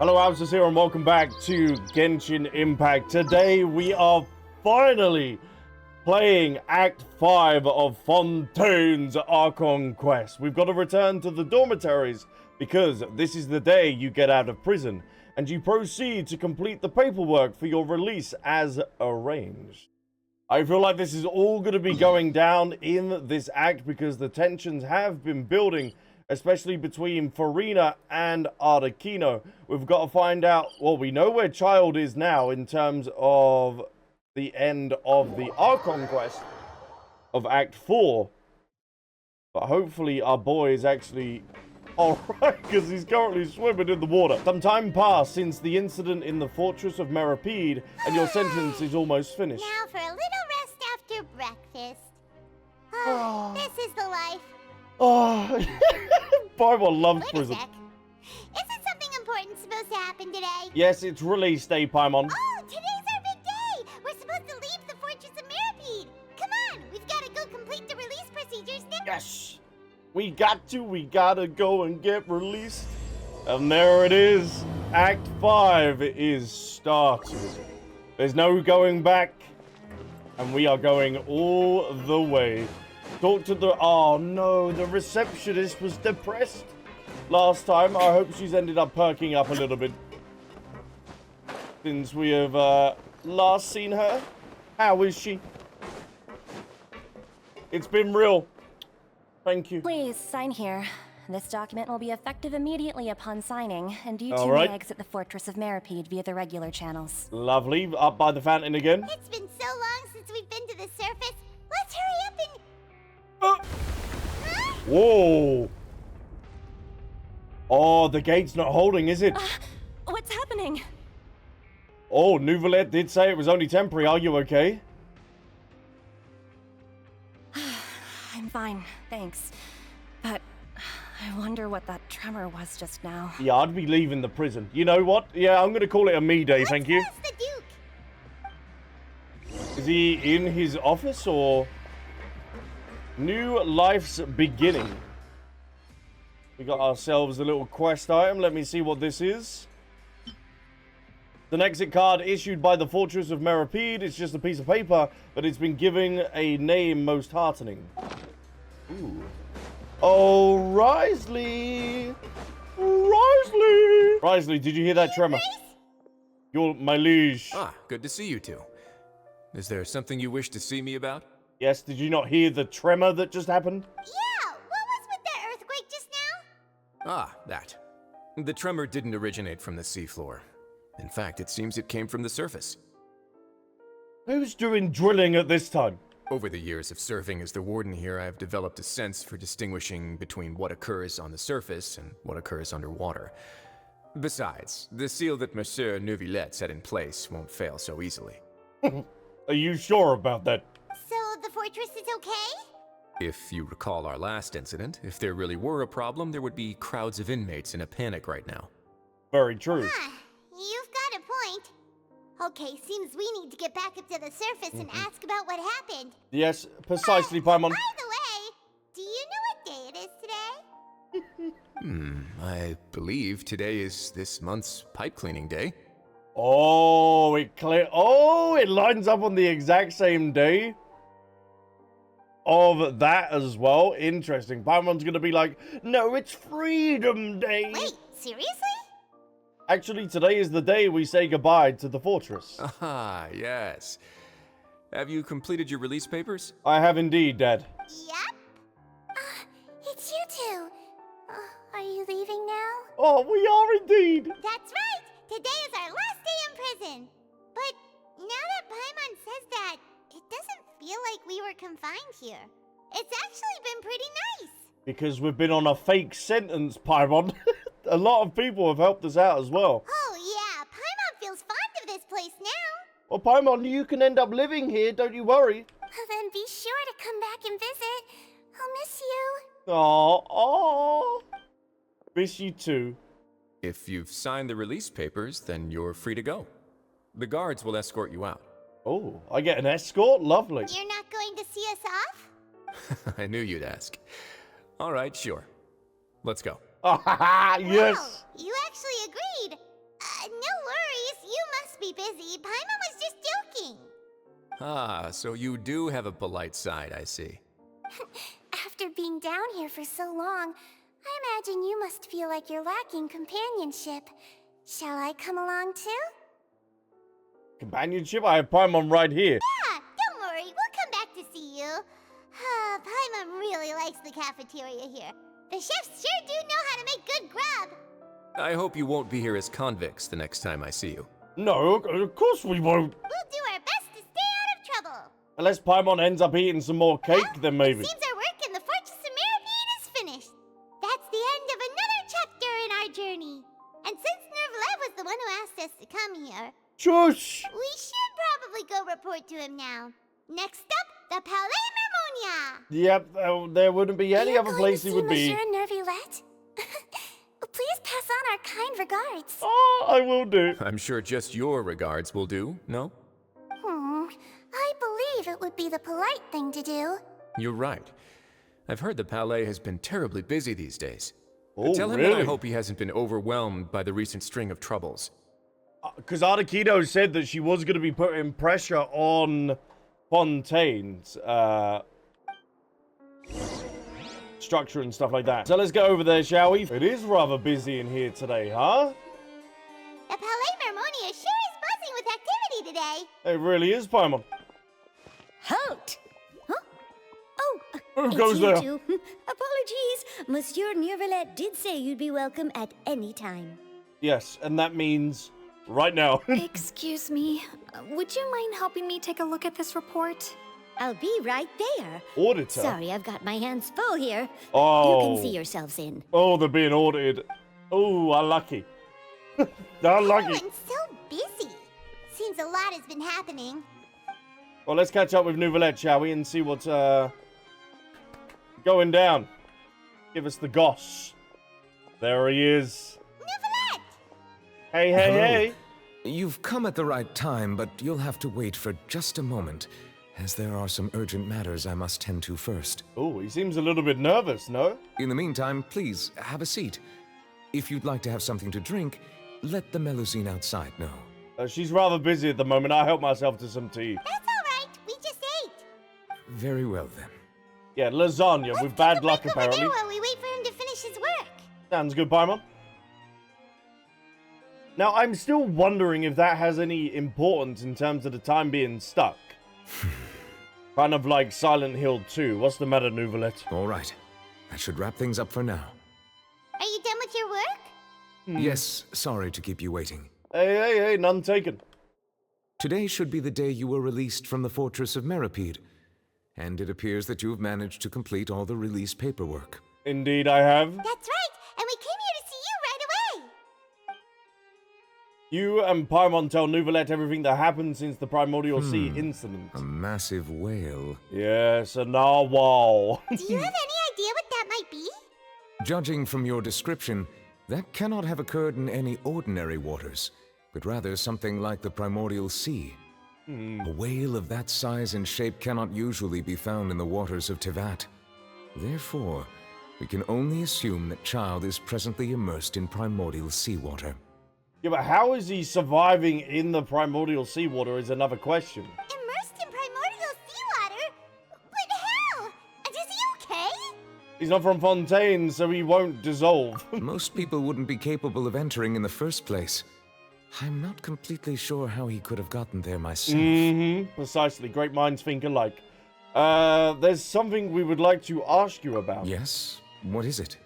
Hello, Albsterz here, and welcome back to Genshin Impact. Today, we are finally playing Act 5 of Fontaine's Archon quest. We've got to return to the dormitories, because this is the day you get out of prison, and you proceed to complete the paperwork for your release as arranged. I feel like this is all going to be going down in this act, because the tensions have been building, especially between Furina and Arlecchino. We've got to find out, well, we know where Child is now in terms of the end of the Archon quest of Act 4. But hopefully our boy is actually alright, because he's currently swimming in the water. Some time passed since the incident in the fortress of Meripede, and your sentence is almost finished. Now for a little rest after breakfast. This is the life. Oh, Paimon loves Wait prison. a sec. Isn't something important supposed to happen today? Yes, it's release day, Paimon. Oh, today's our big day! We're supposed to leave the Fortress of Meripede! Come on, we've got to go complete the release procedures now. Yes! We gotta go and get released. And there it is. Act 5 is started. There's no going back. And we are going all the way. Talk to the... Oh, no. The receptionist was depressed last time. I hope she's ended up perking up a little bit since we have last seen her. How is she? It's been real. Thank you. Please, sign here. This document will be effective immediately upon signing, and you All two right. may exit the Fortress of Meripede via the regular channels. Lovely. Up by the fountain again. It's been so long since we've been to the surface. Let's hurry up and... Huh? Whoa. Oh, the gate's not holding, is it? What's happening? Oh, Neuvillette did say it was only temporary. Are you okay? I'm fine, thanks. But I wonder what that tremor was just now. Yeah, I'd be leaving the prison. You know what? Yeah, I'm going to call it a me day, thank you. Let's ask the Duke. Is he in his office or... New life's beginning. We got ourselves a little quest item. Let me see what this is. The exit card issued by the Fortress of Meripede. It's just a piece of paper, but it's been given a name most heartening. Ooh. Oh, Wriothesley! Wriothesley! Wriothesley, did you hear that tremor? You're my liege. Ah, good to see you two. Is there something you wish to see me about? Yes, did you not hear the tremor that just happened? Yeah, what was with that earthquake just now? Ah, that. The tremor didn't originate from the seafloor. In fact, it seems it came from the surface. Who's doing drilling at this time? Over the years of serving as the warden here, I've developed a sense for distinguishing between what occurs on the surface and what occurs underwater. Besides, the seal that Monsieur Neuvillette set in place won't fail so easily. Are you sure about that? So the fortress is okay? If you recall our last incident, if there really were a problem, there would be crowds of inmates in a panic right now. Very true. Ah, you've got a point. Okay, seems we need to get back up to the surface and ask about what happened. Yes, precisely, Paimon. By the way, do you know what day it is today? I believe today is this month's pipe cleaning day. Oh, it lines up on the exact same day of that as well. Interesting. Paimon's gonna be like, no, it's Freedom Day. Wait, seriously? Actually, today is the day we say goodbye to the fortress. Ah, yes. Have you completed your release papers? I have indeed, Dad. Yep. It's you two. Are you leaving now? Oh, we are indeed. That's right. Today is our last day in prison. But now that Paimon says that, it doesn't feel like we were confined here. It's actually been pretty nice. Because we've been on a fake sentence, Paimon. A lot of people have helped us out as well. Oh yeah, Paimon feels fond of this place now. Well, Paimon, you can end up living here, don't you worry. Then be sure to come back and visit. I'll miss you. Oh. Miss you too. If you've signed the release papers, then you're free to go. The guards will escort you out. Oh, I get an escort? Lovely. You're not going to see us off? I knew you'd ask. All right, sure. Let's go. Yes. Wow, you actually agreed. Paimon was just joking. Ah, so you do have a polite side, I see. After being down here for so long, I imagine you must feel like you're lacking companionship. Shall I come along too? Companionship? I have Paimon right here. Yeah, don't worry, we'll come back to see you. Paimon really likes the cafeteria here. The chefs sure do know how to make good grub. I hope you won't be here as convicts the next time I see you. No, of course we won't. We'll do our best to stay out of trouble. Unless Paimon ends up eating some more cake, then maybe. It seems our work in the Fortress of Meripede is finished. That's the end of another chapter in our journey. And since Neuvillette was the one who asked us to come here, Shush! we should probably go report to him now. Next up, the Palais Mermonia. Yep, there wouldn't be any other place he would be. Monsieur Neuvillette? Please pass on our kind regards. Oh, I will do. I'm sure just your regards will do, no? I believe it would be the polite thing to do. You're right. I've heard the Palais has been terribly busy these days. Oh, Tell him really? that I hope he hasn't been overwhelmed by the recent string of troubles. Because Arlecchino said that she was going to be putting pressure on Fontaine's structure and stuff like that. So let's go over there, shall we? It is rather busy in here today, huh? The Palais Mermonia sure is buzzing with activity today. It really is, Paimon. Halt! Huh? Oh, Who it's goes you there? two. Apologies. Monsieur Neuvillette did say you'd be welcome at any time. Yes, and that means right now. Excuse me, would you mind helping me take a look at this report? I'll be right there. Auditor. Sorry, I've got my hands full here. Oh. You can see yourselves in. Oh, they're being audited. Oh, unlucky. Unlucky. Everyone's so busy. Seems a lot has been happening. Well, let's catch up with Neuvillette, shall we, and see what's going down. Give us the goss. There he is. Neuvillette! Hey, hey, hey. You've come at the right time, but you'll have to wait for just a moment, as there are some urgent matters I must tend to first. Oh, he seems a little bit nervous, no? In the meantime, please, have a seat. If you'd like to have something to drink, let the Melusine outside know. She's rather busy at the moment. I help myself to some tea. That's all right. We just ate. Very well, then. Yeah, lasagna with bad luck, apparently. While we wait for him to finish his work. Sounds good, Paimon. Now, I'm still wondering if that has any importance in terms of the time being stuck. Kind of like Silent Hill 2. What's the matter, Neuvillette? All right. That should wrap things up for now. Are you done with your work? Yes, sorry to keep you waiting. Hey, none taken. Today should be the day you were released from the Fortress of Meripede, and it appears that you've managed to complete all the release paperwork. Indeed, I have. That's right. And we came here to see you right away. You and Paimon tell Neuvillette everything that happened since the Primordial Sea incident. A massive whale. Yes, a narwhal. Do you have any idea what that might be? Judging from your description, that cannot have occurred in any ordinary waters, but rather something like the Primordial Sea. A whale of that size and shape cannot usually be found in the waters of Tevat. Therefore, we can only assume that Child is presently immersed in Primordial seawater. Yeah, but how is he surviving in the Primordial seawater is another question. Immersed in primordial seawater? But how? And is he okay? He's not from Fontaine, so he won't dissolve. Most people wouldn't be capable of entering in the first place. I'm not completely sure how he could have gotten there myself. Precisely. Great minds think alike. There's something we would like to ask you about. Yes? What is it?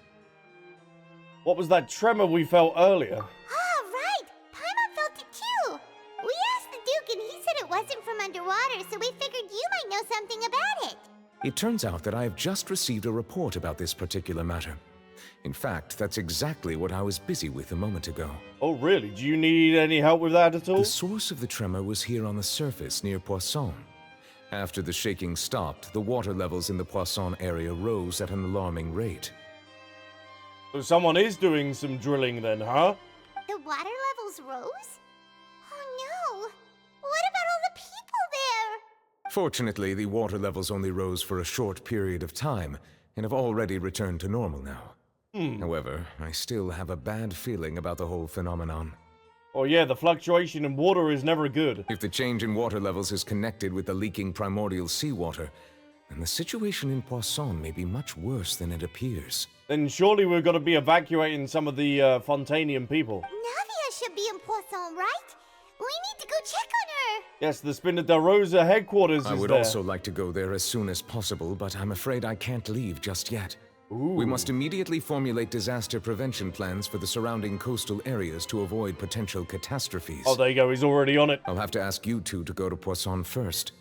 What was that tremor we felt earlier? Ah, right. Paimon felt it too. We asked the Duke and he said it wasn't from underwater, so we figured you might know something about it. It turns out that I have just received a report about this particular matter. In fact, that's exactly what I was busy with a moment ago. Oh, really? Do you need any help with that at all? The source of the tremor was here on the surface near Poisson. After the shaking stopped, the water levels in the Poisson area rose at an alarming rate. So someone is doing some drilling then, huh? The water levels rose? Oh no. What about all the people there? Fortunately, the water levels only rose for a short period of time and have already returned to normal now. However, I still have a bad feeling about the whole phenomenon. Oh yeah, the fluctuation in water is never good. If the change in water levels is connected with the leaking primordial seawater, then the situation in Poisson may be much worse than it appears. Then surely we're going to be evacuating some of the Fontainian people. Navia should be in Poisson, right? We need to go check on her. Yes, the Spina de Rosa headquarters I is would there. also like to go there as soon as possible, but I'm afraid I can't leave just yet. Ooh. We must immediately formulate disaster prevention plans for the surrounding coastal areas to avoid potential catastrophes. Oh, there you go. He's already on it. I'll have to ask you two to go to Poisson first.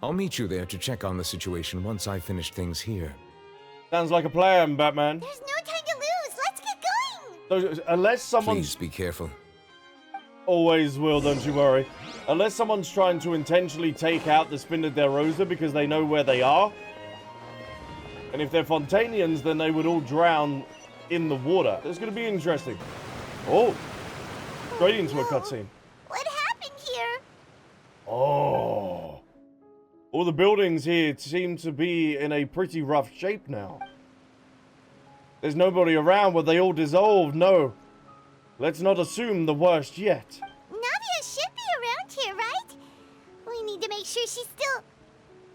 I'll meet you there to check on the situation once I finish things here. Sounds like a plan, Batman. There's no time to lose. Let's get going. So, unless someone's... Please be careful. Always will, don't you worry. Unless someone's trying to intentionally take out the Spina de Rosa because they know where they are. And if they're Fontainians, then they would all drown in the water. It's going to be interesting. Oh. Straight into a cutscene. What happened here? Oh. All the buildings here seem to be in a pretty rough shape now. There's nobody around. Were they all dissolved? No. Let's not assume the worst yet. Navia should be around here, right? We need to make sure she's still...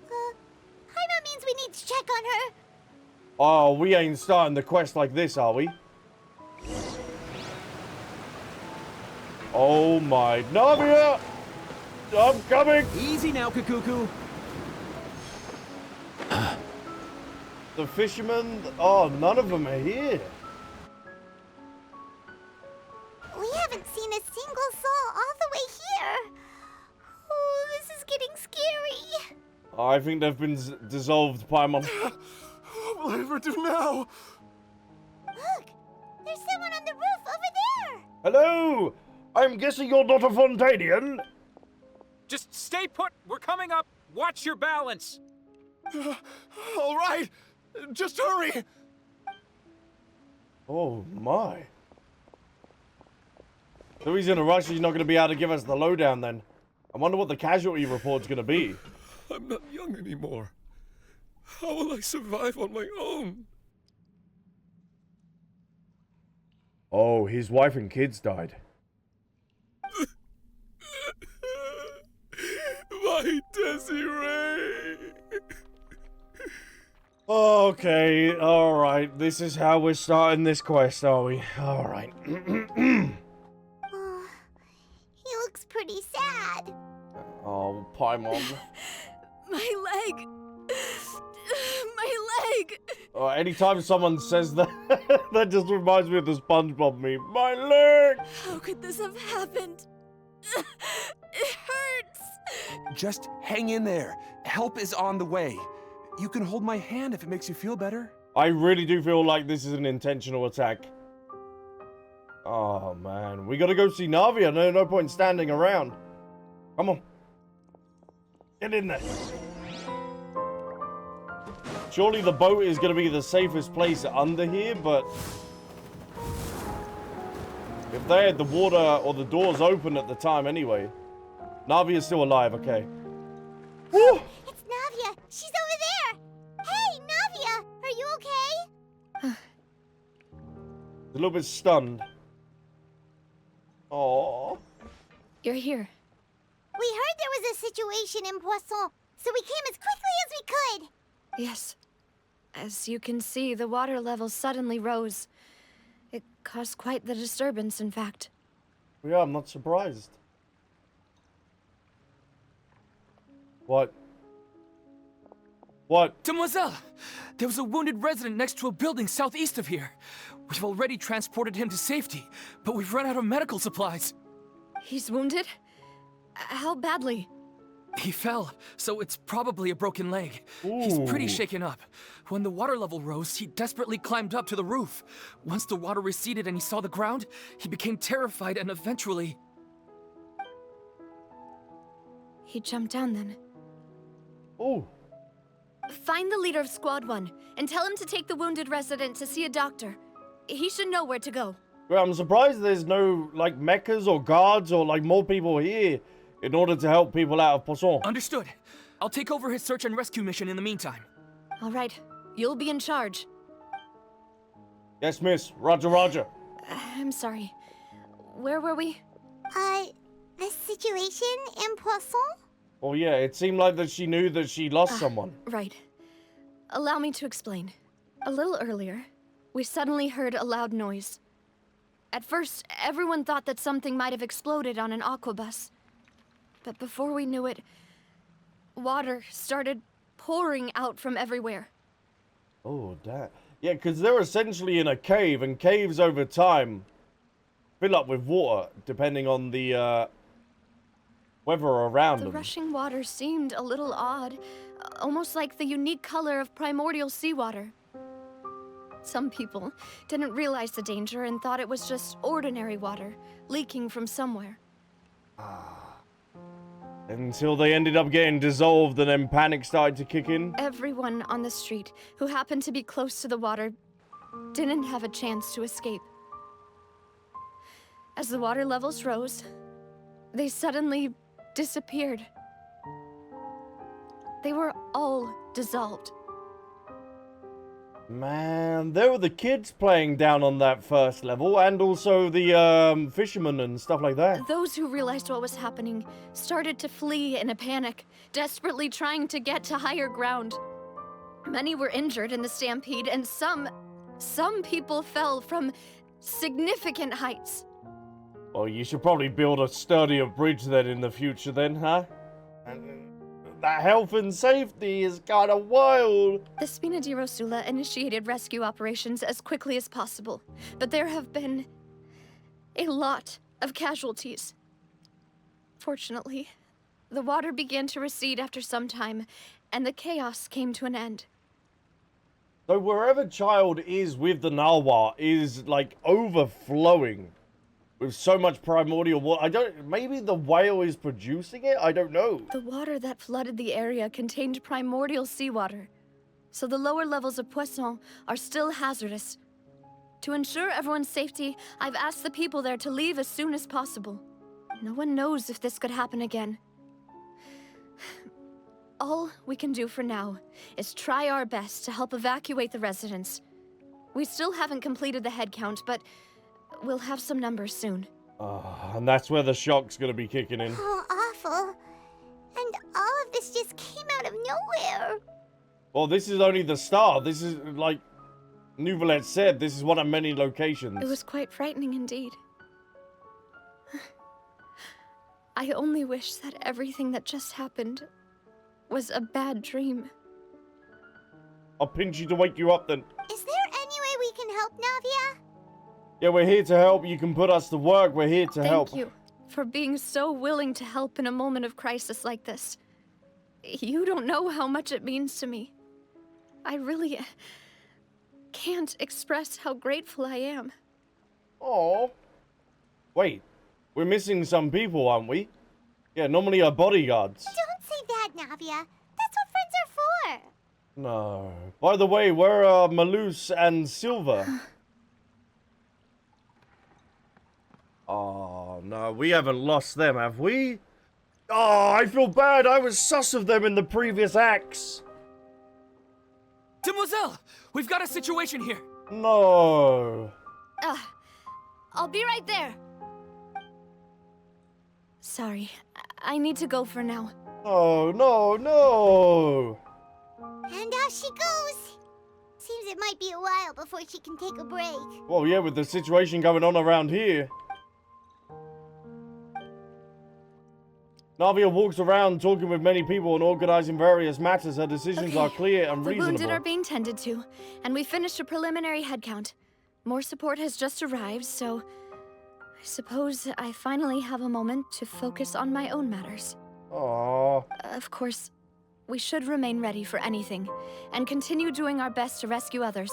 Paimon means we need to check on her. Oh, we ain't starting the quest like this, are we? Oh my... Navia! I'm coming! Easy now, Kakuku. The fishermen... Oh, none of them are here. We haven't seen a single soul all the way here. Oh, this is getting scary. I think they've been dissolved, Paimon. What will I ever do now? Look, there's someone on the roof over there. Hello! I'm guessing you're not a Fontainian? Just stay put. We're coming up. Watch your balance. All right, just hurry. Oh my. So he's in a rush, he's not going to be able to give us the lowdown then. I wonder what the casualty report's going to be. I'm not young anymore. How will I survive on my own? Oh, his wife and kids died. My Desiree. Okay, alright. This is how we're starting this quest, are we? Alright. Oh, he looks pretty sad. Oh, Paimon. My leg! My leg! Anytime someone says that, that just reminds me of the SpongeBob meme. My leg! How could this have happened? It hurts! Just hang in there. Help is on the way. You can hold my hand if it makes you feel better. I really do feel like this is an intentional attack. Oh, man. We gotta go see Navia. No point standing around. Come on. Get in there. Surely the boat is gonna be the safest place under here, but... if they had the water or the doors open at the time anyway. Navia's still alive, okay. Woo! It's Navia. She's over there. Hey, Navia. Are you okay? A little bit stunned. Aww. You're here. We heard there was a situation in Poisson, so we came as quickly as we could. Yes. As you can see, the water level suddenly rose. It caused quite the disturbance, in fact. Yeah, I'm not surprised. What? What? Demoiselle! There was a wounded resident next to a building southeast of here. We've already transported him to safety, but we've run out of medical supplies. He's wounded? How badly? He fell, so it's probably a broken leg. He's pretty shaken up. When the water level rose, he desperately climbed up to the roof. Once the water receded and he saw the ground, he became terrified and eventually... He jumped down then. Oh. Find the leader of Squad 1 and tell him to take the wounded resident to see a doctor. He should know where to go. Well, I'm surprised there's no, like, mechas or guards or, like, more people here in order to help people out of Poisson. Understood. I'll take over his search and rescue mission in the meantime. All right. You'll be in charge. Yes, miss. Roger, roger. I'm sorry. Where were we? The situation in Poisson? Oh yeah, it seemed like that she knew that she lost someone. Right. Allow me to explain. A little earlier, we suddenly heard a loud noise. At first, everyone thought that something might have exploded on an aquabus. But before we knew it, water started pouring out from everywhere. Oh, damn. Yeah, because they're essentially in a cave, and caves over time fill up with water, depending on the weather around them. The rushing water seemed a little odd, almost like the unique color of primordial seawater. Some people didn't realize the danger and thought it was just ordinary water, leaking from somewhere. Until they ended up getting dissolved and then panic started to kick in. Everyone on the street who happened to be close to the water didn't have a chance to escape. As the water levels rose, they suddenly disappeared. They were all dissolved. Man, there were the kids playing down on that first level, and also the fishermen and stuff like that. Those who realized what was happening started to flee in a panic, desperately trying to get to higher ground. Many were injured in the stampede, and some people fell from significant heights. Well, you should probably build a sturdier bridge then in the future then, huh? That health and safety is kind of wild. The Spina di Rosula initiated rescue operations as quickly as possible, but there have been a lot of casualties. Fortunately, the water began to recede after some time, and the chaos came to an end. So wherever Child is with the Narwhal is, like, overflowing with so much primordial water. Maybe the whale is producing it? I don't know. The water that flooded the area contained primordial seawater, so the lower levels of Poisson are still hazardous. To ensure everyone's safety, I've asked the people there to leave as soon as possible. No one knows if this could happen again. All we can do for now is try our best to help evacuate the residents. We still haven't completed the head count, but we'll have some numbers soon. And that's where the shock's gonna be kicking in. Oh, awful. And all of this just came out of nowhere. Well, this is only the start. This is, like Neuvillette said, this is one of many locations. It was quite frightening indeed. I only wish that everything that just happened was a bad dream. I'll pinch you to wake you up then. Is there any way we can help, Navia? Yeah, we're here to help. You can put us to work. We're here to help. Thank you for being so willing to help in a moment of crisis like this. You don't know how much it means to me. I really can't express how grateful I am. Oh. Wait, we're missing some people, aren't we? Yeah, normally our bodyguards. Don't say that, Navia. That's what friends are for. No. By the way, where are Melus and Silver? Oh, no, we haven't lost them, have we? Oh, I feel bad. I was sus of them in the previous acts. Demoiselle, we've got a situation here. No. I'll be right there. Sorry, I need to go for now. Oh, no, no. And off she goes. Seems it might be a while before she can take a break. Well, yeah, with the situation going on around here. Navia walks around talking with many people and organizing various matters. Her decisions are clear and reasonable. The wounded are being tended to, and we finished a preliminary head count. More support has just arrived, so I suppose I finally have a moment to focus on my own matters. Aww. Of course, we should remain ready for anything, and continue doing our best to rescue others.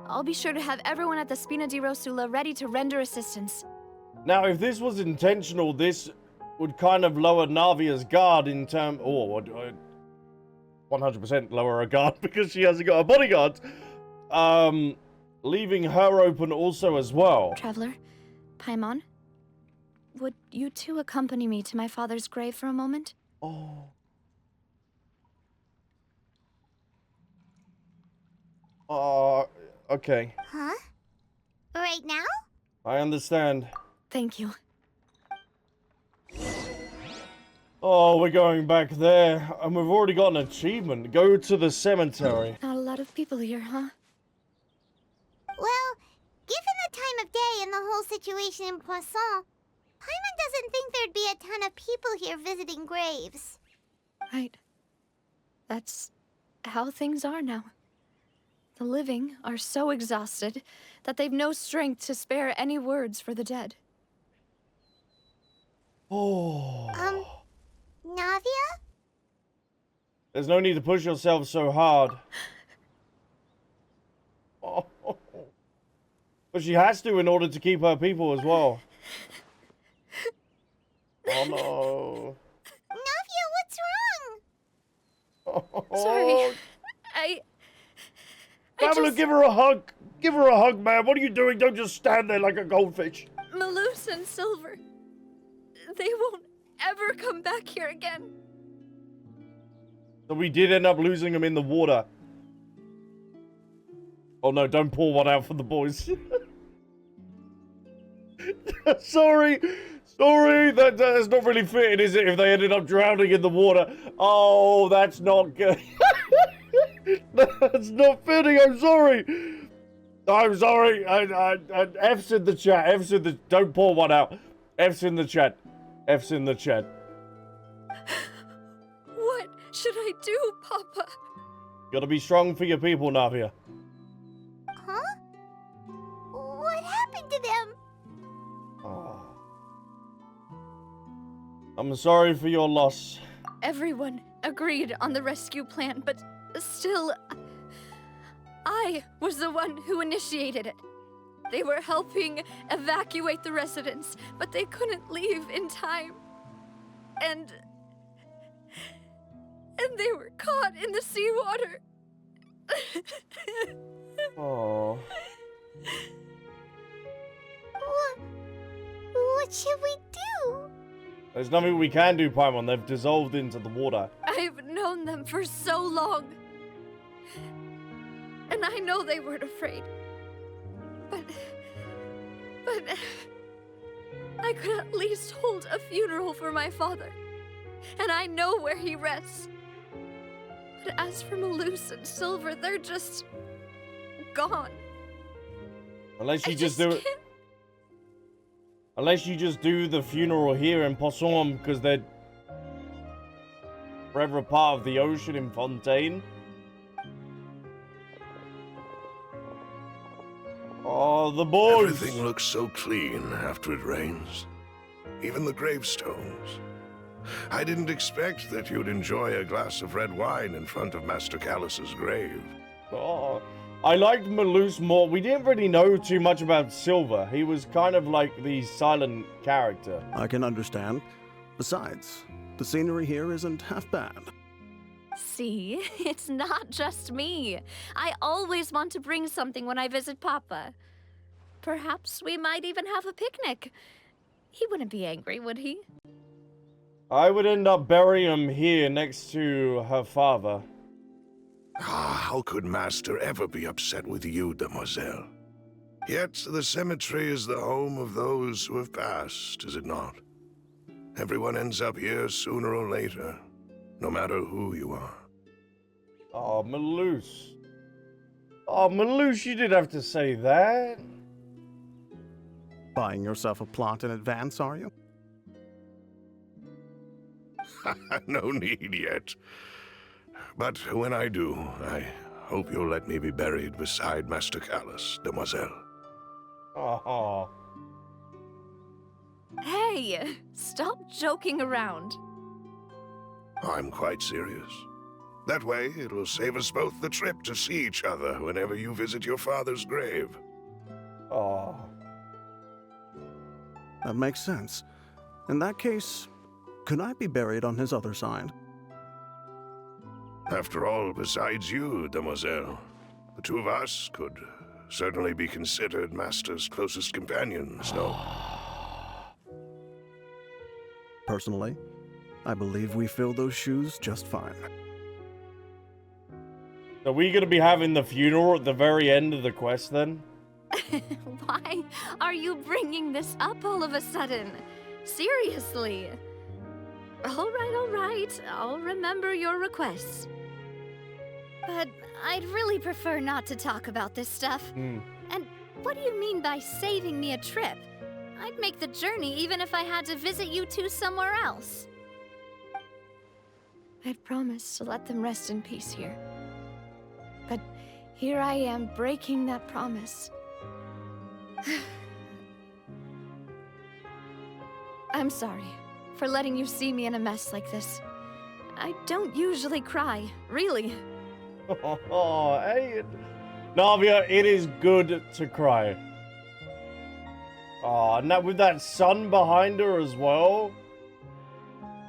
I'll be sure to have everyone at the Spina di Rosula ready to render assistance. Now, if this was intentional, this would kind of lower Navia's guard in term... Oh, 100% lower her guard because she hasn't got a bodyguard. Leaving her open also as well. Traveler, Paimon, would you two accompany me to my father's grave for a moment? Oh. Okay. Huh? Right now? I understand. Thank you. Oh, we're going back there. And we've already got an achievement. Go to the cemetery. Not a lot of people here, huh? Well, given the time of day and the whole situation in Poisson, Paimon doesn't think there'd be a ton of people here visiting graves. Right. That's how things are now. The living are so exhausted that they've no strength to spare any words for the dead. Oh. Navia? There's no need to push yourself so hard. Oh. But she has to in order to keep her people as well. Oh no. Navia, what's wrong? Oh. Sorry. I Pamela, just... give her a hug. Give her a hug, man. What are you doing? Don't just stand there like a goldfish. Melus and Silver. They won't ever come back here again. So we did end up losing them in the water. Oh no, don't pour one out for the boys. Sorry, that's not really fitting, is it, if they ended up drowning in the water? Oh, that's not good. That's not fitting, I'm sorry. I'm sorry, F's in the chat, don't pour one out. F's in the chat. What should I do, Papa? Gotta be strong for your people, Navia. Huh? What happened to them? Oh. I'm sorry for your loss. Everyone agreed on the rescue plan, but still, I was the one who initiated it. They were helping evacuate the residents, but they couldn't leave in time. And they were caught in the seawater. Oh. What should we do? There's nothing we can do, Paimon. They've dissolved into the water. I've known them for so long. And I know they weren't afraid. But I could at least hold a funeral for my father. And I know where he rests. But as for Melus and Silver, they're just gone. Unless you just do it. Unless you just do the funeral here in Poisson, because they're forever a part of the ocean in Fontaine. Oh, the boys! Everything looks so clean after it rains. Even the gravestones. I didn't expect that you'd enjoy a glass of red wine in front of Master Callus's grave. Oh, I liked Melus more. We didn't really know too much about Silver. He was kind of like the silent character. I can understand. Besides, the scenery here isn't half bad. See, it's not just me. I always want to bring something when I visit Papa. Perhaps we might even have a picnic. He wouldn't be angry, would he? I would end up burying him here next to her father. How could Master ever be upset with you, Demoiselle? Yet the cemetery is the home of those who have passed, is it not? Everyone ends up here sooner or later, no matter who you are. Oh, Melus. Oh, Melus, you didn't have to say that. Buying yourself a plot in advance, are you? No need yet. But when I do, I hope you'll let me be buried beside Master Callus, Demoiselle. Oh. Hey, stop joking around. I'm quite serious. That way, it will save us both the trip to see each other whenever you visit your father's grave. Oh. That makes sense. In that case, could I be buried on his other side? After all, besides you, Demoiselle, the two of us could certainly be considered Master's closest companions, no? Personally, I believe we fill those shoes just fine. Are we going to be having the funeral at the very end of the quest then? Why are you bringing this up all of a sudden? Seriously. All right. I'll remember your requests. But I'd really prefer not to talk about this stuff. And what do you mean by saving me a trip? I'd make the journey even if I had to visit you two somewhere else. I'd promised to let them rest in peace here. But here I am breaking that promise. I'm sorry for letting you see me in a mess like this. I don't usually cry, really. Oh, hey. Navia, it is good to cry. Oh, and that with that sun behind her as well.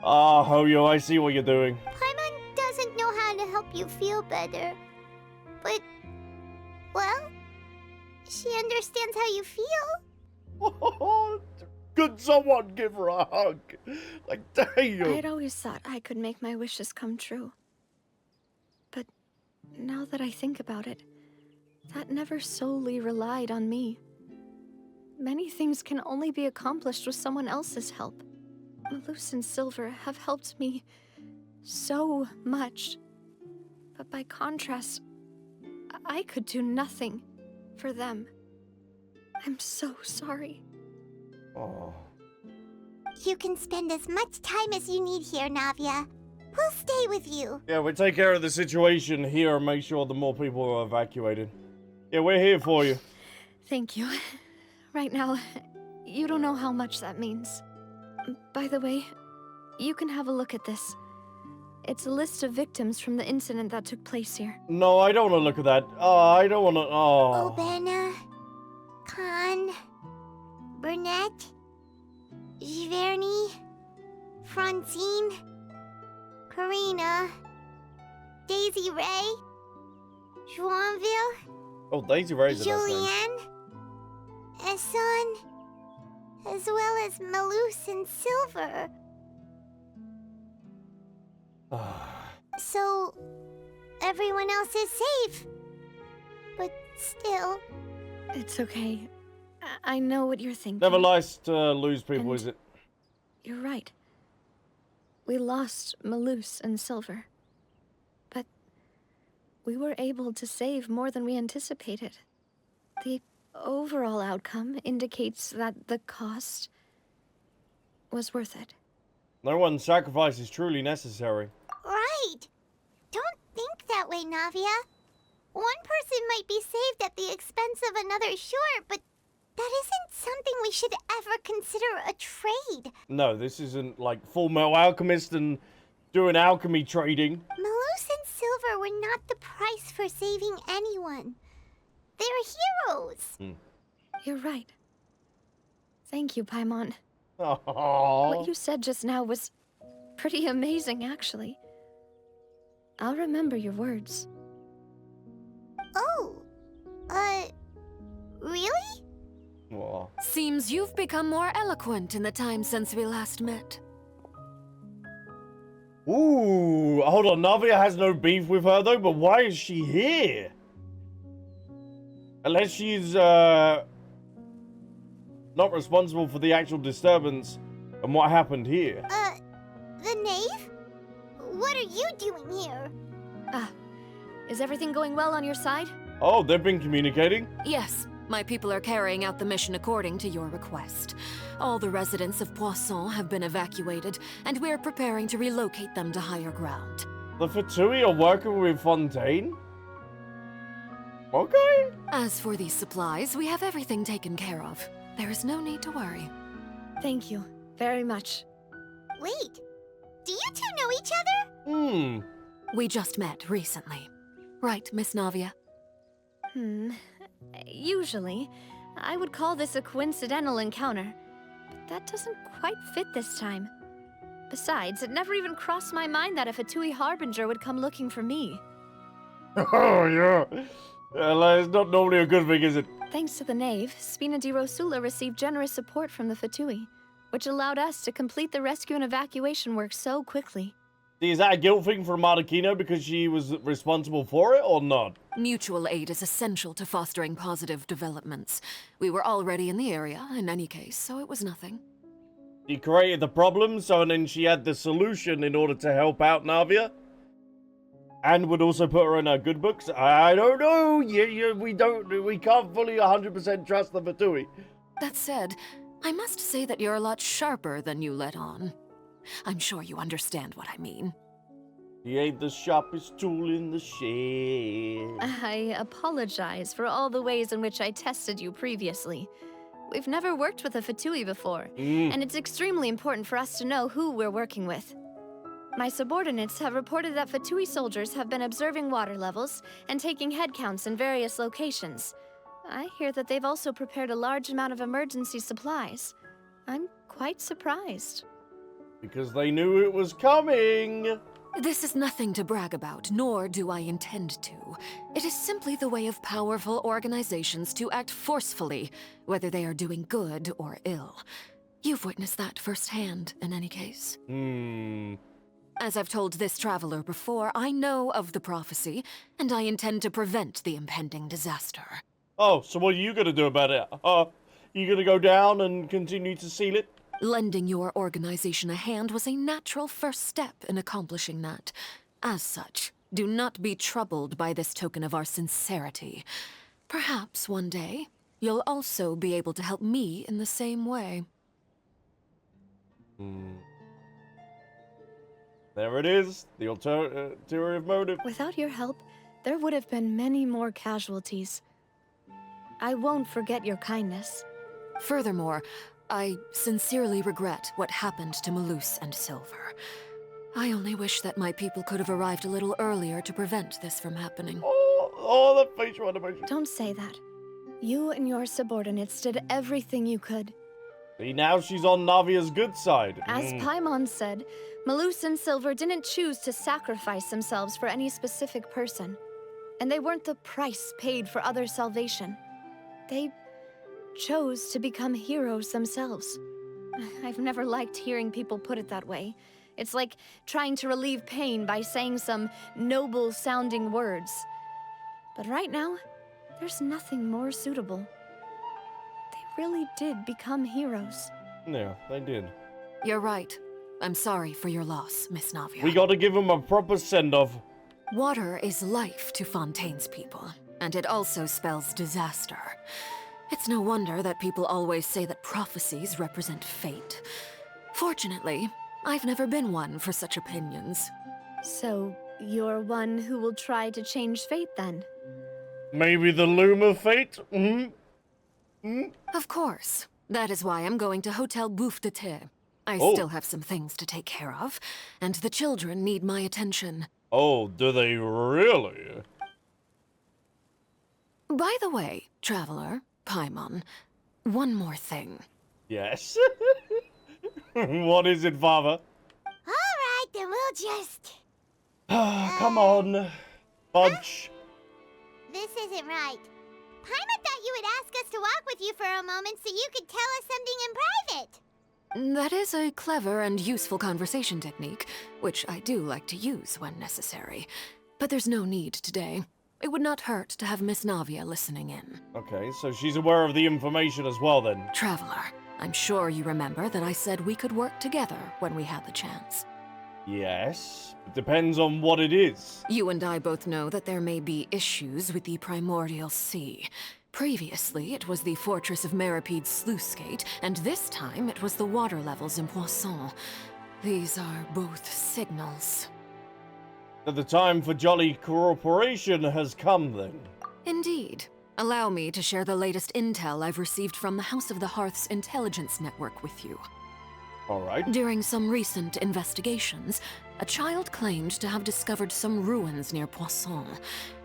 Ah, Hoyo, I see what you're doing. Paimon doesn't know how to help you feel better. But, well, she understands how you feel. Could someone give her a hug? Like, damn. I'd always thought I could make my wishes come true. But now that I think about it, that never solely relied on me. Many things can only be accomplished with someone else's help. Melus and Silver have helped me so much. But by contrast, I could do nothing for them. I'm so sorry. Oh. You can spend as much time as you need here, Navia. We'll stay with you. Yeah, we'll take care of the situation here and make sure the more people are evacuated. Yeah, we're here for you. Thank you. Right now, you don't know how much that means. By the way, you can have a look at this. It's a list of victims from the incident that took place here. No, I don't want to look at that. I don't want to. Oh. Obena, Khan, Burnett, Giverny, Francine, Karina, Daisy Ray, Joinville, Oh, Daisy Ray's a nice name. Julianne, Esson, as well as Melus and Silver. So, everyone else is safe. But still... It's okay. I know what you're thinking. Never nice to lose people, is it? You're right. We lost Melus and Silver. But we were able to save more than we anticipated. The overall outcome indicates that the cost was worth it. No one's sacrifice is truly necessary. Right. Don't think that way, Navia. One person might be saved at the expense of another, sure, but that isn't something we should ever consider a trade. No, this isn't like Full Metal Alchemist and doing alchemy trading. Melus and Silver were not the price for saving anyone. They're heroes. You're right. Thank you, Paimon. Aww. What you said just now was pretty amazing, actually. I'll remember your words. Oh, really? Aww. Seems you've become more eloquent in the time since we last met. Ooh, hold on. Navia has no beef with her though, but why is she here? Unless she's not responsible for the actual disturbance and what happened here. The knave? What are you doing here? Is everything going well on your side? Oh, they've been communicating? Yes, my people are carrying out the mission according to your request. All the residents of Poisson have been evacuated, and we're preparing to relocate them to higher ground. The Fatui are working with Fontaine? Okay. As for these supplies, we have everything taken care of. There is no need to worry. Thank you very much. Wait, do you two know each other? We just met recently. Right, Miss Navia? Usually, I would call this a coincidental encounter, but that doesn't quite fit this time. Besides, it never even crossed my mind that a Fatui Harbinger would come looking for me. Oh, yeah. It's not normally a good thing, is it? Thanks to the knave, Spina di Rosula received generous support from the Fatui, which allowed us to complete the rescue and evacuation work so quickly. Is that a guilt thing for Arlecchino because she was responsible for it, or not? Mutual aid is essential to fostering positive developments. We were already in the area, in any case, so it was nothing. She created the problem, and then she had the solution in order to help out Navia. And would also put her in her good books. I don't know. We can't fully 100% trust the Fatui. That said, I must say that you're a lot sharper than you let on. I'm sure you understand what I mean. He ain't the sharpest tool in the shed. I apologize for all the ways in which I tested you previously. We've never worked with a Fatui before, and it's extremely important for us to know who we're working with. My subordinates have reported that Fatui soldiers have been observing water levels and taking head counts in various locations. I hear that they've also prepared a large amount of emergency supplies. I'm quite surprised. Because they knew it was coming. This is nothing to brag about, nor do I intend to. It is simply the way of powerful organizations to act forcefully, whether they are doing good or ill. You've witnessed that firsthand, in any case. As I've told this traveler before, I know of the prophecy, and I intend to prevent the impending disaster. Oh, so what are you gonna do about it? You gonna go down and continue to seal it? Lending your organization a hand was a natural first step in accomplishing that. As such, do not be troubled by this token of our sincerity. Perhaps one day, you'll also be able to help me in the same way. There it is, the ulterior motive. Without your help, there would have been many more casualties. I won't forget your kindness. Furthermore, I sincerely regret what happened to Melus and Silver. I only wish that my people could have arrived a little earlier to prevent this from happening. Oh, the facial animation. Don't say that. You and your subordinates did everything you could. See, now she's on Navia's good side. As Paimon said, Melus and Silver didn't choose to sacrifice themselves for any specific person. And they weren't the price paid for others' salvation. They chose to become heroes themselves. I've never liked hearing people put it that way. It's like trying to relieve pain by saying some noble-sounding words. But right now, there's nothing more suitable. They really did become heroes. Yeah, they did. You're right. I'm sorry for your loss, Miss Navia. We gotta give them a proper send-off. Water is life to Fontaine's people, and it also spells disaster. It's no wonder that people always say that prophecies represent fate. Fortunately, I've never been one for such opinions. So, you're one who will try to change fate, then? Maybe the loom of fate? Of course. That is why I'm going to Hotel Bouffe de Thé. I still have some things to take care of, and the children need my attention. Oh, do they really? By the way, traveler, Paimon, one more thing. Yes? What is it, Father? Alright, then we'll just... Come on, Fudge. This isn't right. Paimon thought you would ask us to walk with you for a moment so you could tell us something in private. That is a clever and useful conversation technique, which I do like to use when necessary. But there's no need today. It would not hurt to have Miss Navia listening in. Okay, so she's aware of the information as well, then. Traveler, I'm sure you remember that I said we could work together when we had the chance. Yes, it depends on what it is. You and I both know that there may be issues with the Primordial Sea. Previously, it was the fortress of Meripede's sluice gate, and this time it was the water levels in Poisson. These are both signals. That the time for jolly cooperation has come, then. Indeed. Allow me to share the latest intel I've received from the House of the Hearth's intelligence network with you. All right. During some recent investigations, a child claimed to have discovered some ruins near Poisson.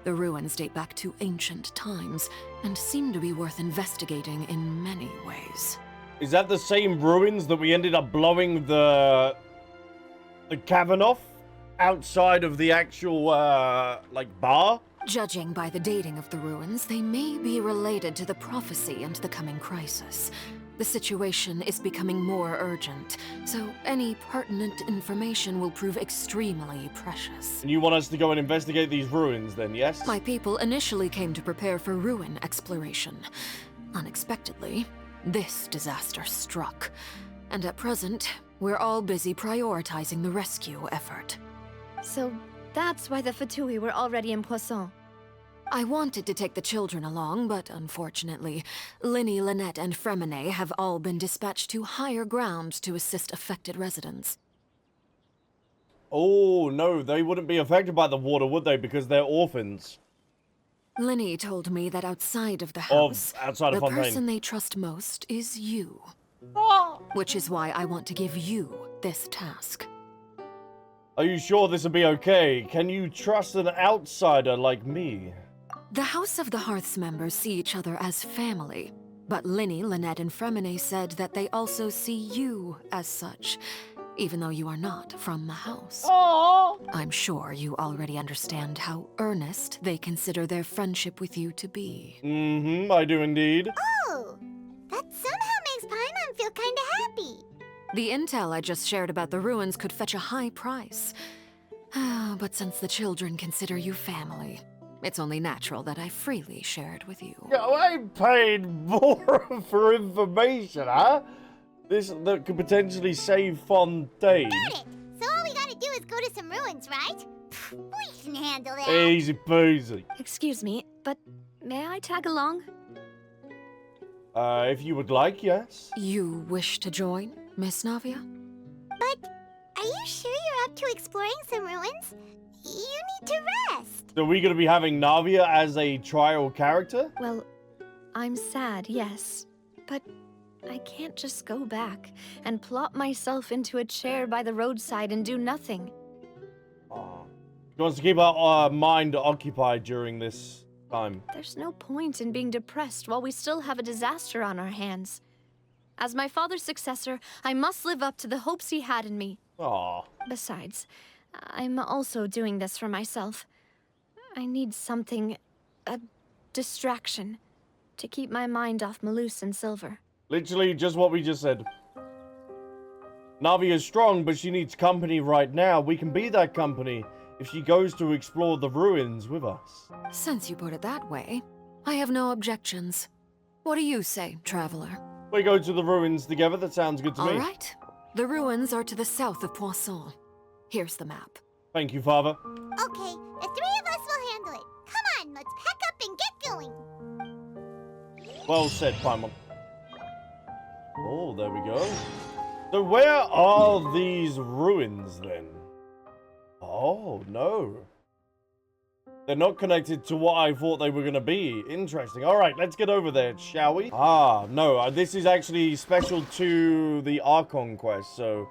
The ruins date back to ancient times, and seem to be worth investigating in many ways. Is that the same ruins that we ended up blowing the cavern off? Outside of the actual, bar? Judging by the dating of the ruins, they may be related to the prophecy and the coming crisis. The situation is becoming more urgent, so any pertinent information will prove extremely precious. And you want us to go and investigate these ruins, then, yes? My people initially came to prepare for ruin exploration. Unexpectedly, this disaster struck. And at present, we're all busy prioritizing the rescue effort. So that's why the Fatui were already in Poisson. I wanted to take the children along, but unfortunately, Linny, Lynette, and Fremine have all been dispatched to higher ground to assist affected residents. Oh, no, they wouldn't be affected by the water, would they? Because they're orphans. Linny told me that outside of the house, outside of the Fontaine. person they trust most is you. Which is why I want to give you this task. Are you sure this will be okay? Can you trust an outsider like me? The House of the Hearth's members see each other as family, but Linny, Lynette, and Fremine said that they also see you as such, even though you are not from the house. Aww. I'm sure you already understand how earnest they consider their friendship with you to be. Mm-hmm, I do indeed. Oh, that somehow makes Paimon feel kinda happy. The intel I just shared about the ruins could fetch a high price. But since the children consider you family, it's only natural that I freely share it with you. Yo, I paid more for information, huh? That could potentially save Fontaine. Got it! So all we gotta do is go to some ruins, right? We can handle that. Easy peasy. Excuse me, but may I tag along? If you would like, yes. You wish to join, Miss Navia? But are you sure you're up to exploring some ruins? You need to rest. So are we going to be having Navia as a trial character? Well, I'm sad, yes. But I can't just go back and plop myself into a chair by the roadside and do nothing. She wants to keep our mind occupied during this time. There's no point in being depressed while we still have a disaster on our hands. As my father's successor, I must live up to the hopes he had in me. Aww. Besides, I'm also doing this for myself. I need something, a distraction, to keep my mind off Melus and Silver. Literally just what we just said. Navia is strong, but she needs company right now. We can be that company if she goes to explore the ruins with us. Since you put it that way, I have no objections. What do you say, traveler? We go to the ruins together. That sounds good to me. All right. The ruins are to the south of Poisson. Here's the map. Thank you, Father. Okay, the three of us will handle it. Come on, let's pack up and get going. Well said, Paimon. Oh, there we go. So where are these ruins, then? Oh, no. They're not connected to what I thought they were going to be. Interesting. All right, let's get over there, shall we? Ah, no, this is actually special to the Archon quest, so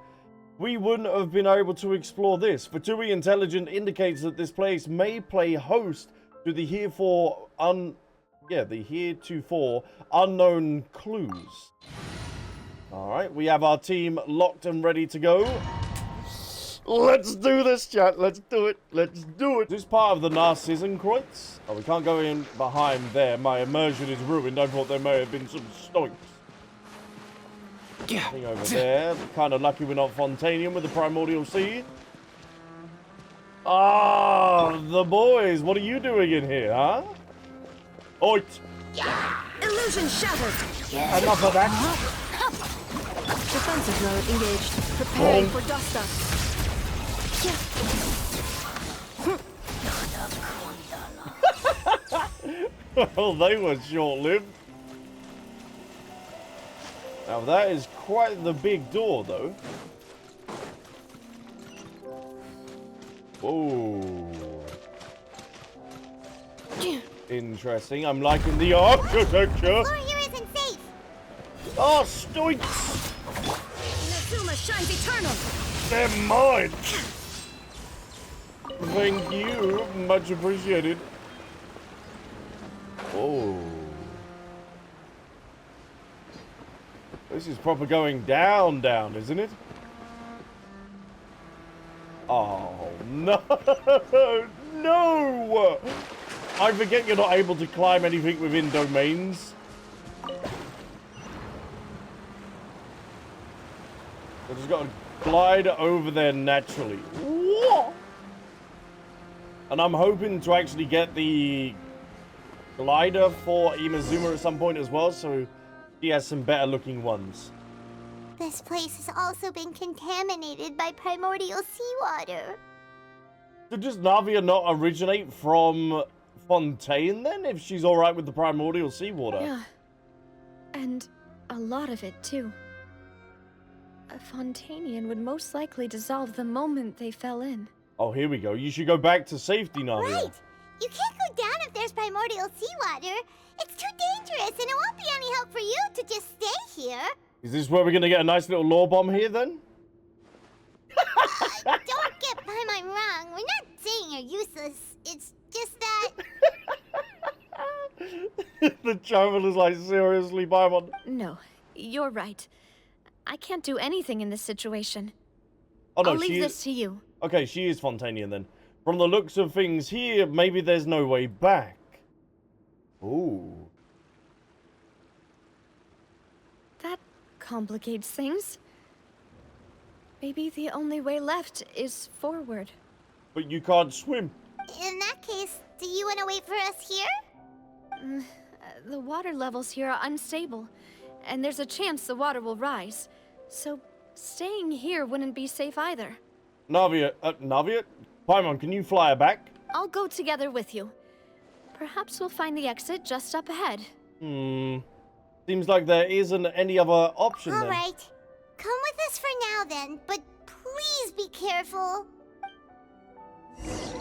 we wouldn't have been able to explore this. Fatui Intelligent indicates that this place may play host to the heretofore unknown clues. All right, we have our team locked and ready to go. Let's do this, chat. Let's do it. Let's do it. This is part of the Narcissenkreuz. Oh, we can't go in behind there. My immersion is ruined. I thought there may have been some stoics. Thing over there. Kind of lucky we're not Fontaine with the Primordial Sea. Ah, the boys. What are you doing in here, huh? Oit. Illusion shattered. Enough of that. Defensive mode engaged. Preparing for dust up. Well, they were short-lived. Now that is quite the big door, though. Whoa. Interesting. I'm liking the architecture. The floor here isn't safe. Oh, stoics! Inazuma shines eternal. They're mine. Thank you. Much appreciated. Oh. This is proper going down, isn't it? Oh, no. No! I forget you're not able to climb anything within domains. I just got to glide over there naturally. Whoa! And I'm hoping to actually get the glider for Inazuma at some point as well, so she has some better looking ones. This place has also been contaminated by primordial seawater. So does Navia not originate from Fontaine then, if she's alright with the primordial seawater? Yeah. And a lot of it, too. A Fontainian would most likely dissolve the moment they fell in. Oh, here we go. You should go back to safety, Navia. Right! You can't go down if there's primordial seawater. It's too dangerous, and it won't be any help for you to just stay here. Is this where we're gonna get a nice little lore bomb here, then? Don't get my wrong. We're not saying you're useless. It's just that... The traveler's like, seriously, Paimon? No, you're right. I can't do anything in this situation. Oh, no, I'll leave this to you. Okay, she is Fontainian then. From the looks of things here, maybe there's no way back. Ooh. That complicates things. Maybe the only way left is forward. But you can't swim. In that case, do you want to wait for us here? The water levels here are unstable, and there's a chance the water will rise. So staying here wouldn't be safe either. Navia, Paimon, can you fly her back? I'll go together with you. Perhaps we'll find the exit just up ahead. Seems like there isn't any other option then. All right. Come with us for now then, but please be careful.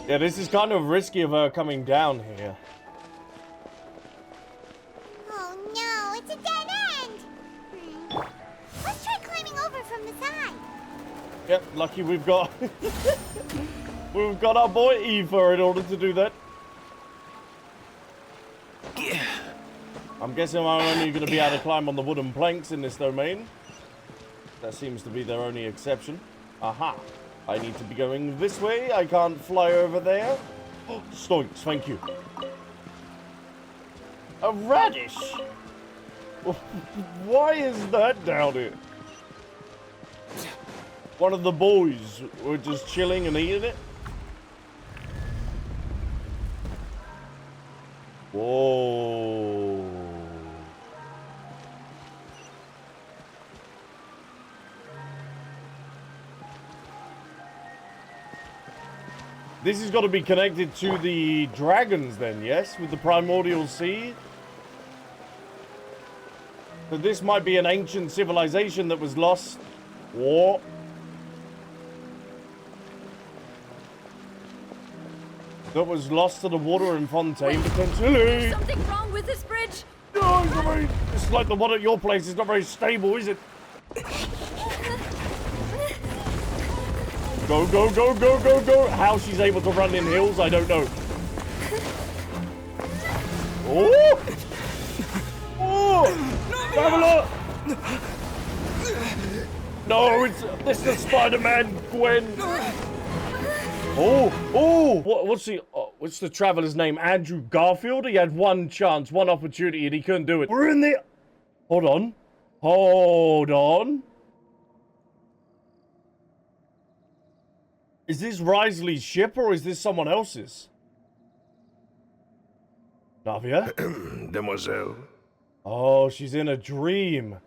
Yeah, this is kind of risky of her coming down here. Oh no, it's a dead end! Let's try climbing over from the side. Yep, lucky we've got... we've got our boy Eva in order to do that. I'm guessing I'm only going to be able to climb on the wooden planks in this domain. That seems to be their only exception. Aha. I need to be going this way. I can't fly over there. Oh, stoinks, thank you. A radish? Why is that down here? One of the boys were just chilling and eating it? Whoa. This has got to be connected to the dragons then, yes? With the Primordial Sea? So this might be an ancient civilization that was lost. What? That was lost to the water in Fontaine, potentially. There's something wrong with this bridge. No, it's not very... It's like the one at your place. It's not very stable, is it? Go, go, go, go, go, go. How she's able to run in hills, I don't know. Oh! Oh! Traveler! No, this is Spider-Man, Gwen. Oh! What's the traveler's name? Andrew Garfield? He had one chance, one opportunity, and he couldn't do it. We're in the... Hold on. Hold on. Is this Wriothesley's ship, or is this someone else's? Navia? Demoiselle. Oh, she's in a dream.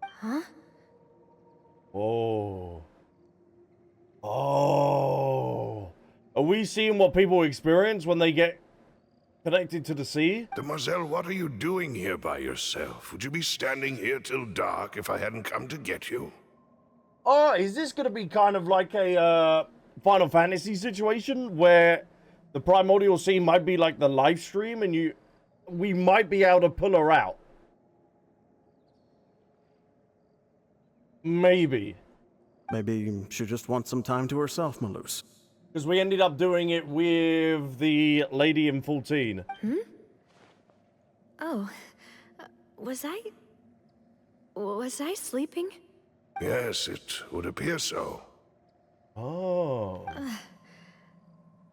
Huh? Oh. Oh. Are we seeing what people experience when they get connected to the sea? Demoiselle, what are you doing here by yourself? Would you be standing here till dark if I hadn't come to get you? Oh, is this going to be kind of like a Final Fantasy situation where the Primordial Sea might be like the live stream and we might be able to pull her out? Maybe. Maybe she just wants some time to herself, Melus. Because we ended up doing it with the lady in 14. Oh. Was I sleeping? Yes, it would appear so. Oh.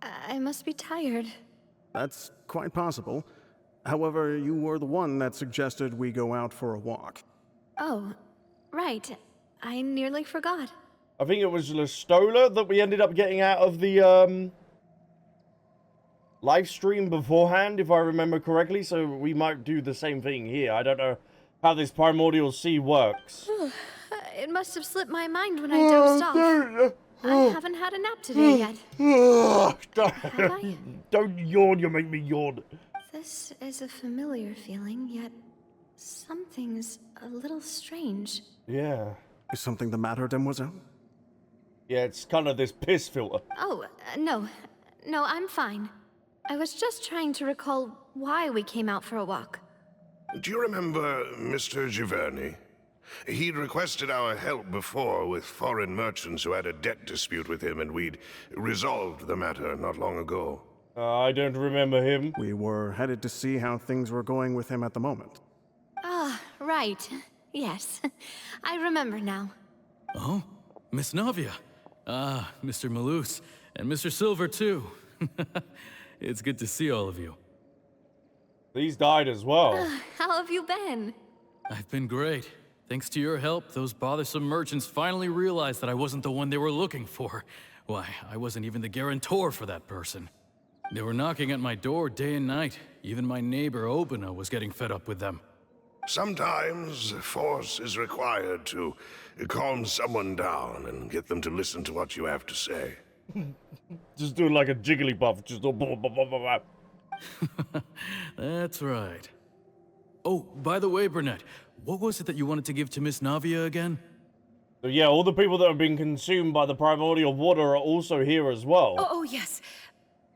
I must be tired. That's quite possible. However, you were the one that suggested we go out for a walk. Oh, right. I nearly forgot. I think it was Listola that we ended up getting out of the live stream beforehand, if I remember correctly. So we might do the same thing here. I don't know how this Primordial Sea works. It must have slipped my mind when I dozed off. I haven't had a nap today yet. Have I? Don't yawn, you make me yawn. This is a familiar feeling, yet something's a little strange. Yeah. Is something the matter, Demoiselle? Yeah, it's kind of this piss filter. Oh, no. No, I'm fine. I was just trying to recall why we came out for a walk. Do you remember Mr. Giverny? He'd requested our help before with foreign merchants who had a debt dispute with him, and we'd resolved the matter not long ago. I don't remember him. We were headed to see how things were going with him at the moment. Ah, right. Yes. I remember now. Oh, Miss Navia. Ah, Mr. Melus. And Mr. Silver, too. It's good to see all of you. These died as well. How have you been? I've been great. Thanks to your help, those bothersome merchants finally realized that I wasn't the one they were looking for. Why, I wasn't even the guarantor for that person. They were knocking at my door day and night. Even my neighbor, Obina, was getting fed up with them. Sometimes force is required to calm someone down and get them to listen to what you have to say. Just do like a jigglypuff, just blah, blah, blah, blah, blah. That's right. Oh, by the way, Burnett, what was it that you wanted to give to Miss Navia again? So yeah, all the people that have been consumed by the primordial water are also here as well. Oh, yes.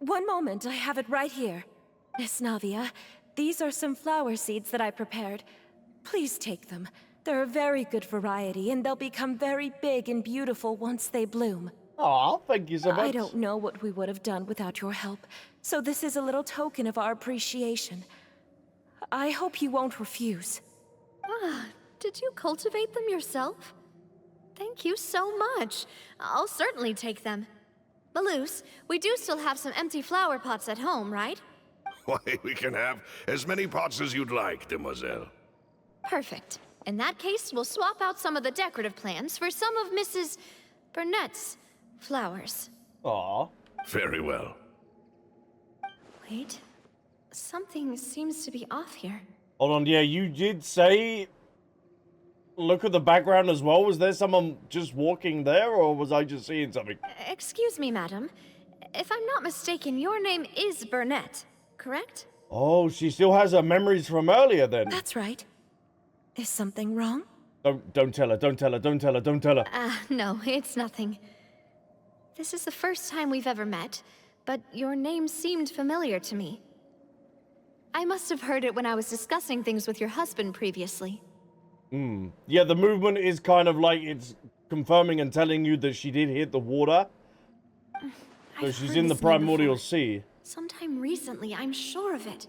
One moment, I have it right here. Miss Navia, these are some flower seeds that I prepared. Please take them. They're a very good variety, and they'll become very big and beautiful once they bloom. Aw, thank you so much. I don't know what we would have done without your help, so this is a little token of our appreciation. I hope you won't refuse. Ah, did you cultivate them yourself? Thank you so much. I'll certainly take them. Melus, we do still have some empty flower pots at home, right? Why, we can have as many pots as you'd like, Demoiselle. Perfect. In that case, we'll swap out some of the decorative plants for some of Mrs. Burnett's flowers. Aw. Very well. Wait. Something seems to be off here. Hold on, yeah, you did say... Look at the background as well. Was there someone just walking there, or was I just seeing something? Excuse me, madam. If I'm not mistaken, your name is Burnett, correct? Oh, she still has her memories from earlier then. That's right. Is something wrong? Don't tell her, don't tell her, don't tell her, don't tell her. No, it's nothing. This is the first time we've ever met, but your name seemed familiar to me. I must have heard it when I was discussing things with your husband previously. Yeah, the movement is kind of like it's confirming and telling you that she did hit the water. So she's in the Primordial Sea. Sometime recently, I'm sure of it.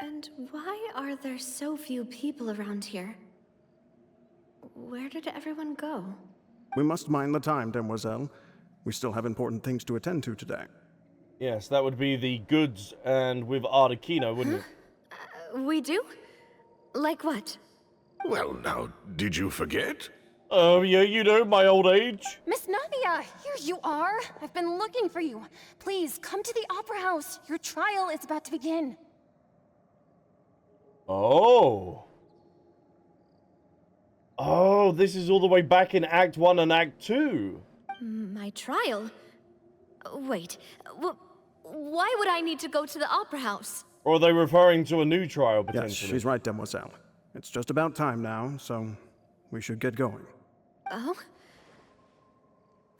And why are there so few people around here? Where did everyone go? We must mind the time, Demoiselle. We still have important things to attend to today. Yes, that would be the goods and with Arlecchino, wouldn't it? We do? Like what? Well, now, did you forget? Oh, yeah, you know, my old age. Miss Navia, here you are. I've been looking for you. Please, come to the Opera House. Your trial is about to begin. Oh. Oh, this is all the way back in Act 1 and Act 2. My trial? Wait, why would I need to go to the Opera House? Or are they referring to a new trial, potentially? Yes, she's right, Demoiselle. It's just about time now, so we should get going. Oh?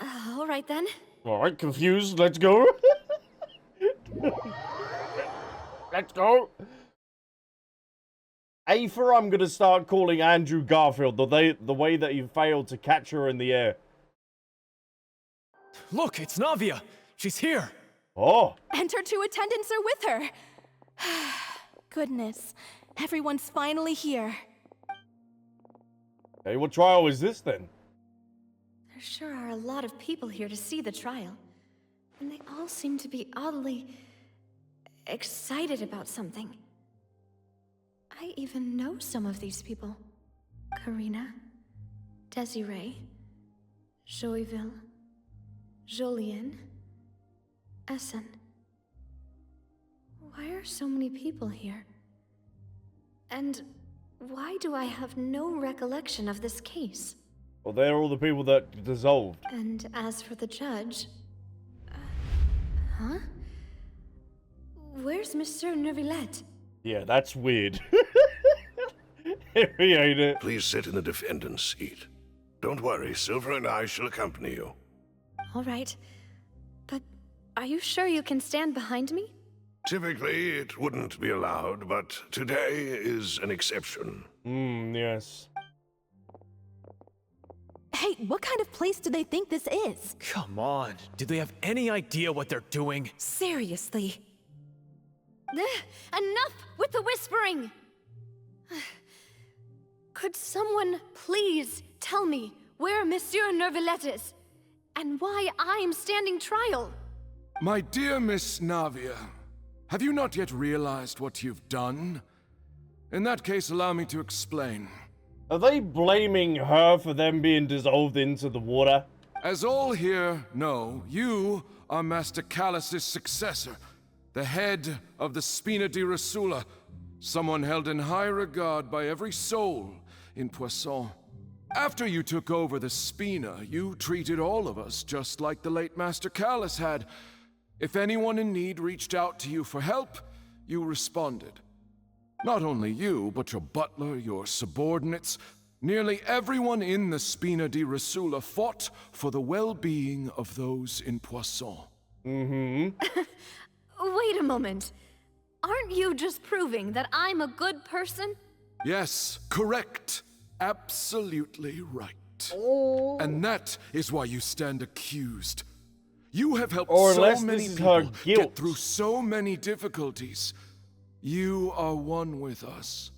All right, then. All right, confused. Let's go. Let's go. Aether, I'm going to start calling Andrew Garfield, the way that he failed to catch her in the air. Look, it's Navia. She's here. Oh. And her two attendants are with her. Goodness, everyone's finally here. Okay, what trial is this then? There sure are a lot of people here to see the trial. And they all seem to be oddly excited about something. I even know some of these people. Karina, Desiree, Joyville, Julien, Essen. Why are so many people here? And Why do I have no recollection of this case? Well, they're all the people that dissolved. And as for the judge... huh? Where's Monsieur Neuvillette? Yeah, that's weird. He ain't it. Please sit in the defendant's seat. Don't worry, Silver and I shall accompany you. All right. But are you sure you can stand behind me? Typically, it wouldn't be allowed, but today is an exception. Yes. Hey, what kind of place do they think this is? Come on, do they have any idea what they're doing? Seriously. Enough with the whispering! Could someone please tell me where Monsieur Neuvillette is? And why I'm standing trial? My dear Miss Navia, have you not yet realized what you've done? In that case, allow me to explain. Are they blaming her for them being dissolved into the water? As all here know, you are Master Callus's successor, the head of the Spina di Rosula, someone held in high regard by every soul in Poisson. After you took over the Spina, you treated all of us just like the late Master Callus had. If anyone in need reached out to you for help, you responded. Not only you, but your butler, your subordinates, nearly everyone in the Spina di Rosula fought for the well-being of those in Poisson. Wait a moment. Aren't you just proving that I'm a good person? Yes, correct. Absolutely right. And that is why you stand accused. You have helped so many people get through so many difficulties. You are one with us.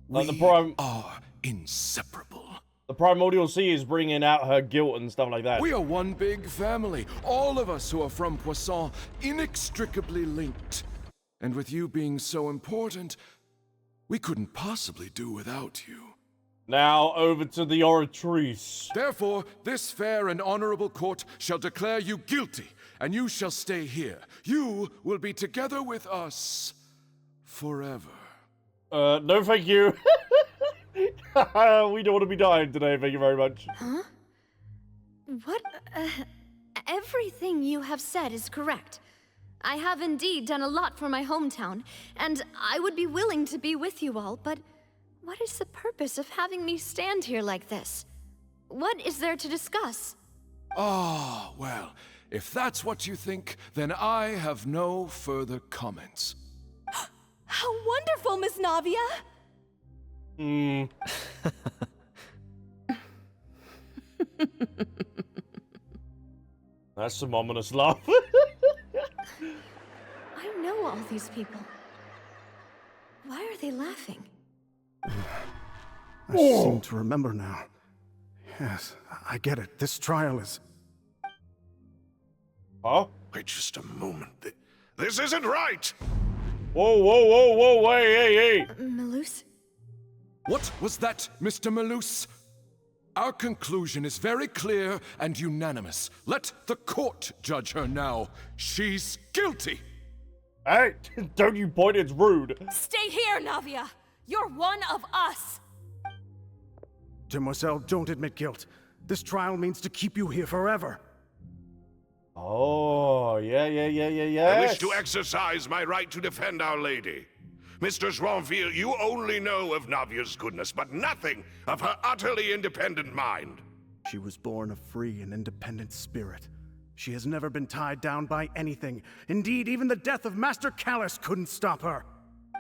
Like we are inseparable. The Primordial Sea is bringing out her guilt and stuff like that. We are one big family. All of us who are from Poisson, inextricably linked. And with you being so important, we couldn't possibly do without you. Now over to the oratrice. Therefore, this fair and honorable court shall declare you guilty, and you shall stay here. You will be together with us forever. No thank you. We don't want to be dying today, thank you very much. Huh? What? Everything you have said is correct. I have indeed done a lot for my hometown, and I would be willing to be with you all, but what is the purpose of having me stand here like this? What is there to discuss? Ah, well, if that's what you think, then I have no further comments. How wonderful, Miss Navia! That's some ominous laugh. I know all these people. Why are they laughing? I seem to remember now. Yes, I get it. This trial is... Huh? Wait just a moment. This isn't right! Whoa, hey. Melus? What was that, Mr. Melus? Our conclusion is very clear and unanimous. Let the court judge her now. She's guilty! Hey, don't you point, it's rude. Stay here, Navia! You're one of us! Demoiselle, don't admit guilt. This trial means to keep you here forever. Oh, yeah. I wish to exercise my right to defend Our Lady. Mr. Joinville, you only know of Navia's goodness, but nothing of her utterly independent mind. She was born a free and independent spirit. She has never been tied down by anything. Indeed, even the death of Master Callus couldn't stop her.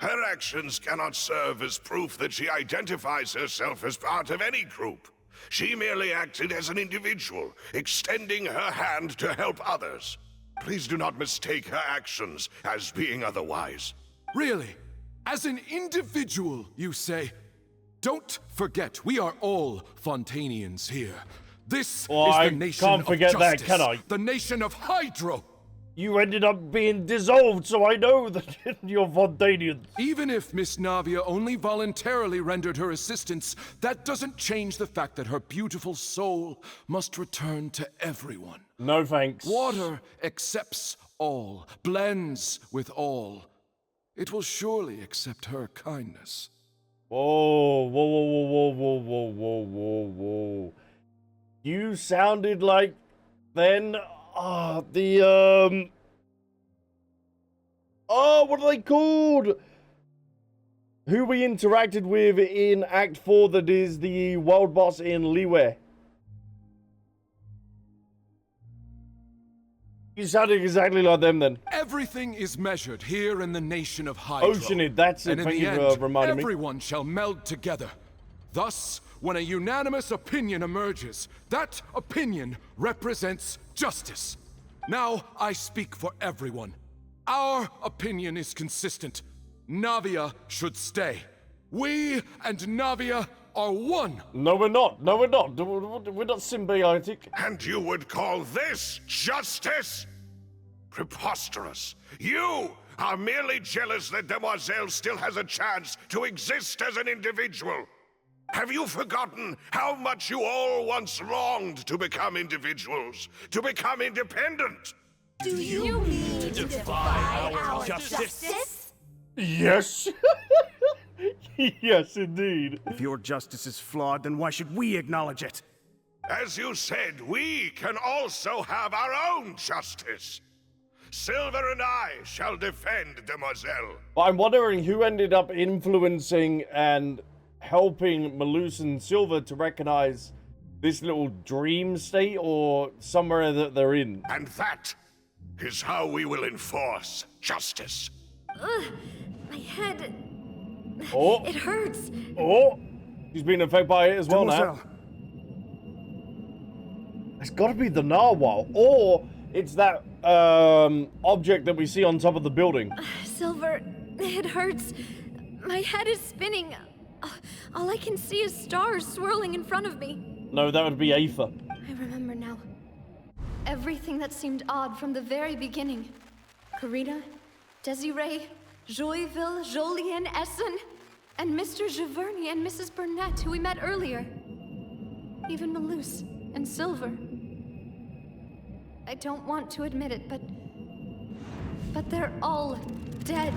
Her actions cannot serve as proof that she identifies herself as part of any group. She merely acted as an individual, extending her hand to help others. Please do not mistake her actions as being otherwise. Really? As an individual, you say? Don't forget, we are all Fontainians here. This is the nation of justice, can I? The nation of Hydro. You ended up being dissolved, so I know that you're Fontainians. Even if Miss Navia only voluntarily rendered her assistance, that doesn't change the fact that her beautiful soul must return to everyone. No thanks. Water accepts all, blends with all. It will surely accept her kindness. Whoa, whoa, whoa, whoa, whoa, whoa, whoa, whoa, whoa. You sounded like then what are they called? Who we interacted with in Act 4 that is the world boss in Liyue. You sounded exactly like them then. Everything is measured here in the nation of Hydro. Oceanid, that's it. And in Thank the you end, for reminding me. everyone shall meld together. Thus, when a unanimous opinion emerges, that opinion represents justice. Now I speak for everyone. Our opinion is consistent. Navia should stay. We and Navia are one. No, we're not. No, we're not. We're not symbiotic. And you would call this justice? Preposterous. You are merely jealous that Demoiselle still has a chance to exist as an individual. Have you forgotten how much you all once longed to become individuals, to become independent? Do you mean to defy our justice? Yes. Yes, indeed. If your justice is flawed, then why should we acknowledge it? As you said, we can also have our own justice. Silver and I shall defend Demoiselle. But I'm wondering who ended up influencing and helping Melus and Silver to recognize this little dream state or somewhere that they're in. And that is how we will enforce justice. Ugh, my head. Oh. It hurts. Oh. She's being affected by it as well Demoiselle. now. It's got to be the Narwhal, or it's that object that we see on top of the building. Silver, it hurts. My head is spinning. All I can see is stars swirling in front of me. No, that would be Aether. I remember now. Everything that seemed odd from the very beginning. Karina, Desiree, Joyville, Jolien, Essen, and Mr. Giverny and Mrs. Burnett, who we met earlier. Even Melus and Silver. I don't want to admit it, but they're all dead.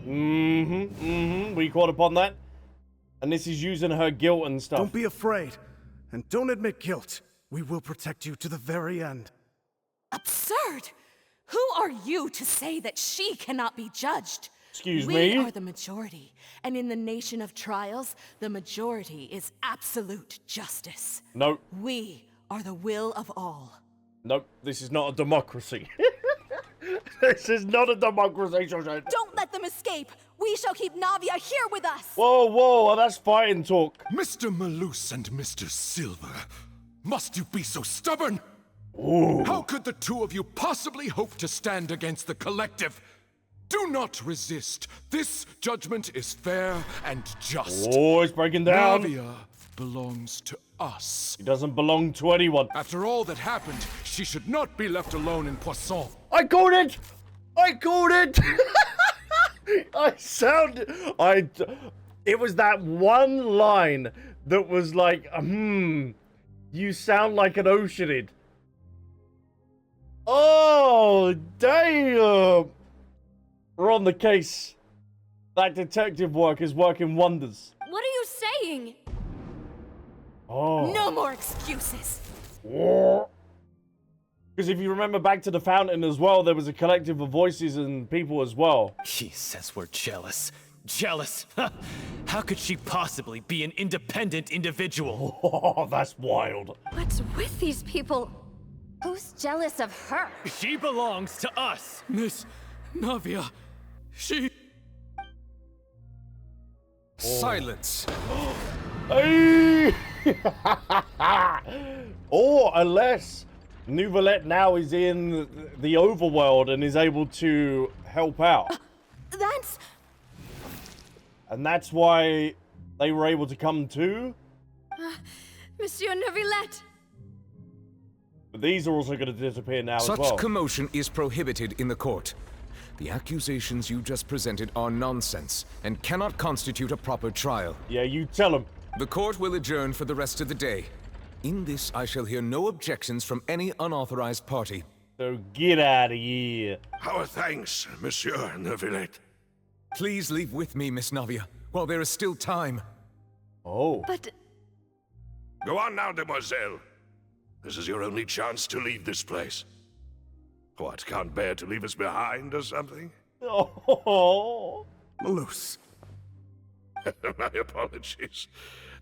We caught upon that. And this is using her guilt and stuff. Don't be afraid. And don't admit guilt. We will protect you to the very end. Absurd! Who are you to say that she cannot be judged? Excuse we me? We are the majority, and in the nation of trials, the majority is absolute justice. No. We are the will of all. Nope, this is not a democracy. This is not a democracy, Shoshan. Don't let them escape! We shall keep Navia here with us! Whoa, whoa, that's fighting talk. Mr. Melus and Mr. Silver, must you be so stubborn? Ooh. How could the two of you possibly hope to stand against the collective? Do not resist. This judgment is fair and just. Oh, it's breaking down. Navia belongs to us. She doesn't belong to anyone. After all that happened, she should not be left alone in Poisson. I called it! I called it! It was that one line that was like, you sound like an Oceanid. Oh, damn! We're on the case. That detective work is working wonders. What are you saying? Oh. No more excuses. Because if you remember back to the fountain as well, there was a collective of voices and people as well. He says we're jealous. Jealous? How could she possibly be an independent individual? Oh, that's wild. What's with these people? Who's jealous of her? She belongs to us. Miss Navia, she... Silence. Hey! Or unless Neuvillette now is in the overworld and is able to help out. That's... And that's why they were able to come too? Monsieur Neuvillette! But these are also going to disappear now Such as well. commotion is prohibited in the court. The accusations you just presented are nonsense and cannot constitute a proper trial. Yeah, you tell them. The court will adjourn for the rest of the day. In this, I shall hear no objections from any unauthorized party. So get out of here. Our thanks, Monsieur Neuvillette. Please leave with me, Miss Navia. while there is still time. Oh. But... Go on now, demoiselle. This is your only chance to leave this place. What, can't bear to leave us behind or something? Oh. Melus. My apologies.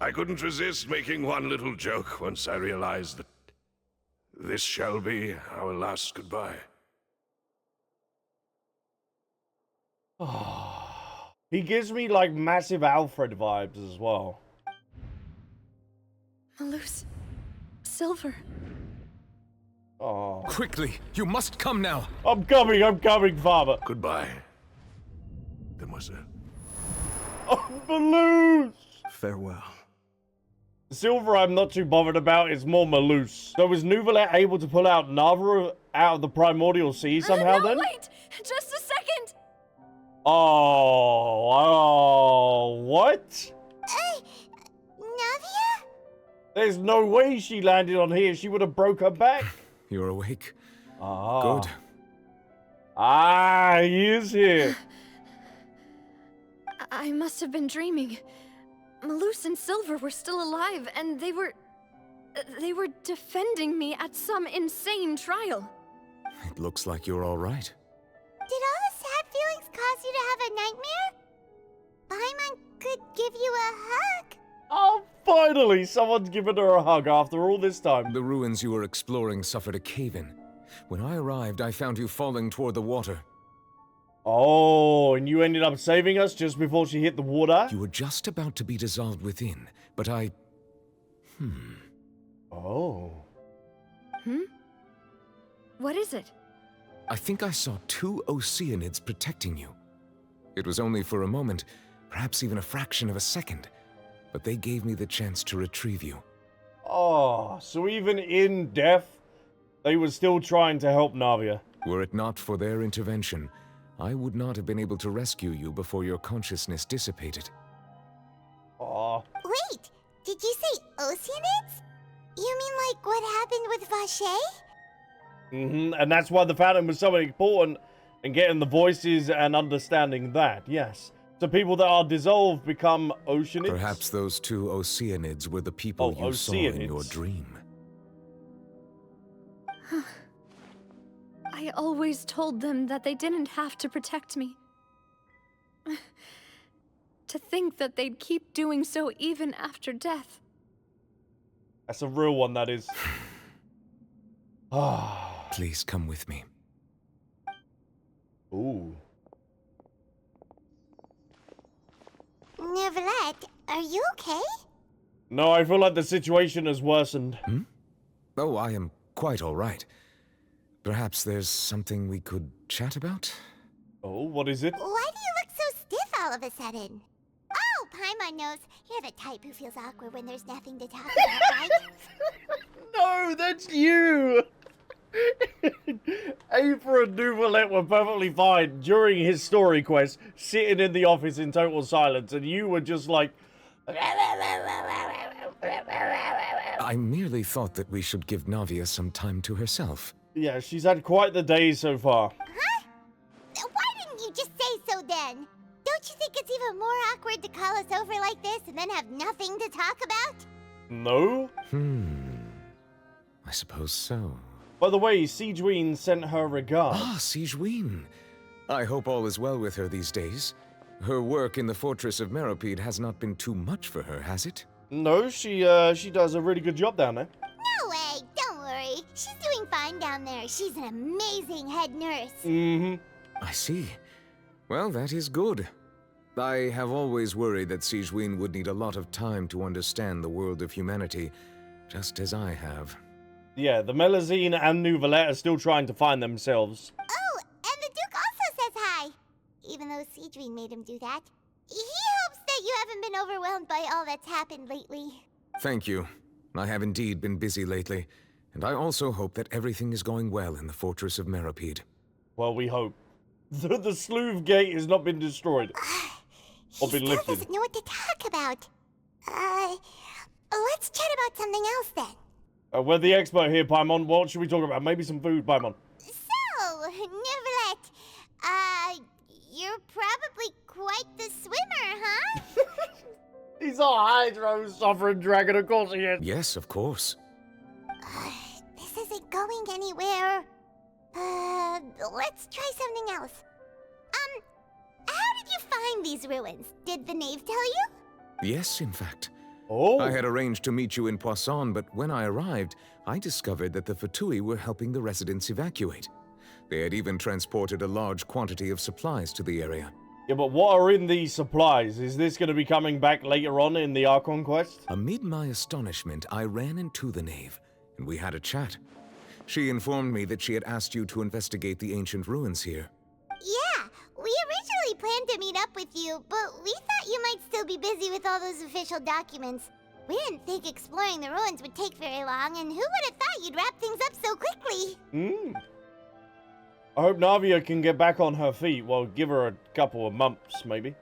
I couldn't resist making one little joke once I realized that this shall be our last goodbye. He gives me like massive Alfred vibes as well. Melus. Silver. Oh. Quickly, you must come now. I'm coming, father. Goodbye, demoiselle. Oh, Melus! Farewell. Silver I'm not too bothered about, it's more Melus. So was Neuvillette able to pull out Navia out of the Primordial Sea somehow no, then? Wait! Just a second! What? Navia? There's no way she landed on here. She would have broke her back. You're awake. Ah. Good. Ah, he is here. I must have been dreaming. Melus and Silver were still alive, and they were defending me at some insane trial. It looks like you're all right. Did all the sad feelings cause you to have a nightmare? Paimon could give you a hug. Oh, finally, someone's given her a hug after all this time. The ruins you were exploring suffered a cave-in. When I arrived, I found you falling toward the water. Oh, and you ended up saving us just before she hit the water? You were just about to be dissolved within, but I... Oh. What is it? I think I saw 2 Oceanids protecting you. It was only for a moment, perhaps even a fraction of a second, but they gave me the chance to retrieve you. Oh, so even in death, they were still trying to help Navia. Were it not for their intervention, I would not have been able to rescue you before your consciousness dissipated. Oh. Wait, did you say Oceanids? You mean like what happened with Vache? And that's why the fountain was so important in getting the voices and understanding that, yes. So people that are dissolved become Oceanids? Perhaps those 2 Oceanids were the people you saw in your dream. I always told them that they didn't have to protect me. To think that they'd keep doing so even after death. That's a real one, that is. Please come with me. Ooh. Neuvillette, are you okay? No, I feel like the situation has worsened. Oh, I am quite all right. Perhaps there's something we could chat about? Oh, what is it? Why do you look so stiff all of a sudden? Oh, Paimon knows. You're the type who feels awkward when there's nothing to talk about, right? No, that's you! Aethra and Neuvillette were perfectly fine during his story quest, sitting in the office in total silence, and you were just like... I merely thought that we should give Navia some time to herself. Yeah, she's had quite the day so far. Huh? Why didn't you just say so then? Don't you think it's even more awkward to call us over like this and then have nothing to talk about? No? I suppose so. By the way, Sigewinne sent her regards. Ah, Sigewinne. I hope all is well with her these days. Her work in the Fortress of Meropide has not been too much for her, has it? No, she does a really good job down there. No way, don't worry. She's doing fine down there. She's an amazing head nurse. I see. Well, that is good. I have always worried that Sigewinne would need a lot of time to understand the world of humanity, just as I have. Yeah, the Melusine and Neuvillette are still trying to find themselves. Oh, and the Duke also says hi. Even though Sigewinne made him do that. He hopes that you haven't been overwhelmed by all that's happened lately. Thank you. I have indeed been busy lately, and I also hope that everything is going well in the Fortress of Meropide. Well, we hope. The Sleuth Gate has not been destroyed. Or been lifted. He doesn't know what to talk about. Let's chat about something else then. We're the expert here, Paimon. What should we talk about? Maybe some food, Paimon. So, Neuvillette, you're probably quite the swimmer, huh? He's a hydro-suffering dragon, of course he is. Yes, of course. This isn't going anywhere. Let's try something else. How did you find these ruins? Did the knave tell you? Yes, in fact. Oh. I had arranged to meet you in Poisson, but when I arrived, I discovered that the Fatui were helping the residents evacuate. They had even transported a large quantity of supplies to the area. Yeah, but what are in these supplies? Is this going to be coming back later on in the Archon quest? Amid my astonishment, I ran into the knave, and we had a chat. She informed me that she had asked you to investigate the ancient ruins here. Yeah, we originally planned to meet up with you, but we thought you might still be busy with all those official documents. We didn't think exploring the ruins would take very long, and who would have thought you'd wrap things up so quickly? I hope Navia can get back on her feet. Well, give her a couple of months, maybe.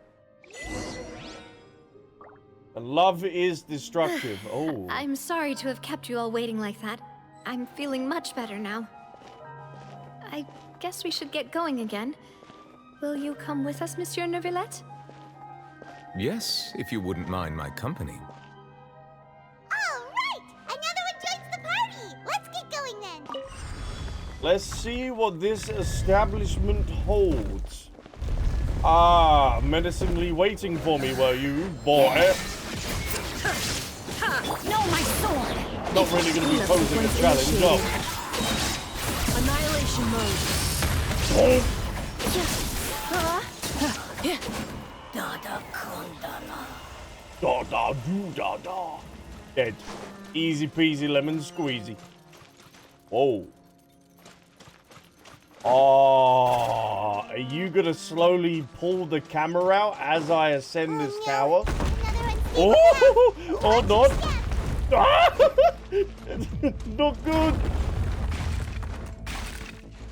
And love is destructive. Oh. I'm sorry to have kept you all waiting like that. I'm feeling much better now. I guess we should get going again. Will you come with us, Monsieur Neuvillette? Yes, if you wouldn't mind my company. All right! Another one joins the party! Let's get going then! Let's see what this establishment holds. Ah, menacingly waiting for me, were you, boy? No, my sword! Not really going to be posing a challenge, no. Annihilation mode. Da da do da da. Dead. Easy peasy lemon squeezy. Whoa. Oh, are you gonna slowly pull the camera out as I ascend this tower? Oh, oh, not. Not good.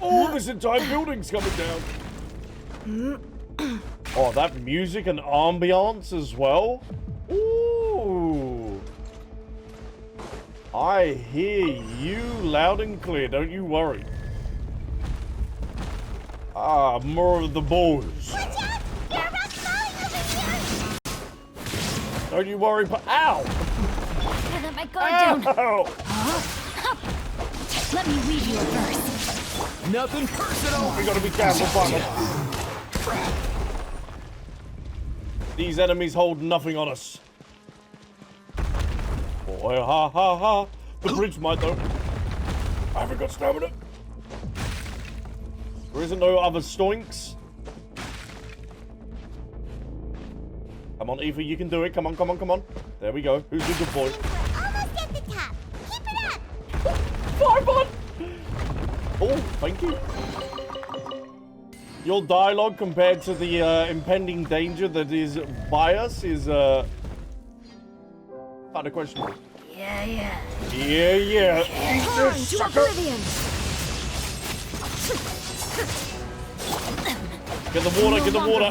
Oh, this entire building's coming down. Oh, that music and ambiance as well. Ooh. I hear you loud and clear, don't you worry. Ah, more of the boys. Watch out! There are rocks falling over here! Don't you worry, but ow! I let my guard down. Ow! Let me weave you a verse. Nothing personal. We gotta be careful, partner. These enemies hold nothing on us. Boy, ha ha ha. The bridge might though. I haven't got stamina. There isn't no other stoinks. Come on, Eva, you can do it. Come on, come on, come on. There we go. Who's the good boy? Almost at the top. Keep it up! Fire on! Oh, thank you. Your dialogue compared to the impending danger that is by us is kind of questionable. Yeah, yeah. Yeah, yeah. Eat this, To sucker! oblivion. Get the water, get the water.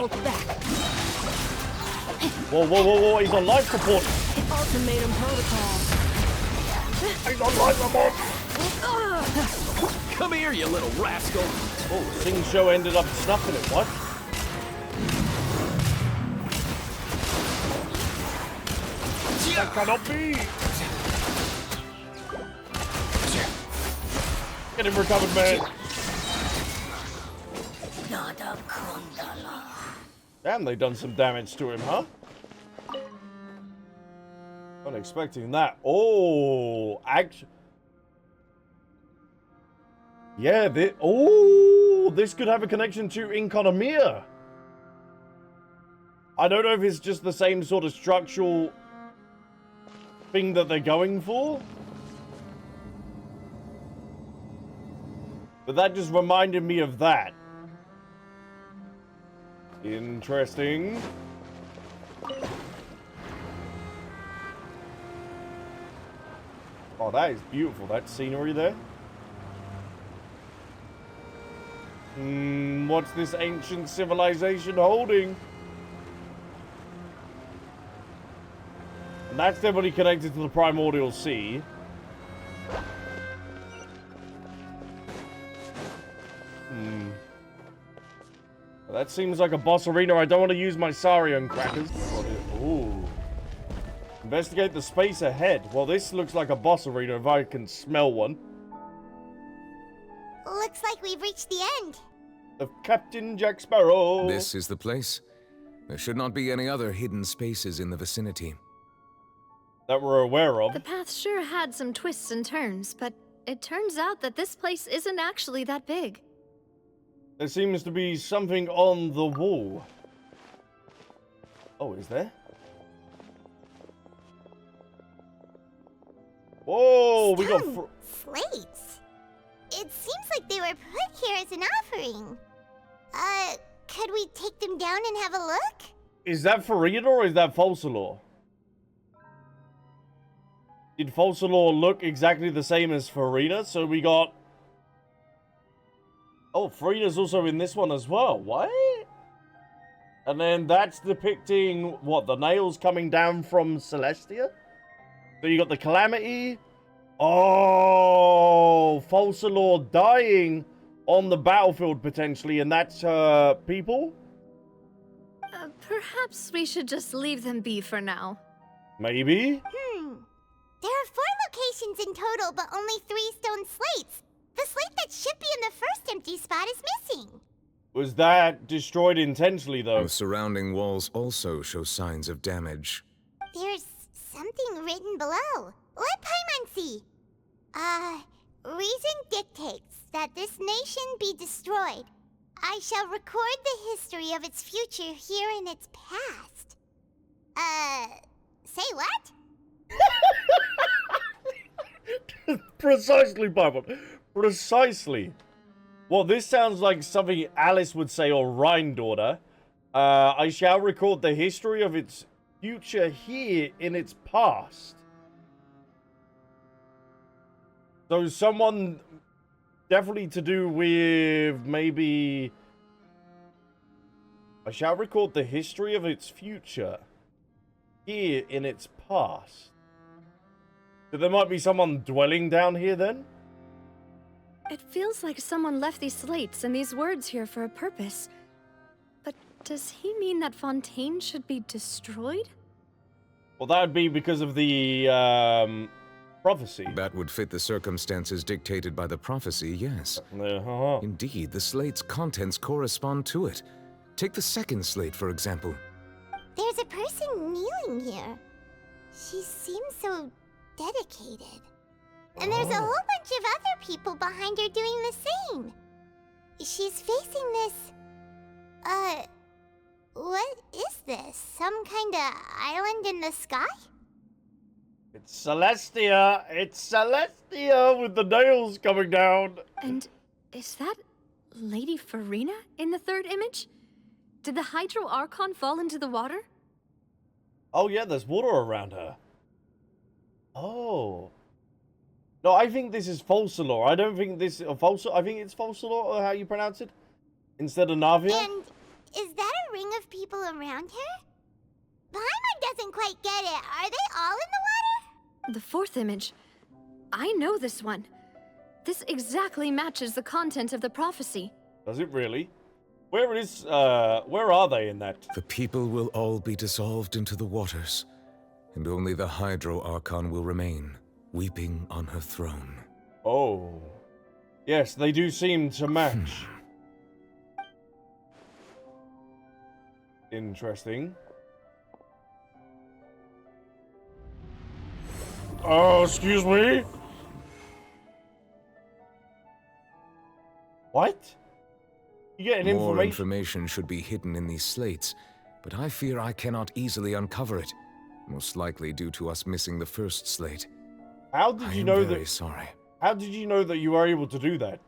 Whoa, whoa, whoa, whoa, he's on life support. Ultimatum protocol. He's on life support. Come here, you little rascal. Oh, Sing Show ended up snuffing it, what? That cannot be. Get him recovered, man. Damn, they done some damage to him, huh? Not expecting that. Oh, actually. Yeah, this could have a connection to Inconomia. I don't know if it's just the same sort of structural thing that they're going for. But that just reminded me of that. Interesting. Oh, that is beautiful, that scenery there. What's this ancient civilization holding? And that's definitely connected to the Primordial Sea. That seems like a boss arena. I don't want to use my Sarion crackers. Ooh. Investigate the space ahead. Well, this looks like a boss arena if I can smell one. Looks like we've reached the end. Of Captain Jack Sparrow. This is the place. There should not be any other hidden spaces in the vicinity. That we're aware of. The path sure had some twists and turns, but it turns out that this place isn't actually that big. There seems to be something on the wall. Oh, is there? Whoa, we got slates. It seems like they were put here as an offering. Could we take them down and have a look? Is that Furina or is that Focalor? Did Focalor look exactly the same as Furina? So we got... Oh, Furina's also in this one as well. What? And then that's depicting, what, the nails coming down from Celestia? So you got the Calamity. Oh, Focalor dying on the battlefield potentially, and that's people? Perhaps we should just leave them be for now. Maybe? There are 4 locations in total, but only 3 stone slates. The slate that should be in the first empty spot is missing. Was that destroyed intentionally, though? The surrounding walls also show signs of damage. There's something written below. Let Paimon see. Reason dictates that this nation be destroyed. I shall record the history of its future here in its past. Say what? Precisely, Paimon. Precisely. Well, this sounds like something Alice would say, or Rhine-daughter. I shall record the history of its future here in its past. So someone definitely to do with maybe... I shall record the history of its future here in its past. So there might be someone dwelling down here then? It feels like someone left these slates and these words here for a purpose. But does he mean that Fontaine should be destroyed? Well, that would be because of the, prophecy. That would fit the circumstances dictated by the prophecy, yes. Indeed, the slate's contents correspond to it. Take the second slate, for example. There's a person kneeling here. She seems so dedicated. And there's a whole bunch of other people behind her doing the same. She's facing this... what is this? Some kind of island in the sky? It's Celestia! It's Celestia with the nails coming down! And is that Lady Furina in the third image? Did the Hydro Archon fall into the water? Oh yeah, there's water around her. Oh. No, I think this is Focalor. I don't think this... I think it's Focalor, or how you pronounce it, instead of Navia. And is that a ring of people around her? Paimon doesn't quite get it. Are they all in the water? The fourth image. I know this one. This exactly matches the content of the prophecy. Does it really? Where are they in that? The people will all be dissolved into the waters, and only the Hydro Archon will remain, weeping on her throne. Oh. Yes, they do seem to match. Interesting. Oh, excuse me? What? You get an More information should be hidden in these slates, but I fear I cannot easily uncover it. Most likely due to us missing the first slate. How did you know that? I'm very sorry. How did you know that you were able to do that?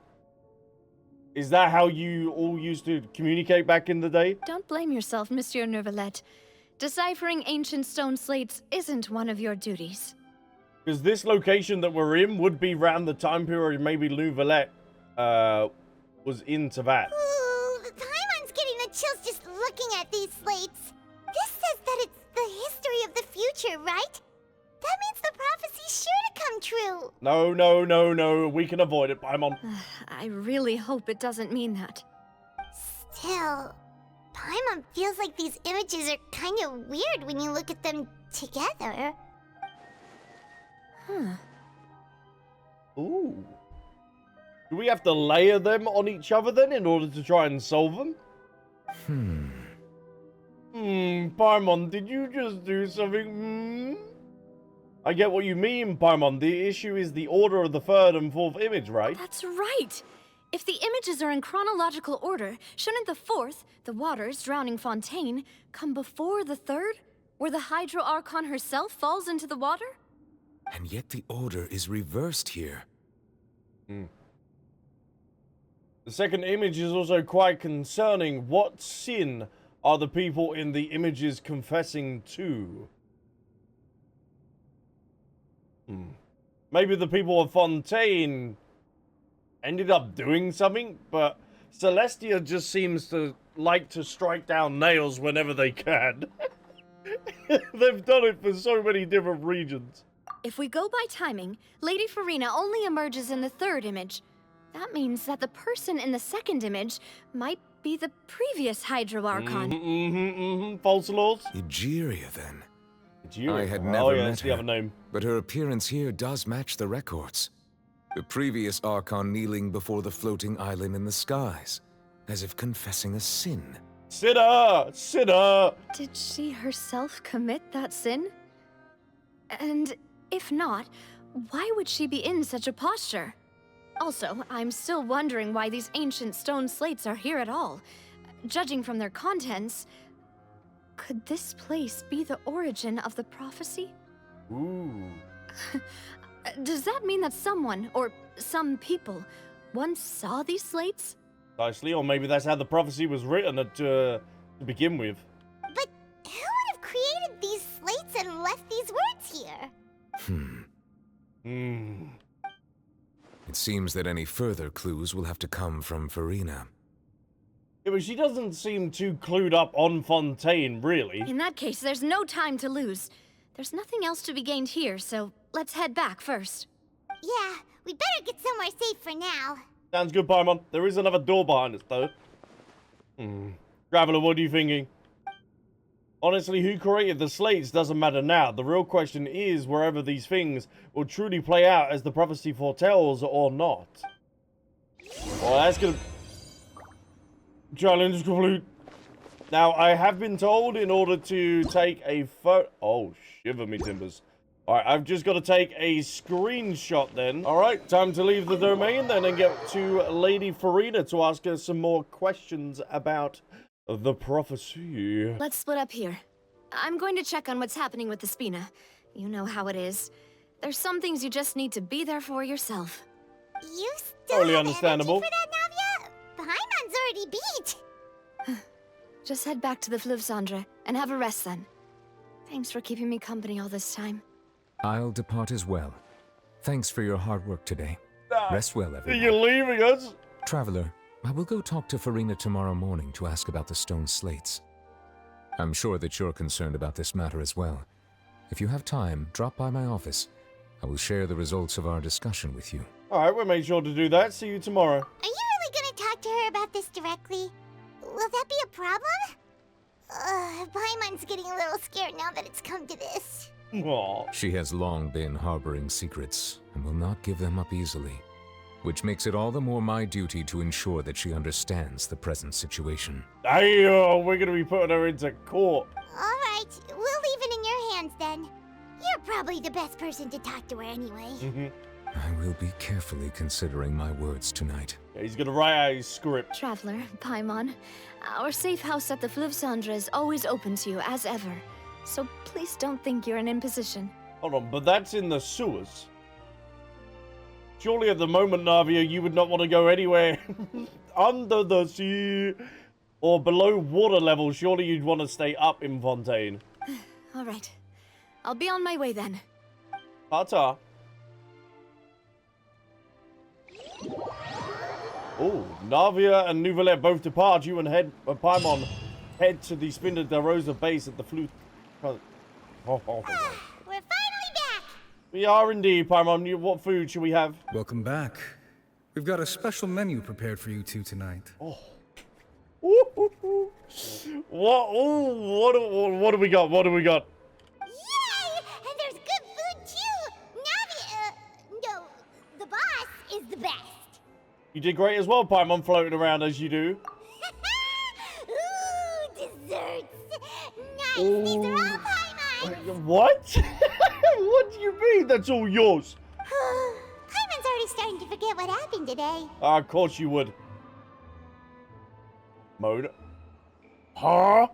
Is that how you all used to communicate back in the day? Don't blame yourself, Monsieur Neuvillette. Deciphering ancient stone slates isn't one of your duties. Because this location that we're in would be around the time period maybe Neuvillette was into that. Ooh, Paimon's getting the chills just looking at these slates. This says that it's the history of the future, right? That means the prophecy's sure to come true. No, no, no, no. We can avoid it, Paimon. I really hope it doesn't mean that. Still, Paimon feels like these images are kind of weird when you look at them together. Ooh. Do we have to layer them on each other then in order to try and solve them? Paimon, did you just do something? I get what you mean, Paimon. The issue is the order of the third and fourth image, right? That's right. If the images are in chronological order, shouldn't the fourth, the waters drowning Fontaine, come before the third, where the Hydro Archon herself falls into the water? And yet the order is reversed here. The second image is also quite concerning. What sin are the people in the images confessing to? Maybe the people of Fontaine ended up doing something, but Celestia just seems to like to strike down nails whenever they can. They've done it for so many different regions. If we go by timing, Lady Furina only emerges in the third image. That means that the person in the second image might be the previous Hydro Archon. False laws? Egeria, then. Egeria. I had never met that's the other her, name. but her appearance here does match the records. The previous Archon kneeling before the floating island in the skies, as if confessing a sin. Sinner! Sinner! Did she herself commit that sin? And if not, why would she be in such a posture? Also, I'm still wondering why these ancient stone slates are here at all. Judging from their contents, could this place be the origin of the prophecy? Ooh. Does that mean that someone, or some people, once saw these slates? Precisely, or maybe that's how the prophecy was written to begin with. But who would have created these slates and left these words here? It seems that any further clues will have to come from Furina. Yeah, but she doesn't seem too clued up on Fontaine, really. In that case, there's no time to lose. There's nothing else to be gained here, so let's head back first. Yeah, we better get somewhere safe for now. Sounds good, Paimon. There is another door behind us, though. Traveler, what are you thinking? Honestly, who created the slates doesn't matter now. The real question is wherever these things will truly play out as the prophecy foretells or not. Well, that's gonna... Challenge complete. Now, I have been told in order to take a photo... Oh, shiver me timbers. Alright, I've just got to take a screenshot then. Alright, time to leave the domain then and get to Lady Furina to ask her some more questions about the prophecy. Let's split up here. I'm going to check on what's happening with the Spina. You know how it is. There's some things you just need to be there for yourself. You still Totally have understandable. energy for that, Navia? Paimon's already beat. Just head back to the Fluvsandre and have a rest then. Thanks for keeping me company all this time. I'll depart as well. Thanks for your hard work today. Rest well, everyone. You're leaving us? Traveler, I will go talk to Furina tomorrow morning to ask about the stone slates. I'm sure that you're concerned about this matter as well. If you have time, drop by my office. I will share the results of our discussion with you. Alright, we'll make sure to do that. See you tomorrow. Are you really gonna talk to her about this directly? Will that be a problem? Paimon's getting a little scared now that it's come to this. Aww. She has long been harboring secrets and will not give them up easily, which makes it all the more my duty to ensure that she understands the present situation. Hey, we're gonna be putting her into court. Alright, we'll leave it in your hands then. You're probably the best person to talk to her anyway. I will be carefully considering my words tonight. Yeah, he's gonna write out his script. Traveler, Paimon, our safe house at the Fluvsandre is always open to you as ever. So please don't think you're an imposition. Hold on, but that's in the sewers. Surely at the moment, Navia, you would not want to go anywhere under the sea or below water level. Surely you'd want to stay up in Fontaine. All right. I'll be on my way then. Ta-ta. Oh, Navia and Neuvillette both depart. You and Paimon head to the Spina de Rosa base at the We're finally back! We are indeed, Paimon. What food should we have? Welcome back. We've got a special menu prepared for you two tonight. Oh. What? Ooh, what do we got? What do we got? Yay! And there's good food too! Navia, no, the boss is the best. You did great as well, Paimon, floating around as you do. Ooh, desserts! Nice, these are all Paimon's! What? What do you mean that's all yours? Paimon's already starting to forget what happened today. Of course you would. Mona? Huh?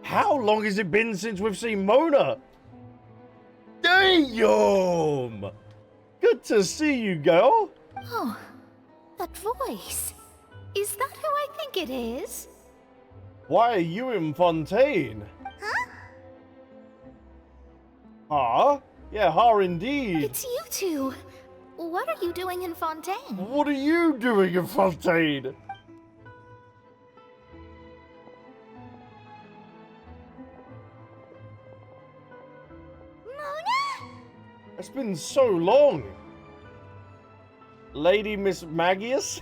How long has it been since we've seen Mona? Damn! Good to see you, girl. Oh, that voice. Is that who I think it is? Why are you in Fontaine? Huh? Huh? Yeah, her indeed. It's you two. What are you doing in Fontaine? What are you doing in Fontaine? Mona? It's been so long. Lady Miss Magius?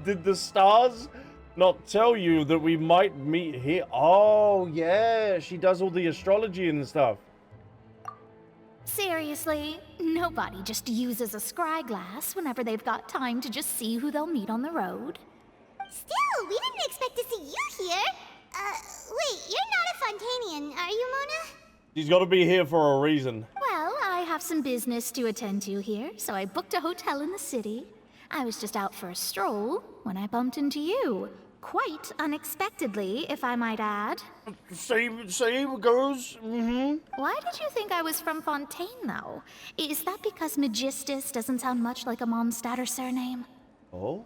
Did the stars not tell you that we might meet here? Oh, yeah, she does all the astrology and stuff. Seriously, nobody just uses a scryglass whenever they've got time to just see who they'll meet on the road. Still, we didn't expect to see you here. Wait, you're not a Fontanian, are you, Mona? She's got to be here for a reason. Well, I have some business to attend to here, so I booked a hotel in the city. I was just out for a stroll when I bumped into you. Quite unexpectedly, if I might add. Same goes. Why did you think I was from Fontaine, though? Is that because Magistus doesn't sound much like a Mondstatter surname? Oh.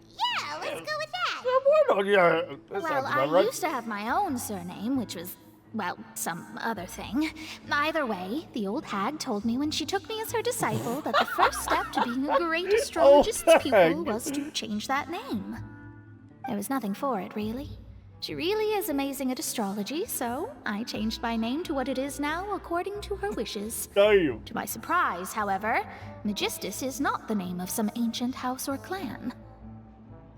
Yeah, let's go with that. Why not? Yeah, that Well, sounds I about right. used to have my own surname, which was, well, some other thing. Either way, the old hag told me when she took me as her disciple that the first step to being a great astrologist's pupil was to change that name. There was nothing for it, really. She really is amazing at astrology, so I changed my name to what it is now according to her wishes. Damn. To my surprise, however, Magistus is not the name of some ancient house or clan.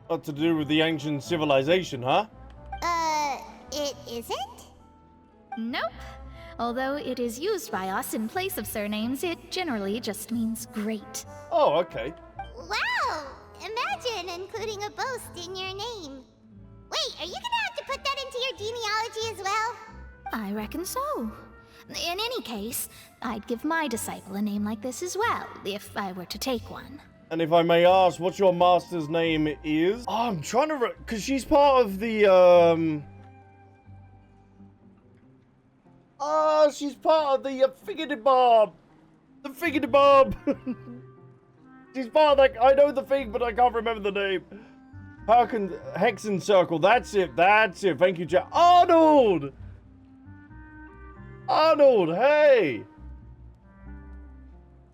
Not to do with the ancient civilization, huh? It isn't? Nope. Although it is used by us in place of surnames, it generally just means great. Oh, okay. Wow! Imagine including a boast in your name. Wait, are you gonna have to put that into your genealogy as well? I reckon so. In any case, I'd give my disciple a name like this as well, if I were to take one. And if I may ask, what your master's name is? Oh, I'm trying to... Because she's part of the, Oh, she's part of the Figgy-de-Bob. The Figgy-de-Bob. She's part of that... I know the thing, but I can't remember the name. Hexen Circle. That's it. That's it. Thank you, Jack. Arnold! Arnold, hey!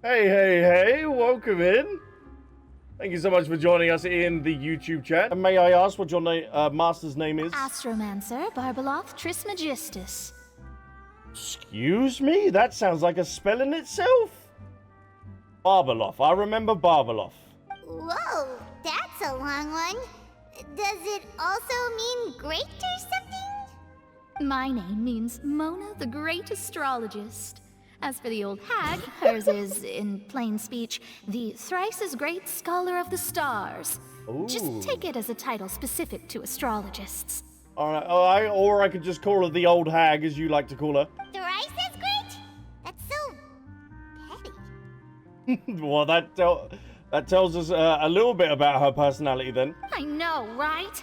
Hey. Welcome in. Thank you so much for joining us in the YouTube chat. And may I ask what your master's name is? Astromancer Barbeloth Trismegistus. Excuse me? That sounds like a spell in itself. Barbeloth. I remember Barbeloth. Whoa, that's a long one. Does it also mean great or something? My name means Mona the Great Astrologist. As for the old hag, hers is, in plain speech, the thrice-as-great Scholar of the Stars. Ooh. Just take it as a title specific to astrologists. Alright, or I could just call her the old hag, as you like to call her. Thrice as great? That's so petty. Well, that tells us a little bit about her personality then. I know, right?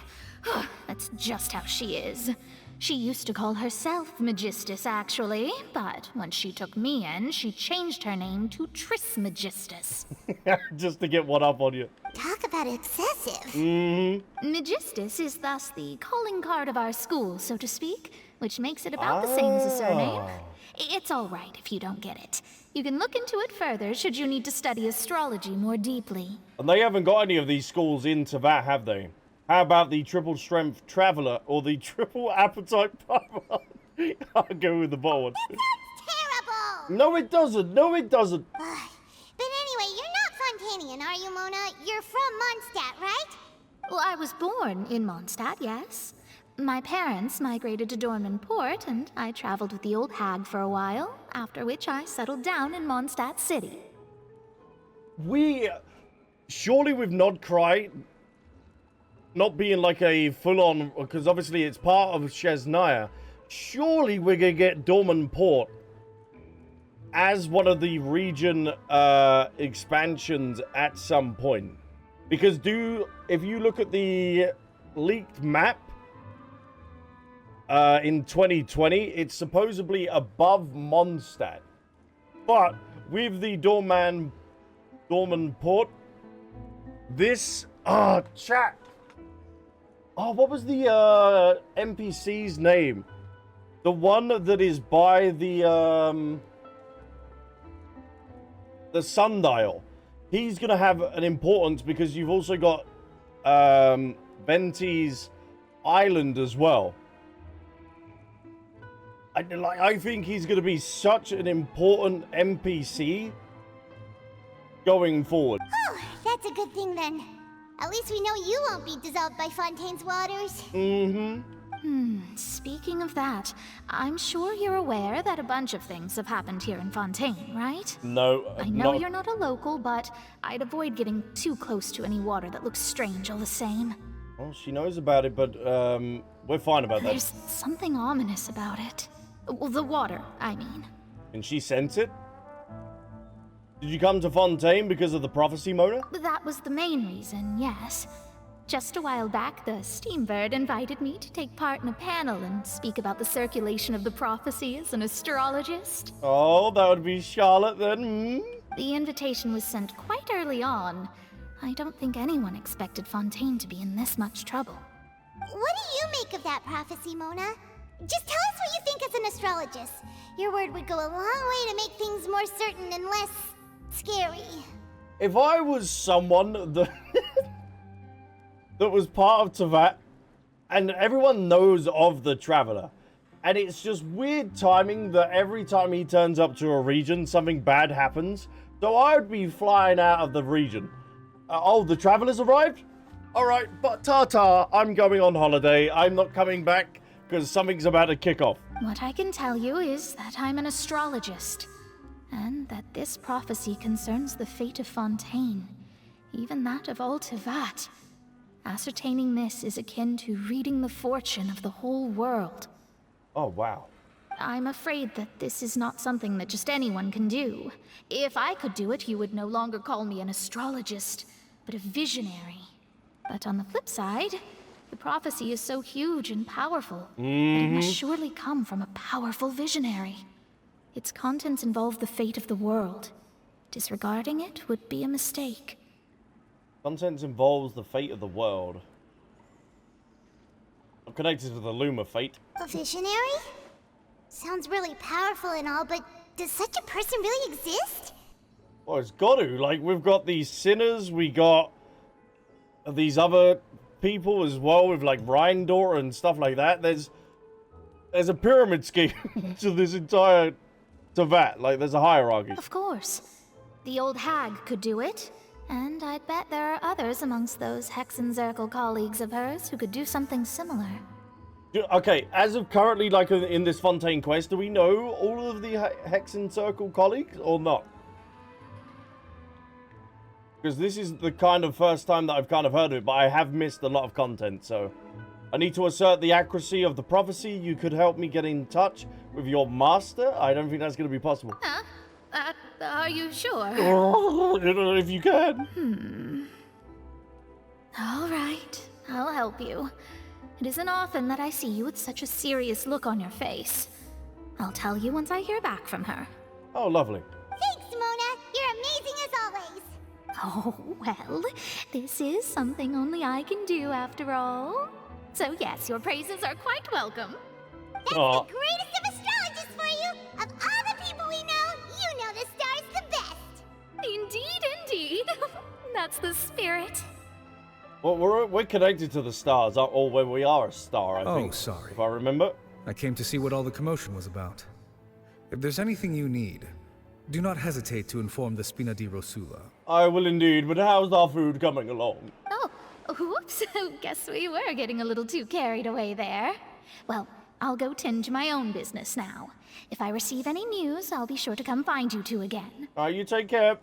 That's just how she is. She used to call herself Magistus, actually, but when she took me in, she changed her name to Trismegistus. Just to get one up on you. Talk about excessive. Magistus is thus the calling card of our school, so to speak, which makes it about the same as a surname. It's all right if you don't get it. You can look into it further should you need to study astrology more deeply. And they haven't got any of these schools into that, have they? How about the triple strength traveler or the triple appetite power? I'll go with the bottom one. That sounds terrible! No, it doesn't. No, it doesn't. But anyway, you're not Montanian, are you, Mona? You're from Mondstadt, right? Well, I was born in Mondstadt, yes. My parents migrated to Dorman Port, and I traveled with the old hag for a while, after which I settled down in Mondstadt City. Surely with Nodcry not being like a full-on, because obviously it's part of Chesnaya, surely we're going to get Dorman Port as one of the region expansions at some point. Because if you look at the leaked map in 2020, it's supposedly above Mondstadt. But with the Dorman Port, this chat. Oh, what was the NPC's name? The one that is by the sundial. He's gonna have an importance because you've also got Venti's island as well. I think he's gonna be such an important NPC going forward. Oh, that's a good thing then. At least we know you won't be dissolved by Fontaine's waters. Speaking of that, I'm sure you're aware that a bunch of things have happened here in Fontaine, right? No, I know you're not a local, but I'd avoid getting too close to any water that looks strange all the same. Well, she knows about it, but we're fine about that. There's something ominous about it. Well, the water, I mean. Can she sense it? Did you come to Fontaine because of the prophecy, Mona? That was the main reason, yes. Just a while back, the Steambird invited me to take part in a panel and speak about the circulation of the prophecy as an astrologist. Oh, that would be Charlotte then. The invitation was sent quite early on. I don't think anyone expected Fontaine to be in this much trouble. What do you make of that prophecy, Mona? Just tell us what you think as an astrologist. Your word would go a long way to make things more certain and less scary. If I was someone that that was part of Teyvat, and everyone knows of the Traveler, and it's just weird timing that every time he turns up to a region, something bad happens, so I would be flying out of the region. Oh, the Traveler's arrived? Alright, but ta-ta, I'm going on holiday. I'm not coming back, because something's about to kick off. What I can tell you is that I'm an astrologist, and that this prophecy concerns the fate of Fontaine, even that of all Teyvat. Ascertaining this is akin to reading the fortune of the whole world. Oh, wow. I'm afraid that this is not something that just anyone can do. If I could do it, you would no longer call me an astrologist, but a visionary. But on the flip side, the prophecy is so huge and powerful that it must surely come from a powerful visionary. Its contents involve the fate of the world. Disregarding it would be a mistake. Contents involves the fate of the world. I'm connected to the Luma fate. A visionary? Sounds really powerful and all, but does such a person really exist? Well, it's got to. Like, we've got these sinners, we got these other people as well with, like, Rhindor and stuff like that. There's a pyramid scheme to this entire Teyvat. Like, there's a hierarchy. Of course. The old hag could do it. And I'd bet there are others amongst those Hexenzirkel colleagues of hers who could do something similar. Okay, as of currently, like in this Fontaine quest, do we know all of the Hexenzirkel colleagues or not? Because this is the kind of first time that I've kind of heard of it, but I have missed a lot of content, so... I need to assert the accuracy of the prophecy. You could help me get in touch with your master? I don't think that's going to be possible. Huh? Are you sure? If you can. All right, I'll help you. It isn't often that I see you with such a serious look on your face. I'll tell you once I hear back from her. Oh, lovely. Thanks, Mona. You're amazing as always. Oh, well, this is something only I can do after all. So yes, your praises are quite welcome. That's the greatest of astrologists for you! Of all the people we know, you know the star's the best! Indeed, indeed. That's the spirit. Well, we're connected to the stars, or when we are a star, I think. Oh, sorry. If I remember. I came to see what all the commotion was about. If there's anything you need, Do not hesitate to inform the Spina di Rosula. I will indeed, but how's our food coming along? Oh, whoops. Guess we were getting a little too carried away there. Well, I'll go tend to my own business now. If I receive any news, I'll be sure to come find you two again. Alright, you take care.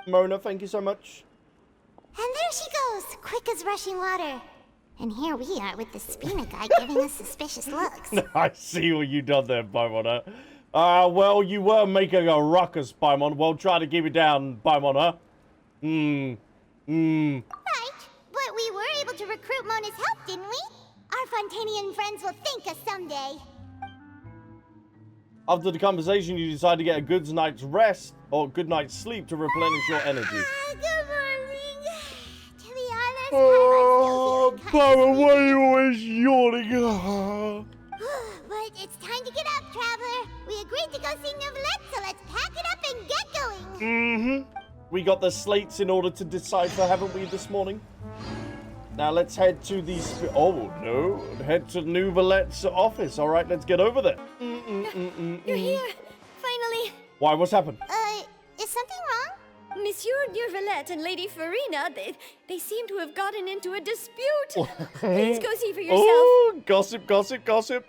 Mona, thank you so much. And there she goes, quick as rushing water. And here we are with the Spina guy giving us suspicious looks. I see what you done there, Paimon. Well, you were making a ruckus, Paimon. Well, try to keep it down, Paimon. Right, but we were able to recruit Mona's help, didn't we? Our Fontanian friends will thank us someday. After the conversation, you decide to get a good night's rest or good night's sleep to replenish your energy. Good morning. To be honest, Oh, Paimon, why are you always yawning? But it's time to get up, traveler. We agreed to go see Neuvillette, so let's pack it up and get going. We got the slates in order to decipher, haven't we, this morning? Now let's head to the... Oh, no. Head to Neuvillette's office. All right, let's get over there. You're here, finally. Why? What's happened? Is something wrong? Monsieur Neuvillette and Lady Furina, they seem to have gotten into a dispute. Please go see for yourself. Oh, gossip, gossip, gossip.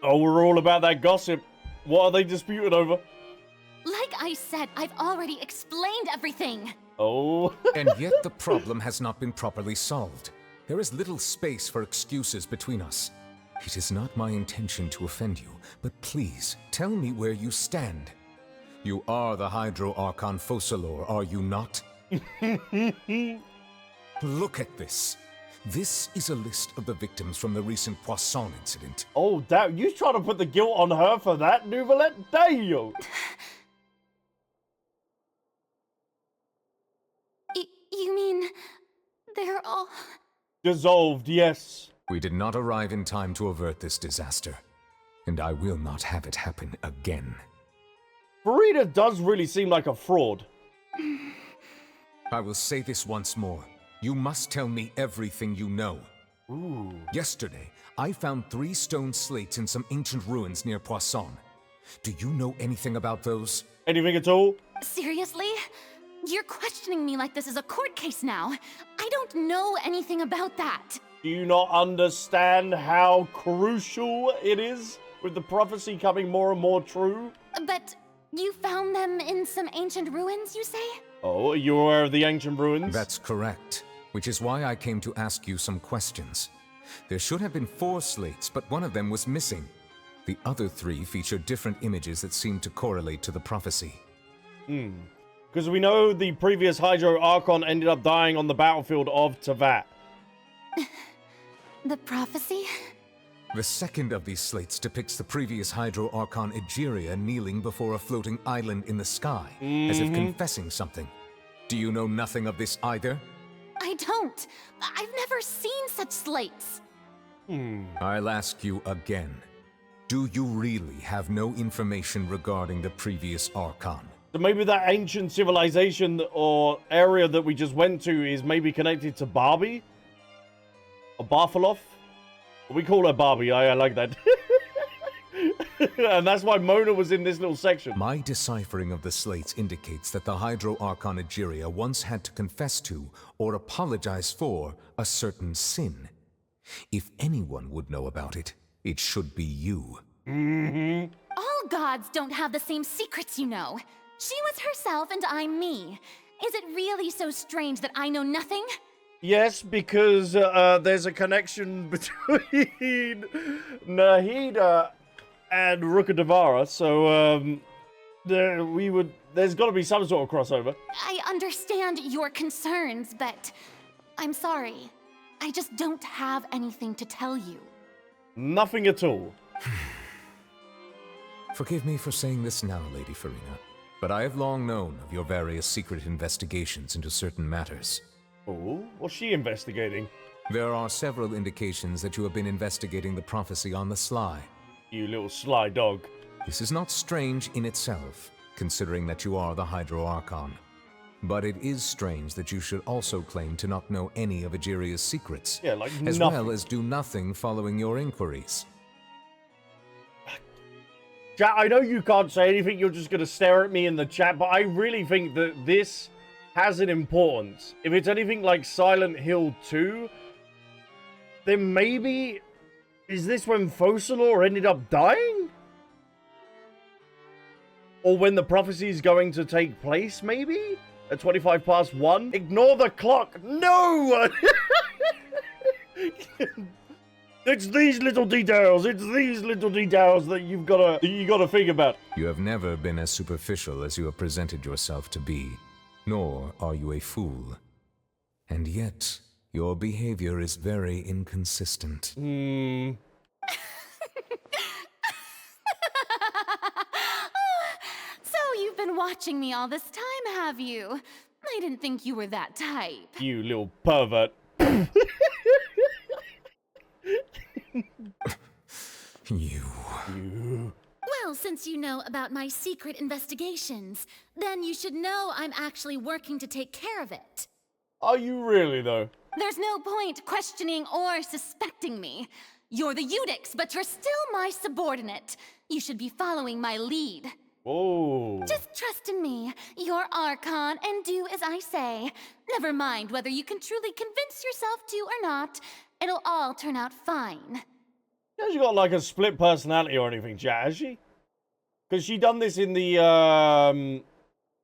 Oh, we're all about that gossip. What are they disputing over? Like I said, I've already explained everything. Oh. And yet the problem has not been properly solved. There is little space for excuses between us. It is not my intention to offend you, but please, tell me where you stand. You are the Hydro Archon Focalor, are you not? Look at this. This is a list of the victims from the recent Poisson incident. Oh, damn. You trying to put the guilt on her for that, Neuvillette? Damn. You mean they're all... Dissolved, yes. We did not arrive in time to avert this disaster, and I will not have it happen again. Furina does really seem like a fraud. I will say this once more. You must tell me everything you know. Ooh. Yesterday, I found 3 stone slates in some ancient ruins near Poisson. Do you know anything about those? Anything at all? Seriously? You're questioning me like this is a court case now. I don't know anything about that. Do you not understand how crucial it is with the prophecy coming more and more true? But you found them in some ancient ruins, you say? Oh, are you aware of the ancient ruins? That's correct, which is why I came to ask you some questions. There should have been 4 slates, but one of them was missing. The other 3 feature different images that seem to correlate to the prophecy. Because we know the previous Hydro Archon ended up dying on the battlefield of Teyvat. The prophecy? The second of these slates depicts the previous Hydro Archon Egeria kneeling before a floating island in the sky, as if confessing something. Do you know nothing of this either? I don't. I've never seen such slates. I'll ask you again. Do you really have no information regarding the previous Archon? So maybe that ancient civilization or area that we just went to is maybe connected to Barbie? Or Bartholof? We call her Barbie, I like that. And that's why Mona was in this little section. My deciphering of the slates indicates that the Hydro Archon Egeria once had to confess to, or apologize for, a certain sin. If anyone would know about it, it should be you. All gods don't have the same secrets, you know. She was herself and I'm me. Is it really so strange that I know nothing? Yes, because there's a connection between Nahida and Rukadavara, so there's got to be some sort of crossover. I understand your concerns, but I'm sorry. I just don't have anything to tell you. Nothing at all. Forgive me for saying this now, Lady Furina, but I have long known of your various secret investigations into certain matters. Oh, what's she investigating? There are several indications that you have been investigating the prophecy on the sly. You little sly dog. This is not strange in itself, considering that you are the Hydro Archon. But it is strange that you should also claim to not know any of Egeria's secrets, yeah, like as nothing. well as do nothing following your inquiries. Chat, I know you can't say anything, you're just going to stare at me in the chat, but I really think that this has an importance. If it's anything like Silent Hill 2, then maybe... Is this when Focalor ended up dying? Or when the prophecy is going to take place, maybe? At 25 past 1? Ignore the clock! No! It's these little details. It's these little details that you gotta think about. You have never been as superficial as you have presented yourself to be, nor are you a fool. And yet, your behavior is very inconsistent. So you've been watching me all this time, have you? I didn't think you were that type. You little pervert. You. Well, since you know about my secret investigations, then you should know I'm actually working to take care of it. Are you really, though? There's no point questioning or suspecting me. You're the Eudix, but you're still my subordinate. You should be following my lead. Oh. Just trust in me. You're Archon, and do as I say. Never mind whether you can truly convince yourself to or not. It'll all turn out fine. She hasn't got like a split personality or anything, chat, has she? Because she done this in the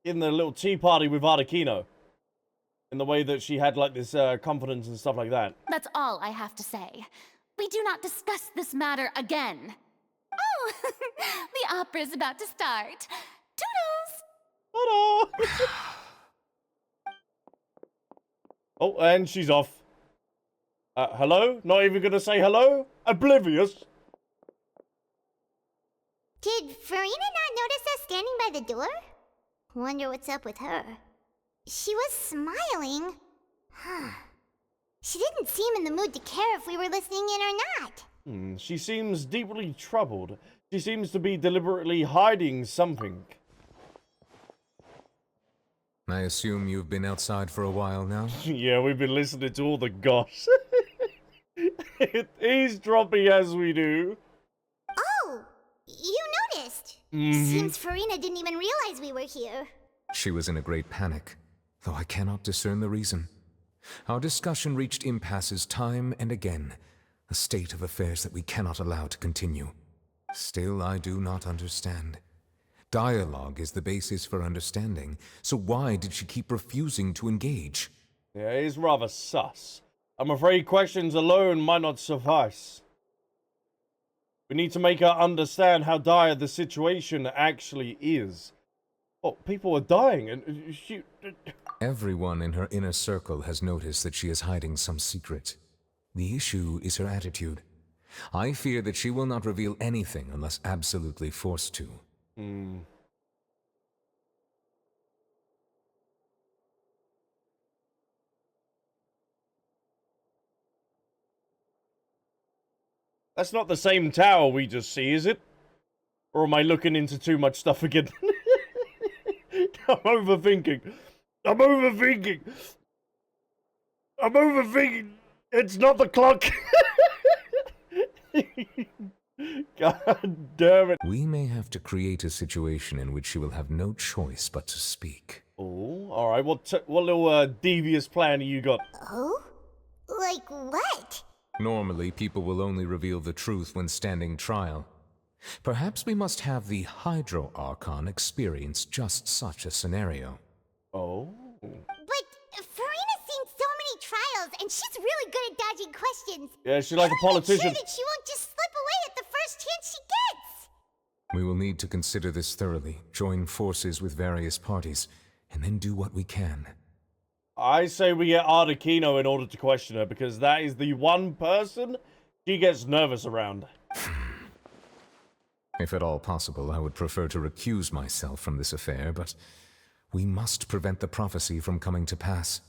little tea party with Arlecchino. In the way that she had like this confidence and stuff like that. That's all I have to say. We do not discuss this matter again. Oh, the opera's about to start. Toodles! Ta-da! Oh, and she's off. Hello? Not even gonna say hello? Oblivious. Did Furina not notice us standing by the door? Wonder what's up with her. She was smiling. Huh. She didn't seem in the mood to care if we were listening in or not. She seems deeply troubled. She seems to be deliberately hiding something. I assume you've been outside for a while now? Yeah, we've been listening to all the goss. Eavesdropping as we do. Oh, you noticed. Seems Furina didn't even realize we were here. She was in a great panic, though I cannot discern the reason. Our discussion reached impasses time and again, a state of affairs that we cannot allow to continue. Still, I do not understand. Dialogue is the basis for understanding, so why did she keep refusing to engage? Yeah, it is rather sus. I'm afraid questions alone might not suffice. We need to make her understand how dire the situation actually is. Oh, people are dying and she... Everyone in her inner circle has noticed that she is hiding some secret. The issue is her attitude. I fear that she will not reveal anything unless absolutely forced to. That's not the same tower we just see, is it? Or am I looking into too much stuff again? I'm overthinking. I'm overthinking. I'm overthinking. It's not the clock. God damn it. We may have to create a situation in which she will have no choice but to speak. Oh, alright. What little devious plan you got? Oh? Like what? Normally, people will only reveal the truth when standing trial. Perhaps we must have the Hydro Archon experience just such a scenario. Oh? But Furina's seen so many trials, and she's really good at dodging questions. Yeah, she's like a politician. I'm sure that she won't just slip away at the first chance she gets. We will need to consider this thoroughly, join forces with various parties, and then do what we can. I say we get Arlecchino in order to question her, because that is the one person she gets nervous around. If at all possible, I would prefer to recuse myself from this affair, but we must prevent the prophecy from coming to pass.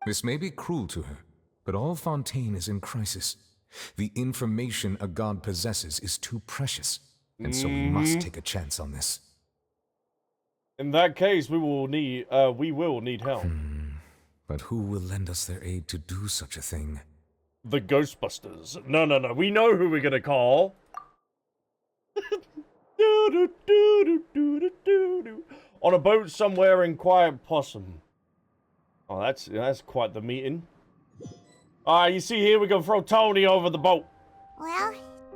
This may be cruel to her, but all Fontaine is in crisis. The information a god possesses is too precious, and so we must take a chance on this. In that case, we will need help. But who will lend us their aid to do such a thing? The Ghostbusters. No. We know who we're gonna call. On a boat somewhere in quiet Poisson. Oh, that's quite the meeting. You see here, we can throw Tony over the boat. Well,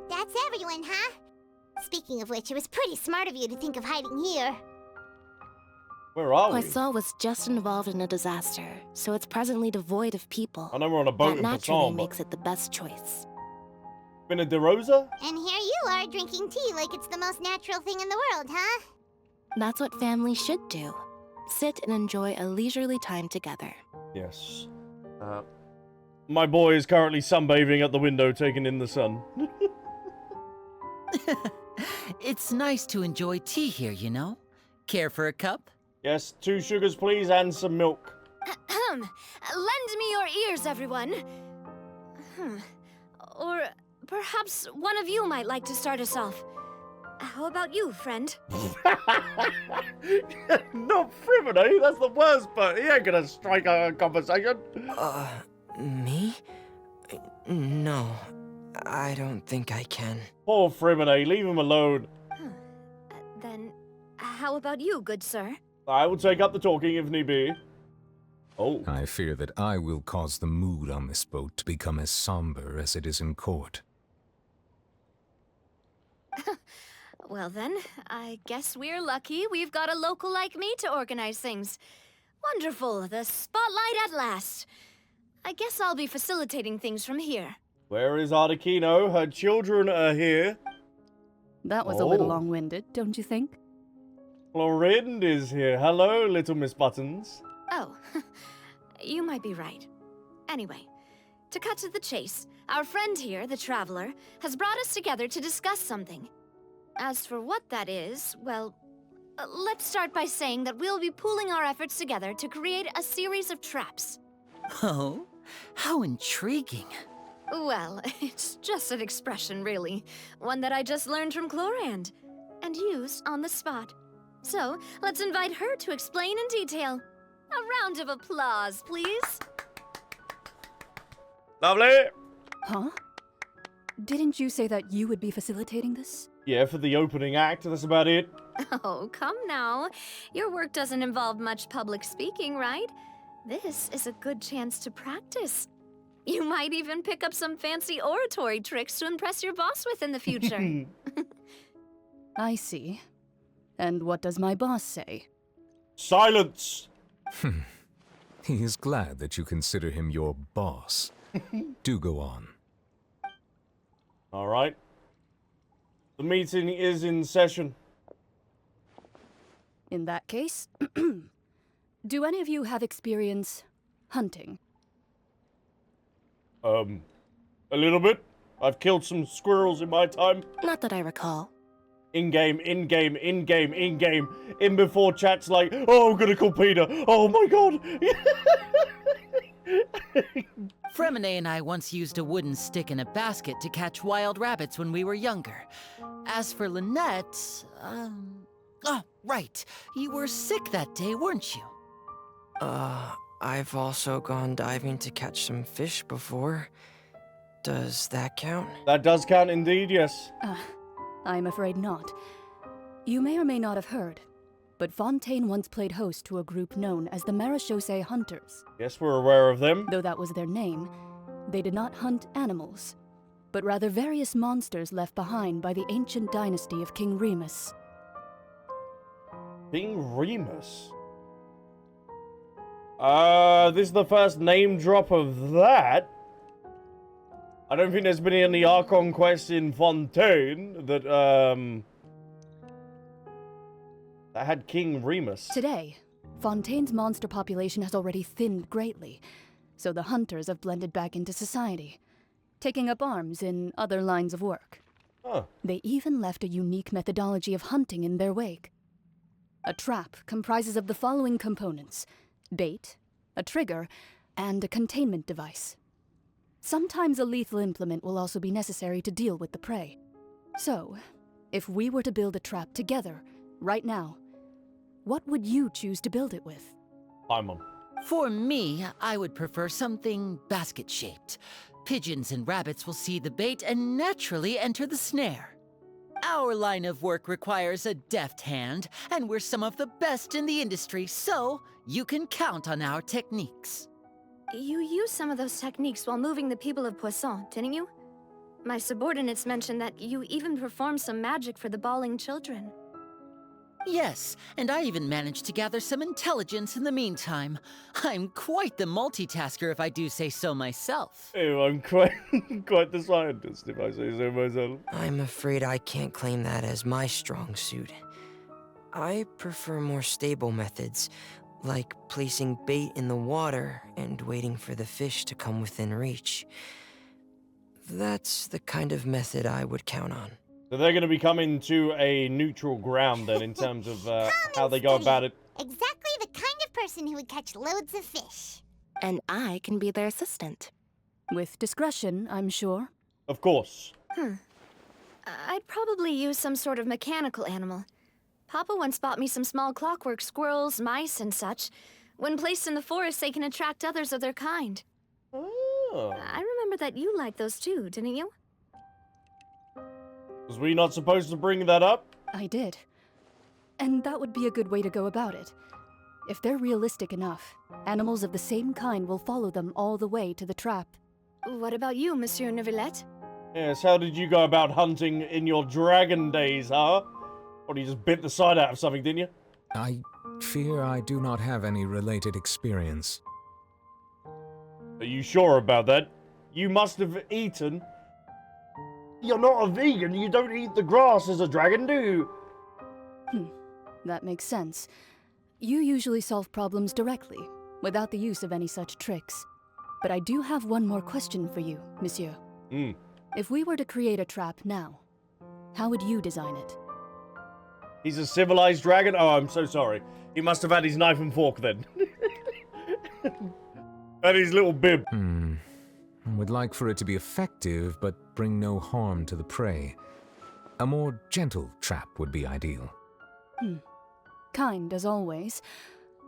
that's everyone, huh? Speaking of which, it was pretty smart of you to think of hiding here. Where are we? Poisson was just involved in a disaster, so it's presently devoid of people. I know we're on a boat that in naturally Poisson, makes it the best choice. Been a DeRosa? And here you are drinking tea like it's the most natural thing in the world, huh? That's what families should do. Sit and enjoy a leisurely time together. Yes. My boy is currently sunbathing at the window, taking in the sun. It's nice to enjoy tea here, you know? Care for a cup? Yes, 2 sugars, please, and some milk. Lend me your ears, everyone. Or perhaps one of you might like to start us off. How about you, friend? Not Frimine, that's the worst part. He ain't gonna strike a conversation. Me? No, I don't think I can. Poor Frimine, leave him alone. Then, how about you, good sir? I will take up the talking if need be. Oh. I fear that I will cause the mood on this boat to become as somber as it is in court. Well then, I guess we're lucky we've got a local like me to organize things. Wonderful, the spotlight at last. I guess I'll be facilitating things from here. Where is Arlecchino? Her children are here. That was a little long-winded, don't you think? Florind is here. Hello, little Miss Buttons. Oh, you might be right. Anyway, to cut to the chase, our friend here, the Traveler, has brought us together to discuss something. As for what that is, well, let's start by saying that we'll be pooling our efforts together to create a series of traps. Oh, how intriguing. Well, it's just an expression, really. One that I just learned from Chlorand, and used on the spot. So, let's invite her to explain in detail. A round of applause, please. Lovely. Huh? Didn't you say that you would be facilitating this? Yeah, for the opening act, that's about it. Oh, come now. Your work doesn't involve much public speaking, right? This is a good chance to practice. You might even pick up some fancy oratory tricks to impress your boss with in the future. I see. And what does my boss say? Silence! He is glad that you consider him your boss. Do go on. All right. The meeting is in session. In that case, do any of you have experience hunting? A little bit. I've killed some squirrels in my time. Not that I recall. In-game, in-game, in-game, in-game. In before chat's like, oh, I'm gonna call Peter. Oh my god. Fremine and I once used a wooden stick in a basket to catch wild rabbits when we were younger. As for Lynette, oh, right. You were sick that day, weren't you? I've also gone diving to catch some fish before. Does that count? That does count indeed, yes. I'm afraid not. You may or may not have heard, but Fontaine once played host to a group known as the Marechaussee Hunters. Yes, we're aware of them. Though that was their name, they did not hunt animals, but rather various monsters left behind by the ancient dynasty of King Remus. King Remus? This is the first name drop of that. I don't think there's been any Archon quests in Fontaine that had King Remus. Today, Fontaine's monster population has already thinned greatly, so the hunters have blended back into society, taking up arms in other lines of work. They even left a unique methodology of hunting in their wake. A trap comprises of the following components: bait, a trigger, and a containment device. Sometimes a lethal implement will also be necessary to deal with the prey. So, if we were to build a trap together, right now, what would you choose to build it with? Paimon. For me, I would prefer something basket-shaped. Pigeons and rabbits will see the bait and naturally enter the snare. Our line of work requires a deft hand, and we're some of the best in the industry, so you can count on our techniques. You used some of those techniques while moving the people of Poisson, didn't you? My subordinates mentioned that you even performed some magic for the bawling children. Yes, and I even managed to gather some intelligence in the meantime. I'm quite the multitasker, if I do say so myself. Oh, I'm quite, quite the scientist, if I say so myself. I'm afraid I can't claim that as my strong suit. I prefer more stable methods, like placing bait in the water and waiting for the fish to come within reach. That's the kind of method I would count on. So they're going to be coming to a neutral ground then in terms of how they go about it. Exactly the kind of person who would catch loads of fish. And I can be their assistant. With discretion, I'm sure. Of course. I'd probably use some sort of mechanical animal. Papa once bought me some small clockwork squirrels, mice, and such. When placed in the forest, they can attract others of their kind. Oh. I remember that you liked those too, didn't you? Was we not supposed to bring that up? I did. And that would be a good way to go about it. If they're realistic enough, animals of the same kind will follow them all the way to the trap. What about you, Monsieur Neuvillette? Yes, how did you go about hunting in your dragon days, huh? Or you just bit the side out of something, didn't you? I fear I do not have any related experience. Are you sure about that? You must have eaten. You're not a vegan. You don't eat the grass as a dragon, do you? That makes sense. You usually solve problems directly, without the use of any such tricks. But I do have one more question for you, monsieur. If we were to create a trap now, how would you design it? He's a civilized dragon? Oh, I'm so sorry. He must have had his knife and fork then. And his little bib. Would like for it to be effective, but bring no harm to the prey. A more gentle trap would be ideal. Kind, as always.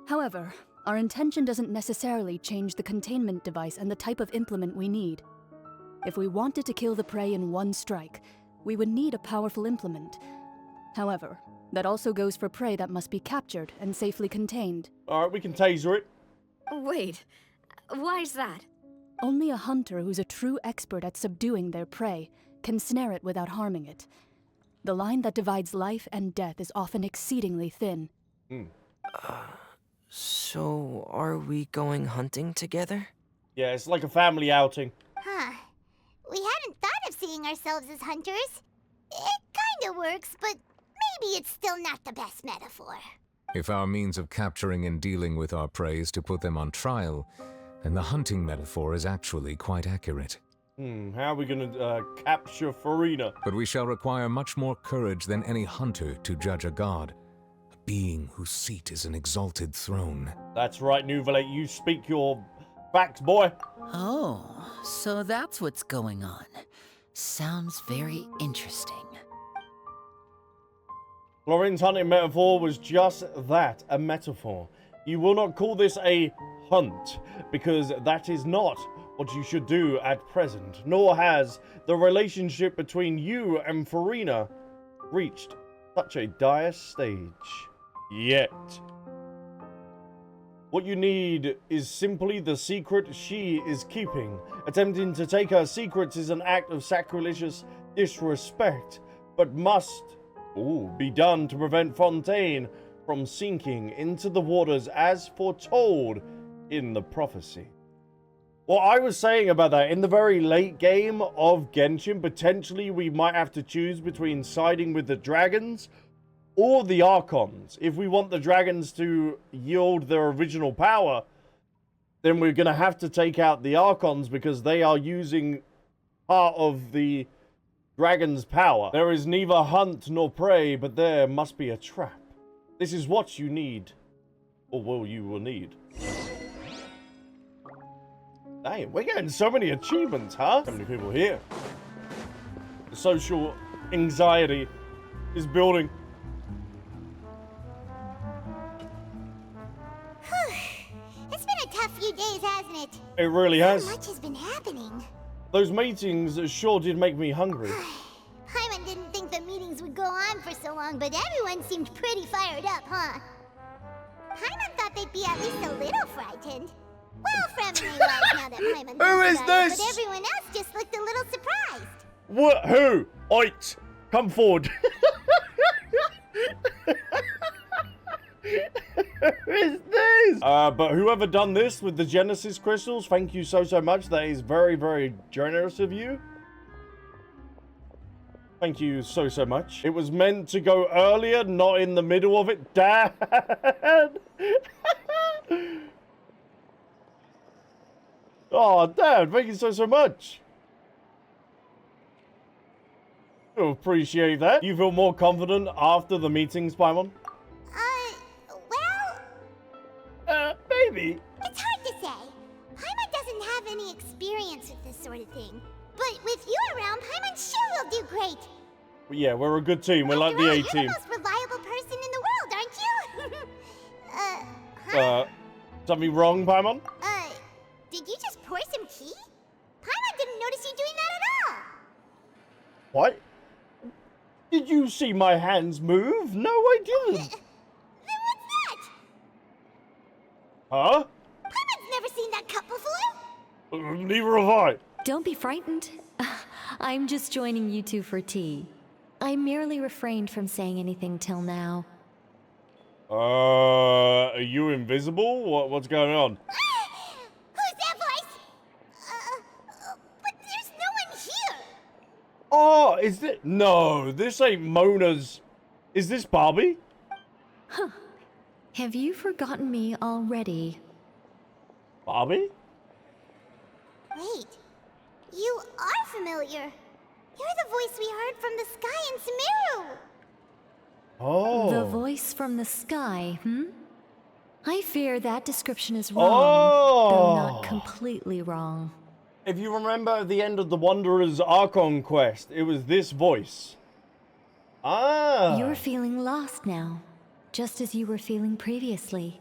However, our intention doesn't necessarily change the containment device and the type of implement we need. If we wanted to kill the prey in one strike, we would need a powerful implement. However, that also goes for prey that must be captured and safely contained. Alright, we can taser it. Wait, why's that? Only a hunter who's a true expert at subduing their prey can snare it without harming it. The line that divides life and death is often exceedingly thin. So, are we going hunting together? Yeah, it's like a family outing. Huh. We hadn't thought of seeing ourselves as hunters. It kinda works, but maybe it's still not the best metaphor. If our means of capturing and dealing with our prey is to put them on trial, then the hunting metaphor is actually quite accurate. How are we gonna capture Furina? But we shall require much more courage than any hunter to judge a god. A being whose seat is an exalted throne. That's right, Neuvillette, you speak your facts, boy. Oh, so that's what's going on. Sounds very interesting. Florine's hunting metaphor was just that, a metaphor. You will not call this a hunt, because that is not what you should do at present, nor has the relationship between you and Furina reached such a dire stage yet. What you need is simply the secret she is keeping. Attempting to take her secrets is an act of sacrilegious disrespect, but must be done to prevent Fontaine from sinking into the waters as foretold in the prophecy. What I was saying about that, in the very late game of Genshin, potentially we might have to choose between siding with the dragons or the Archons. If we want the dragons to yield their original power, then we're going to have to take out the Archons because they are using part of the dragon's power. There is neither hunt nor prey, but there must be a trap. This is what you need, or well, you will need. Dang, we're getting so many achievements, huh? So many people here. The social anxiety is building. It's been a tough few days, hasn't it? It really has. So much has been happening. Those meetings sure did make me hungry. Paimon didn't think the meetings would so long, but everyone seemed pretty fired up, huh? Paimon thought they'd be at least a little frightened. Well, Fremine was now that Paimon Who is died, this? but everyone else just looked a little surprised. What? Who? Oit, come forward. Who is this? But whoever done this with the Genesis crystals, thank you so much. That is very, very generous of you. Thank you so much. It was meant to go earlier, not in the middle of it. Dad! Oh, Dad, thank you so much. I appreciate that. You feel more confident after the meetings, Paimon? Maybe. It's hard to say. Paimon doesn't have any experience with this sort of thing. But with you around, Paimon sure will do great. Yeah, we're a good team. We're like the A team. You're the most reliable person in the world, aren't you? Something wrong, Paimon? Did you just pour some tea? Paimon didn't notice you doing that at all. What? Did you see my hands move? No, I didn't. Then what's that? Huh? Paimon's never seen that cup before. Neither have I. Don't be frightened. I'm just joining you two for tea. I merely refrained from saying anything till now. Are you invisible? What's going on? Who's that voice? But there's no one here. Oh, is it? No, this ain't Mona's. Is this Barbie? Huh. Have you forgotten me already? Barbie? Wait, you are familiar. You're the voice we heard from the sky in Sumeru. Oh. The voice from the sky, I fear that description is wrong, though not completely wrong. If you remember at the end of the Wanderer's Archon quest, it was this voice. You're feeling lost now, just as you were feeling previously.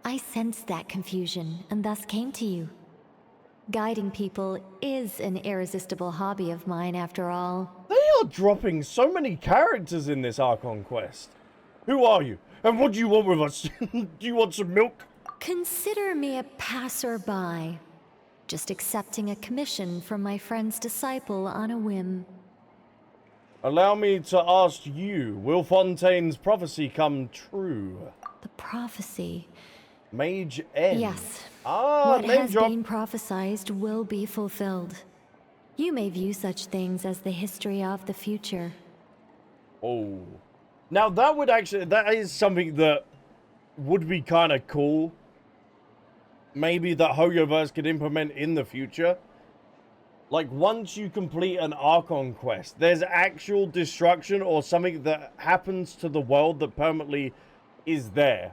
I sensed that confusion and thus came to you. Guiding people is an irresistible hobby of mine, after all. They are dropping so many characters in this Archon quest. Who are you? And what do you want with us? Do you want some milk? Consider me a passerby. Just accepting a commission from my friend's disciple on a whim. Allow me to ask you, will Fontaine's prophecy come true? The prophecy? Mage N. Yes. What has been prophesied will be fulfilled. You may view such things as the history of the future. Oh. Now that is something that would be kind of cool. Maybe that Hoyoverse could implement in the future. Like, once you complete an Archon quest, there's actual destruction or something that happens to the world that permanently is there.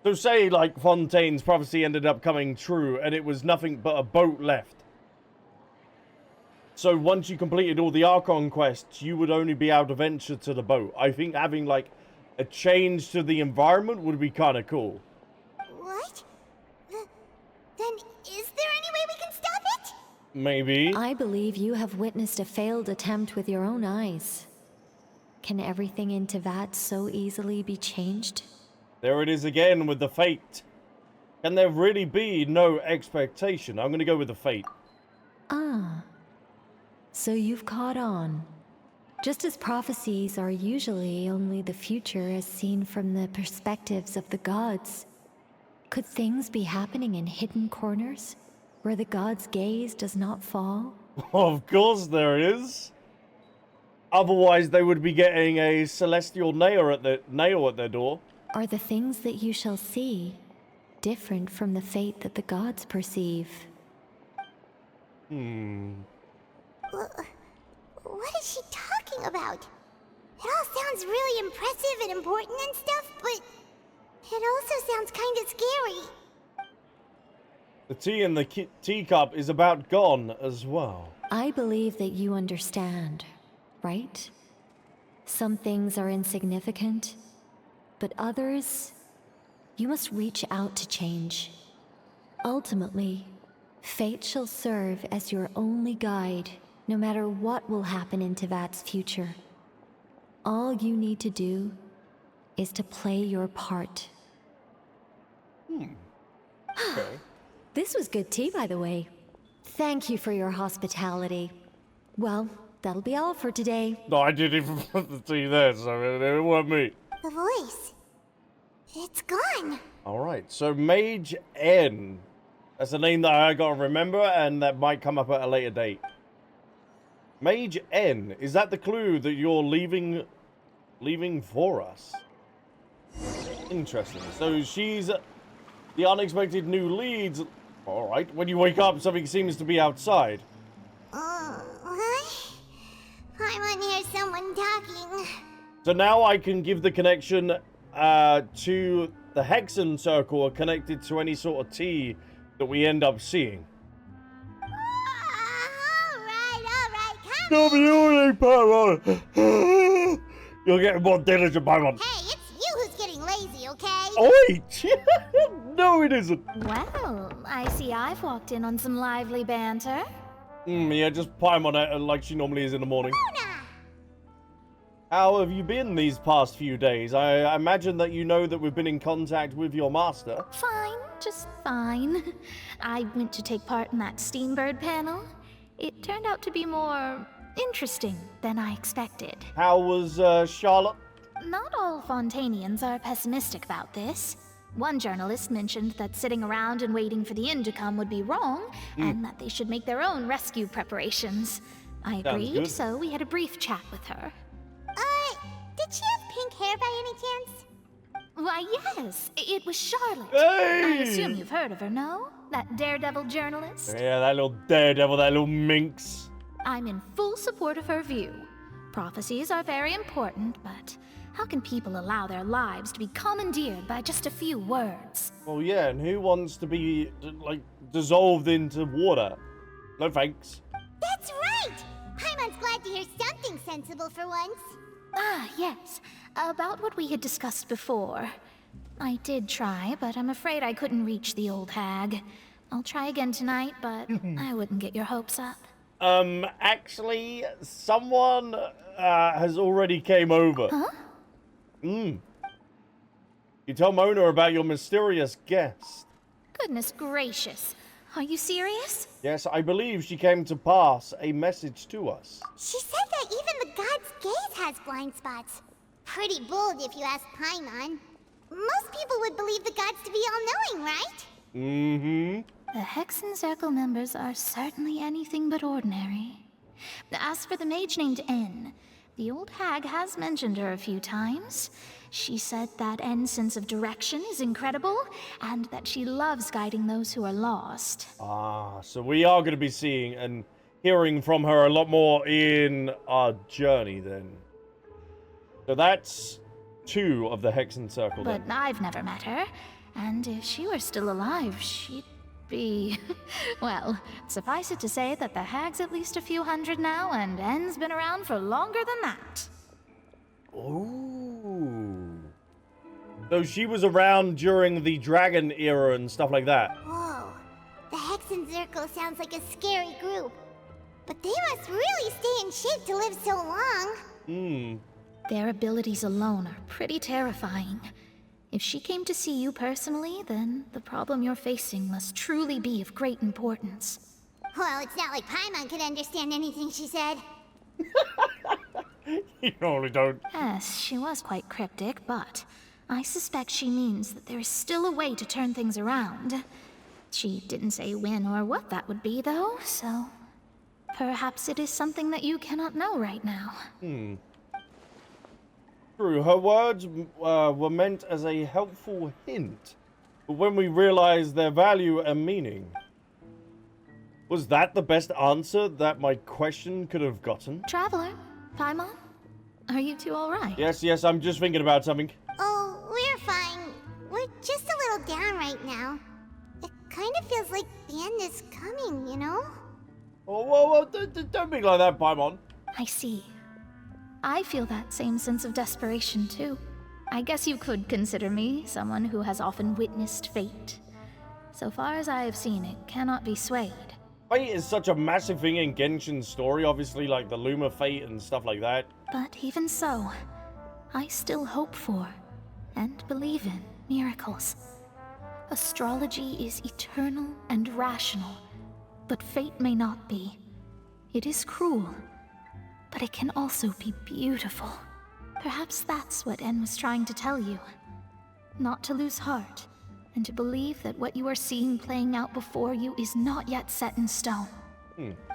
So say, like, Fontaine's prophecy ended up coming true, and it was nothing but a boat left. So once you completed all the Archon quests, you would only be able to venture to the boat. I think having, like, a change to the environment would be kind of cool. What? Then is there any way we can stop it? Maybe. I believe you have witnessed a failed attempt with your own eyes. Can everything in Tevat so easily be changed? There it is again with the fate. Can there really be no expectation? I'm going to go with the fate. So you've caught on. Just as prophecies are usually only the future as seen from the perspectives of the gods, could things be happening in hidden corners where the gods' gaze does not fall? Of course there is. Otherwise they would be getting a celestial nail at their door. Are the things that you shall see different from the fate that the gods perceive? What is she talking about? It all sounds really impressive and important and stuff, but it also sounds kind of scary. The tea in the teacup is about gone as well. I believe that you understand, right? Some things are insignificant, but others, you must reach out to change. Ultimately, fate shall serve as your only guide, no matter what will happen in Tevat's future. All you need to do is to play your part. Okay. This was good tea, by the way. Thank you for your hospitality. Well, that'll be all for today. No, I didn't even put the tea there, so it wasn't me. The voice. It's gone. Alright, so Mage N. That's a name that I gotta remember, and that might come up at a later date. Mage N. Is that the clue that you're leaving for us? Interesting. So she's the unexpected new leads. Alright, when you wake up, something seems to be outside. What? I hear someone talking. So now I can give the connection to the Hexen Circle connected to any sort of tea that we end up seeing. Alright, Don't be yawning, Paimon! You're getting more diligent, Paimon. Hey, it's you who's getting lazy, okay? Oi! No, it isn't. Well, I see I've walked in on some lively banter. Yeah, just Paimon like she normally is in the morning. Luna! How have you been these past few days? I imagine that you know that we've been in contact with your master. Fine, just fine. I went to take part in that Steambird panel. It turned out to be more interesting than I expected. How was Charlotte? Not all Fontainians are pessimistic about this. One journalist mentioned that sitting around and waiting for the end to come would be wrong, and that they should make their own rescue preparations. I agreed, so we had a brief chat with her. Did she have pink hair by any chance? Why, yes, it was Charlotte. Hey! I assume you've heard of her, no? That daredevil journalist? Yeah, that little daredevil, that little minx. I'm in full support of her view. Prophecies are very important, but how can people allow their lives to be commandeered by just a few words? Well, yeah, and who wants to be, like, dissolved into water? No thanks. That's right! Paimon's glad to hear something sensible for once. Ah, yes. About what we had discussed before. I did try, but I'm afraid I couldn't reach the old hag. I'll try again tonight, but I wouldn't get your hopes up. Actually, someone has already came over. Huh? You tell Mona about your mysterious guest. Goodness gracious. Are you serious? Yes, I believe she came to pass a message to us. She said that even the god's gaze has blind spots. Pretty bold if you ask Paimon. Most people would believe the gods to be all-knowing, right? The Hexen Circle members are certainly anything but ordinary. As for the mage named N, the old hag has mentioned her a few times. She said that N's sense of direction is incredible, and that she loves guiding those who are lost. Ah, so we are going to be seeing and hearing from her a lot more in our journey then. So that's 2 of the Hexen Circle But then. I've never met her, and if she were still alive, she'd be... well, suffice it to say that the hag's at least a few hundred now, and N's been around for longer than that. Ooh. So she was around during the dragon era and stuff like that. Whoa. The Hexen Circle sounds like a scary group. But they must really stay in shape to live so long. Their abilities alone are pretty terrifying. If she came to see you personally, then the problem you're facing must truly be of great importance. Well, it's not like Paimon could understand anything she said. You only don't. Yes, she was quite cryptic, but I suspect she means that there is still a way to turn things around. She didn't say when or what that would be, though, so perhaps it is something that you cannot know right now. True, her words were meant as a helpful hint, but when we realized their value and meaning, was that the best answer that my question could have gotten? Traveler, Paimon, are you two all right? Yes, I'm just thinking about something. Oh, we're fine. We're just a little down right now. It kind of feels like the end is coming, you know? Oh, whoa, don't be like that, Paimon. I see. I feel that same sense of desperation, too. I guess you could consider me someone who has often witnessed fate. So far as I have seen, it cannot be swayed. Fate is such a massive thing in Genshin's story, obviously, like the Luma Fate and stuff like that. But even so, I still hope for and believe in miracles. Astrology is eternal and rational, but fate may not be. It is cruel, but it can also be beautiful. Perhaps that's what En was trying to tell you. Not to lose heart, and to believe that what you are seeing playing out before you is not yet set in stone.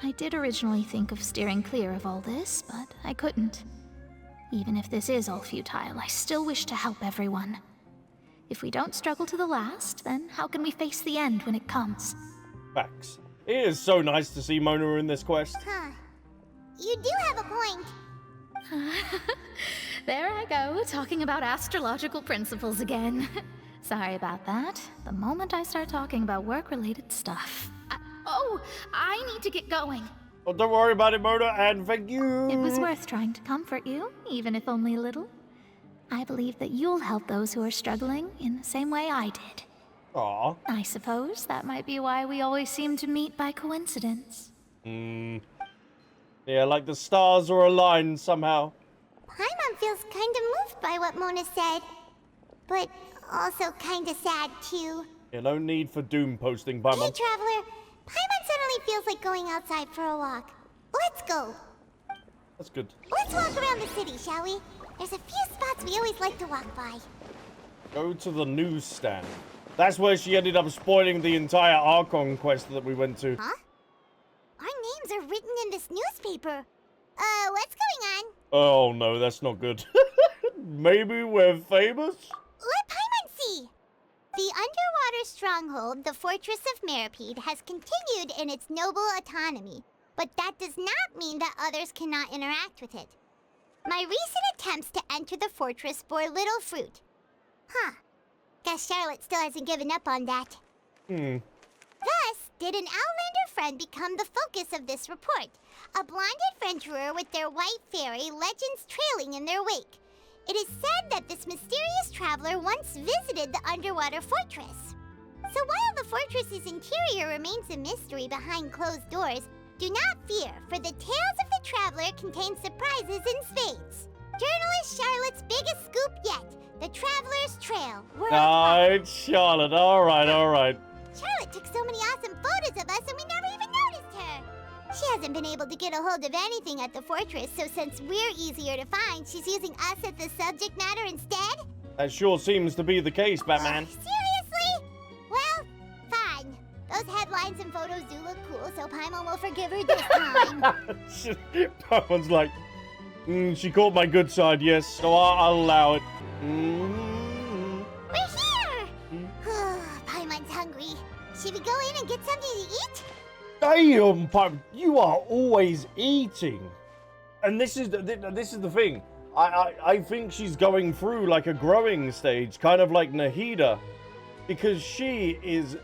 I did originally think of steering clear of all this, but I couldn't. Even if this is all futile, I still wish to help everyone. If we don't struggle to the last, then how can we face the end when it comes? Facts. It is so nice to see Mona in this quest. Huh. You do have a point. There I go, talking about astrological principles again. Sorry about that. The moment I start talking about work-related stuff. I need to get going. Oh, don't worry about it, Mona, and thank you. It was worth trying to comfort you, even if only a little. I believe that you'll help those who are struggling in the same way I did. Aw. I suppose that might be why we always seem to meet by coincidence. Yeah, like the stars are aligned somehow. Paimon feels kind of moved by what Mona said, but also kind of sad too. Yeah, no need for doom posting, Hey, Paimon. Traveler, Paimon suddenly feels like going outside for a walk. Let's go. That's good. Let's walk around the city, shall we? There's a few spots we always like to walk by. Go to the newsstand. That's where she ended up spoiling the entire Archon quest that we went to. Huh? Our names are written in this newspaper. What's going on? Oh no, that's not good. Maybe we're famous? Let Paimon see. The underwater stronghold, the Fortress of Meripede, has continued in its noble autonomy, but that does not mean that others cannot interact with it. My recent attempts to enter the fortress bore little fruit. Huh. Guess Charlotte still hasn't given up on that. Thus, did an Outlander friend become the focus of this report, a blonde adventurer with their white fairy legends trailing in their wake. It is said that this mysterious traveler once visited the underwater fortress. So while the fortress's interior remains a mystery behind closed doors, do not fear, for the tales of the traveler contain surprises in spades. Journalist Charlotte's biggest scoop yet, the Traveler's Trail. Alright, Charlotte, alright. Charlotte took so many awesome photos of us and we never even noticed her. She hasn't been able to get a hold of anything at the fortress, so since we're easier to find, she's using us as the subject matter instead? That sure seems to be the case, Batman. Seriously? Well, fine. Those headlines and photos do look cool, so Paimon will forgive her this time. Paimon's like, she caught my good side, yes, so I'll allow it. We're here! Paimon's hungry. Should we go in and get something to eat? Damn, Paimon, you are always eating. And this is the thing. I think she's going through like a growing stage, kind of like Nahida, because she eats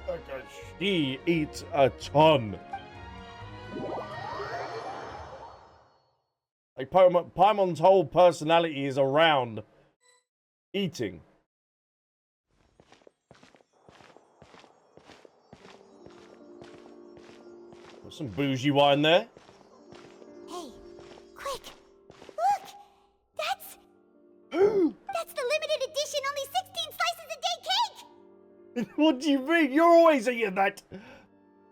a ton. Like Paimon's whole personality is around eating. Got some bougie wine there. Hey, quick! Look! That's the limited edition only 16 slices a day cake! What do you mean? You're always eating that.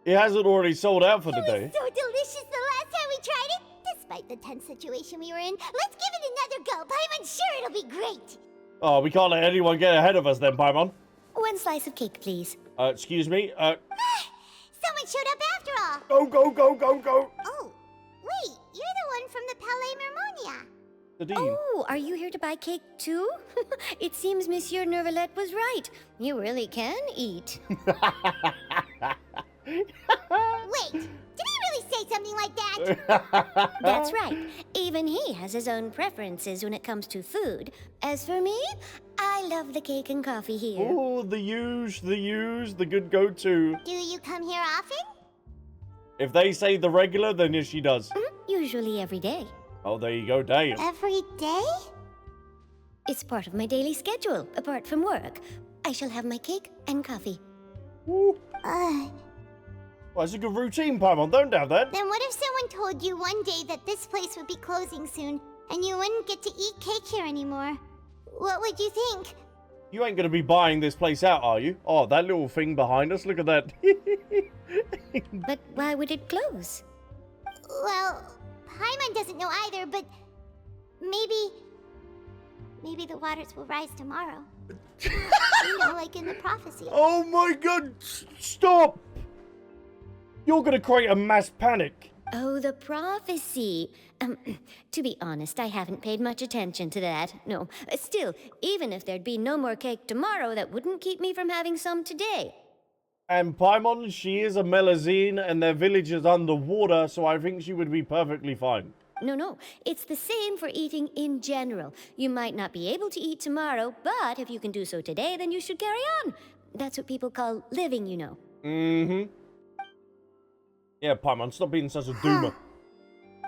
It hasn't already sold out for the day. It was so delicious the last time we tried it. Despite the tense situation we were in, let's give it another go. Paimon's sure it'll be great. Oh, we can't let anyone get ahead of us then, Paimon. One slice of cake, please. Excuse me? Someone showed up after all. Go. Oh, wait, you're the one from the Palais Mermonia. The Dean. Oh, are you here to buy cake too? It seems Monsieur Neuvillette was right. You really can eat. Wait, did he really say something like that? That's right. Even he has his own preferences when it comes to food. As for me, I love the cake and coffee here. Oh, the good go-to. Do you come here often? If they say the regular, then yes, she does. Usually every day. Oh, there you go, damn. Every day? It's part of my daily schedule, apart from work. I shall have my cake and coffee. Well, it's a good routine, Paimon. Don't doubt that. Then what if someone told you one day that this place would be closing soon, and you wouldn't get to eat cake here anymore? What would you think? You ain't gonna be buying this place out, are you? Oh, that little thing behind us, look at that. But why would it close? Well, Paimon doesn't know either, but maybe the waters will rise tomorrow. You know, like in the prophecy. Oh my god, stop! You're gonna create a mass panic. Oh, the prophecy. To be honest, I haven't paid much attention to that. No, still, even if there'd be no more cake tomorrow, that wouldn't keep me from having some today. And Paimon, she is a Melazine, and their village is underwater, so I think she would be perfectly fine. No, it's the same for eating in general. You might not be able to eat tomorrow, but if you can do so today, then you should carry on. That's what people call living, you know. Mm-hmm. Yeah, Paimon, stop being such a doomer.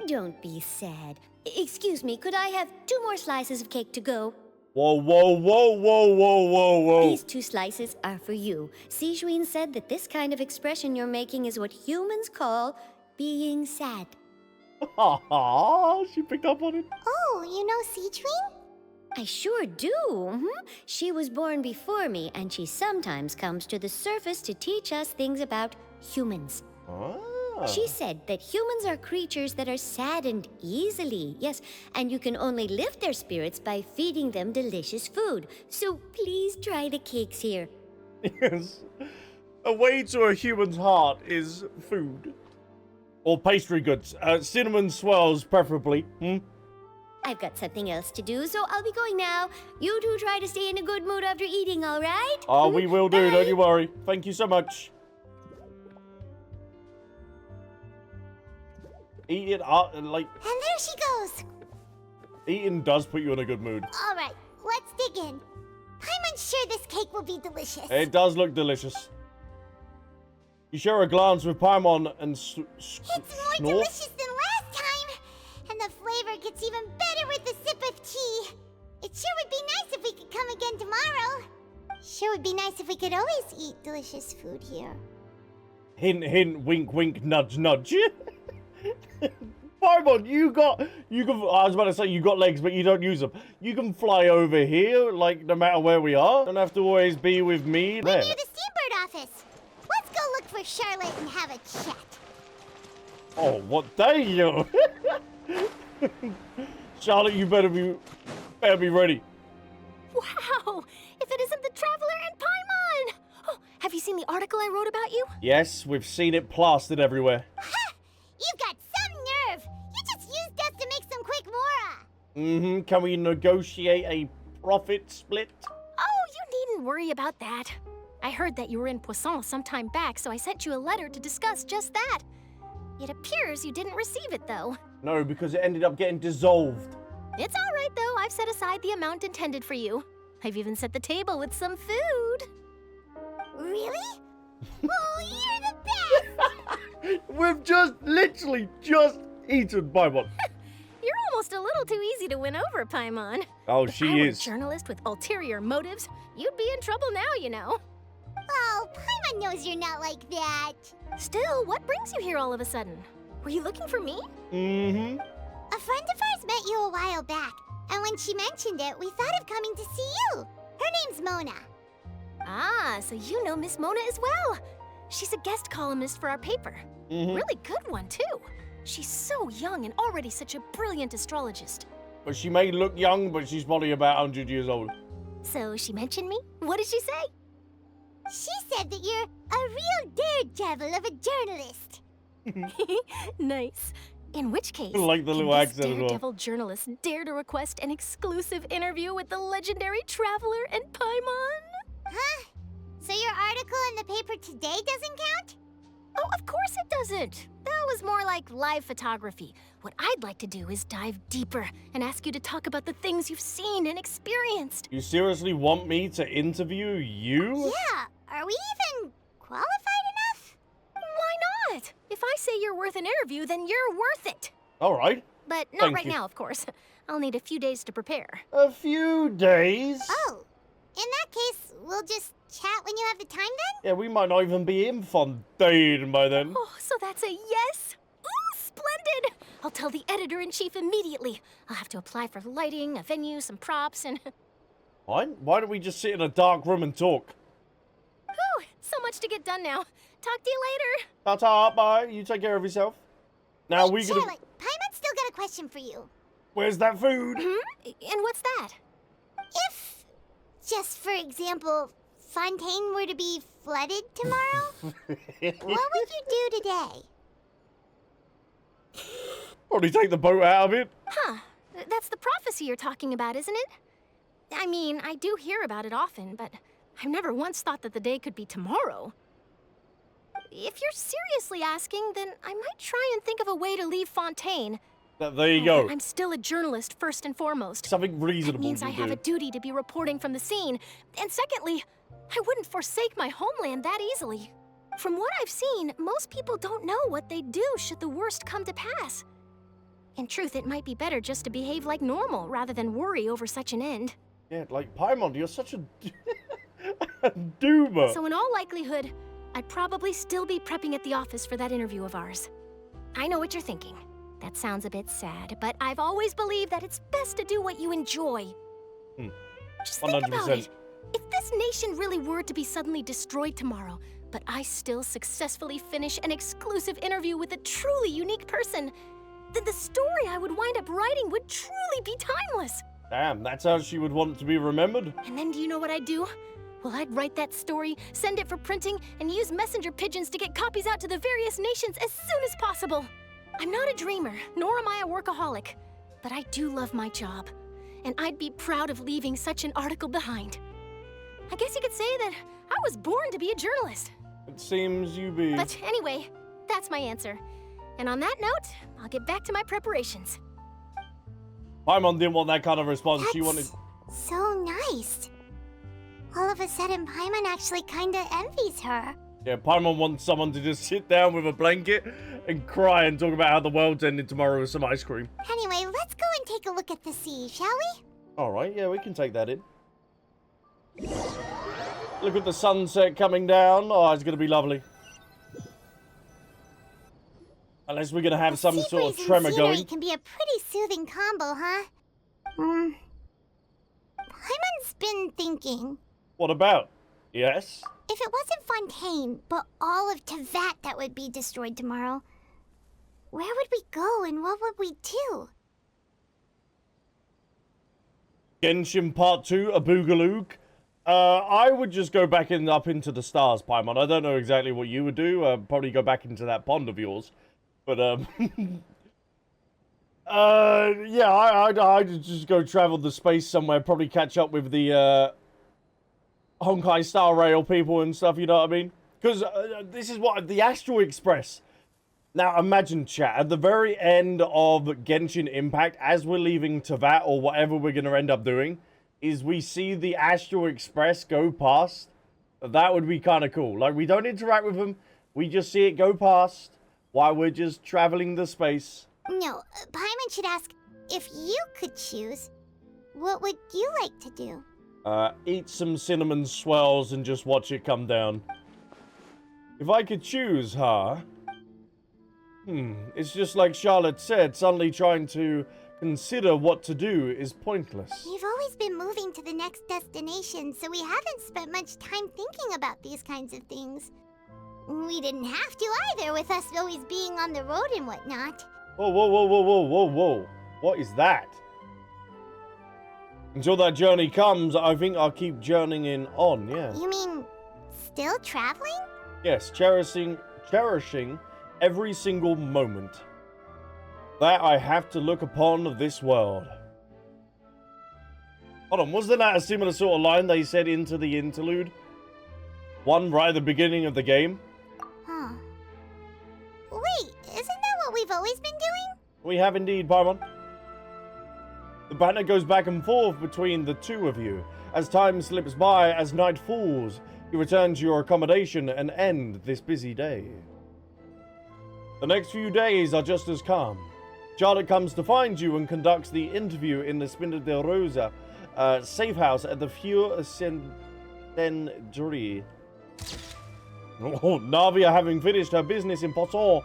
Don't be sad. Excuse me, could I have 2 more slices of cake to go? Whoa, whoa, whoa, whoa, whoa, whoa, whoa. These 2 slices are for you. Sijuin said that this kind of expression you're making is what humans call being sad. Ha she picked up on it. Oh, you know Sijuin? I sure do. She was born before me, and she sometimes comes to the surface to teach us things about humans. She said that humans are creatures that are saddened easily, yes, and you can only lift their spirits by feeding them delicious food. So please try the cakes here. Yes. A way to a human's heart is food. Or pastry goods. Cinnamon swirls, preferably. I've got something else to do, so I'll be going now. You 2 try to stay in a good mood after eating, all right? Oh, we will do, don't you worry. Thank you so much. Eat it up, like... And there she goes. Eating does put you in a good mood. All right, let's dig in. Paimon's sure this cake will be delicious. It does look delicious. You share a glance with Paimon and It's more delicious than last time. And the flavor gets even better with a sip of tea. It sure would be nice if we could come again tomorrow. Sure would be nice if we could always eat delicious food here. Hint, hint, wink, wink, nudge, nudge. Paimon, I was about to say you got legs, but you don't use them. You can fly over here, like, no matter where we are. Don't have to always be with me. We're near the Seabird office. Let's go look for Charlotte and have a chat. Oh, what day you? Charlotte, you better be ready. Wow! If it isn't the Traveler and Paimon! Oh, have you seen the article I wrote about you? Yes, we've seen it plastered everywhere. Ha! You've got some nerve! You just used us to make some quick mora! Mm-hmm. Can we negotiate a profit split? Oh, you needn't worry about that. I heard that you were in Poisson some time back, so I sent you a letter to discuss just that. It appears you didn't receive it, though. No, because it ended up getting dissolved. It's all right, though. I've set aside the amount intended for you. I've even set the table with some food. Really? Oh, you're the best! We've literally just eaten Paimon. You're almost a little too easy to win over, Paimon. Oh, if she I were is. a journalist with ulterior motives, you'd be in trouble now, you know. Oh, Paimon knows you're not like that. Still, what brings you here all of a sudden? Were you looking for me? Mm-hmm. A friend of ours met you a while back, and when she mentioned it, we thought of coming to see you. Her name's Mona. Ah, so you know Miss Mona as well. She's a guest columnist for our paper. Mm-hmm. Really good one, too. She's so young and already such a brilliant astrologist. But she may look young, but she's probably about 100 years old. So she mentioned me? What did she say? She said that you're a real daredevil of a journalist. Nice. In which case, like the little accent as well. daredevil journalist dare to request an exclusive interview with the legendary Traveler and Paimon? Huh? So your article in the paper today doesn't count? Oh, of course it doesn't. That was more like live photography. What I'd like to do is dive deeper and ask you to talk about the things you've seen and experienced. You seriously want me to interview you? Yeah. Are we even qualified enough? Why not? If I say you're worth an interview, then you're worth it. All right. But not Thank right you. now, of course. I'll need a few days to prepare. A few days? Oh. that case, we'll just chat when you have the time then? Yeah, we might not even be in Fontaine by then. Oh, so that's a yes? Ooh, splendid! I'll tell the editor-in-chief immediately. I'll have to apply for lighting, a venue, some props, and... Why don't we just sit in a dark room and talk? Whew, so much to get done now. Talk to you later. Ta-ta, bye. You take care of yourself. Now we gonna... Charlotte, Paimon's still got a question for you. Where's that food? And what's that? If, just for example, Fontaine were to be flooded tomorrow, what would you do today? Probably take the boat out of it. Huh. That's the prophecy you're talking about, isn't it? I mean, I do hear about it often, but I've never once thought that the day could be tomorrow. If you're seriously asking, then I might try and think of a way to leave Fontaine. There you go. But I'm still a journalist, first and foremost. Something reasonable That means to I do. have a duty to be reporting from the scene. And secondly, I wouldn't forsake my homeland that easily. From what I've seen, most people don't know what they'd do should the worst come to pass. In truth, it might be better just to behave like normal rather than worry over such an end. Yeah, like, Paimon, you're such a doomer. So in all likelihood, I'd probably still be prepping at the office for that interview of ours. I know what you're thinking. That sounds a bit sad, but I've always believed that it's best to do what you enjoy. Just think 100%. about it. If this nation really were to be suddenly destroyed tomorrow, but I still successfully finish an exclusive interview with a truly unique person, then the story I would wind up writing would truly be timeless. Damn, that's how she would want to be remembered? And then do you know what I'd do? Well, I'd write that story, send it for printing, and use messenger pigeons to get copies out to the various nations as soon as possible. I'm not a dreamer, nor am I a workaholic, but I do love my job, and I'd be proud of leaving such an article behind. I guess you could say that I was born to be a journalist. It seems you be. But anyway, that's my answer. And on that note, I'll get back to my preparations. Paimon didn't want that kind of response. She wanted... So nice. All of a sudden, Paimon actually kinda envies her. Yeah, Paimon wants someone to just sit down with a blanket and cry and talk about how the world's ending tomorrow with some ice cream. Anyway, let's go and take a look at the sea, shall we? Alright, yeah, we can take that in. Look at the sunset coming down. Oh, it's going to be lovely. Unless we're going to have some sort of tremor going. Can be a pretty soothing combo, huh? Paimon's been thinking. What about? Yes? If it wasn't Fontaine, but all of Tevat that would be destroyed tomorrow, where would we go and what would we do? Genshin Part 2, a Boogaloo. I would just go back up into the stars, Paimon. I don't know exactly what you would do. Probably go back into that pond of yours. But, yeah, I'd just go travel the space somewhere. Probably catch up with the, Honkai Star Rail people and stuff, you know what I mean? Because this is what, the Astral Express. Now, imagine, chat, at the very end of Genshin Impact, as we're leaving Tevat, or whatever we're going to end up doing, is we see the Astral Express go past. That would be kind of cool. Like, we don't interact with them, we just see it go past while we're just traveling the space. No, Paimon should ask, if you could choose, what would you like to do? Eat some cinnamon swirls and just watch it come down. If I could choose, huh? It's just like Charlotte said, suddenly trying to consider what to do is pointless. We've always been moving to the next destination, so we haven't spent much time thinking about these kinds of things. We didn't have to either, with us always being on the road and whatnot. Whoa, whoa, whoa, whoa, whoa, whoa, whoa. What is that? Until that journey comes, I think I'll keep journeying on, yeah. You mean, still traveling? Yes, cherishing every single moment that I have to look upon this world. Hold on, wasn't that a similar sort of line they said into the interlude? One right at the beginning of the game? Huh. Wait, isn't that what we've always been doing? We have indeed, Paimon. The banter goes back and forth between the two of you. As time slips by, as night falls, you return to your accommodation and end this busy day. The next few days are just as calm. Charlotte comes to find you and conducts the interview in the Spina de Rosa, safe house at the Fur Sendry. Oh, Navia, having finished her business in Poisson,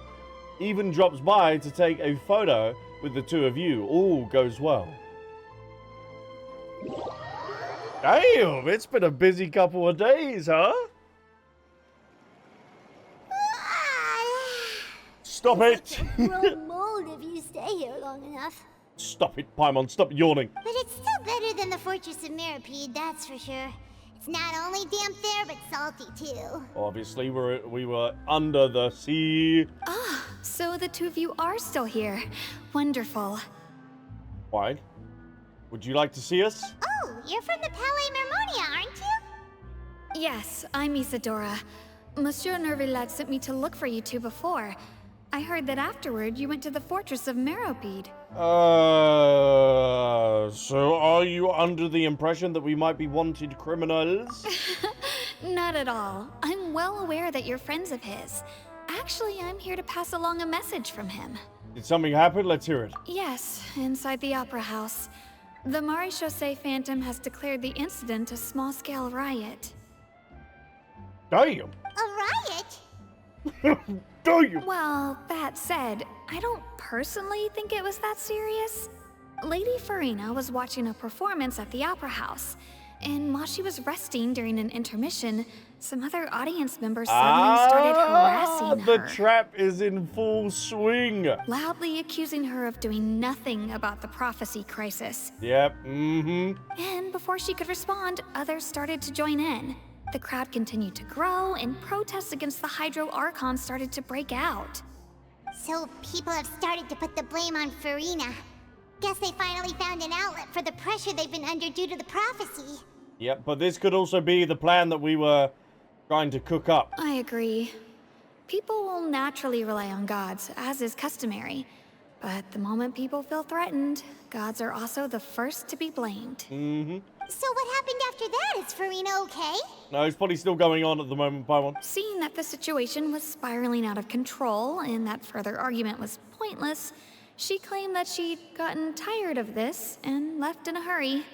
even drops by to take a photo with the two of you. All goes well. Damn, it's been a busy couple of days, huh? Stop it! Grow mold if you stay here long enough. Stop it, Paimon, stop yawning. But it's still better than the Fortress of Meropide, that's for sure. It's not only damp there, but salty too. Obviously, we were under the sea. Ah, so the two of you are still here. Wonderful. Fine. Would you like to see us? Oh, you're from the Palais Mermonia, aren't you? Yes, I'm Isadora. Monsieur Neuvillette sent me to look for you two before. I heard that afterward you went to the Fortress of Meropide. So are you under the impression that we might be wanted criminals? Not at all. I'm well aware that you're friends of his. Actually, I'm here to pass along a message from him. Did something happen? Let's hear it. Yes, inside the Opera House. The Maréchaussée Phantom has declared the incident a small-scale riot. Damn! A riot? Damn! Well, that said, I don't personally think it was that serious. Lady Furina was watching a performance at the Opera House, and while she was resting during an intermission, some other audience members suddenly started harassing her. The trap is in full swing. Loudly accusing her of doing nothing about the prophecy crisis. Yep, And before she could respond, others started to join in. The crowd continued to grow, and protests against the Hydro Archon started to break out. So people have started to put the blame on Furina. Guess they finally found an outlet for the pressure they've been under due to the prophecy. Yep, but this could also be the plan that we were trying to cook up. I agree. People will naturally rely on gods, as is customary. But the moment people feel threatened, gods are also the first to be blamed. So what happened after that? Is Furina okay? No, it's probably still going on at the moment, Paimon. Seeing that the situation was spiraling out of control and that further argument was pointless, she claimed that she'd gotten tired of this and left in a hurry.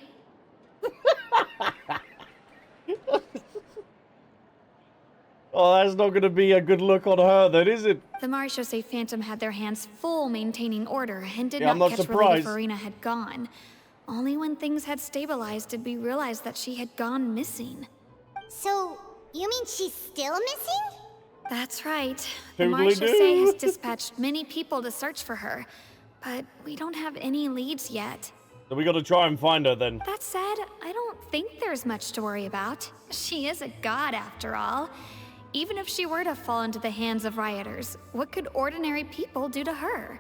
Oh, that's not going to be a good look on her then, is it? The Maréchaussée Phantom had their hands full maintaining order and did I'm not not catch where Lady surprised. Furina had gone. Only when things had stabilized did we realize that she had gone missing. So, you mean she's still missing? That's right. The Totally Maréchaussée has do. dispatched many people to search for her, but we don't have any leads yet. So we got to try and find her then. That said, I don't think there's much to worry about. She is a god after all. Even if she were to fall into the hands of rioters, what could ordinary people do to her?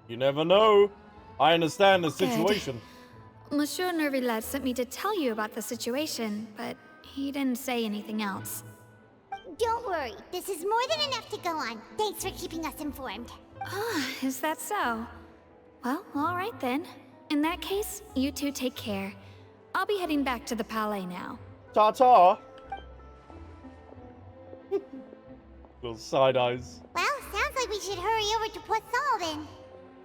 You never know. I understand the situation. Monsieur Neuvillette sent me to tell you about the situation, but he didn't say anything else. Don't worry, this is more than enough to go on. Thanks for keeping us informed. Ah, is that so? Well, all right then. In that case, you two take care. I'll be heading back to the Palais now. Ta-ta. Little side eyes. Well, sounds like we should hurry over to Poisson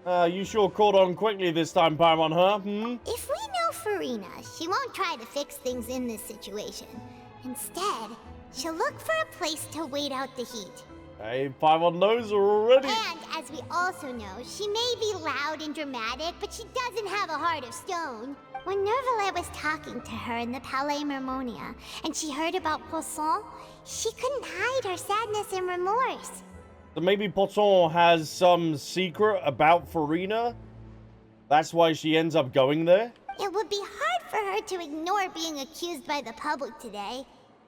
then. You sure caught on quickly this time, Paimon, huh? If we know Furina, she won't try to fix things in this situation. Instead, she'll look for a place to wait out the heat. Hey, Paimon knows already. And, as we also know, she may be loud and dramatic, but she doesn't have a heart of stone. When Neuvillette was talking to her in the Palais Mermonia, and she heard about Poisson, she couldn't hide her sadness and remorse. So maybe Poisson has some secret about Furina? That's why she ends up going there? It would be hard for her to ignore being accused by the public today.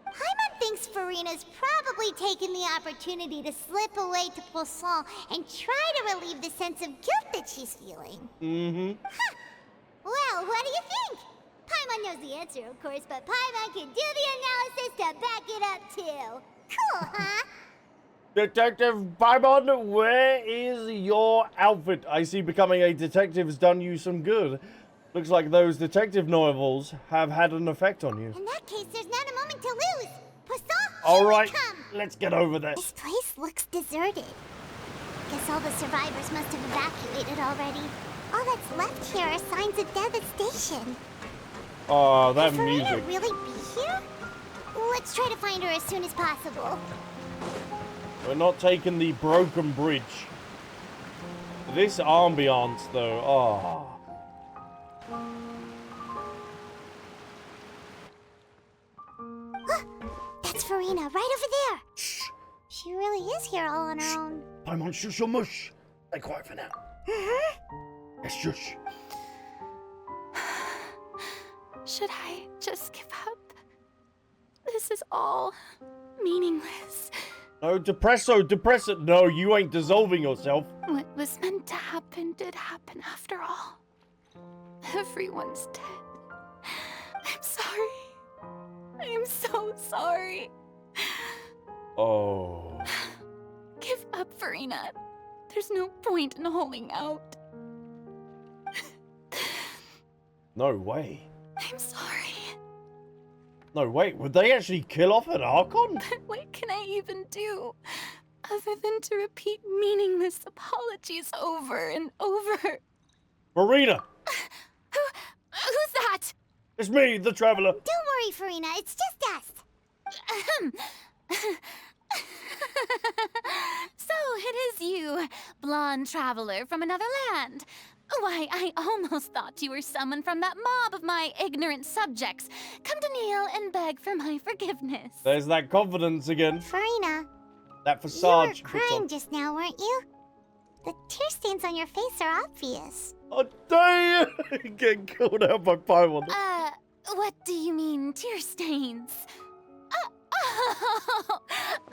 Paimon thinks Furina's probably taken the opportunity to slip away to Poisson and try to relieve the sense of guilt that she's feeling. Huh. Well, what do you think? Paimon knows the answer, of course, but Paimon can do the analysis to back it up, too. Cool, huh? Detective Paimon, where is your outfit? I see becoming a detective has done you some good. Looks like those detective novels have had an effect on you. In that case, there's not a moment to lose. Poisson, All right, let's get over this. This place looks deserted. Guess all the survivors must have evacuated already. All that's left here are signs of devastation. Oh, that Could Furina music. really be here? Let's try to find her as soon as possible. We're not taking the broken bridge. This ambiance, though. Oh. That's Furina, right over there. Shh. She really is here all on her own. Paimon, shush your mush. Stay quiet for now. Yes, shush. Should I just give up? This is all meaningless. No, depress it. No, you ain't dissolving yourself. What was meant to happen did happen after all. Everyone's dead. I'm sorry. I'm so sorry. Oh. Give up, Furina. There's no point in holding out. No way. I'm sorry. No, wait, would they actually kill off an Archon? But what can I even do? Other than to repeat meaningless apologies over and over. Furina! Who's that? It's me, the Traveler. Don't worry, Furina. It's just us. So it is you, blonde traveler from another land. Why, I almost thought you were someone from that mob of my ignorant subjects. Come to kneel and beg for my forgiveness. There's that confidence again. Furina, That facade. you were crying just now, weren't you? The tear stains on your face are obvious. Oh, damn! Getting killed out by Paimon. What do you mean, tear stains? Oh,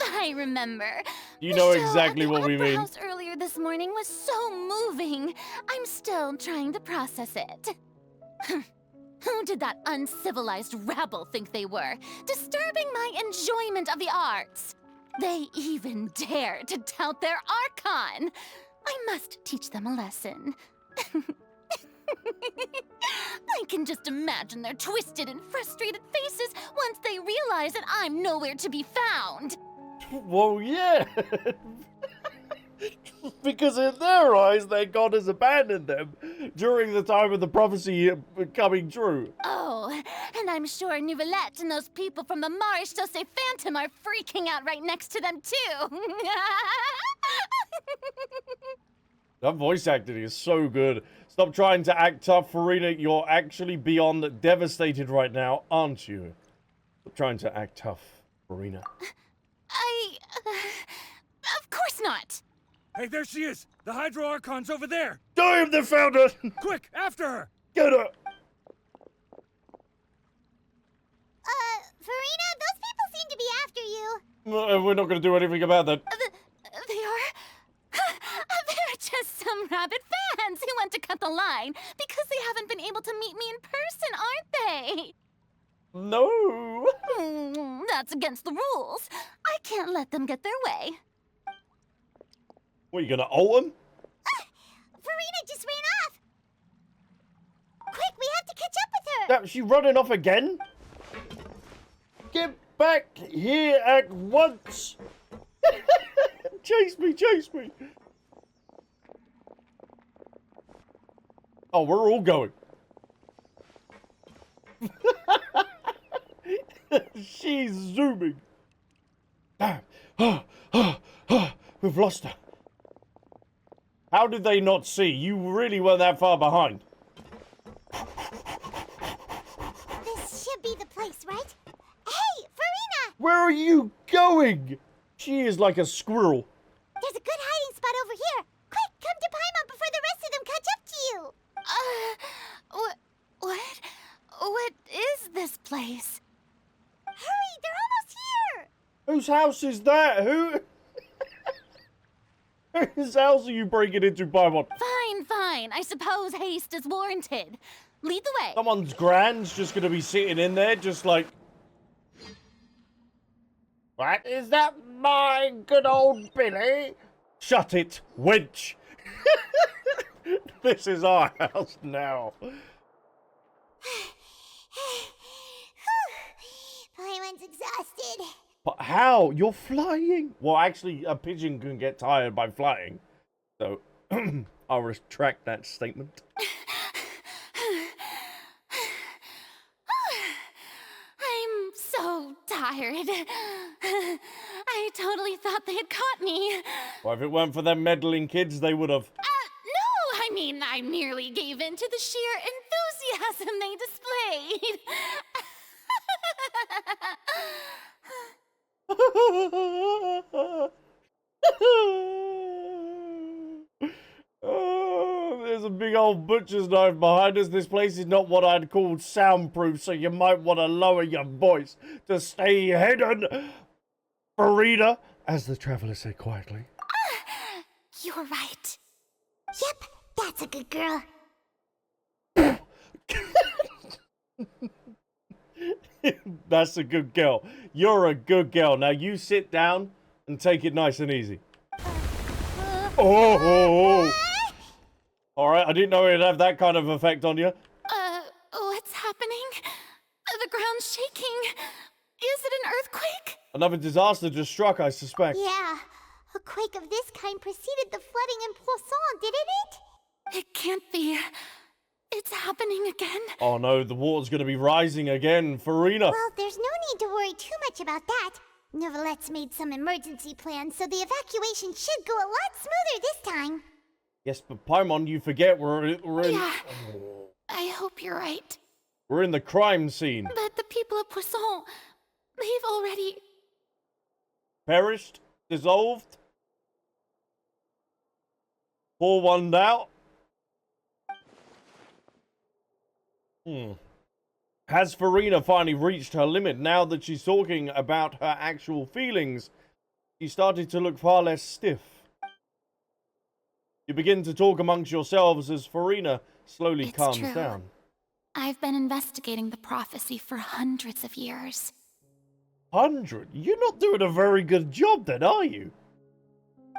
I remember. You know The show exactly at the what we Opera mean. House earlier this morning was so moving. I'm still trying to process it. Who did that uncivilized rabble think they were, disturbing my enjoyment of the arts? They even dare to tout their Archon. I must teach them a lesson. I can just imagine their twisted and frustrated faces once they realize that I'm nowhere to be found. Well, yeah. Because in their eyes, their god has abandoned them during the time of the prophecy coming true. Oh, and I'm sure Neuvillette and those people from the Marish Dose Phantom are freaking out right next to them, too. That voice acting is so good. Stop trying to act tough, Furina. You're actually beyond devastated right now, aren't you? Stop trying to act tough, Furina. Of course not. Hey, there she is! The Hydro Archon's over there! Damn, they found her! Quick, after her! Get her! Furina, those people seem to be after you. We're not going to do anything about that. They are... They're just some rabid fans who want to cut the line because they haven't been able to meet me in person, aren't they? No! That's against the rules. I can't let them get their way. What, you gonna ult him? Furina just ran off. Quick, we have to catch up with her. That, she running off again? Get back here at once! Chase me, chase me! Oh, we're all going. She's zooming. Damn. We've lost her. How did they not see? You really weren't that far behind. This should be the place, right? Hey, Furina! Where are you going? She is like a squirrel. There's a good hiding spot over here. Quick, come to Paimon before the rest of them catch up to you. What is this place? Hurry, they're almost here. Whose house is that? Whose house are you breaking into, Paimon? Fine. I suppose haste is warranted. Lead the way. Someone's grand's just gonna be sitting in there, just like... What? Is that my good old Billy? Shut it, wench! This is our house now. Paimon's exhausted. But how? You're flying? Well, actually, a pigeon can get tired by flying. So, I'll retract that statement. tired. I totally thought they had caught me. Well, if it weren't for them meddling kids, they would have. No, I mean, I merely gave in to the sheer enthusiasm they displayed. Oh, there's a big old butcher's knife behind us. This place is not what I'd call soundproof, so you might want to lower your voice to stay hidden. Furina, as the traveler said quietly. You're right. Yep, that's a good girl. That's a good girl. You're a good girl. Now you sit down and take it nice and easy. Oh. Alright, I didn't know it'd have that kind of effect on you. What's happening? The ground's shaking. Is it an earthquake? Another disaster just struck, I suspect. Yeah, a quake of this kind preceded the flooding in Poisson, didn't it? It can't be. It's happening again. Oh no, the water's gonna be rising again. Furina. Well, there's no need to worry too much about that. Neuvillette's made some emergency plans, so the evacuation should go a lot smoother this time. Yes, but Paimon, you forget we're in... Yeah, I hope you're right. We're in the crime scene. But the people of Poisson, they've already... Perished? Dissolved? Pour one out? Has Furina finally reached her limit now that she's talking about her actual feelings? She started to look far less stiff. You begin to talk amongst yourselves as Furina slowly calms down. I've been investigating the prophecy for hundreds of years. 100? You're not doing a very good job then, are you?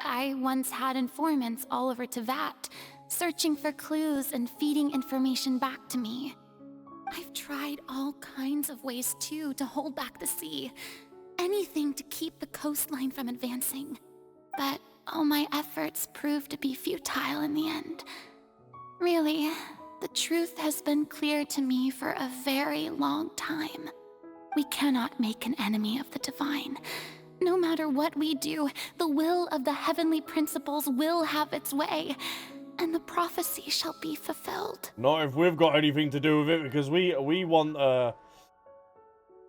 I once had informants all over Tevat, searching for clues and feeding information back to me. I've tried all kinds of ways, too, to hold back the sea. Anything to keep the coastline from advancing. But all my efforts proved to be futile in the end. Really, the truth has been clear to me for a very long time. We cannot make an enemy of the divine. No matter what we do, the will of the heavenly principles will have its way. And the prophecy shall be fulfilled. Not if we've got anything to do with it, because we want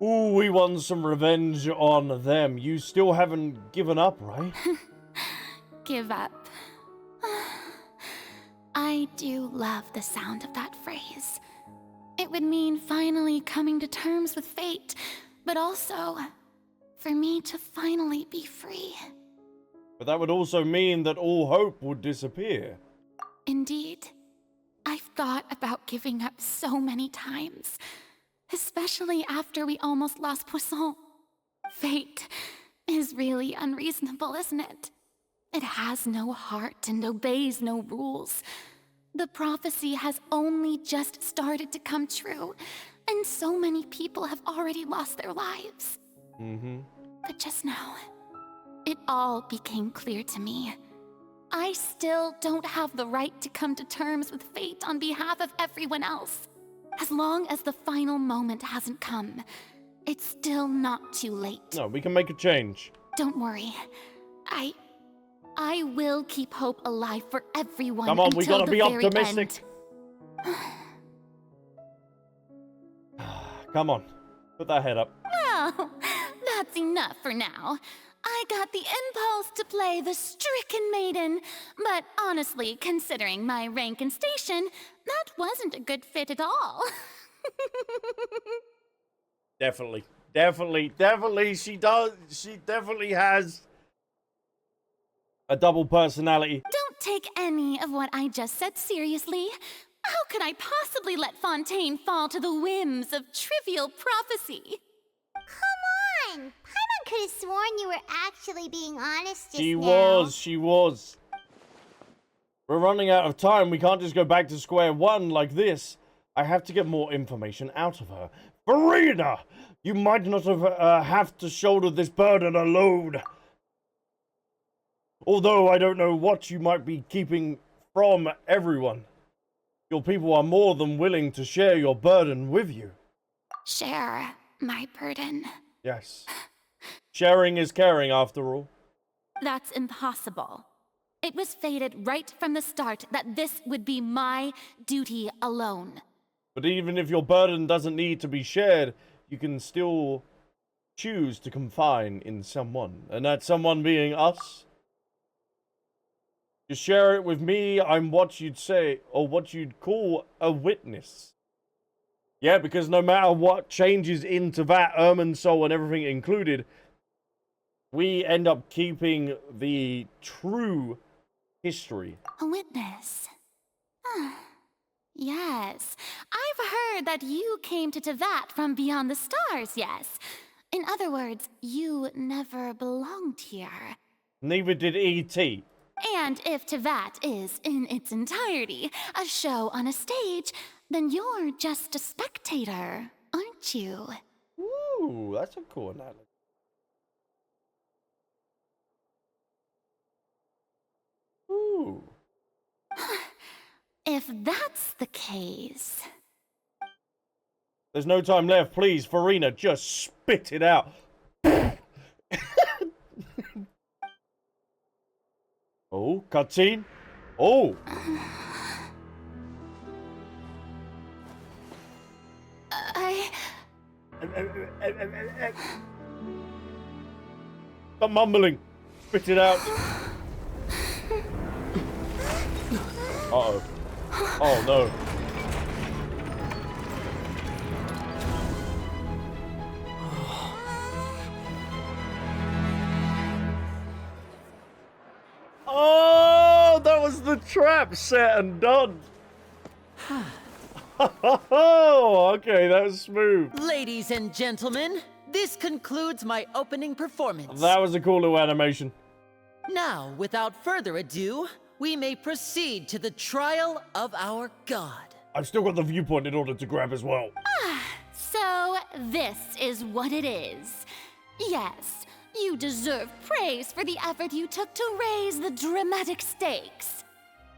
we want some revenge on them. You still haven't given up, right? Give up. I do love the sound of that phrase. It would mean finally coming to terms with fate, but also for me to finally be free. But that would also mean that all hope would disappear. Indeed. I've thought about giving up so many times, especially after we almost lost Poisson. Fate is really unreasonable, isn't it? It has no heart and obeys no rules. The prophecy has only just started to come true, and so many people have already lost their lives. But just now, it all became clear to me. I still don't have the right to come to terms with fate on behalf of everyone else. As long as the final moment hasn't come, it's still not too late. No, we can make a change. Don't worry. I will keep hope alive for everyone. Come on, we gotta be optimistic. Come on, put that head up. Well, that's enough for now. I got the impulse to play the stricken maiden, but honestly, considering my rank and station, that wasn't a good fit at all. Definitely. She definitely has a double personality. Don't take any of what I just said seriously. How could I possibly let Fontaine fall to the whims of trivial prophecy? Come on! Paimon could have sworn you were actually being honest just now. She was. We're running out of time. We can't just go back to square one like this. I have to get more information out of her. Furina! You might not have to shoulder this burden alone. Although I don't know what you might be keeping from everyone. Your people are more than willing to share your burden with you. Share my burden. Yes. Sharing is caring, after all. That's impossible. It was fated right from the start that this would be my duty alone. But even if your burden doesn't need to be shared, you can still choose to confine in someone. And that someone being us. You share it with me, I'm what you'd say, or what you'd call a witness. Yeah, because no matter what changes into that, Irminsul and everything included, we end up keeping the true history. A witness. Yes. I've heard that you came to Tevat from beyond the stars, yes. In other words, you never belonged here. Neither did E.T. And if Tevat is, in its entirety, a show on a stage, then you're just a spectator, aren't you? Ooh, that's a cool analogy. Ooh. If that's the case... There's no time left. Please, Furina, just spit it out. Oh, cutscene. Oh. Stop mumbling. Spit it out. Uh-oh. Oh, no. Oh, that was the trap set and done. Oh, okay, that was smooth. Ladies and gentlemen, this concludes my opening performance. That was a cool little animation. Now, without further ado, we may proceed to the trial of our god. I've still got the viewpoint in order to grab as well. So, this is what it is. Yes, you deserve praise for the effort you took to raise the dramatic stakes.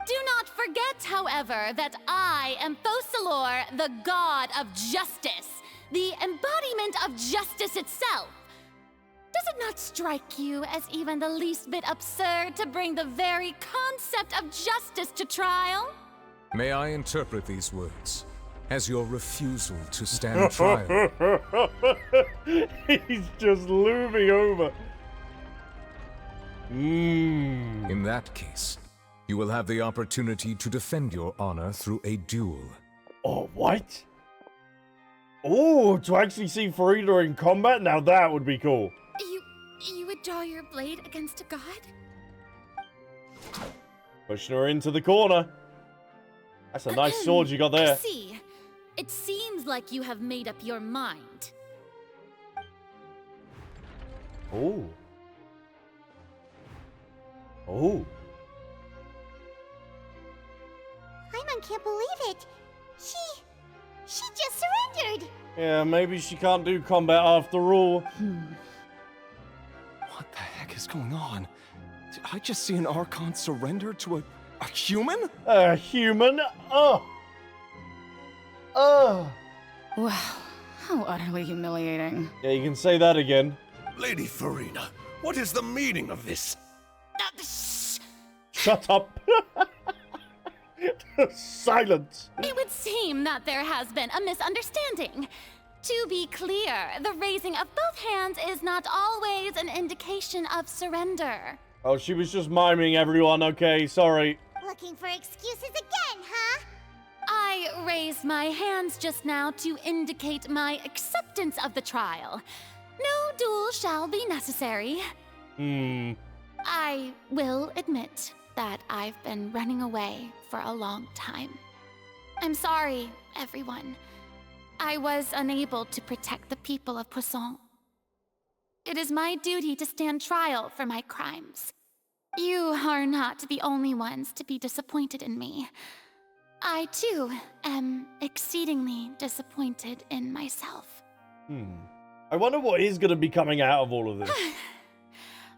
Do not forget, however, that I am Focalor, the god of justice, the embodiment of justice itself. Does it not strike you as even the least bit absurd to bring the very concept of justice to trial? May I interpret these words as your refusal to stand trial? He's just looming over. In that case, you will have the opportunity to defend your honor through a duel. Oh, what? Oh, to actually see Furina in combat? Now that would be cool. You would draw your blade against a god? Pushing her into the corner. That's a nice sword you got there. I see. It seems like you have made up your mind. Oh. Oh. Paimon can't believe it. She just surrendered. Yeah, maybe she can't do combat after all. What the heck is going on? Did I just see an Archon surrender to a human? A human? Oh. Oh. Wow, how utterly humiliating. Yeah, you can say that again. Lady Furina, what is the meaning of this? Shut up. Silence. It would seem that there has been a misunderstanding. To be clear, the raising of both hands is not always an indication of surrender. Oh, she was just miming everyone, okay, sorry. Looking for excuses again, huh? I raised my hands just now to indicate my acceptance of the trial. No duel shall be necessary. I will admit that I've been running away for a long time. I'm sorry, everyone. I was unable to protect the people of Poisson. It is my duty to stand trial for my crimes. You are not the only ones to be disappointed in me. I, too, am exceedingly disappointed in myself. I wonder what is going to be coming out of all of this.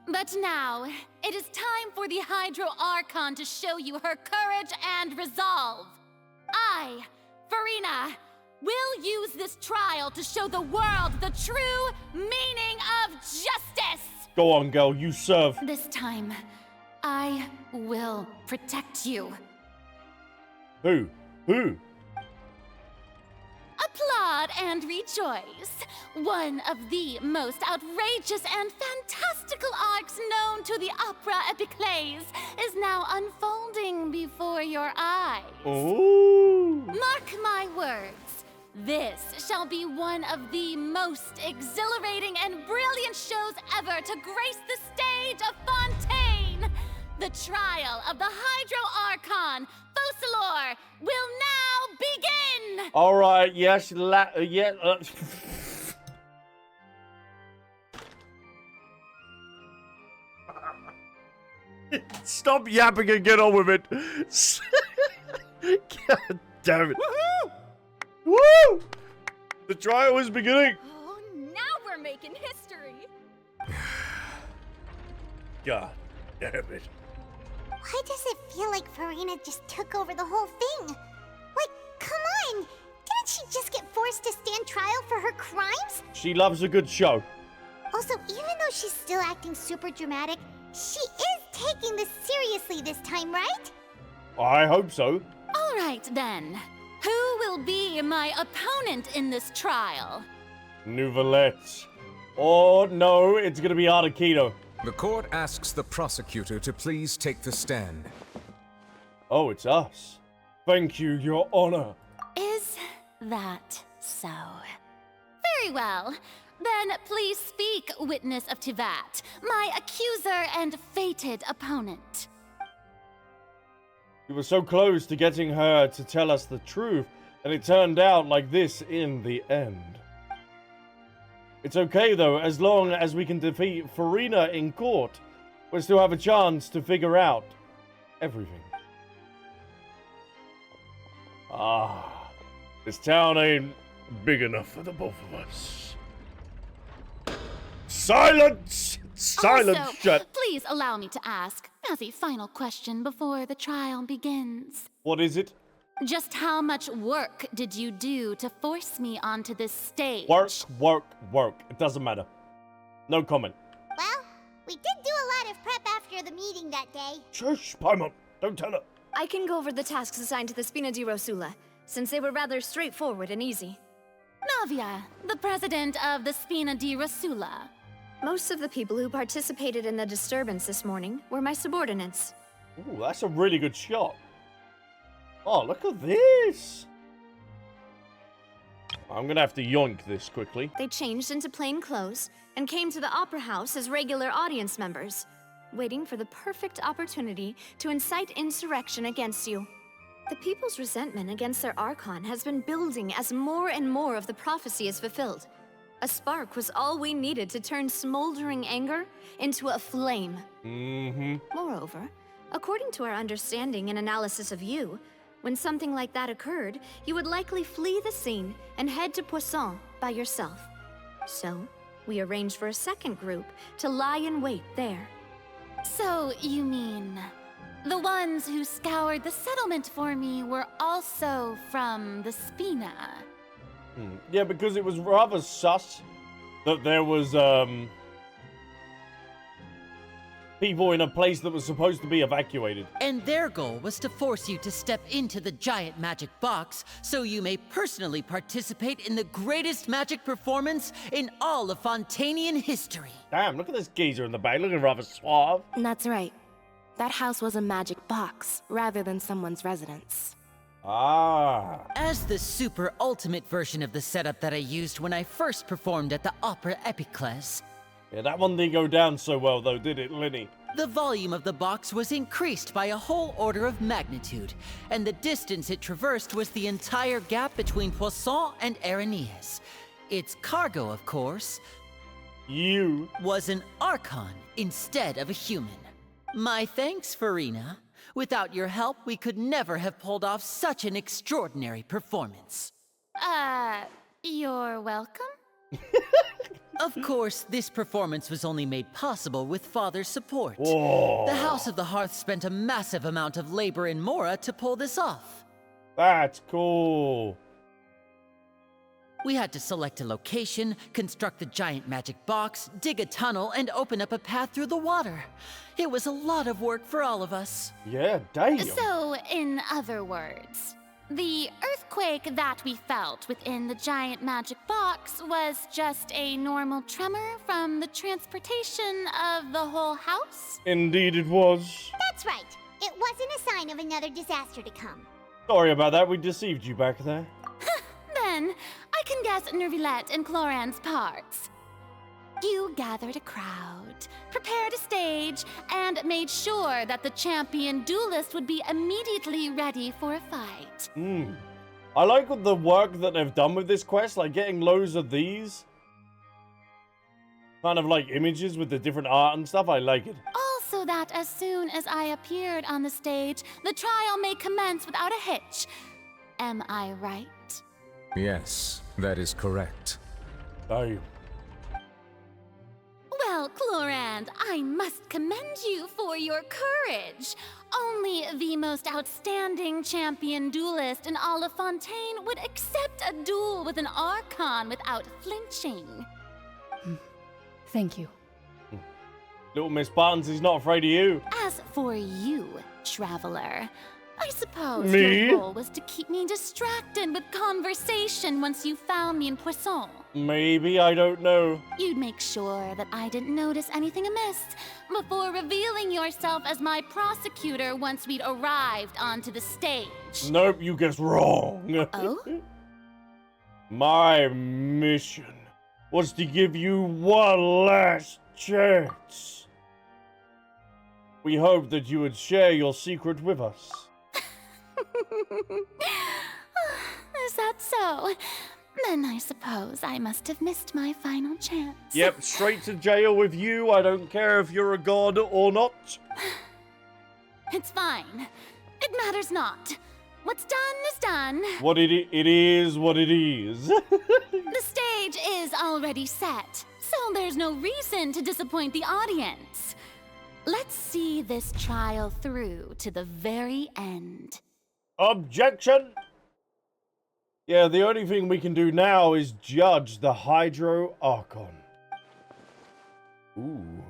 But now, it is time for the Hydro Archon to show you her courage and resolve. I, Furina, we'll use this trial to show the world the true meaning of justice! Go on, girl, you serve. This time, I will protect you. Who? Who? Applaud and rejoice. One of the most outrageous and fantastical arcs known to the opera epiclese is now unfolding before your eyes. Oh. Mark my words. This shall be one of the most exhilarating and brilliant shows ever to grace the stage of Fontaine. The trial of the Hydro Archon, Focalor, will now begin! Alright, yes, Stop yapping and get on with it. God damn it. Woohoo! Woo! The trial is beginning. Oh, now we're making history. God damn it. Why does it feel like Furina just took over the whole thing? Like, come on! Didn't she just get forced to stand trial for her crimes? She loves a good show. Also, even though she's still acting super dramatic, she is taking this seriously this time, right? I hope so. All right, then. Who will be my opponent in this trial? Neuvillette. Oh, no, it's gonna be Arlecchino. The court asks the prosecutor to please take the stand. Oh, it's us. Thank you, Your Honor. Is that so? Very well. Then please speak, witness of Tevat, my accuser and fated opponent. We were so close to getting her to tell us the truth, and it turned out like this in the end. It's okay, though, as long as we can defeat Furina in court. We still have a chance to figure out everything. Ah, this town ain't big enough for the both of us. Silence! Silence, Also, shut! please allow me to ask, as a final question before the trial begins. What is it? Just how much work did you do to force me onto this stage? Work. It doesn't matter. No comment. Well, we did do a lot of prep after the meeting that day. Shush, Paimon. Don't tell her. I can go over the tasks assigned to the Spina di Rosula, since they were rather straightforward and easy. Navia, the president of the Spina di Rosula. Most of the people who participated in the disturbance this morning were my subordinates. Ooh, that's a really good shot. Oh, look at this! I'm gonna have to yoink this quickly. They changed into plain clothes and came to the Opera House as regular audience members, waiting for the perfect opportunity to incite insurrection against you. The people's resentment against their Archon has been building as more and more of the prophecy is fulfilled. A spark was all we needed to turn smoldering anger into a flame. Moreover, according to our understanding and analysis of you, when something like that occurred, you would likely flee the scene and head to Poisson by yourself. So, we arranged for a second group to lie in wait there. So, you mean, the ones who scoured the settlement for me were also from the Spina? Yeah, because it was rather sus that there was, people in a place that was supposed to be evacuated. And their goal was to force you to step into the giant magic box so you may personally participate in the greatest magic performance in all of Fontainian history. Damn, look at this geezer in the back, looking rather suave. That's right. That house was a magic box, rather than someone's residence. Ah. As the super ultimate version of the setup that I used when I first performed at the Opera Epiclese. Yeah, that one didn't go down so well though, did it, Linny? The volume of the box was increased by a whole order of magnitude, and the distance it traversed was the entire gap between Poisson and Aranias. Its cargo, of course, was an Archon instead of a human. My thanks, Furina. Without your help, we could never have pulled off such an extraordinary performance. You're welcome? Of course, this performance was only made possible with Father's support. Whoa. The House of the Hearth spent a massive amount of labor in Mora to pull this off. That's cool. We had to select a location, construct the giant magic box, dig a tunnel, and open up a path through the water. It was a lot of work for all of us. Yeah, damn. So, in other words, the earthquake that we felt within the giant magic box was just a normal tremor from the transportation of the whole house? Indeed it was. That's right. It wasn't a sign of another disaster to come. Sorry about that, we deceived you back there. Then, I can guess Neuvillette and Cloran's parts. You gathered a crowd, prepared a stage, and made sure that the champion duelist would be immediately ready for a fight. I like the work that they've done with this quest, like getting loads of these. Kind of like images with the different art and stuff, I like it. Also that as soon as I appeared on the stage, the trial may commence without a hitch. Am I right? Yes, that is correct. Oh. Well, Clorand, I must commend you for your courage. Only the most outstanding champion duelist in all of Fontaine would accept a duel with an Archon without flinching. Thank you. Little Miss Buttons is not afraid of you. As for you, traveler, I suppose Me? your goal was to keep me distracted with conversation once you found me in Poisson. Maybe, I don't know. You'd make sure that I didn't notice anything amiss before revealing yourself as my prosecutor once we'd arrived onto the stage. Nope, you guessed wrong. Oh? My mission was to give you one last chance. We hoped that you would share your secret with us. Is that so? Then I suppose I must have missed my final chance. Yep, straight to jail with you. I don't care if you're a god or not. It's fine. It matters not. What's done is done. It is what it is. The stage is already set, so there's no reason to disappoint the audience. Let's see this trial through to the very end. Objection! Yeah, the only thing we can do now is judge the Hydro Archon. Ooh.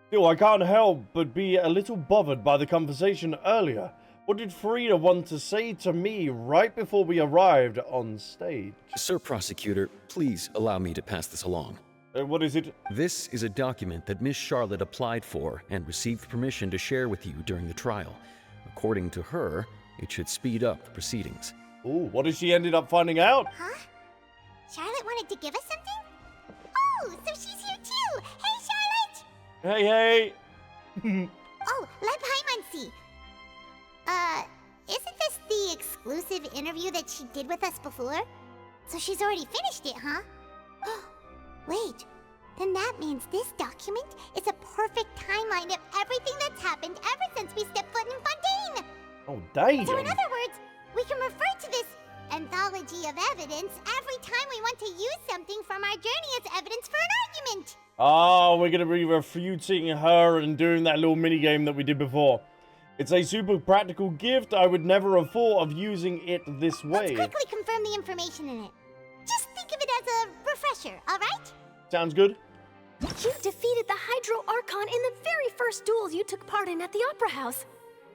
Still, I can't help but be a little bothered by the conversation earlier. What did Furina want to say to me right before we arrived on stage? Sir Prosecutor, please allow me to pass this along. What is it? This is a document that Miss Charlotte applied for and received permission to share with you during the trial. According to her, it should speed up the proceedings. Ooh, what has she ended up finding out? Huh? Charlotte wanted to give us something? Oh, so she's here too! Hey, Charlotte! Hey! Oh, let Paimon see. Isn't this the exclusive interview that she did with us before? So she's already finished it, huh? Wait, then that means this document is a perfect timeline of everything that's happened ever since we stepped foot in Fontaine! Oh, damn! So in other words, we can refer to this anthology of evidence every time we want to use something from our journey as evidence for an argument! Oh, we're gonna be refuting her and doing that little mini-game that we did before. It's a super practical gift. I would never have thought of using it this way. Let's quickly confirm the information in it. Just think of it as a refresher, alright? Sounds good. You defeated the Hydro Archon in the very first duels you took part in at the Opera House.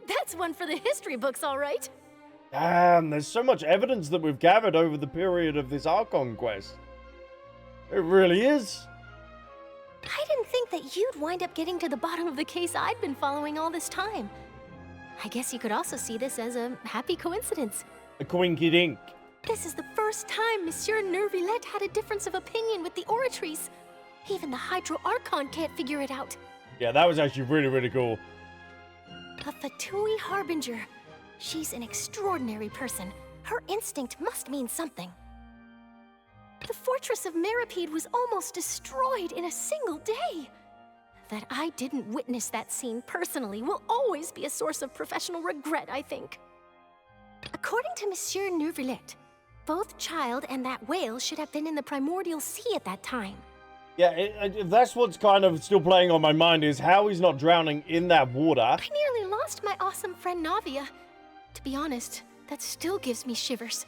That's one for the history books, all right. Damn, there's so much evidence that we've gathered over the period of this Archon quest. It really is. I didn't think that you'd wind up getting to the bottom of the case I'd been following all this time. I guess you could also see this as a happy coincidence. A coinky-dink. This is the first time Monsieur Neuvillette had a difference of opinion with the oratories. Even the Hydro Archon can't figure it out. Yeah, that was actually really, really cool. A Fatui Harbinger. She's an extraordinary person. Her instinct must mean something. The fortress of Meripede was almost destroyed in a single day. That I didn't witness that scene personally will always be a source of professional regret, I think. According to Monsieur Neuvillette, both Child and that whale should have been in the Primordial Sea at that time. Yeah, that's what's kind of still playing on my mind is how he's not drowning in that water. I nearly lost my awesome friend Navia. To be honest, that still gives me shivers.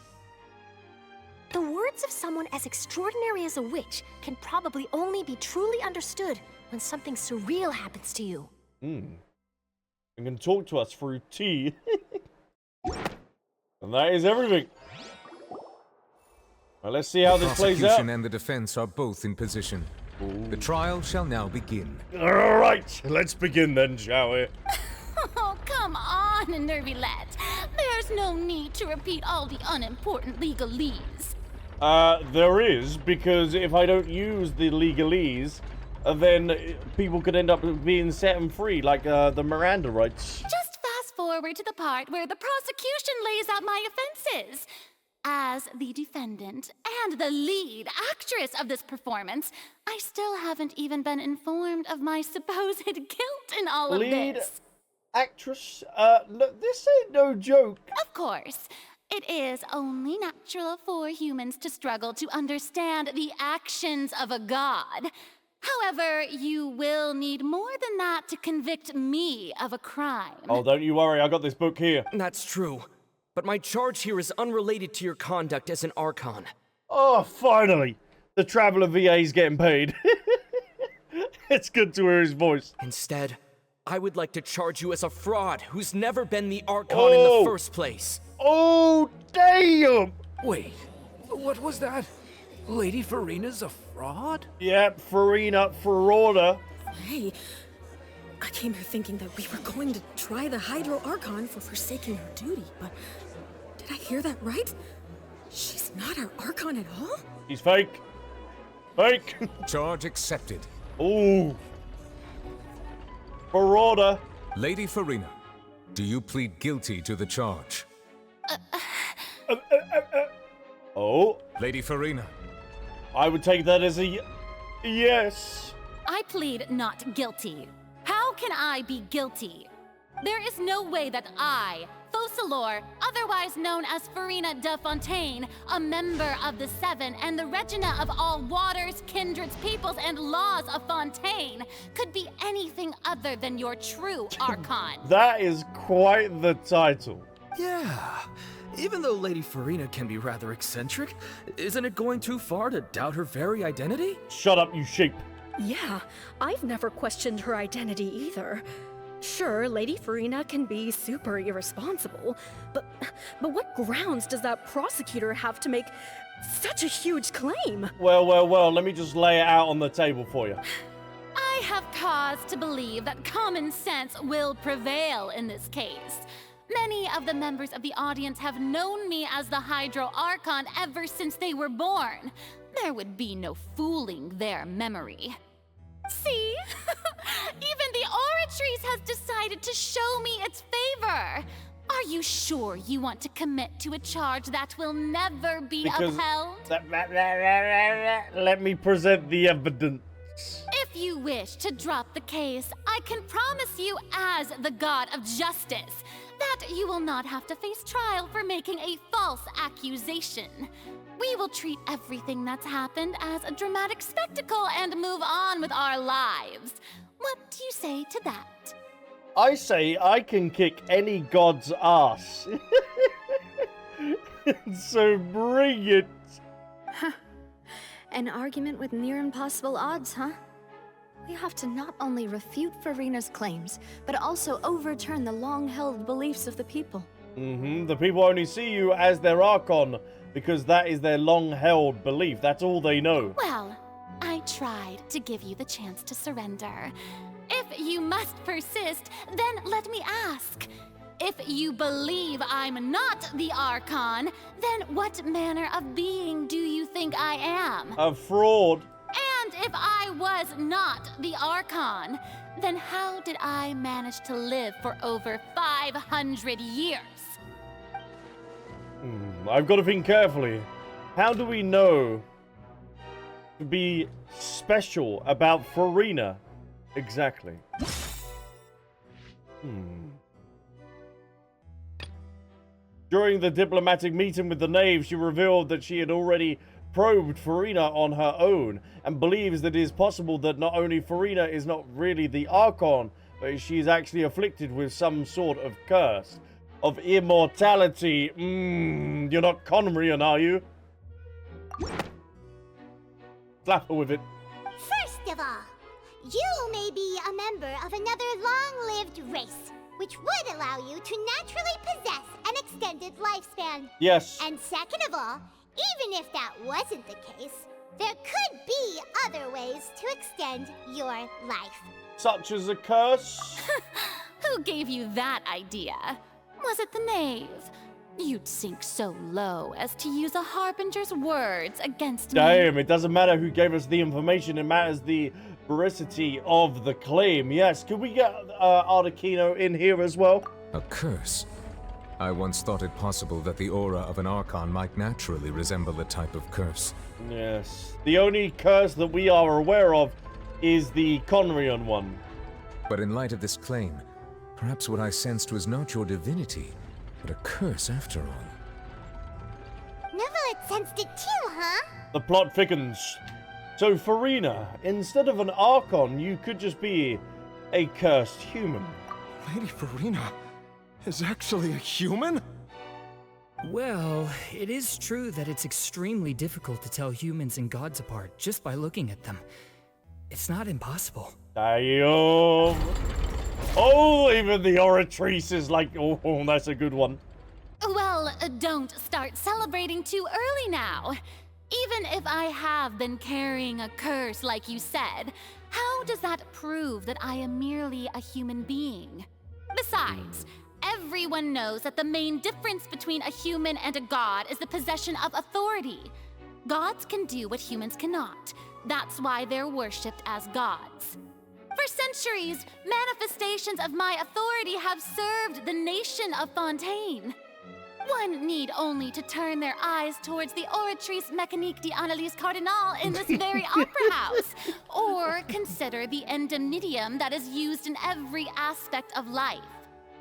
The words of someone as extraordinary as a witch can probably only be truly understood when something surreal happens to you. You can talk to us through tea. And that is everything. Well, let's see how this plays out. The prosecution and the defense are both in position. The trial shall now begin. All right, let's begin then, shall we? Oh, come on, Neuvillette. There's no need to repeat all the unimportant legalese. There is, because if I don't use the legalese, then people could end up being set and free, like the Miranda rights. Just fast forward to the part where the prosecution lays out my offenses. As the defendant and the lead actress of this performance, I still haven't even been informed of my supposed guilt in all of this. Actress? Look, this ain't no joke. Of course. It is only natural for humans to struggle to understand the actions of a god. However, you will need more than that to convict me of a crime. Oh, don't you worry, I got this book here. That's true. But my charge here is unrelated to your conduct as an Archon. Oh, finally! The Traveler VA's getting paid. It's good to hear his voice. Instead, I would like to charge you as a fraud who's never been the Archon in the first place. Oh, damn! Wait, what was that? Lady Furina's a fraud? Yep, Furina, Frauda. Hey, I came here thinking that we were going to try the Hydro Archon for forsaking her duty, but did I hear that right? She's not our Archon at all? He's fake. Fake. Charge accepted. Ooh. Frauda. Lady Furina, do you plead guilty to the charge? Oh. Lady Furina. I would take that as a yes. I plead not guilty. How can I be guilty? There is no way that I, Focalor, otherwise known as Furina de Fontaine, a member of the Seven and the Regina of all waters, kindreds, peoples, and laws of Fontaine, could be anything other than your true Archon. That is quite the title. Yeah. Even though Lady Furina can be rather eccentric, isn't it going too far to doubt her very identity? Shut up, you sheep. Yeah, I've never questioned her identity either. Sure, Lady Furina can be super irresponsible, but what grounds does that prosecutor have to make such a huge claim? Well, let me just lay it out on the table for you. I have cause to believe that common sense will prevail in this case. Many of the members of the audience have known me as the Hydro Archon ever since they were born. There would be no fooling their memory. See? Even the Oratrice has decided to show me its favor. Are you sure you want to commit to a charge that will never be upheld? Let me present the evidence. If you wish to drop the case, I can promise you as the God of Justice that you will not have to face trial for making a false accusation. We will treat everything that's happened as a dramatic spectacle and move on with our lives. What do you say to that? I say I can kick any god's ass. So bring it. Huh. An argument with near impossible odds, huh? We have to not only refute Furina's claims, but also overturn the long-held beliefs of the people. The people only see you as their Archon, because that is their long-held belief. That's all they know. Well, I tried to give you the chance to surrender. If you must persist, then let me ask. If you believe I'm not the Archon, then what manner of being do you think I am? A fraud. And if I was not the Archon, then how did I manage to live for over 500 years? I've got to think carefully. How do we know to be special about Furina? Exactly. During the diplomatic meeting with the Knave, she revealed that she had already probed Furina on her own, and believes that it is possible that not only Furina is not really the Archon, but she is actually afflicted with some sort of curse of immortality. You're not Conrian, are you? Slap her with it. First of all, you may be a member of another long-lived race, which would allow you to naturally possess an extended lifespan. Yes. And second of all, even if that wasn't the case, there could be other ways to extend your life. Such as a curse? Who gave you that idea? Was it the knave? You'd sink so low as to use a harbinger's words against me. Damn, it doesn't matter who gave us the information, it matters the veracity of the claim. Yes, could we get Arlecchino in here as well? A curse? I once thought it possible that the aura of an Archon might naturally resemble a type of curse. Yes. The only curse that we are aware of is the Conrion one. But in light of this claim, perhaps what I sensed was not your divinity, but a curse after all. Neuvillette sensed it too, huh? The plot thickens. So, Furina, instead of an Archon, you could just be a cursed human. Lady Furina is actually a human? Well, it is true that it's extremely difficult to tell humans and gods apart just by looking at them. It's not impossible. Damn. Oh, even the Oratrice is like, oh, that's a good one. Well, don't start celebrating too early now. Even if I have been carrying a curse like you said, how does that prove that I am merely a human being? Besides, everyone knows that the main difference between a human and a god is the possession of authority. Gods can do what humans cannot. That's why they're worshipped as gods. For centuries, manifestations of my authority have served the nation of Fontaine. One need only to turn their eyes towards the Oratrice Mécanique d'Analyse Cardinal in this very opera house, or consider the endemnitium that is used in every aspect of life.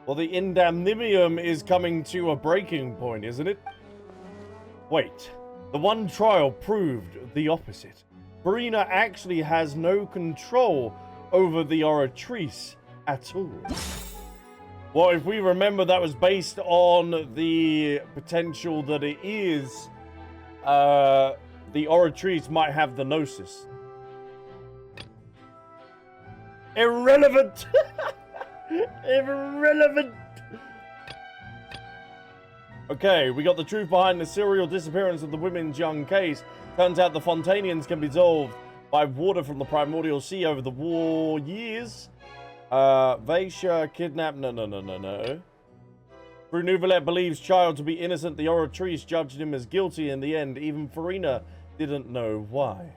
Well, the indemnitium is coming to a breaking point, isn't it? Wait, the one trial proved the opposite. Furina actually has no control over the Oratrice at all. Well, if we remember, that was based on the potential that it is, the Oratrice might have the Gnosis. Irrelevant! Irrelevant! Okay, we got the truth behind the serial disappearance of the women's young case. Turns out the Fontainians can be dissolved by water from the Primordial Sea over the war years. Vaisha kidnapped. No. Through Neuvillette believes child to be innocent, the Oratrice judged him as guilty in the end. Even Furina didn't know why.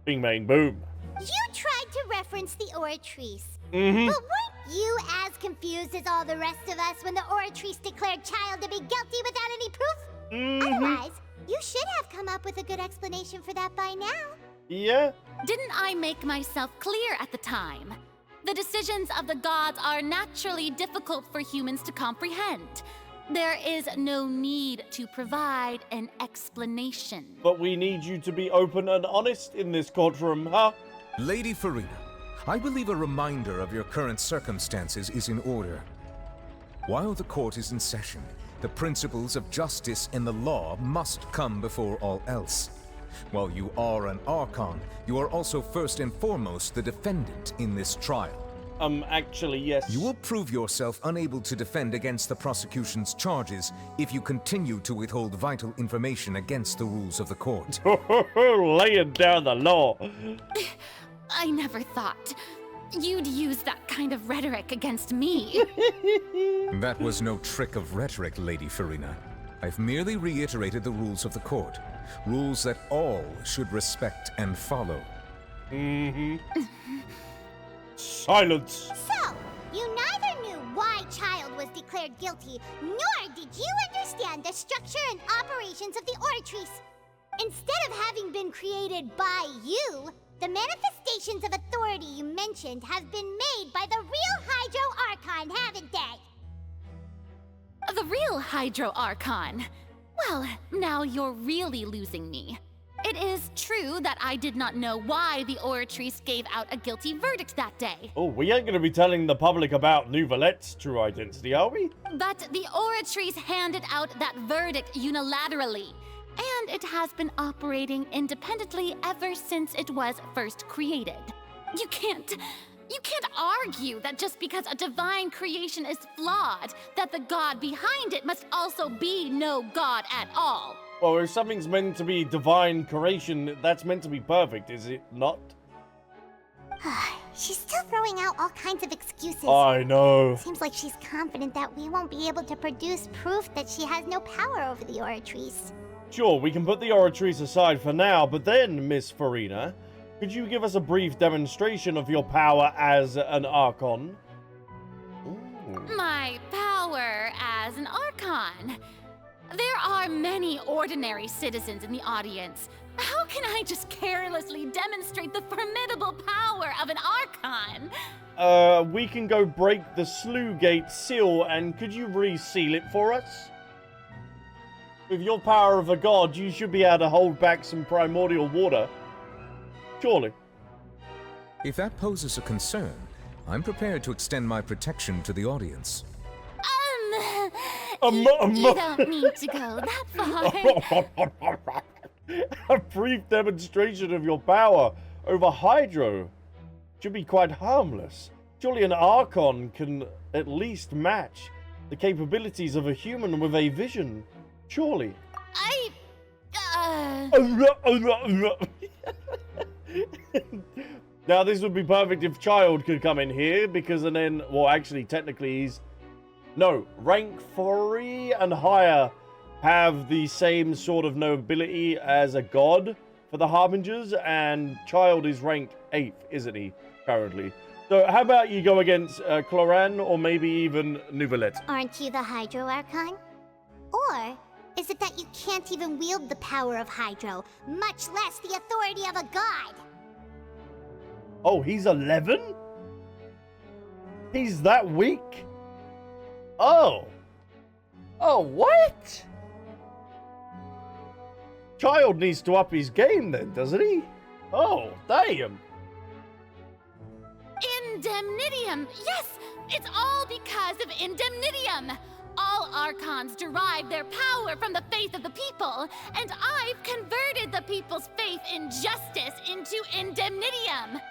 Bing, bang, boom. You tried to reference the Oratrice. Mm-hmm. But weren't you as confused as all the rest of us when the Oratrice declared child to be guilty without any proof? Mm-hmm. Otherwise, you should have come up with a good explanation for that by now. Yeah? Didn't I make myself clear at the time? The decisions of the gods are naturally difficult for humans to comprehend. There is no need to provide an explanation. But we need you to be open and honest in this courtroom, huh? Lady Furina, I believe a reminder of your current circumstances is in order. While the court is in session, the principles of justice and the law must come before all else. While you are an Archon, you are also first and foremost the defendant in this trial. Actually, yes. You will prove yourself unable to defend against the prosecution's charges if you continue to withhold vital information against the rules of the court. Laying down the law. I never thought you'd use that kind of rhetoric against me. That was no trick of rhetoric, Lady Furina. I've merely reiterated the rules of the court. Rules that all should respect and follow. Mm-hmm. Silence. So, you neither knew why Child was declared guilty, nor did you understand the structure and operations of the Oratrice. Instead of having been created by you, the manifestations of authority you mentioned have been made by the real Hydro Archon, haven't they? The real Hydro Archon? Well, now you're really losing me. It is true that I did not know why the Oratrice gave out a guilty verdict that day. Oh, we ain't gonna be telling the public about Neuvillette's true identity, are we? But the Oratrice handed out that verdict unilaterally. And it has been operating independently ever since it was first created. You can't argue that just because a divine creation is flawed, that the god behind it must also be no god at all. Well, if something's meant to be divine creation, that's meant to be perfect, is it not? She's still throwing out all kinds of excuses. I know. Seems like she's confident that we won't be able to produce proof that she has no power over the Oratrice. Sure, we can put the Oratrice aside for now, but then, Miss Furina, could you give us a brief demonstration of your power as an Archon? My power as an Archon. There are many ordinary citizens in the audience. How can I just carelessly demonstrate the formidable power of an Archon? We can go break the Slough Gate seal, and could you reseal it for us? With your power of a god, you should be able to hold back some primordial water. Surely. If that poses a concern, I'm prepared to extend my protection to the audience. You don't need to go that far. A brief demonstration of your power over Hydro should be quite harmless. Surely an Archon can at least match the capabilities of a human with a vision. Surely. Now this would be perfect if Child could come in here, because then, well, actually, technically he's... No, rank 3 and higher have the same sort of nobility as a god for the Harbingers, and Child is rank 8, isn't he, currently? So how about you go against Cloran, or maybe even Neuvillette? Aren't you the Hydro Archon? Or is it that you can't even wield the power of Hydro, much less the authority of a god? Oh, he's 11? He's that weak? Oh. Oh, what? Child needs to up his game then, doesn't he? Oh, damn. Indemnitium! Yes! It's all because of Indemnitium! All Archons derive their power from the faith of the people, and I've converted the people's faith in justice into Indemnitium!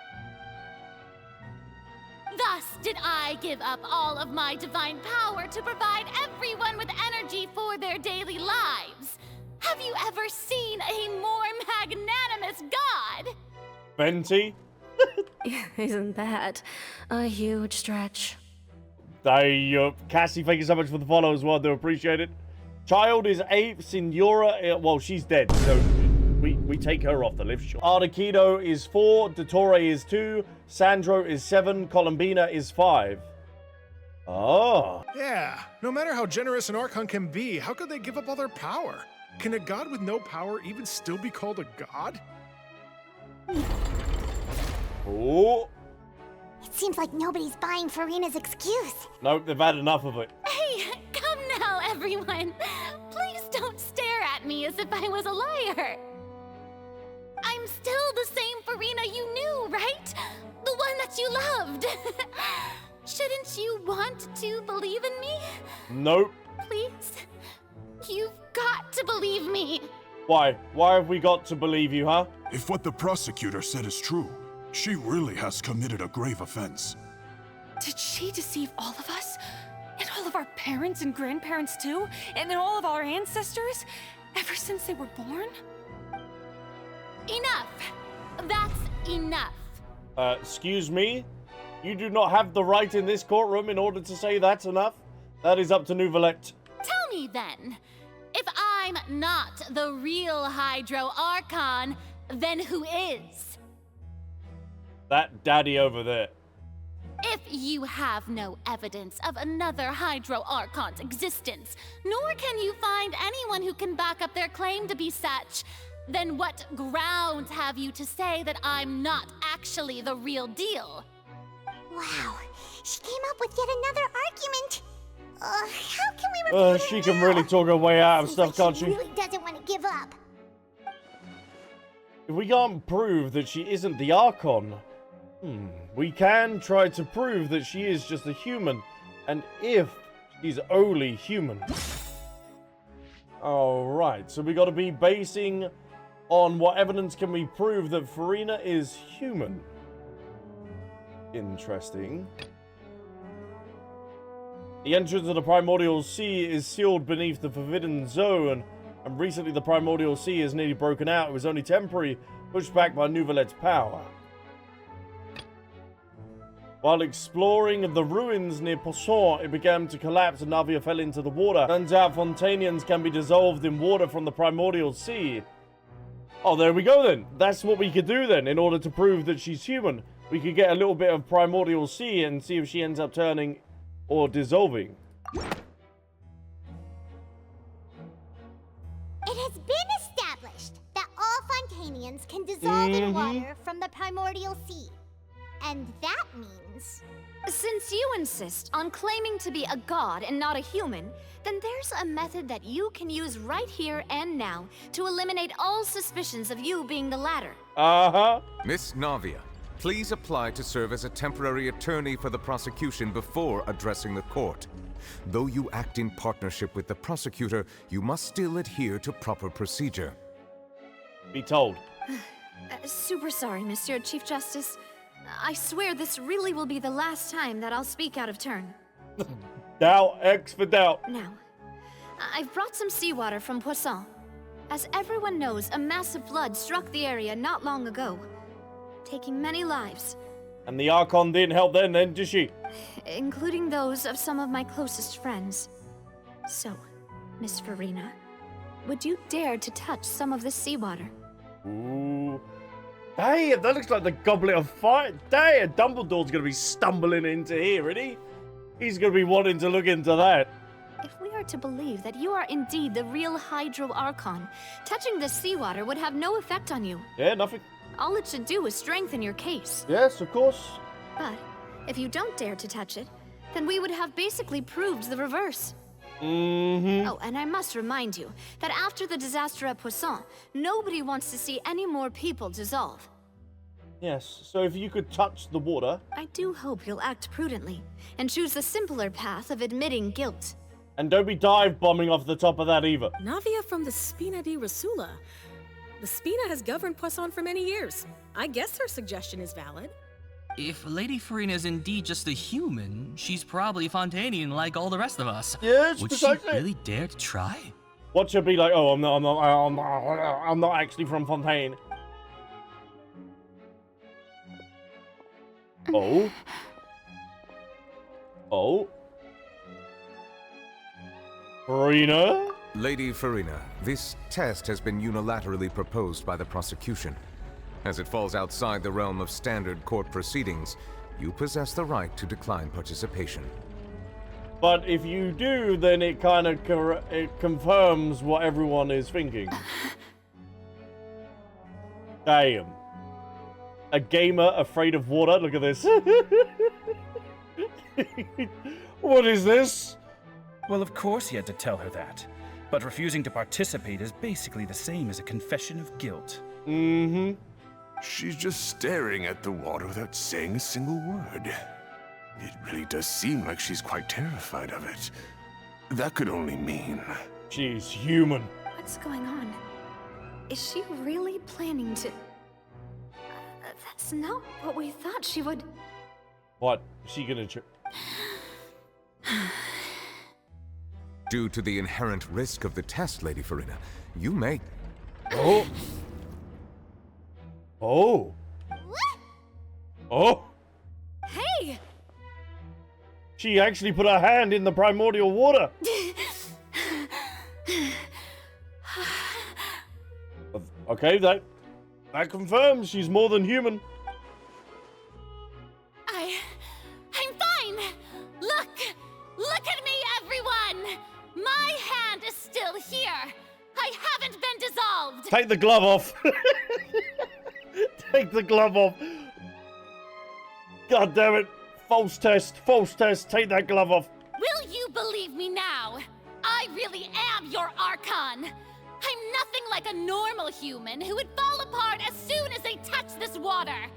Thus did I give up all of my divine power to provide everyone with energy for their daily lives. Have you ever seen a more magnanimous god? Venti? Isn't that a huge stretch? Cassie, thank you so much for the follow as well. Do appreciate it. Child is 8th. Signora, well, she's dead, so we take her off the list. Sure. Arlecchino is 4. Dottore is 2. Sandro is 7. Colombina is 5. Oh. Yeah, no matter how generous an Archon can be, how could they give up all their power? Can a god with no power even still be called a god? Oh. It seems like nobody's buying Furina's excuse. Nope, they've had enough of it. Hey, come now, everyone. Please don't stare at me as if I was a liar. I'm still the same Furina you knew, right? The one that you loved. Shouldn't you want to believe in me? Nope. Please? You've got to believe me. Why? Why have we got to believe you, huh? If what the prosecutor said is true, she really has committed a grave offense. Did she deceive all of us? And all of our parents and grandparents too? And all of our ancestors? Ever since they were born? Enough! That's enough. Excuse me? You do not have the right in this courtroom in order to say that's enough? That is up to Neuvillette. Tell me then, if I'm not the real Hydro Archon, then who is? That daddy over there. If you have no evidence of another Hydro Archon's existence, nor can you find anyone who can back up their claim to be such, then what grounds have you to say that I'm not actually the real deal? Wow, she came up with yet another argument. How can we report her She can really talk her way out of stuff, can't she? She really doesn't want to give up. If we can't prove that she isn't the Archon, we can try to prove that she is just a human. And if she's only human, Alright, so we got to be basing on what evidence can we prove that Furina is human. Interesting. The entrance of the Primordial Sea is sealed beneath the Forbidden Zone, and recently the Primordial Sea is nearly broken out. It was only temporary, pushed back by Neuvillette's power. While exploring the ruins near Poisson, it began to collapse and Navia fell into the water. Turns out Fontainians can be dissolved in water from the Primordial Sea. Oh, there we go then. That's what we could do then, in order to prove that she's human. We could get a little bit of Primordial Sea and see if she ends up turning or dissolving. It has been established that all Fontainians can dissolve in water from the Primordial Sea. And that means... Since you insist on claiming to be a god and not a human, then there's a method that you can use right here and now to eliminate all suspicions of you being the latter. Miss Navia, please apply to serve as a temporary attorney for the prosecution before addressing the court. Though you act in partnership with the prosecutor, you must still adhere to proper procedure. Be told. Super sorry, Monsieur Chief Justice. I swear this really will be the last time that I'll speak out of turn. Doubt, X for doubt. Now, I've brought some seawater from Poisson. As everyone knows, a massive flood struck the area not long ago, taking many lives. And the Archon didn't help then, did she? Including those of some of my closest friends. So, Miss Furina, would you dare to touch some of this seawater? Ooh. Damn, that looks like the Goblet of Fire. Damn, Dumbledore's gonna be stumbling into here, isn't he? He's gonna be wanting to look into that. If we are to believe that you are indeed the real Hydro Archon, touching this seawater would have no effect on you. Yeah, nothing. All it should do is strengthen your case. Yes, of course. But if you don't dare to touch it, then we would have basically proved the reverse. Oh, and I must remind you that after the disaster at Poisson, nobody wants to see any more people dissolve. Yes, so if you could touch the water... I do hope you'll act prudently, and choose the simpler path of admitting guilt. And don't be dive-bombing off the top of that either. Navia from the Spina di Rasula. The Spina has governed Poisson for many years. I guess her suggestion is valid. If Lady Furina is indeed just a human, she's probably Fontainian like all the rest of us. Yes, would she really dare to try? Watch her be like, oh, I'm not actually from Fontaine. Oh. Oh. Furina? Lady Furina, this test has been unilaterally proposed by the prosecution. As it falls outside the realm of standard court proceedings, you possess the right to decline participation. But if you do, then it kind of confirms what everyone is thinking. Damn. A gamer afraid of water? Look at this. What is this? Well, of course he had to tell her that. But refusing to participate is basically the same as a confession of guilt. She's just staring at the water without saying a single word. It really does seem like she's quite terrified of it. That could only mean... she's human. What's going on? Is she really planning to... that's not what we thought she would... What? Is she gonna... Due to the inherent risk of the test, Lady Furina, you may... Oh! Oh! Oh! Hey! She actually put her hand in the primordial water! Okay, that confirms she's more than human. I'm fine! Look at me, everyone! My hand is still here! I haven't been dissolved! Take the glove off! Take the glove off! God damn it! False test! False test! Take that glove off! Will you believe me now? I really am your Archon! I'm nothing like a normal human who would fall apart as soon as they touch this water!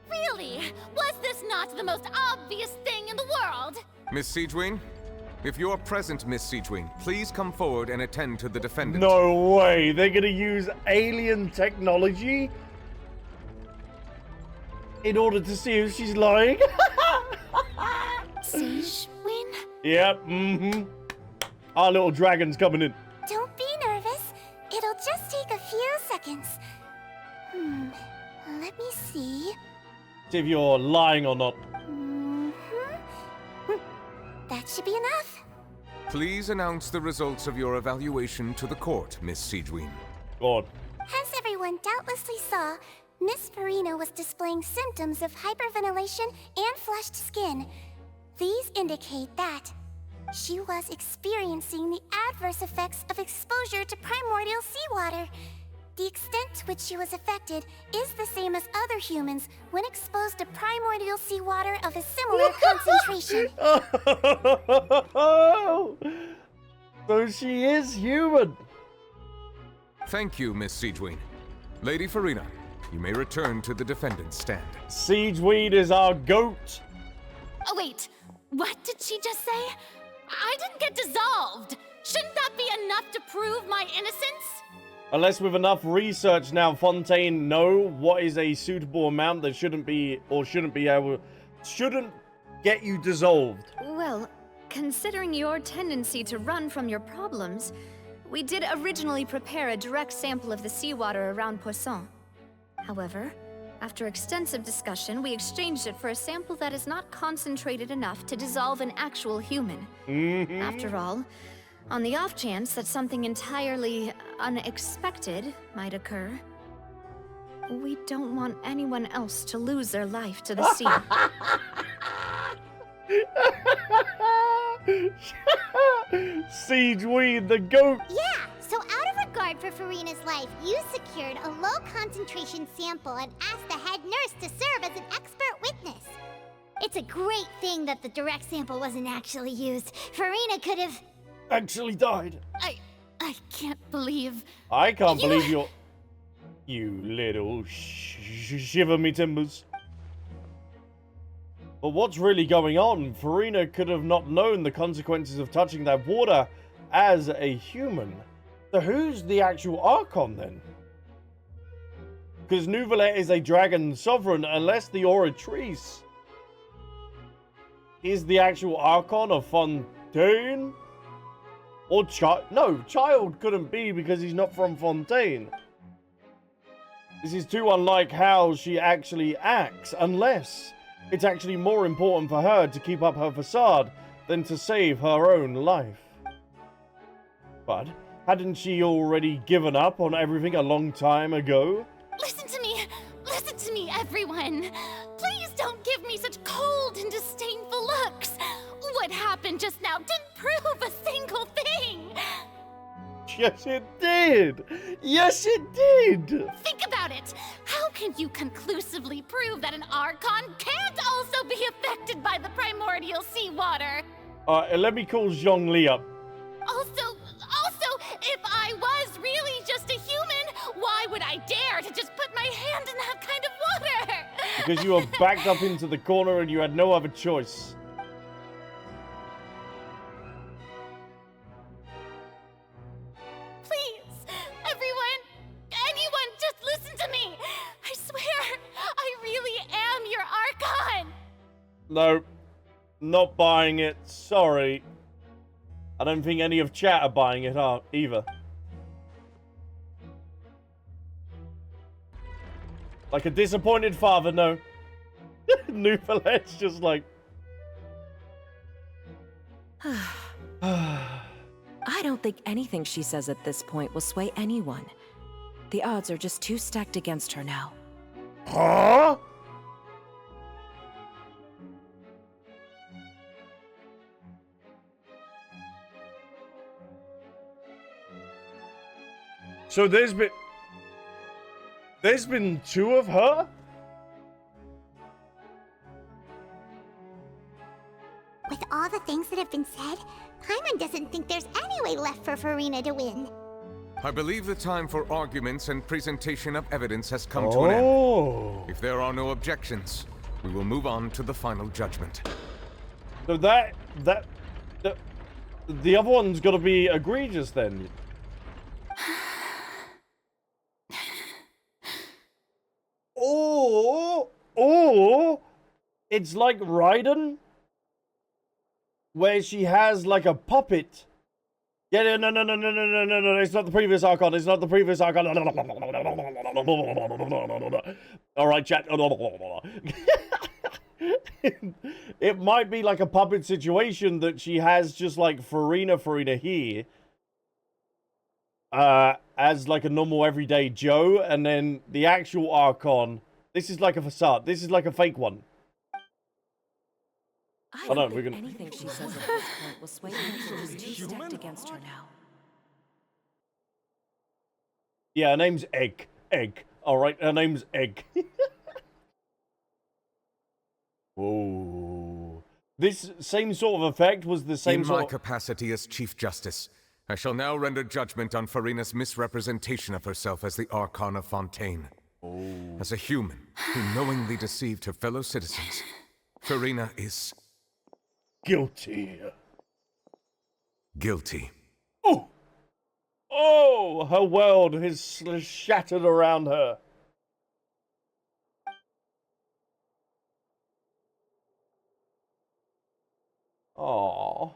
Really? Was this not the most obvious thing in the world? Miss Siegewing, If you're present, Miss Siegewien, please come forward and attend to the defendant. No way! They're gonna use alien technology in order to see if she's lying? Siegewien? Yep, mm-hmm. Our little dragon's coming in. Don't be nervous. It'll just take a few seconds. Let me see. See if you're lying or not. That should be enough. Please announce the results of your evaluation to the court, Miss Siegewien. God. As everyone doubtlessly saw, Miss Furina was displaying symptoms of hyperventilation and flushed skin. These indicate that she was experiencing the adverse effects of exposure to primordial seawater. The extent to which she was affected is the same as other humans when exposed to primordial seawater of a similar concentration. So she is human. Thank you, Miss Siegewien. Lady Furina, you may return to the defendant's stand. Siegewien is our goat. Oh wait, what did she just say? I didn't get dissolved. Shouldn't that be enough to prove my innocence? Unless with enough research now, Fontaine know what is a suitable amount that shouldn't get you dissolved. Well, considering your tendency to run from your problems, we did originally prepare a direct sample of the seawater around Poisson. However, after extensive discussion, we exchanged it for a sample that is not concentrated enough to dissolve an actual human. After all, on the off chance that something entirely unexpected might occur, we don't want anyone else to lose their life to the sea. Siegewien, the goat. Yeah, so out of regard for Furina's life, you secured a low concentration sample and asked the head nurse to serve as an expert witness. It's a great thing that the direct sample wasn't actually used. Furina could have actually died. I can't believe... I can't believe you're... You little shiver me timbers. But what's really going on? Furina could have not known the consequences of touching that water as a human. So who's the actual Archon then? Because Neuvillette is a dragon sovereign unless the Oratrice is the actual Archon of Fontaine? Or Child couldn't be because he's not from Fontaine. This is too unlike how she actually acts, unless it's actually more important for her to keep up her facade than to save her own life. But hadn't she already given up on everything a long time ago? Listen to me, everyone. Please don't give me such cold and disdainful looks. What happened just now didn't prove a single thing. Yes, it did. Yes, it did. Think about it. How can you conclusively prove that an Archon can't also be affected by the primordial seawater? Let me call Zhongli up. Also, if I was really just a human, why would I dare to just put my hand in that kind of water? Because you were backed up into the corner and you had no other choice. Please, anyone, just listen to me. I swear, I really am your Archon. No, not buying it. Sorry. I don't think any of chat are buying it either. Like a disappointed father, no. Neuvillette's just like... I don't think anything she says at this point will sway anyone. The odds are just too stacked against her now. Huh? So there's been two of her? With all the things that have been said, Paimon doesn't think there's any way left for Furina to win. I believe the time for arguments and presentation of evidence has come to an end. If there are no objections, we will move on to the final judgment. So the other one's got to be egregious then. Or it's like Raiden, where she has like a puppet. Yeah, no, it's not the previous Archon, it's not the previous Archon. Alright, chat. It might be like a puppet situation that she has just like Furina here. As like a normal everyday Joe, and then the actual Archon, this is like a facade. This is like a fake one. I don't think anything she says at this point will sway her. She's too stacked against her now. Yeah, her name's Egg. Alright, her name's Egg. Whoa. This same sort of effect was the same In my capacity as Chief Justice, I shall now render judgment on Furina's misrepresentation of herself as the Archon of Fontaine. As a human who knowingly deceived her fellow citizens, Furina is... guilty. Guilty. Oh, her world is shattered around her. Aww.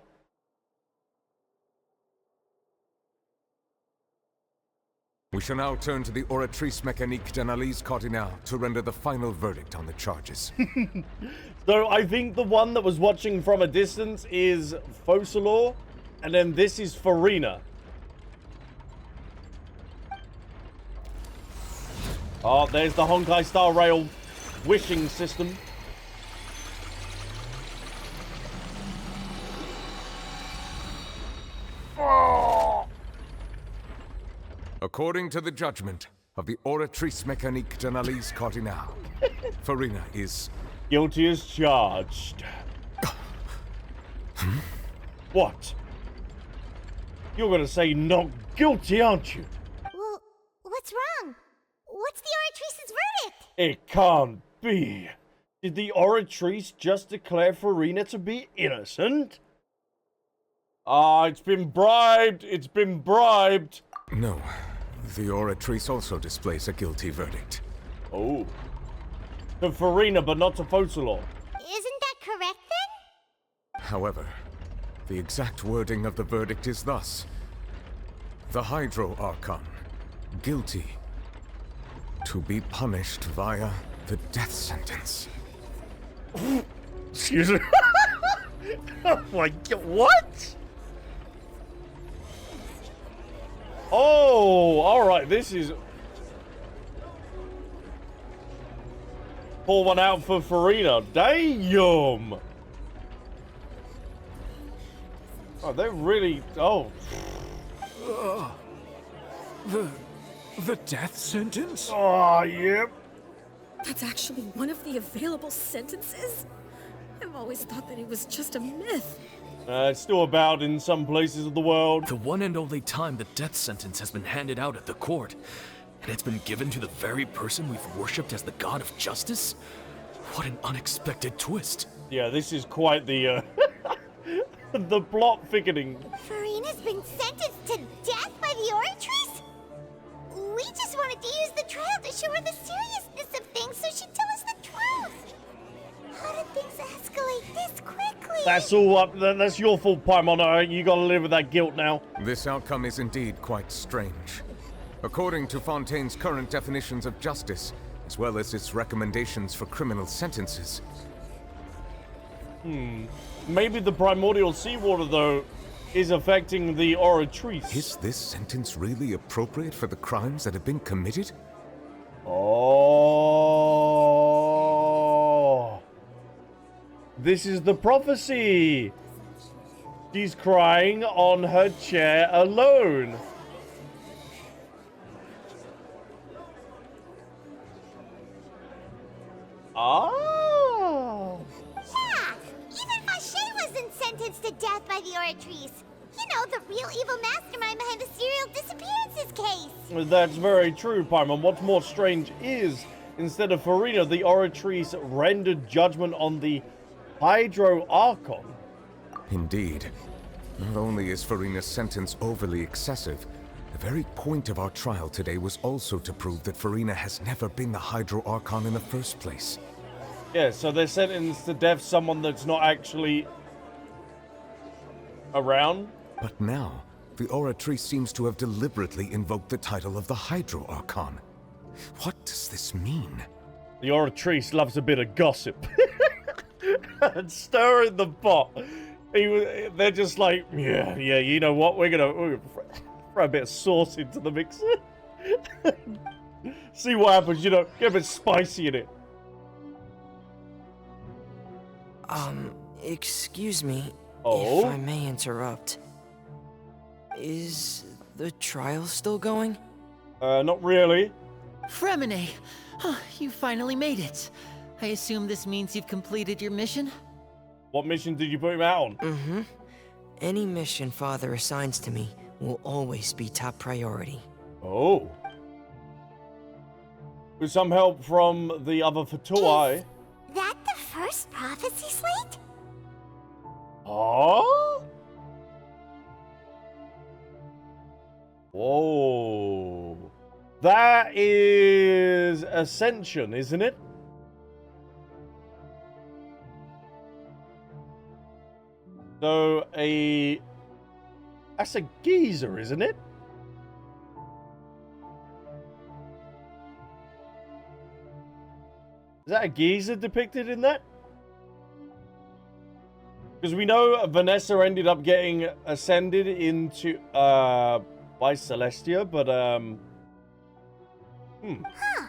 We shall now turn to the Oratrice Mécanique d'Analyse Cardinale to render the final verdict on the charges. So I think the one that was watching from a distance is Focalor, and then this is Furina. Oh, there's the Honkai Star Rail wishing system. Oh. According to the judgment of the Oratrice Mécanique d'Analyse Cardinale, Furina is... guilty as charged. What? You're gonna say not guilty, aren't you? Well, what's wrong? What's the Oratrice's verdict? It can't be. Did the Oratrice just declare Furina to be innocent? Ah, it's been bribed. It's been bribed. No. The Oratrice also displays a guilty verdict. Oh. To Furina, but not to Focalor. Isn't that correct then? However, the exact wording of the verdict is thus. The Hydro Archon, guilty, to be punished via the death sentence. Excuse me. Oh my god, what? Oh, alright, this is... Pour one out for Furina. Damn! Oh, they're really... Oh. The death sentence? Oh, yep. That's actually one of the available sentences? I've always thought that it was just a myth. It's still about in some places of the world. The one and only time the death sentence has been handed out at the court, and it's been given to the very person we've worshipped as the god of justice? What an unexpected twist. Yeah, this is quite the, the plot thickening. Furina's been sentenced to death by the Oratrice? We just wanted to use the trial to show her the seriousness of things so she'd tell us the truth. How did things escalate this quickly? That's all up. That's your fault, Paimon. Alright, you gotta live with that guilt now. This outcome is indeed quite strange. According to Fontaine's current definitions of justice, as well as its recommendations for criminal sentences. Maybe the primordial seawater, though, is affecting the Oratrice. Is this sentence really appropriate for the crimes that have been committed? Oh. This is the prophecy. She's crying on her chair alone. Oh. Yeah, even Fache wasn't sentenced to death by the Oratrice. You know, the real evil mastermind behind the serial disappearances case. That's very true, Paimon. What's more strange is, instead of Furina, the Oratrice rendered judgment on the Hydro Archon. Indeed. Not only is Furina's sentence overly excessive, the very point of our trial today was also to prove that Furina has never been the Hydro Archon in the first place. Yeah, so they're sentenced to death someone that's not actually around. But now, the Oratrice seems to have deliberately invoked the title of the Hydro Archon. What does this mean? The Oratrice loves a bit of gossip. And stirring the pot. They're just like, yeah, you know what? We're gonna throw a bit of sauce into the mixer. See what happens, you know, get a bit spicy in it. Excuse me, Oh? if I may interrupt. Is the trial still going? Not really. Fremine! Oh, you finally made it. I assume this means you've completed your mission? What mission did you put him out on? Mm-hmm. Any mission Father assigns to me will always be top priority. Oh. With some help from the other Fatui. That the first prophecy slate? Oh? Whoa. That is Ascension, isn't it? So that's a geezer, isn't it? Is that a geezer depicted in that? Because we know Vanessa ended up getting ascended into by Celestia, but Huh.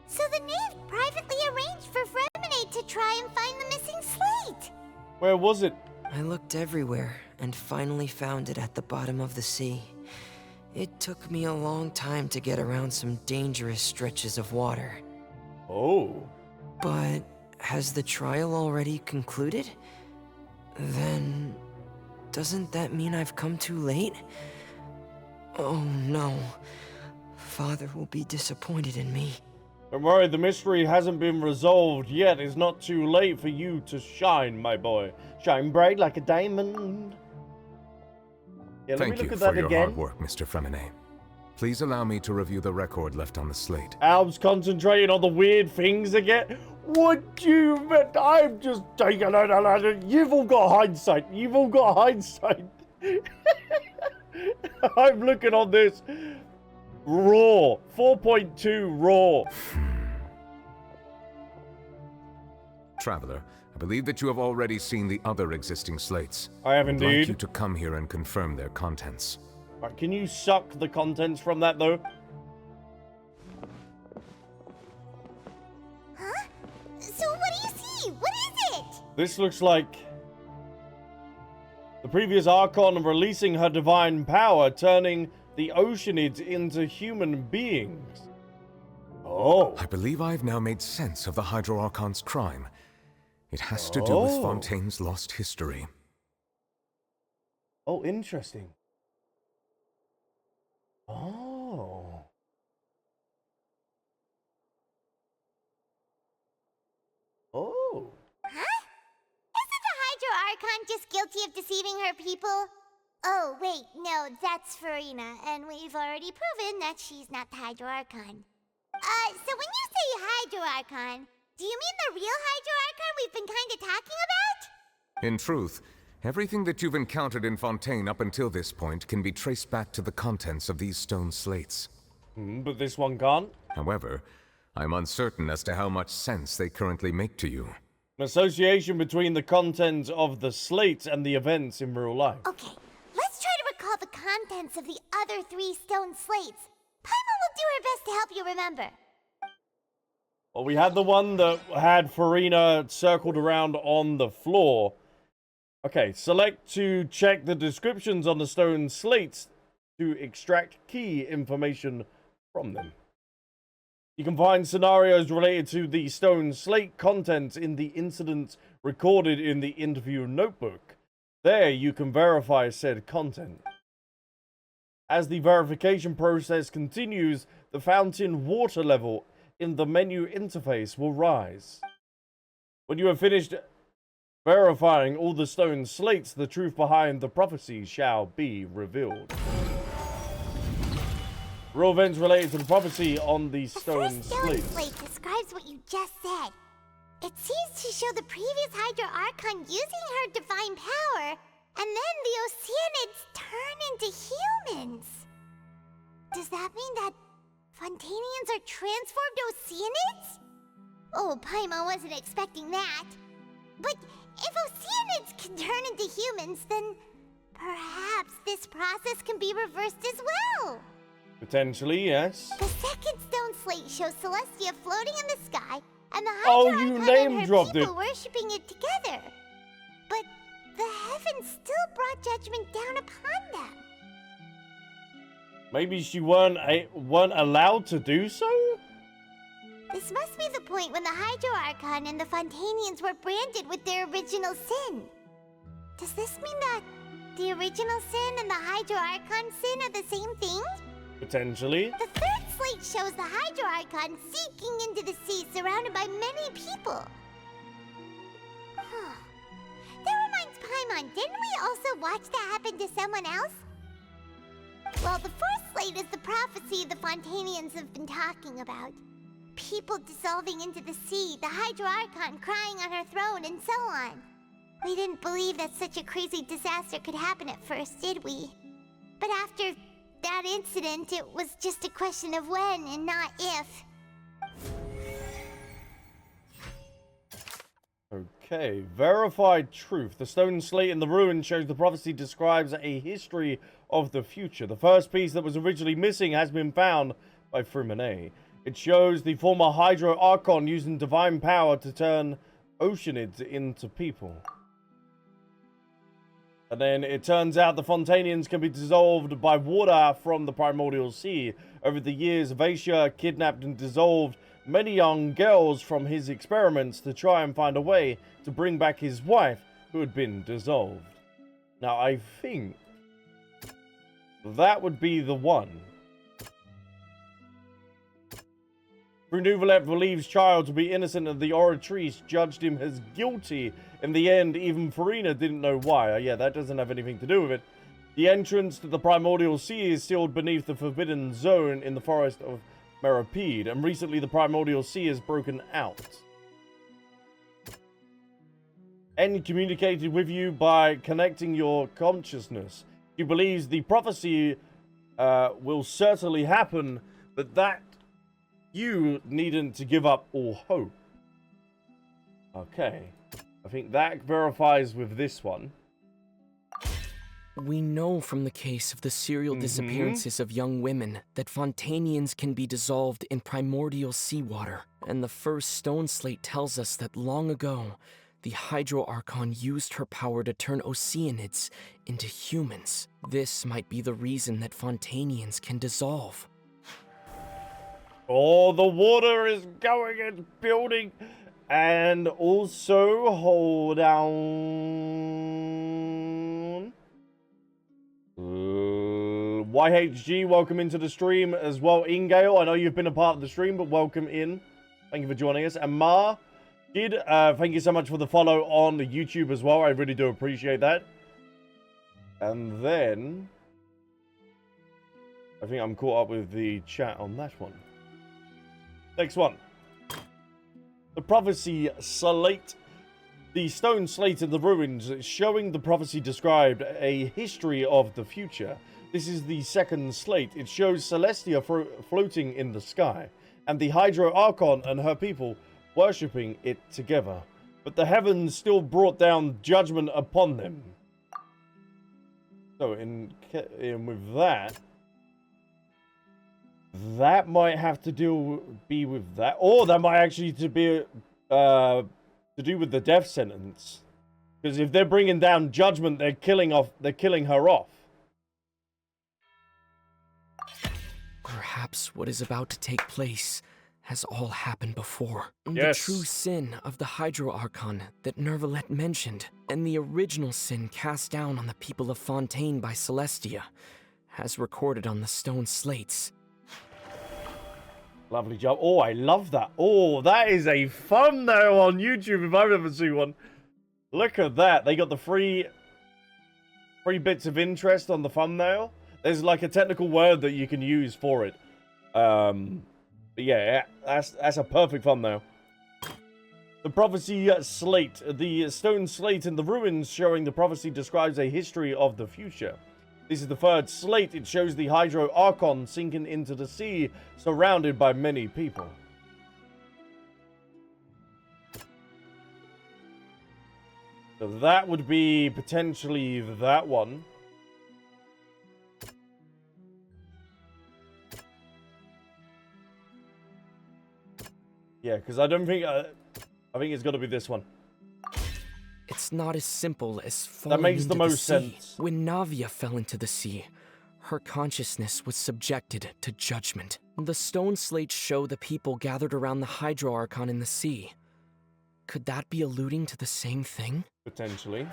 So the knave privately arranged for Fremine to try and find the missing slate. Where was it? I looked everywhere and finally found it at the bottom of the sea. It took me a long time to get around some dangerous stretches of water. Oh. But has the trial already concluded? Then doesn't that mean I've come too late? Oh no. Father will be disappointed in me. Don't worry, the mystery hasn't been resolved yet. It's not too late for you to shine, my boy. Shine bright like a diamond. Yeah, Thank you for your hard work, Mr. Fremine. Please allow me to review the record left on the slate. Alb's concentrating on the weird things again. What you meant? I'm just taking it. You've all got hindsight. You've all got hindsight. I'm looking on this. Raw. 4.2 raw. Traveler, I believe that you have already seen the other existing slates. I have I'd indeed. like you to come here and confirm their contents. Right, can you suck the contents from that, though? Huh? So what do you see? What is it? This looks like the previous Archon releasing her divine power, turning the Oceanids into human beings. Oh. I believe I've now made sense of the Hydro Archon's crime. It has to do with Fontaine's lost history. Oh, interesting. Oh. Oh. Huh? Isn't the Hydro Archon just guilty of deceiving her people? Oh, wait, no, that's Furina, and we've already proven that she's not the Hydro Archon. So when you say Hydro Archon, do you mean the real Hydro Archon we've been kinda talking about? In truth, everything that you've encountered in Fontaine up until this point can be traced back to the contents of these stone slates. But this one can't? However, I'm uncertain as to how much sense they currently make to you. An association between the contents of the slates and the events in real life. Okay, let's try to recall the contents of the other 3 stone slates. Paimon will do her best to help you remember. Well, we had the one that had Furina circled around on the floor. Okay, select to check the descriptions on the stone slates to extract key information from them. You can find scenarios related to the stone slate content in the incidents recorded in the interview notebook. There you can verify said content. As the verification process continues, the fountain water level in the menu interface will rise. When you have finished Verifying all the stone slates, the truth behind the prophecy shall be revealed. Real events related to the prophecy on the stone slates. The slate describes what you just said. It seems to show the previous Hydro Archon using her divine power, and then the Oceanids turn into humans. Does that mean that Fontainians are transformed Oceanids? Oh, Paimon wasn't expecting that. But if Oceanids can turn into humans, then perhaps this process can be reversed as well. Potentially, yes. The second stone slate shows Celestia floating in the sky, and the Hydro you Archon name and her dropped people it. worshipping it together. But the heavens still brought judgment down upon them. Maybe she weren't allowed to do so? This must be the point when the Hydro Archon and the Fontainians were branded with their original sin. Does this mean that the original sin and the Hydro Archon sin are the same thing? Potentially. The third slate shows the Hydro Archon seeking into the sea surrounded by many people. That reminds Paimon, didn't we also watch that happen to someone else? Well, the fourth slate is the prophecy the Fontainians have been talking about. People dissolving into the sea, the Hydro Archon crying on her throne, and so on. We didn't believe that such a crazy disaster could happen at first, did we? But after that incident, it was just a question of when and not if. Okay, verified truth. The stone slate in the ruin shows the prophecy describes a history of the future. The first piece that was originally missing has been found by Frimine. It shows the former Hydro Archon using divine power to turn Oceanids into people. And then it turns out the Fontainians can be dissolved by water from the Primordial Sea. Over the years, Vacia kidnapped and dissolved many young girls from his experiments to try and find a way to bring back his wife, who had been dissolved. Now, I think that would be the one. Through Neuvillette believes child to be innocent, and the Oratrice judged him as guilty. In the end, even Furina didn't know why. Yeah, that doesn't have anything to do with it. The entrance to the Primordial Sea is sealed beneath the Forbidden Zone in the forest of Meripede, and recently the Primordial Sea has broken out. And communicated with you by connecting your consciousness. She believes the prophecy will certainly happen, but that you needn't to give up all hope. Okay. I think that verifies with this one. We know from the case of the serial disappearances of young women that Fontainians can be dissolved in primordial seawater. And the first stone slate tells us that long ago, the Hydro Archon used her power to turn Oceanids into humans. This might be the reason that Fontainians can dissolve. Oh, the water is going and building. And also, hold down. YHG, welcome into the stream as well. Ingale, I know you've been a part of the stream, but welcome in. Thank you for joining us. And Ma, thank you so much for the follow on YouTube as well. I really do appreciate that. And then, I think I'm caught up with the chat on that one. Next one. The prophecy slate. The stone slate in the ruins showing the prophecy described a history of the future. This is the second slate. It shows Celestia floating in the sky, and the Hydro Archon and her people worshipping it together. But the heavens still brought down judgment upon them. So, in with that, that might have to be with that, or that might actually be to do with the death sentence. Because if they're bringing down judgment, they're killing her off. Perhaps what is about to take place has all happened before. Yes. The true sin of the Hydro Archon that Neuvillette mentioned, and the original sin cast down on the people of Fontaine by Celestia, has recorded on the stone slates. Lovely job. Oh, I love that. Oh, that is a thumbnail on YouTube if I've ever seen one. Look at that. They got the free bits of interest on the thumbnail. There's like a technical word that you can use for it. But yeah, that's a perfect thumbnail. The prophecy slate. The stone slate in the ruins showing the prophecy describes a history of the future. This is the third slate. It shows the Hydro Archon sinking into the sea, surrounded by many people. So that would be potentially that one. Yeah, because I don't think... I think it's got to be this one. It's not as simple as falling That makes the into most sea. sense. When Navia fell into the sea, her consciousness was subjected to judgment. The stone slates show the people gathered around the Hydro Archon in the sea. Could that be alluding to the same thing? Potentially.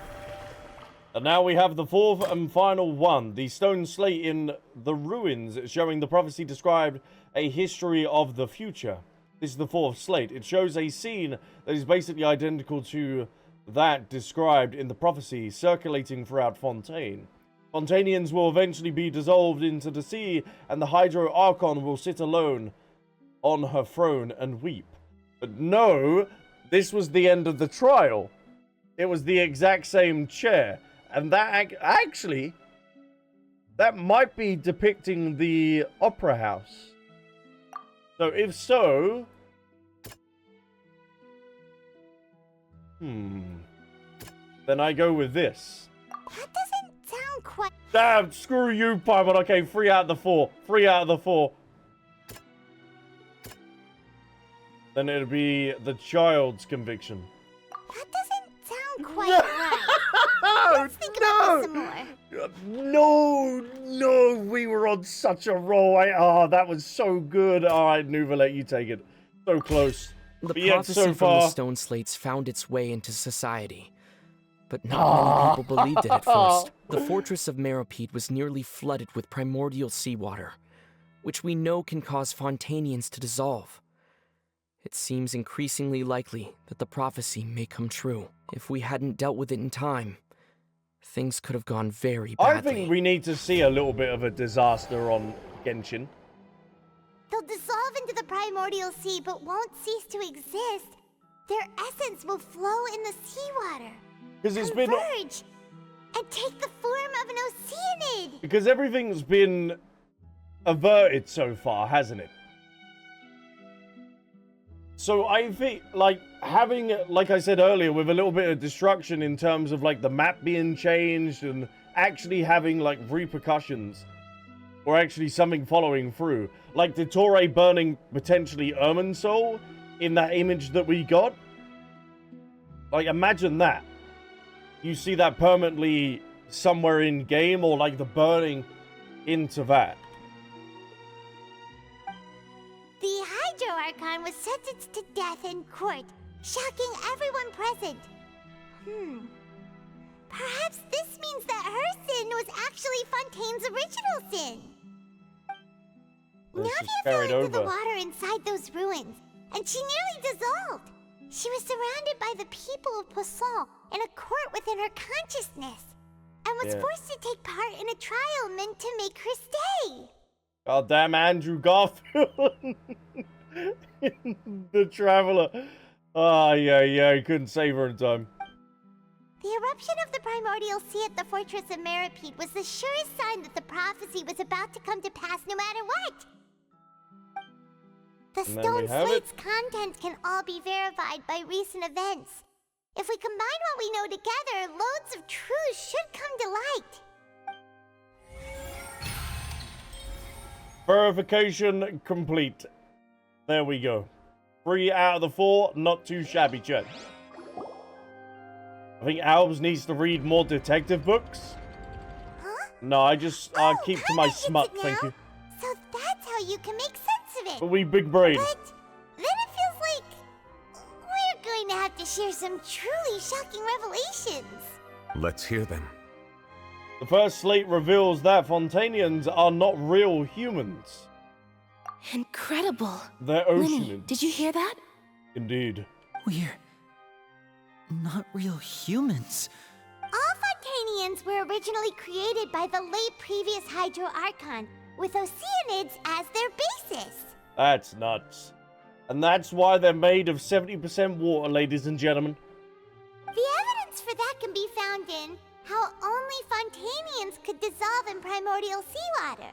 And now we have the fourth and final one. The stone slate in the ruins showing the prophecy described a history of the future. This is the fourth slate. It shows a scene that is basically identical to that described in the prophecy circulating throughout Fontaine. Fontainians will eventually be dissolved into the sea, and the Hydro Archon will sit alone on her throne and weep. But no, this was the end of the trial. It was the exact same chair. And that actually, that might be depicting the opera house. So if so... Then I go with this. That doesn't sound quite... Damn, screw you, Paimon. Okay, 3 out of the 4. 3 out of the 4. Then it'll be the child's conviction. That doesn't sound quite right. Let's think about this some more. No, we were on such a roll. That was so good. All right, Neuvillette, you take it. So close. The But yet prophecy so from far... the stone slates found its way into society. But not many people believed it at first. The fortress of Meropede was nearly flooded with primordial seawater, which we know can cause Fontainians to dissolve. It seems increasingly likely that the prophecy may come true. If we hadn't dealt with it in time, things could have gone very badly. I think we need to see a little bit of a disaster on Genshin. They'll dissolve into the Primordial Sea, but won't cease to exist. Their essence will flow in the seawater, Because it's been... converge, and take the form of an oceanid. Because everything's been averted so far, hasn't it? So I think, like, having, like I said earlier, with a little bit of destruction in terms of, like, the map being changed and actually having, like, repercussions or actually something following through. Like the Torre burning potentially Irminsul in that image that we got. Like, imagine that. You see that permanently somewhere in game, or like the burning into that. The Hydro Archon was sentenced to death in court, shocking everyone present. Perhaps this means that her sin was actually Fontaine's original sin. Navia fell into the water inside those ruins, and she nearly dissolved. She was surrounded by the people of Poisson in a court within her consciousness, and was forced to take part in a trial meant to make her stay. Goddamn Andrew Garfield. The Traveler. He couldn't save her in time. The eruption of the Primordial Sea at the Fortress of Meropede was the surest sign that the prophecy was about to come to pass no matter what. The stone slate's contents can all be verified by recent events. If we combine what we know together, loads of truths should come to light. Verification complete. There we go. 3 out of the 4, not too shabby, chat. I think Albs needs to read more detective books. Huh? No, I just keep to my smut, thank you. So that's how you can make sense of it. But we big brain. But then it feels like we're going to have to share some truly shocking revelations. Let's hear them. The first slate reveals that Fontainians are not real humans. Incredible. They're Linny, oceanids. did you hear that? Indeed. not real humans. All Fontainians were originally created by the late previous Hydro Archon, with Oceanids as their basis. That's nuts. And that's why they're made of 70% water, ladies and gentlemen. The evidence for that can be found in how only Fontainians could dissolve in primordial seawater,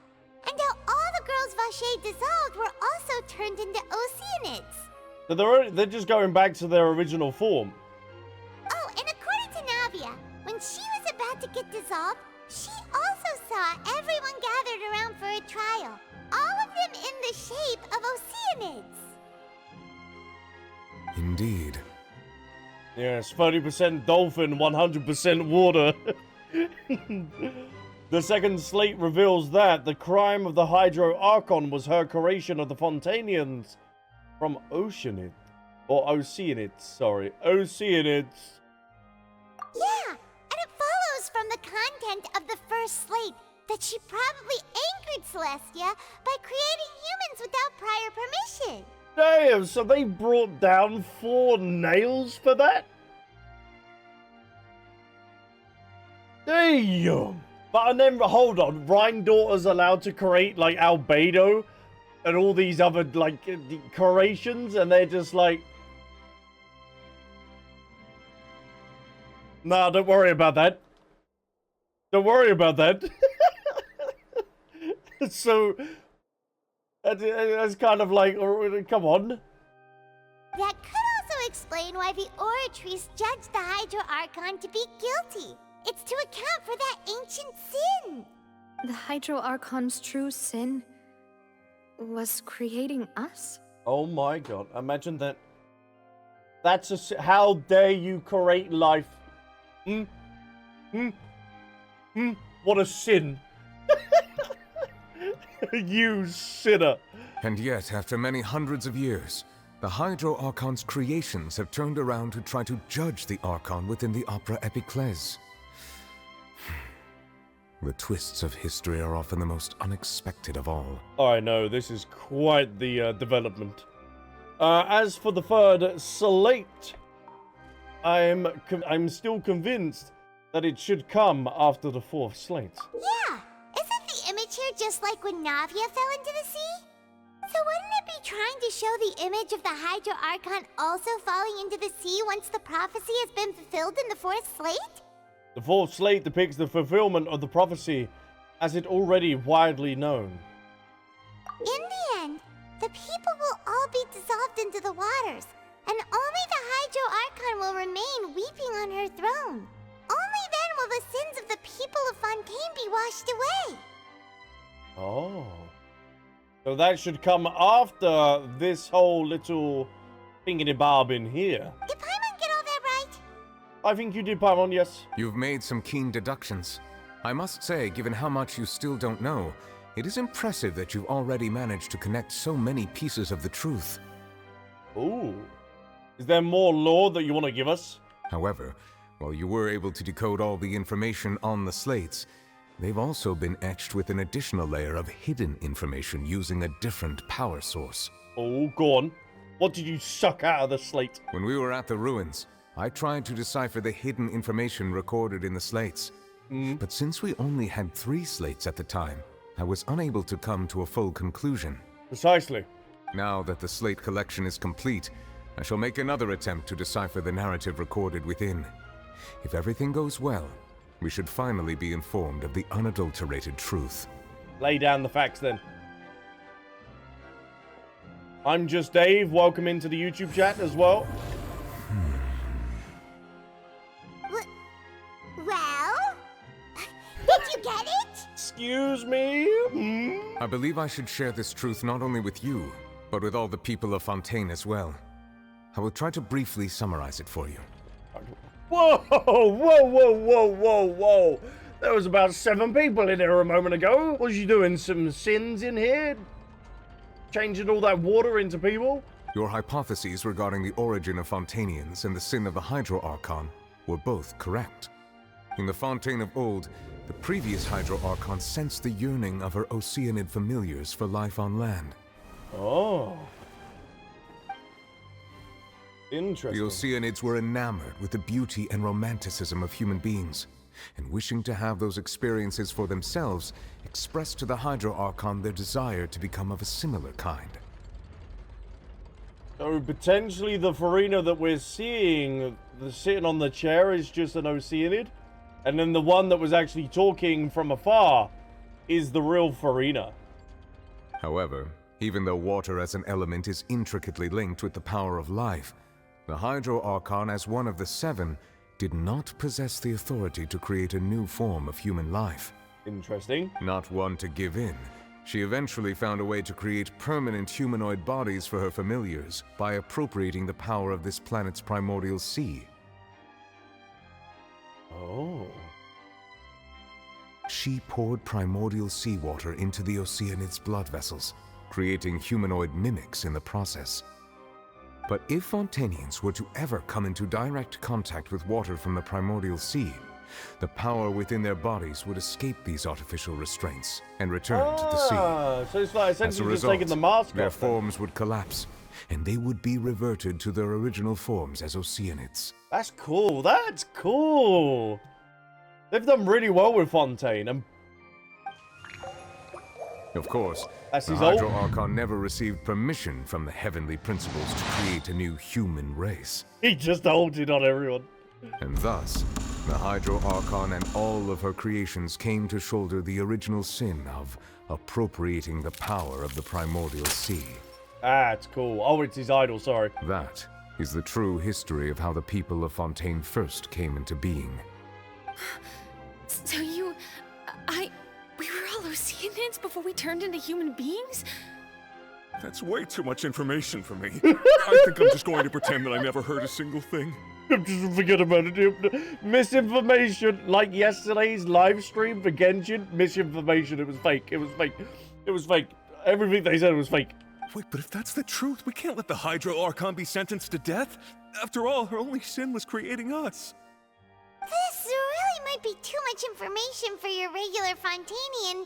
and how all the girls Vacher dissolved were also turned into Oceanids. So they're just going back to their original form. Oh, and according to Navia, when she was about to get dissolved, she also saw everyone gathered around for a trial, all of them in the shape of Oceanids. Indeed. Yes, 30% dolphin, 100% water. The second slate reveals that the crime of the Hydro Archon was her creation of the Fontainians from Oceanids. Or Oceanids, sorry. Oceanids. Yeah, and it follows from the content of the first slate that she probably angered Celestia by creating humans without prior permission. Damn, so they brought down 4 nails for that? Damn. But and then, hold on, Rhine-daughter's allowed to create, like, Albedo and all these other, like, creations, and they're just like... Nah, don't worry about that. Don't worry about that. So... That's kind of like, come on. That could also explain why the Oratrice judged the Hydro Archon to be guilty. It's to account for that ancient sin. The Hydro Archon's true sin was creating us? Oh my god, imagine that. That's a... How dare you create life? What a sin. You sinner. And yet, after many hundreds of years, the Hydro Archon's creations have turned around to try to judge the Archon within the Opera Epiclese. The twists of history are often the most unexpected of all. I know, this is quite the development. As for the third slate, I'm still convinced that it should come after the fourth slate. Yeah, isn't the image here just like when Navia fell into the sea? So wouldn't it be trying to show the image of the Hydro Archon also falling into the sea once the prophecy has been fulfilled in the fourth slate? The fourth slate depicts the fulfillment of the prophecy as it already widely known. In the end, the people will all be dissolved into the waters, and only the Hydro Archon will remain weeping on her throne. Only then will the sins of the people of Fontaine be washed away. Oh. So that should come after this whole little thingy-bob in here. Did Paimon get all that right? I think you did, Paimon, yes. You've made some keen deductions. I must say, given how much you still don't know, it is impressive that you've already managed to connect so many pieces of the truth. Ooh. Is there more lore that you want to give us? However, while you were able to decode all the information on the slates, they've also been etched with an additional layer of hidden information using a different power source. Oh, go on. What did you suck out of the slate? When we were at the ruins, I tried to decipher the hidden information recorded in the slates. But since we only had 3 slates at the time, I was unable to come to a full conclusion. Precisely. Now that the slate collection is complete, I shall make another attempt to decipher the narrative recorded within. If everything goes well, we should finally be informed of the unadulterated truth. Lay down the facts then. I'm just Dave. Welcome into the YouTube chat as well. Well? Did you get it? Excuse me? I believe I should share this truth not only with you, but with all the people of Fontaine as well. I will try to briefly summarize it for you. Whoa, whoa, whoa, whoa, whoa, whoa. There was about 7 people in here a moment ago. Was you doing some sins in here? Changing all that water into people? Your hypotheses regarding the origin of Fontainians and the sin of the Hydro Archon were both correct. In the Fontaine of old, the previous Hydro Archon sensed the yearning of her Oceanid familiars for life on land. Oh. Interesting. The Oceanids were enamored with the beauty and romanticism of human beings, and wishing to have those experiences for themselves, expressed to the Hydro Archon their desire to become of a similar kind. So potentially the Furina that we're seeing, sitting on the chair, is just an Oceanid, and then the one that was actually talking from afar is the real Furina. However, even though water as an element is intricately linked with the power of life, the Hydro Archon, as one of the seven, did not possess the authority to create a new form of human life. Interesting. Not one to give in, she eventually found a way to create permanent humanoid bodies for her familiars by appropriating the power of this planet's Primordial Sea. Oh. She poured primordial seawater into the Oceanids' blood vessels, creating humanoid mimics in the process. But if Fontainians were to ever come into direct contact with water from the Primordial Sea, the power within their bodies would escape these artificial restraints and return to the sea. So it's like essentially As a just result, taking the mask their off. forms would collapse, and they would be reverted to their original forms as Oceanids. That's cool. That's cool. They've done really well with Fontaine. And of course, That's the his Hydro old- Archon never received permission from the heavenly principles to create a new human race. he just ulted on everyone. And thus, the Hydro Archon and all of her creations came to shoulder the original sin of appropriating the power of the Primordial Sea. That's cool. Oh, it's his idol, sorry. That is the true history of how the people of Fontaine first came into being. So we were all Oceanids before we turned into human beings? That's way too much information for me. I think I'm just going to pretend that I never heard a single thing. Just forget about it. Misinformation, like yesterday's live stream for Genshin. Misinformation. It was fake. It was fake. It was fake. Everything they said was fake. Wait, but if that's the truth, we can't let the Hydro Archon be sentenced to death. After all, her only sin was creating us. This really might be too much information for your regular Fontainian,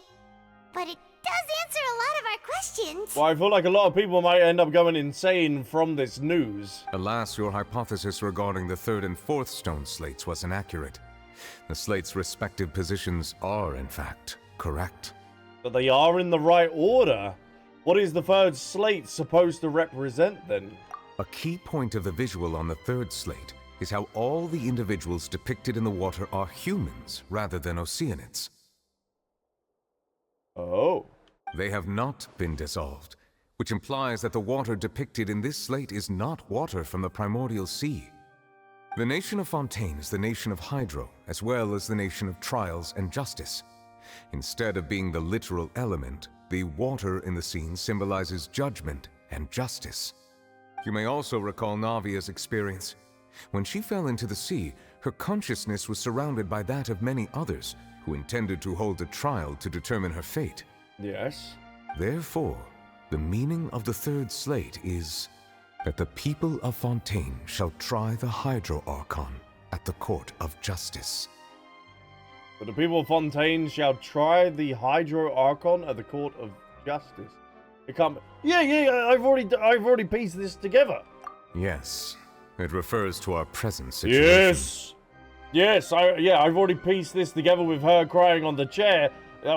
but it does answer a lot of our questions. Well, I feel like a lot of people might end up going insane from this news. Alas, your hypothesis regarding the third and fourth stone slates was inaccurate. The slates' respective positions are, in fact, correct. But they are in the right order. What is the third slate supposed to represent, then? A key point of the visual on the third slate is how all the individuals depicted in the water are humans rather than Oceanids. Oh. They have not been dissolved, which implies that the water depicted in this slate is not water from the Primordial Sea. The nation of Fontaine is the nation of Hydro, as well as the nation of Trials and Justice. Instead of being the literal element, the water in the scene symbolizes judgment and justice. You may also recall Navia's experience. When she fell into the sea, her consciousness was surrounded by that of many others who intended to hold a trial to determine her fate. Yes. Therefore, the meaning of the third slate is that the people of Fontaine shall try the Hydro Archon at the court of justice. But the people of Fontaine shall try the Hydro Archon at the court of justice. It can't. Yeah. I've already pieced this together. Yes, it refers to our present situation. Yes. I've already pieced this together with her crying on the chair.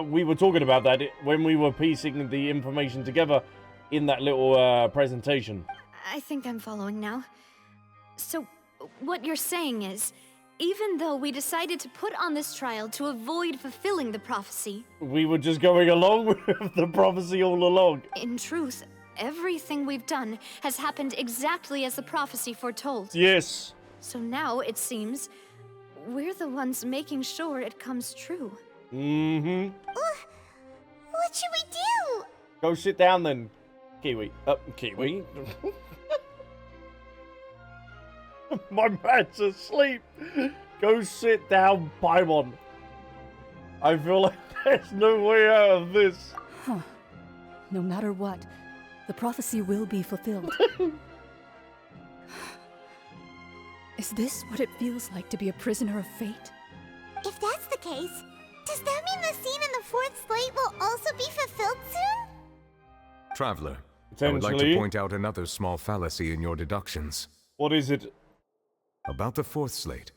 We were talking about that when we were piecing the information together in that little presentation. I think I'm following now. So, what you're saying is, even though we decided to put on this trial to avoid fulfilling the prophecy, We were just going along with the prophecy all along. in truth, everything we've done has happened exactly as the prophecy foretold. Yes. So now, it seems, we're the ones making sure it comes true. Mm-hmm. What should we do? Go sit down then, Kiwi. Kiwi? My man's asleep. Go sit down, Paimon. I feel like there's no way out of this. Huh. No matter what, the prophecy will be fulfilled. Is this what it feels like to be a prisoner of fate? If that's the case, does that mean the scene in the fourth slate will also be fulfilled soon? Traveler, I would like to point out another small fallacy in your deductions. What is it? About the fourth slate.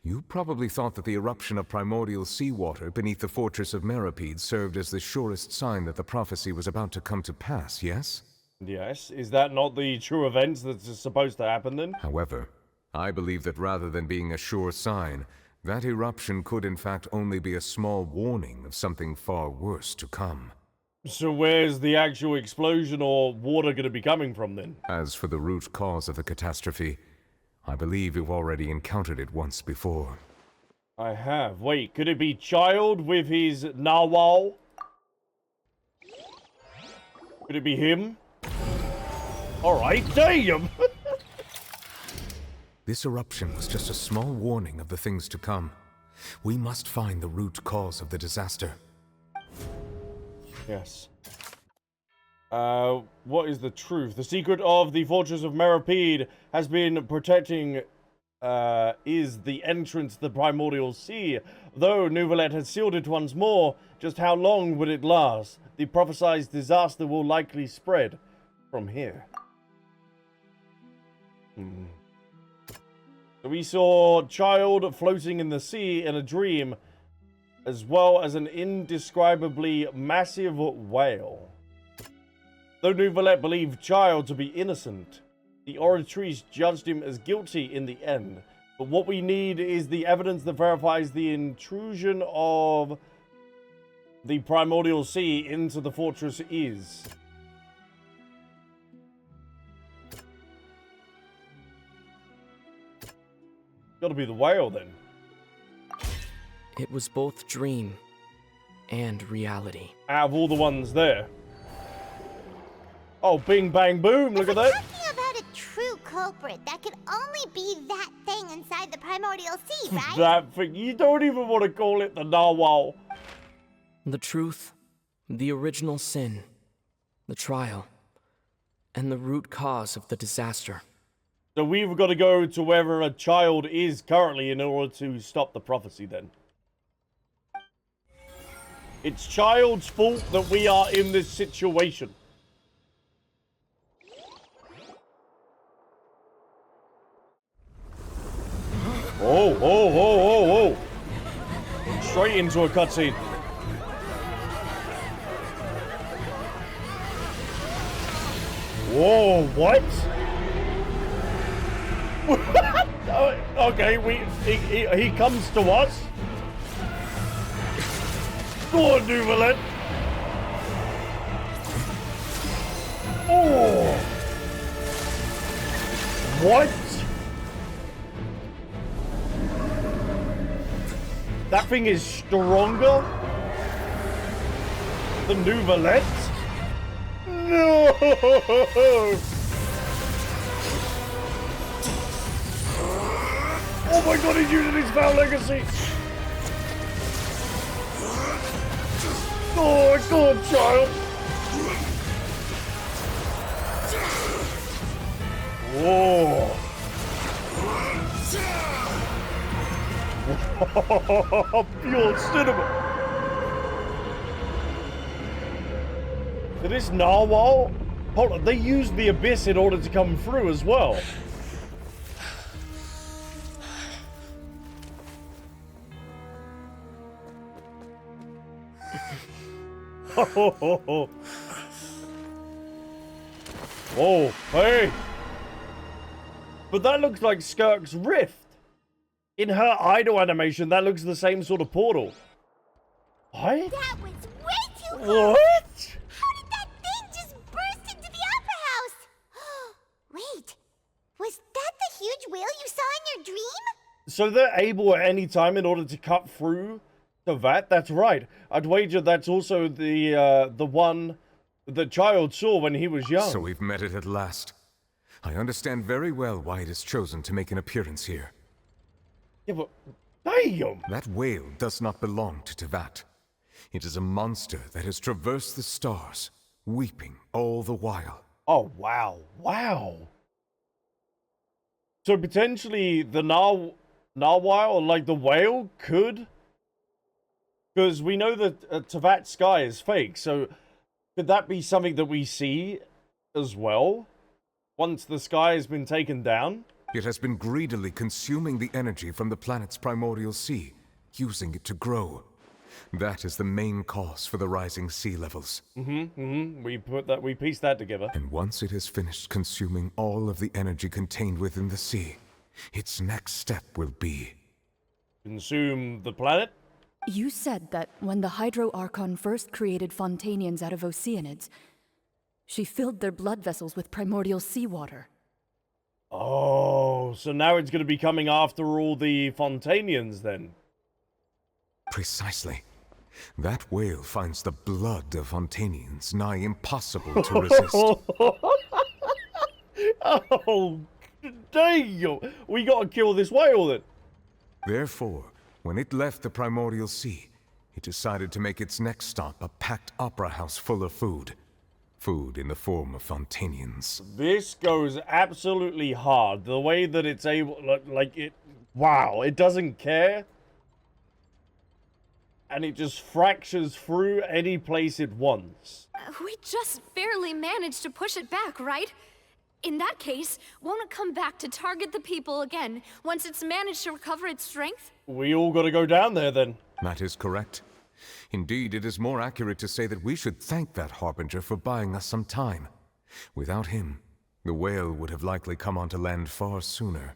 You probably thought that the eruption of primordial seawater beneath the fortress of Meripede served as the surest sign that the prophecy was about to come to pass, yes? Yes. Is that not the true events that's supposed to happen then? However, I believe that rather than being a sure sign, that eruption could in fact only be a small warning of something far worse to come. So where's the actual explosion or water going to be coming from then? As for the root cause of the catastrophe, I believe you've already encountered it once before. I have. Wait, could it be Child with his Narwhal? Could it be him? Alright, damn! This eruption was just a small warning of the things to come. We must find the root cause of the disaster. Yes. What is the truth? The secret of the Fortress of Meripede has been protecting, is the entrance to the Primordial Sea. Though Neuvillette has sealed it once more, just how long would it last? The prophesied disaster will likely spread from here. So we saw Child floating in the sea in a dream, as well as an indescribably massive whale. Though Neuvillette believed Child to be innocent, the Oratrice judged him as guilty in the end. But what we need is the evidence that verifies the intrusion of the Primordial Sea into the fortress is. Gotta be the whale then. It was both dream and reality. Out of all the ones there. Oh, bing, bang, boom, look at that. Talking about a true culprit, that could only be that thing inside the Primordial Sea, right? That thing. You don't even want to call it the Narwhal. The truth, the original sin, the trial, and the root cause of the disaster. So we've got to go to wherever a Child is currently in order to stop the prophecy then. It's Child's fault that we are in this situation. Oh, oh, oh, oh, oh. Straight into a cutscene. Whoa, what? Okay, he comes to us. Go on, Neuvillette. Oh. What? That thing is stronger than Neuvillette? No! Oh my god, he's using his foul legacy! Oh, go on, Child! Whoa! Pure cinema! Did this Narwhal? Hold on, they used the abyss in order to come through as well. Oh, hey! But that looks like Skirk's rift. In her idle animation, that looks the same sort of portal. What? That was way too close! What? How did that thing just burst into the Opera House? Wait, was that the huge whale you saw in your dream? So they're able at any time in order to cut through to that? That's right. I'd wager that's also the one the Child saw when he was young. So we've met it at last. I understand very well why it has chosen to make an appearance here. Yeah, but damn! That whale does not belong to Tevat. It is a monster that has traversed the stars, weeping all the while. Oh, wow. Wow. So potentially the Narwhal, like the whale, could... Because we know that Tevat sky is fake, so could that be something that we see as well? once the sky has been taken down? It has been greedily consuming the energy from the planet's primordial sea, using it to grow. That is the main cause for the rising sea levels. We pieced that together. And once it has finished consuming all of the energy contained within the sea, its next step will be... consume the planet? You said that when the Hydro Archon first created Fontainians out of Oceanids, she filled their blood vessels with primordial seawater. Oh, so now it's going to be coming after all the Fontainians then? Precisely. That whale finds the blood of Fontainians nigh impossible to resist. Oh, damn! We gotta kill this whale then. Therefore, when it left the primordial sea, it decided to make its next stop a packed opera house full of food. Food in the form of Fontainians. This goes absolutely hard. The way that it's able, like it, wow, it doesn't care. And it just fractures through any place it wants. We just barely managed to push it back, right? In that case, won't it come back to target the people again once it's managed to recover its strength? We all gotta go down there then. That is correct. Indeed, it is more accurate to say that we should thank that Harbinger for buying us some time. Without him, the whale would have likely come onto land far sooner.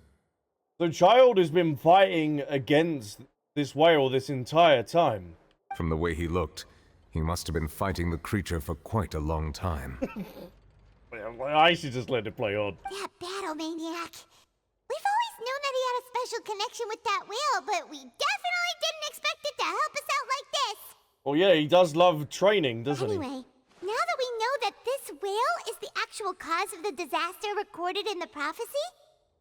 The child has been fighting against this whale this entire time. From the way he looked, he must have been fighting the creature for quite a long time. I should just let it play on. That battle maniac. We've always known that he had a special connection with that whale, but we definitely didn't expect it to help us out like this. Well, yeah, he does love training, doesn't he? Anyway, now that we know that this whale is the actual cause of the disaster recorded in the prophecy,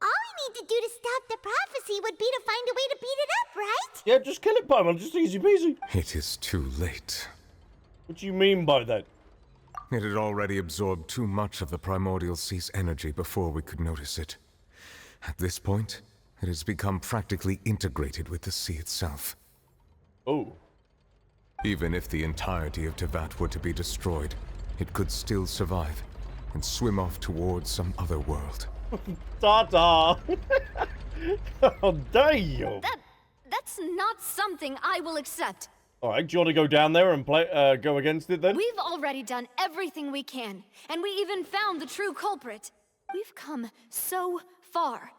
all we need to do to stop the prophecy would be to find a way to beat it up, right? Yeah, just kill it, Paimon. Just easy peasy. It is too late. What do you mean by that? It had already absorbed too much of the Primordial Sea's energy before we could notice it. At this point, it has become practically integrated with the sea itself. Oh. Even if the entirety of Teyvat were to be destroyed, it could still survive and swim off towards some other world. Ta-ta! Oh, damn! That's not something I will accept. Alright, do you want to go down there and play, go against it then? We've already done everything we can, and we even found the true culprit. We've come so far.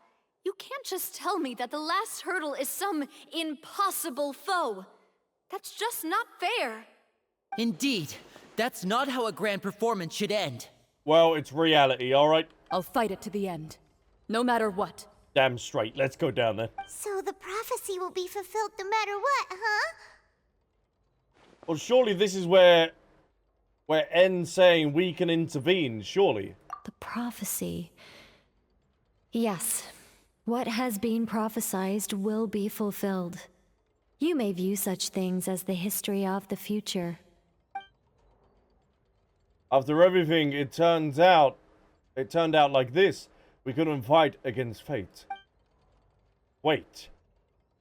You can't just tell me that the last hurdle is some impossible foe. That's just not fair. Indeed. That's not how a grand performance should end. Well, it's reality, alright? I'll fight it to the end. No matter what. Damn straight. Let's go down there. So the prophecy will be fulfilled no matter what, huh? Well, surely this is where N's saying we can intervene, surely. The prophecy. Yes. What has been prophesied will be fulfilled. You may view such things as the history of the future. After everything, it turned out like this. We couldn't fight against fate. Wait.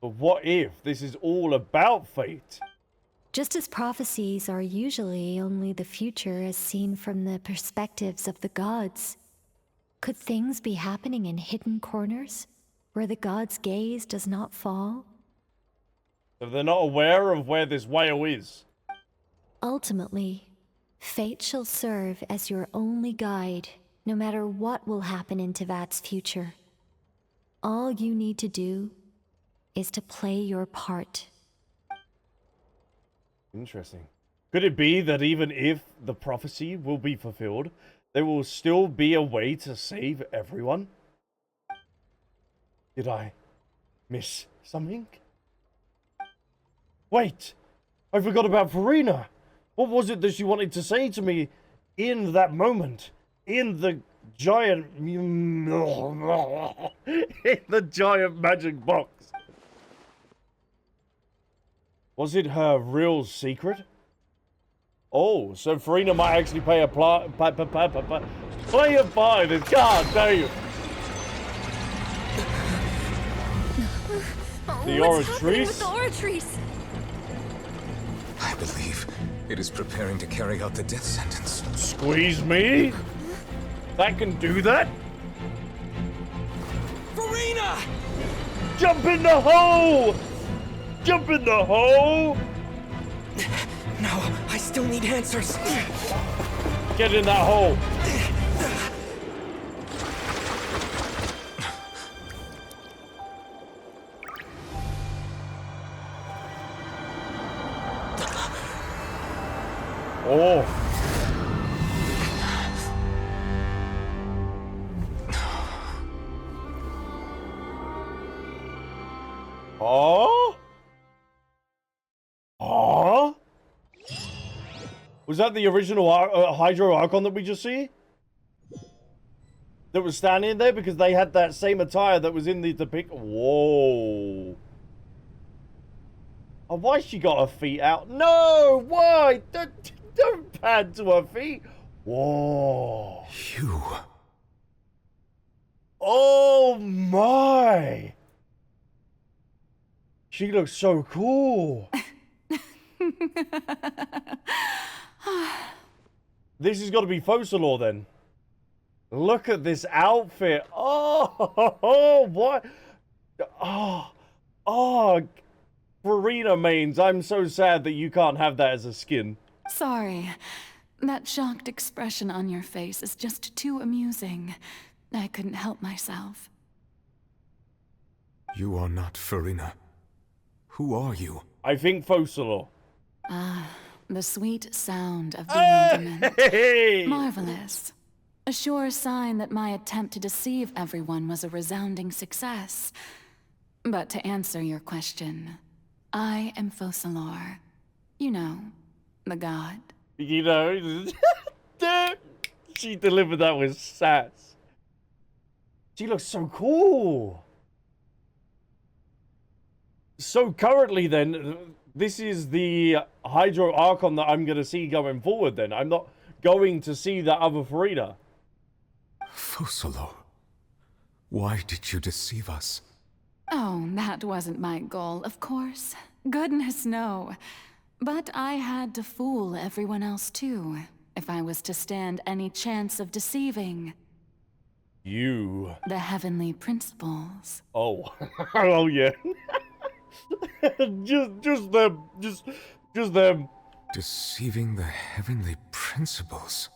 But what if this is all about fate? Just as prophecies are usually only the future as seen from the perspectives of the gods, could things be happening in hidden corners, where the gods' gaze does not fall? So they're not aware of where this whale is. Ultimately, fate shall serve as your only guide, no matter what will happen in Teyvat's future. All you need to do is to play your part. Interesting. Could it be that even if the prophecy will be fulfilled, there will still be a way to save everyone? Did I miss something? Wait! I forgot about Furina! What was it that she wanted to say to me in that moment? In the giant... in the giant magic box? Was it her real secret? Oh, so Furina might actually play a part in this. God damn! The What's happening Oratrice? with the Oratrice? I believe it is preparing to carry out the death sentence. Squeeze me? That can do that? Furina! Jump in the hole! Jump in the hole! No, I still need answers. Get in that hole. Oh. Oh? Oh? Was that the original Hydro Archon that we just see? That was standing there because they had that same attire that was in the depict. Whoa. Oh, why she got her feet out? No, why? Don't pad to her feet. Whoa. You. Oh my. She looks so cool. This has got to be Focalor then. Look at this outfit. Oh, what? Oh, Furina mains. I'm so sad that you can't have that as a skin. Sorry. That shocked expression on your face is just too amusing. I couldn't help myself. You are not Furina. Who are you? I think Focalor. Ah, the sweet sound of bewilderment. Hey! Marvelous. A sure sign that my attempt to deceive everyone was a resounding success. But to answer your question, I am Focalor. You know, the god. You know, she delivered that with sass. She looks so cool. So currently then, this is the Hydro Archon that I'm going to see going forward then. I'm not going to see the other Furina. Focalor, why did you deceive us? Oh, that wasn't my goal, of course. Goodness, no. But I had to fool everyone else too, if I was to stand any chance of deceiving. You. The heavenly principles. Oh. Oh, yeah. just them. Just them. Deceiving the heavenly principles.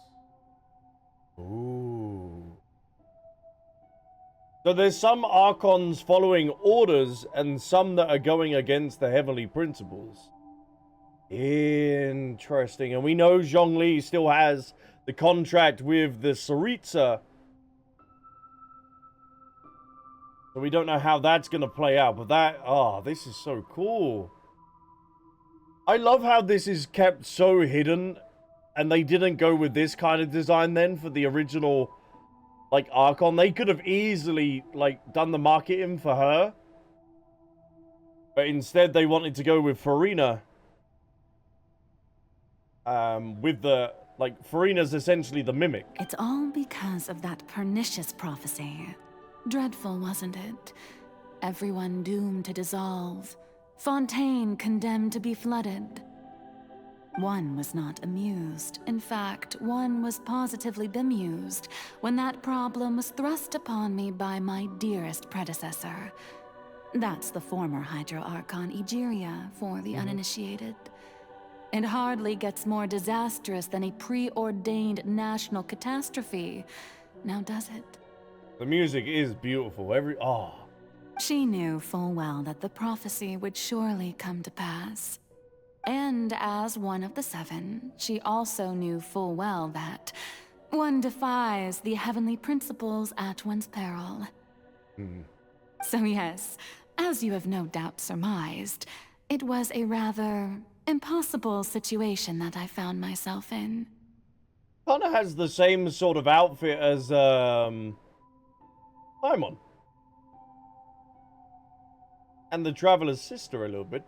Ooh. So there's some Archons following orders and some that are going against the heavenly principles. Interesting. And we know Zhongli still has the contract with the Tsaritsa. So we don't know how that's going to play out. But that, this is so cool. I love how this is kept so hidden. And they didn't go with this kind of design then for the original, like, Archon. They could have easily, like, done the marketing for her. But instead they wanted to go with Furina. With the, like, Furina's essentially the mimic. It's all because of that pernicious prophecy. Dreadful, wasn't it? Everyone doomed to dissolve. Fontaine condemned to be flooded. One was not amused. In fact, one was positively bemused when that problem was thrust upon me by my dearest predecessor. That's the former Hydro Archon Egeria for the uninitiated. It hardly gets more disastrous than a preordained national catastrophe. Now does it? The music is beautiful. She knew full well that the prophecy would surely come to pass. And as one of the seven, she also knew full well that one defies the heavenly principles at one's peril. So yes, as you have no doubt surmised, it was a rather impossible situation that I found myself in. Kind of has the same sort of outfit as, Paimon. And the Traveler's sister a little bit.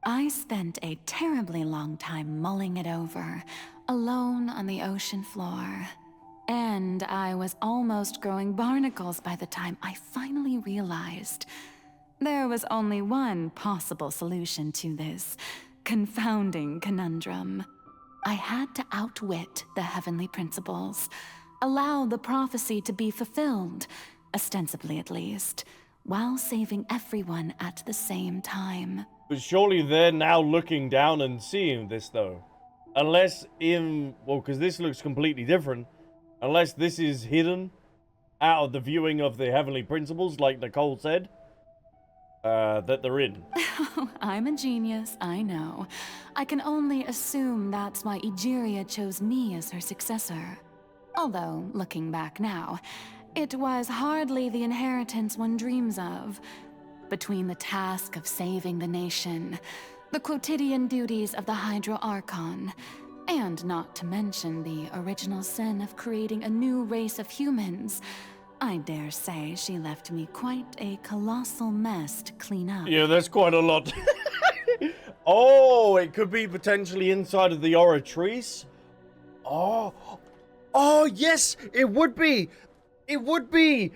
I spent a terribly long time mulling it over, alone on the ocean floor. And I was almost growing barnacles by the time I finally realized there was only one possible solution to this confounding conundrum. I had to outwit the heavenly principles, allow the prophecy to be fulfilled, ostensibly at least, while saving everyone at the same time. But surely they're now looking down and seeing this, though. Unless well, because this looks completely different. Unless this is hidden out of the viewing of the heavenly principles, like Nicole said, that they're in. I'm a genius, I know. I can only assume that's why Egeria chose me as her successor. Although, looking back now, it was hardly the inheritance one dreams of. Between the task of saving the nation, the quotidian duties of the Hydro Archon, and not to mention the original sin of creating a new race of humans, I dare say she left me quite a colossal mess to clean up. Yeah, that's quite a lot. Oh, it could be potentially inside of the Oratrice. Oh, yes, it would be. It would be.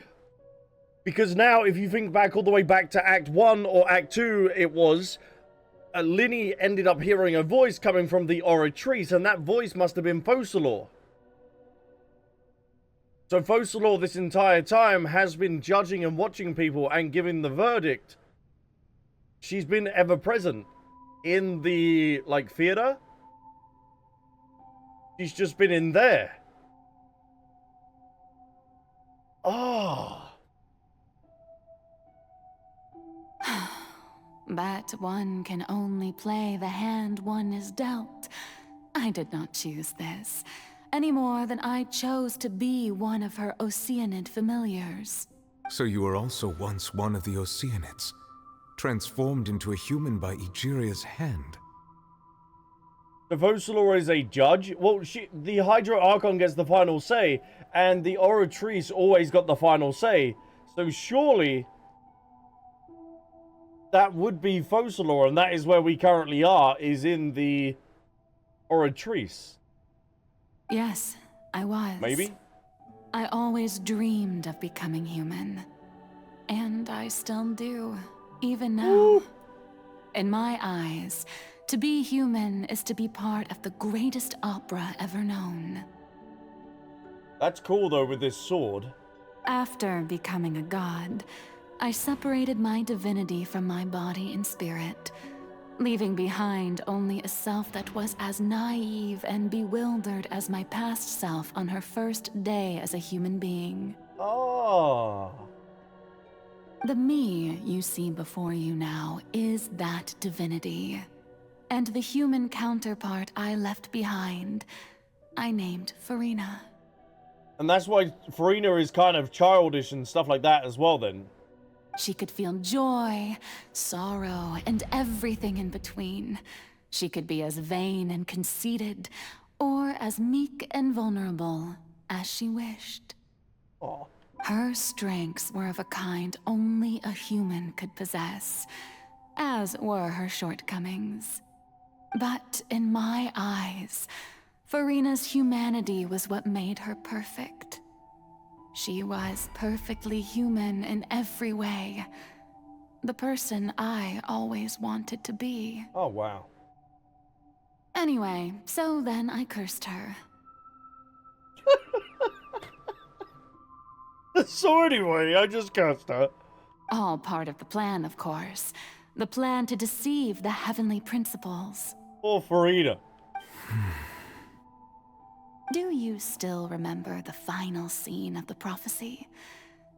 Because now, if you think back all the way back to Act 1 or Act 2, it was... Linny ended up hearing a voice coming from the Oratrice, and that voice must have been Focalor. So Focalor this entire time has been judging and watching people and giving the verdict. She's been ever present in the, like, theater. She's just been in there. Ah. But one can only play the hand one is dealt. I did not choose this, any more than I chose to be one of her Oceanid familiars. So you were also once one of the Oceanids, transformed into a human by Egeria's hand. The Focalor is a judge. Well, the Hydro Archon gets the final say, and the Oratrice always got the final say. So surely that would be Focalor, and that is where we currently are, is in the Oratrice. Yes, I was. Maybe? I always dreamed of becoming human. And I still do, even now. Ooh. In my eyes, to be human is to be part of the greatest opera ever known. That's cool, though, with this sword. After becoming a god, I separated my divinity from my body and spirit, leaving behind only a self that was as naive and bewildered as my past self on her first day as a human being. Oh. The me you see before you now is that divinity. And the human counterpart I left behind, I named Furina. And that's why Furina is kind of childish and stuff like that as well, then. She could feel joy, sorrow, and everything in between. She could be as vain and conceited, or as meek and vulnerable as she wished. Oh. Her strengths were of a kind only a human could possess, as were her shortcomings. But in my eyes, Furina's humanity was what made her perfect. She was perfectly human in every way. The person I always wanted to be. Oh, wow. Anyway, so then I cursed her. So anyway, I just cursed her. All part of the plan, of course. The plan to deceive the heavenly principles. Poor Furina. Do you still remember the final scene of the prophecy?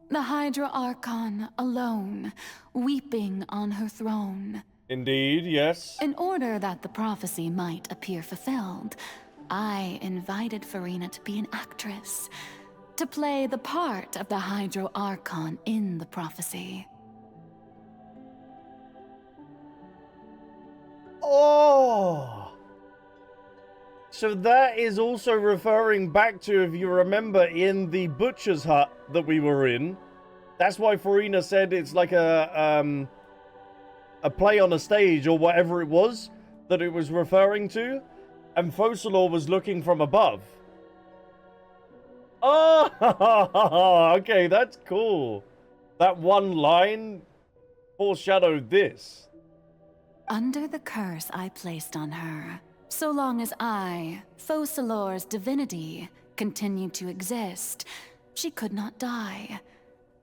The Hydra Archon alone, weeping on her throne. Indeed, yes. In order that the prophecy might appear fulfilled, I invited Furina to be an actress, to play the part of the Hydro Archon in the prophecy. Oh! So that is also referring back to, if you remember, in the butcher's hut that we were in. That's why Furina said it's like a play on a stage or whatever it was that it was referring to. And Focalor was looking from above. Oh, okay, that's cool. That one line foreshadowed this. Under the curse I placed on her, so long as I, Focalor's divinity, continued to exist, she could not die.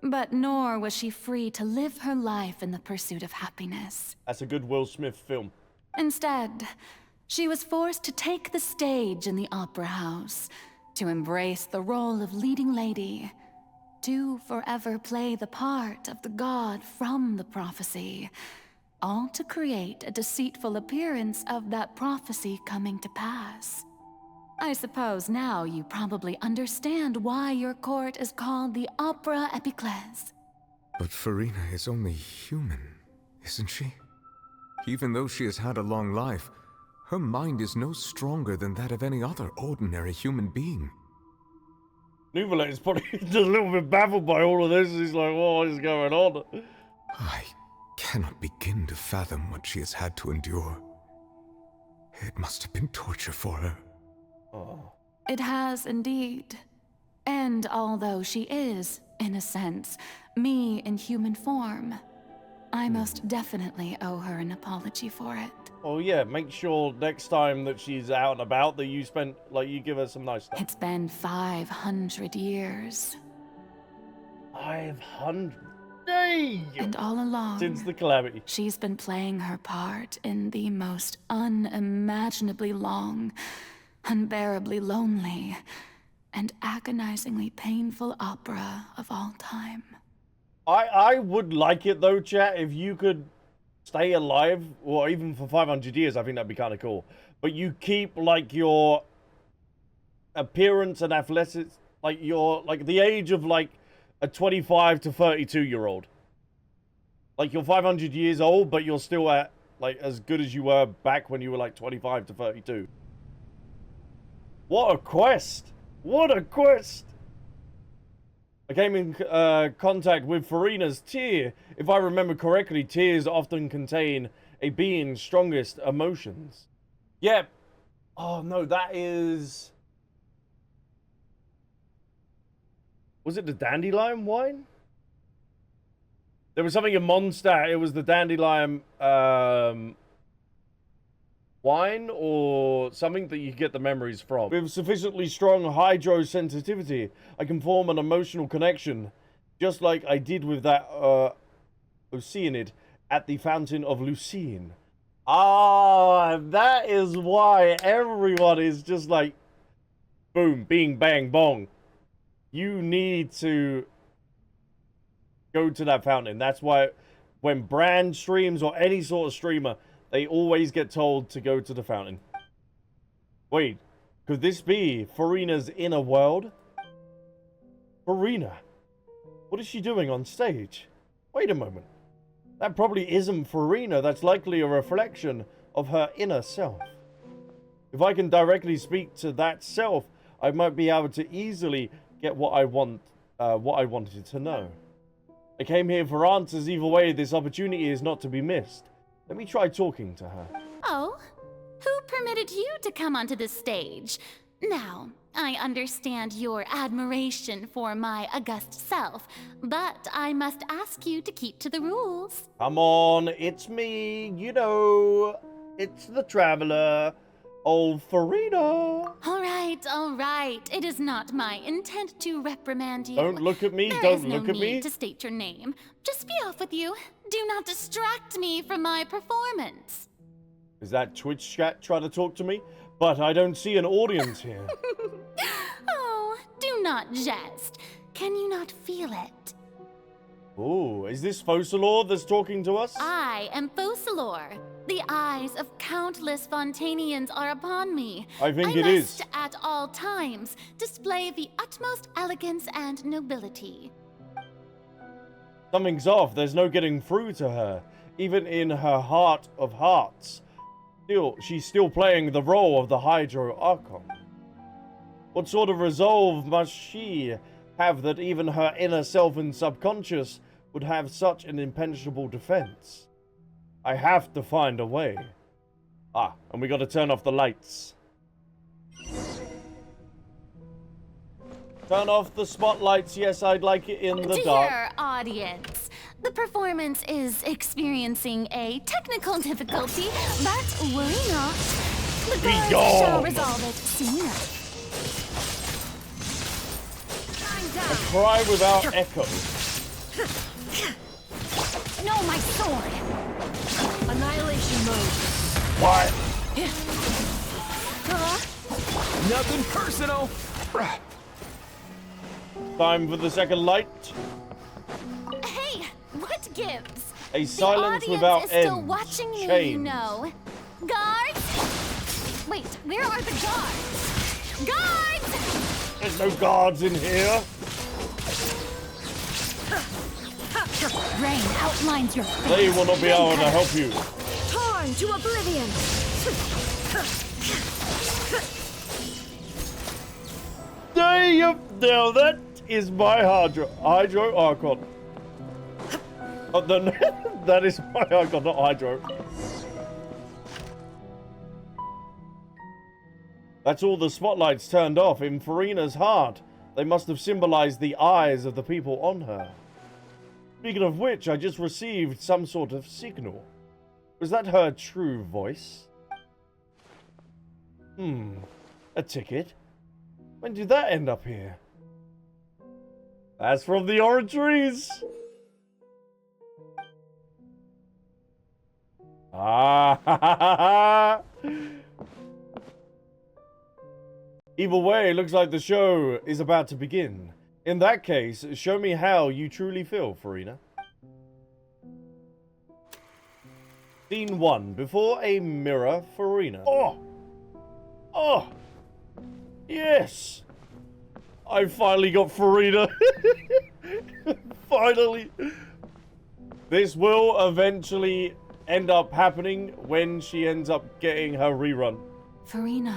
But nor was she free to live her life in the pursuit of happiness. That's a good Will Smith film. Instead, she was forced to take the stage in the opera house, to embrace the role of leading lady, to forever play the part of the god from the prophecy, all to create a deceitful appearance of that prophecy coming to pass. I suppose now you probably understand why your court is called the Opera Epiclese. But Furina is only human, isn't she? Even though she has had a long life, her mind is no stronger than that of any other ordinary human being. Neuvillette is probably just a little bit baffled by all of this. He's like, what is going on? I cannot begin to fathom what she has had to endure. It must have been torture for her. Oh. It has indeed. And although she is, in a sense, me in human form, I most definitely owe her an apology for it. Oh yeah, make sure next time that she's out and about that you you give her some nice stuff. It's been 500 years. 500? Damn! And all along, since the calamity, she's been playing her part in the most unimaginably long, unbearably lonely, and agonizingly painful opera of all time. I would like it though, chat, if you could stay alive, or even for 500 years, I think that'd be kind of cool. But you keep, like, your appearance and athletics, like, your, like, the age of, like, a 25 to 32-year-old. Like, you're 500 years old, but you're still at, like, as good as you were back when you were, like, 25 to 32. What a quest! What a quest! I came in contact with Furina's tear. If I remember correctly, tears often contain a being's strongest emotions. Yep. Oh, no, that is... Was it the dandelion wine? There was something in Mondstadt. It was the dandelion wine or something that you get the memories from. With sufficiently strong hydrosensitivity, I can form an emotional connection, just like I did with that Oceanid at the Fountain of Lucine. Ah, that is why everyone is just like, boom, bing, bang, bong. You need to go to that fountain. That's why when Brand streams or any sort of streamer, they always get told to go to the fountain. Wait, could this be Furina's inner world? Furina? What is she doing on stage? Wait a moment. That probably isn't Furina. That's likely a reflection of her inner self. If I can directly speak to that self, I might be able to easily get what I wanted to know. I came here for answers. Either way, this opportunity is not to be missed. Let me try talking to her. Oh? Who permitted you to come onto the stage? Now, I understand your admiration for my august self, but I must ask you to keep to the rules. Come on, it's me, you know. It's the traveler. Old Furina. All right. It is not my intent to reprimand you. Don't look at me. There Don't is no look at me. need to state your name. Just be off with you. Do not distract me from my performance. Is that Twitch chat trying to talk to me? But I don't see an audience here. Oh, do not jest. Can you not feel it? Oh, is this Focalor that's talking to us? I am Focalor. The eyes of countless Fontainians are upon me. I think it is. I must at all times display the utmost elegance and nobility. Something's off. There's no getting through to her. Even in her heart of hearts. She's still playing the role of the Hydro Archon. What sort of resolve must she have that even her inner self and subconscious would have such an impenetrable defense? I have to find a way. Ah, and we gotta turn off the lights. Turn off the spotlights. Yes, I'd like it in the dark. Dear audience, the performance is experiencing a technical difficulty, but worry not. The guards shall resolve it soon enough. A cry without echo. No, my sword! Annihilation mode. What? Nothing personal. Time for the second light. Hey, what gives? A silence the without audience is still end. watching me, you Chains. know. Guards? Wait, where are the guards? Guards! There's no guards in here. Rain outlines your face. They will not be able to help you. Torn to oblivion. There you go. That is my Hydro Archon. Oh, that is my Archon, not Hydro. That's all the spotlights turned off in Furina's heart. They must have symbolized the eyes of the people on her. Speaking of which, I just received some sort of signal. Was that her true voice? A ticket? When did that end up here? That's from the orange trees. Ah, Either way, it looks like the show is about to begin. In that case, show me how you truly feel, Furina. Scene 1. Before a mirror, Furina. Oh! Yes! I finally got Furina. Finally. This will eventually end up happening when she ends up getting her rerun. Furina.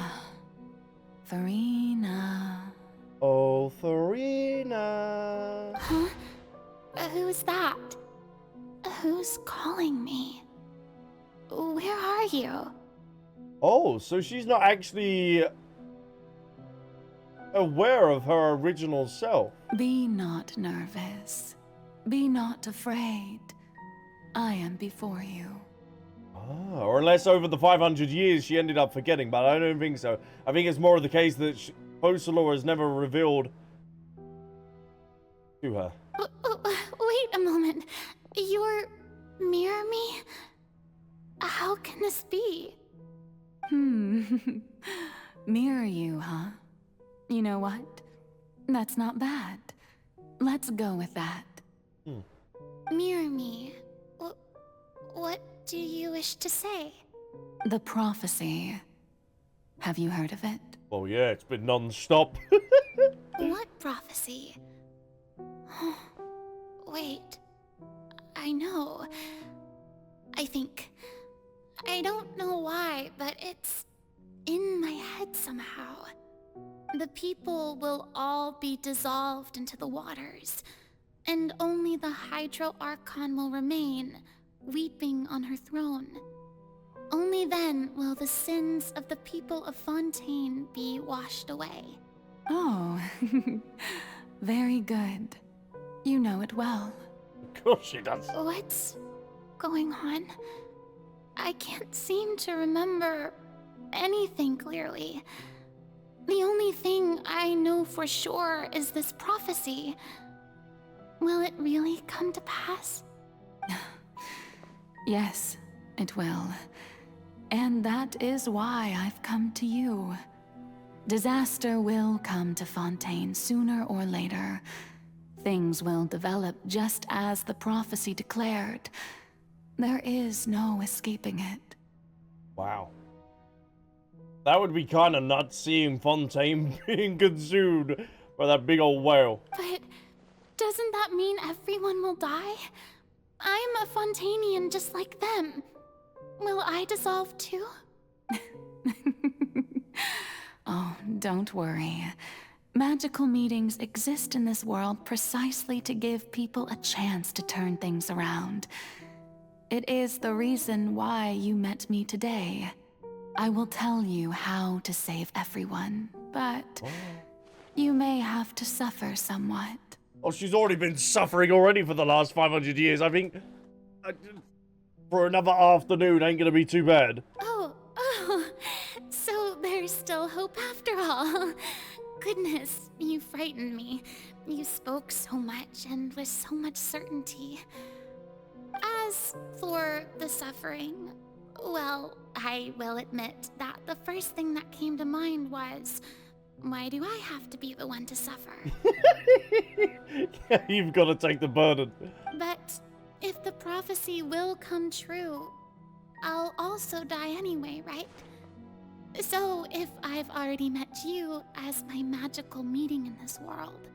Oh, Furina. Huh? Who's that? Who's calling me? Where are you? Oh, so she's not actually aware of her original self. Be not nervous. Be not afraid. I am before you. Ah, or unless over the 500 years she ended up forgetting, but I don't think so. I think it's more of the case that Poisson has never revealed to her. Wait a moment. You're mirror me? How can this be? Mirror you, huh? You know what? That's not bad. Let's go with that. Mirror me? What do you wish to say? The prophecy. Have you heard of it? Oh yeah, it's been non-stop. What prophecy? Wait. I know. I think. I don't know why, but it's in my head somehow. The people will all be dissolved into the waters, and only the Hydro Archon will remain, weeping on her throne. Only then will the sins of the people of Fontaine be washed away. Oh, very good. You know it well. Of course she does. What's going on? I can't seem to remember anything clearly. The only thing I know for sure is this prophecy. Will it really come to pass? Yes, it will. And that is why I've come to you. Disaster will come to Fontaine sooner or later. Things will develop just as the prophecy declared. There is no escaping it. Wow. That would be kind of nuts seeing Fontaine being consumed by that big old whale. But doesn't that mean everyone will die? I'm a Fontainian just like them. Will I dissolve too? Oh, don't worry. Magical meetings exist in this world precisely to give people a chance to turn things around. It is the reason why you met me today. I will tell you how to save everyone, but you may have to suffer somewhat. Oh, she's already been suffering already for the last 500 years. I think for another afternoon ain't gonna be too bad. Oh, so there's still hope after all. Goodness, you frightened me. You spoke so much and with so much certainty. As for the suffering, well, I will admit that the first thing that came to mind was, why do I have to be the one to suffer? You've got to take the burden. But if the prophecy will come true, I'll also die anyway, right? So if I've already met you as my magical meeting in this world,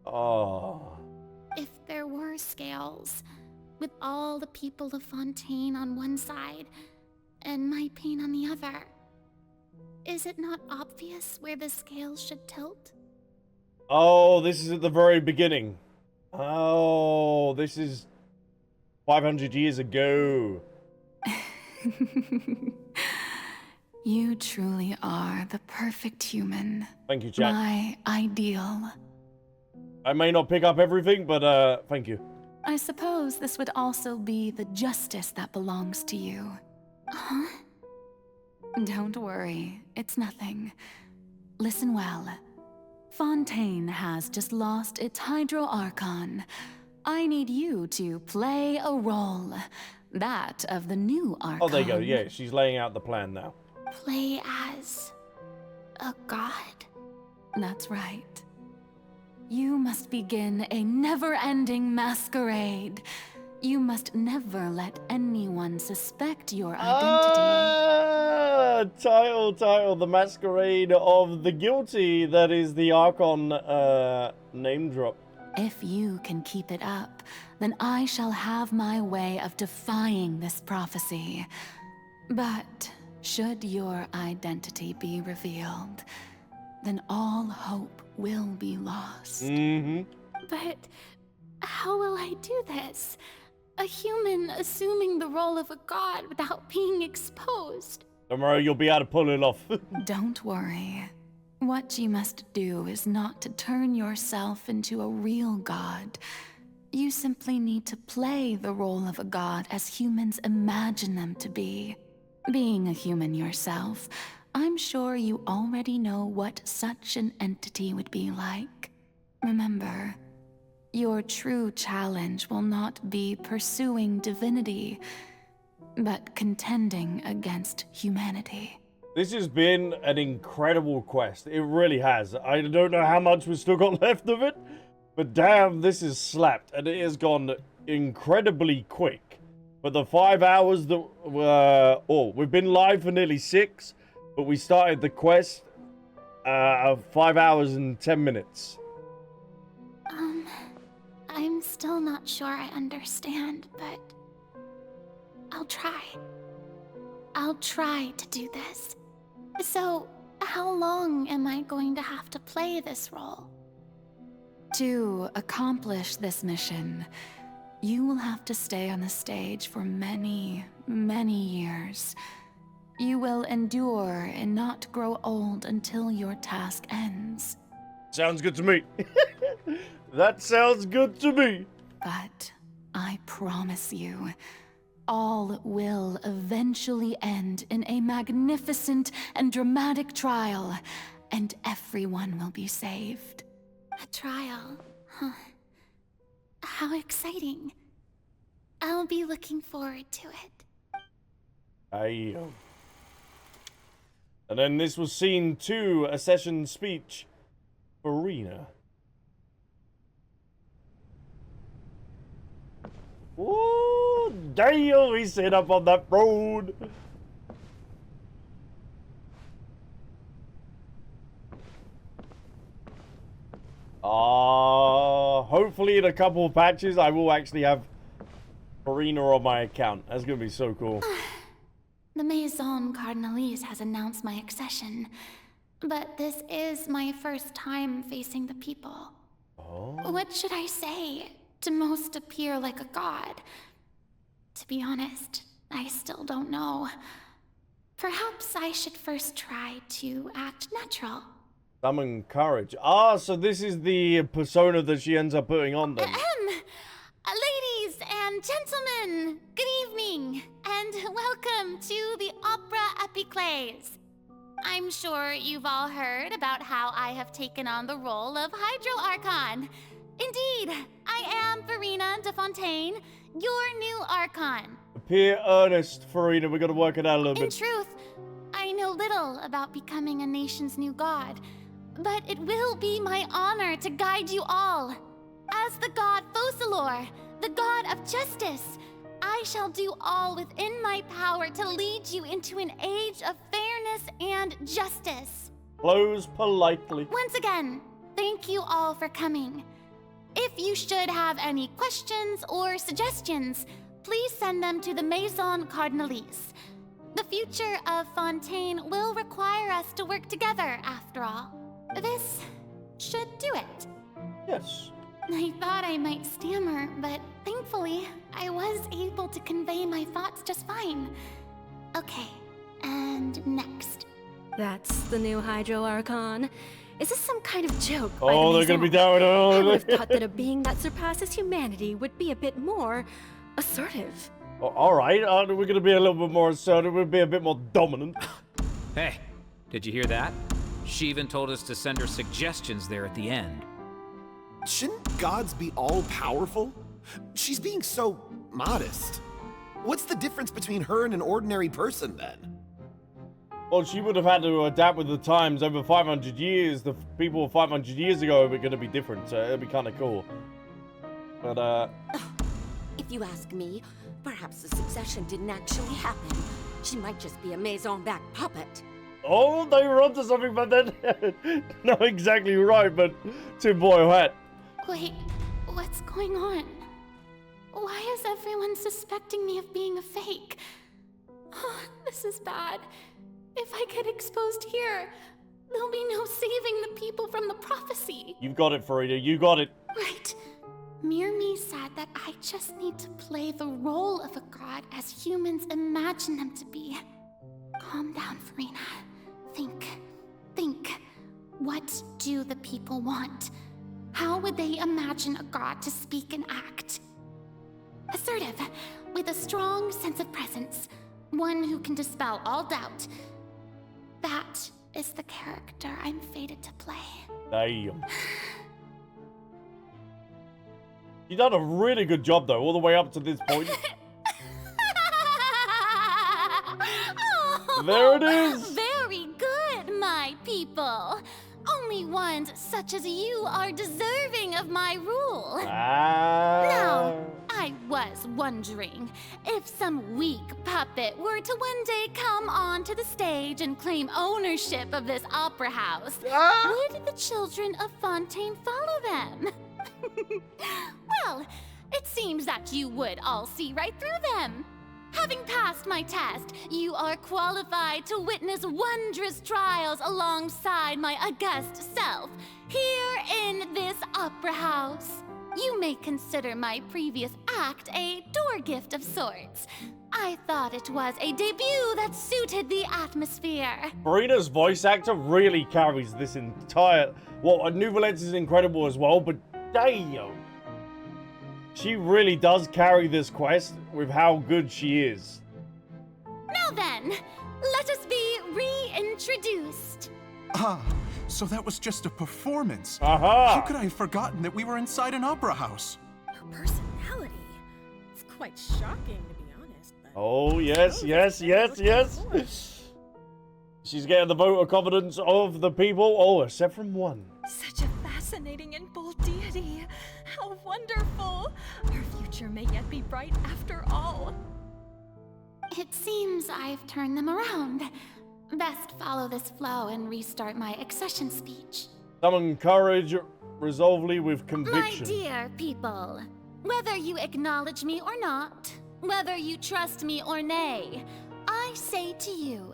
Oh. if there were scales, with all the people of Fontaine on one side and my pain on the other, is it not obvious where the scales should tilt? Oh, this is at the very beginning. Oh, this is 500 years ago. You truly are the perfect human. Thank you, chat. My ideal. I may not pick up everything, but thank you. I suppose this would also be the justice that belongs to you. Huh? Don't worry, it's nothing. Listen well. Fontaine has just lost its Hydro Archon. I need you to play a role. That of the new Archon. Oh, there you go. Yeah, she's laying out the plan now. Play as a god? That's right. You must begin a never-ending masquerade. You must never let anyone suspect your identity. Title, the Masquerade of the Guilty. That is the Archon name drop. If you can keep it up, then I shall have my way of defying this prophecy. But should your identity be revealed, then all hope will be lost. But how will I do this? A human assuming the role of a god without being exposed. Don't worry, you'll be able to pull it off. Don't worry. What you must do is not to turn yourself into a real god. You simply need to play the role of a god as humans imagine them to be. Being a human yourself, I'm sure you already know what such an entity would be like. Remember, your true challenge will not be pursuing divinity, but contending against humanity. This has been an incredible quest. It really has. I don't know how much we've still got left of it, but damn, this is slapped, and it has gone incredibly quick. But the 5 hours that we've been live for nearly 6, but we started the quest 5 hours and 10 minutes. I'm still not sure I understand, but I'll try. I'll try to do this. So, how long am I going to have to play this role? To accomplish this mission, you will have to stay on the stage for many, many years. You will endure and not grow old until your task ends. Sounds good to me. That sounds good to me. But I promise you, all will eventually end in a magnificent and dramatic trial, and everyone will be saved. A trial, huh? How exciting. I'll be looking forward to it. And then this was scene 2, a session speech for Furina. Ooh, damn, he set up on that road. Hopefully in a couple of patches I will actually have Furina on my account. That's gonna be so cool. The Maison Cardinalise has announced my accession, but this is my first time facing the people. What should I say to most appear like a god? To be honest, I still don't know. Perhaps I should first try to act natural. Summon courage. So this is the persona that she ends up putting on then. Ladies and gentlemen, good evening, and welcome to the Opera Epiclese. I'm sure you've all heard about how I have taken on the role of Hydro Archon. Indeed, I am Furina de Fontaine, your new Archon. Appear earnest, Furina. We gotta work it out a little bit. In truth, I know little about becoming a nation's new god, but it will be my honor to guide you all. As the god Focalor, the god of justice, I shall do all within my power to lead you into an age of fairness and justice. Close politely. Once again, thank you all for coming. If you should have any questions or suggestions, please send them to the Maison Cardinalise. The future of Fontaine will require us to work together, after all. This should do it. Yes. I thought I might stammer, but thankfully, I was able to convey my thoughts just fine. Okay, and next. That's the new Hydro Archon. Is this some kind of joke? Oh, they're gonna be down. I would have thought that a being that surpasses humanity would be a bit more assertive. Oh, all right, we're gonna be a little bit more assertive. We'll be a bit more dominant. Hey, did you hear that? She even told us to send her suggestions there at the end. Shouldn't gods be all-powerful? She's being so modest. What's the difference between her and an ordinary person, then? Well, she would have had to adapt with the times over 500 years. The people 500 years ago were going to be different, so it'd be kind of cool. But, If you ask me, perhaps the succession didn't actually happen. She might just be a maison-back puppet. Oh, they were onto something, but then... Not exactly right, but tinfoil hat. Wait, what's going on? Why is everyone suspecting me of being a fake? Oh, this is bad. If I get exposed here, there'll be no saving the people from the prophecy. You've got it, Furina. You got it. Right. Mirmi said that I just need to play the role of a god as humans imagine them to be. Calm down, Furina. Think. What do the people want? How would they imagine a god to speak and act? Assertive, with a strong sense of presence. One who can dispel all doubt. That is the character I'm fated to play. Damn. You've done a really good job, though, all the way up to this point. Oh, there it is! Very good, my people. Only ones such as you are deserving of my rule. Now, I was wondering, if some weak puppet were to one day come onto the stage and claim ownership of this opera house, would the children of Fontaine follow them? Well, it seems that you would all see right through them. Having passed my test, you are qualified to witness wondrous trials alongside my august self, here in this opera house. You may consider my previous act a door gift of sorts. I thought it was a debut that suited the atmosphere. Furina's voice actor really carries this entire... Well, Neuvillette is incredible as well, but damn. She really does carry this quest with how good she is. Now then, let us be reintroduced. Ah, so that was just a performance. Aha! How could I have forgotten that we were inside an opera house? Her personality. It's quite shocking, to be honest. Oh, yes. She's getting the vote of confidence of the people. Oh, except from one. Such a fascinating and bold deity. How wonderful. Our future may yet be bright after all. It seems I've turned them around. Best follow this flow and restart my accession speech. Summon courage resolvely with conviction. My dear people, whether you acknowledge me or not, whether you trust me or nay, I say to you,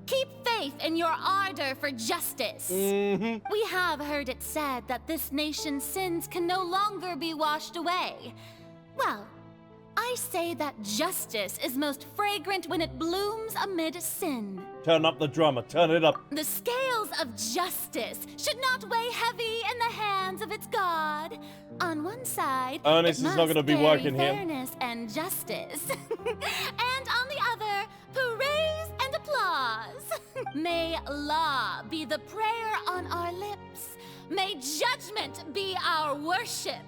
keep faith in your ardor for justice. We have heard it said that this nation's sins can no longer be washed away. Well, I say that justice is most fragrant when it blooms amid sin. Turn up the drama, turn it up. The scales of justice should not weigh heavy in the hands of its God. On one side, Ernest is not going to be working here. Fairness and justice, and on the other, praise and applause. May law be the prayer on our lips. May judgment be our worship.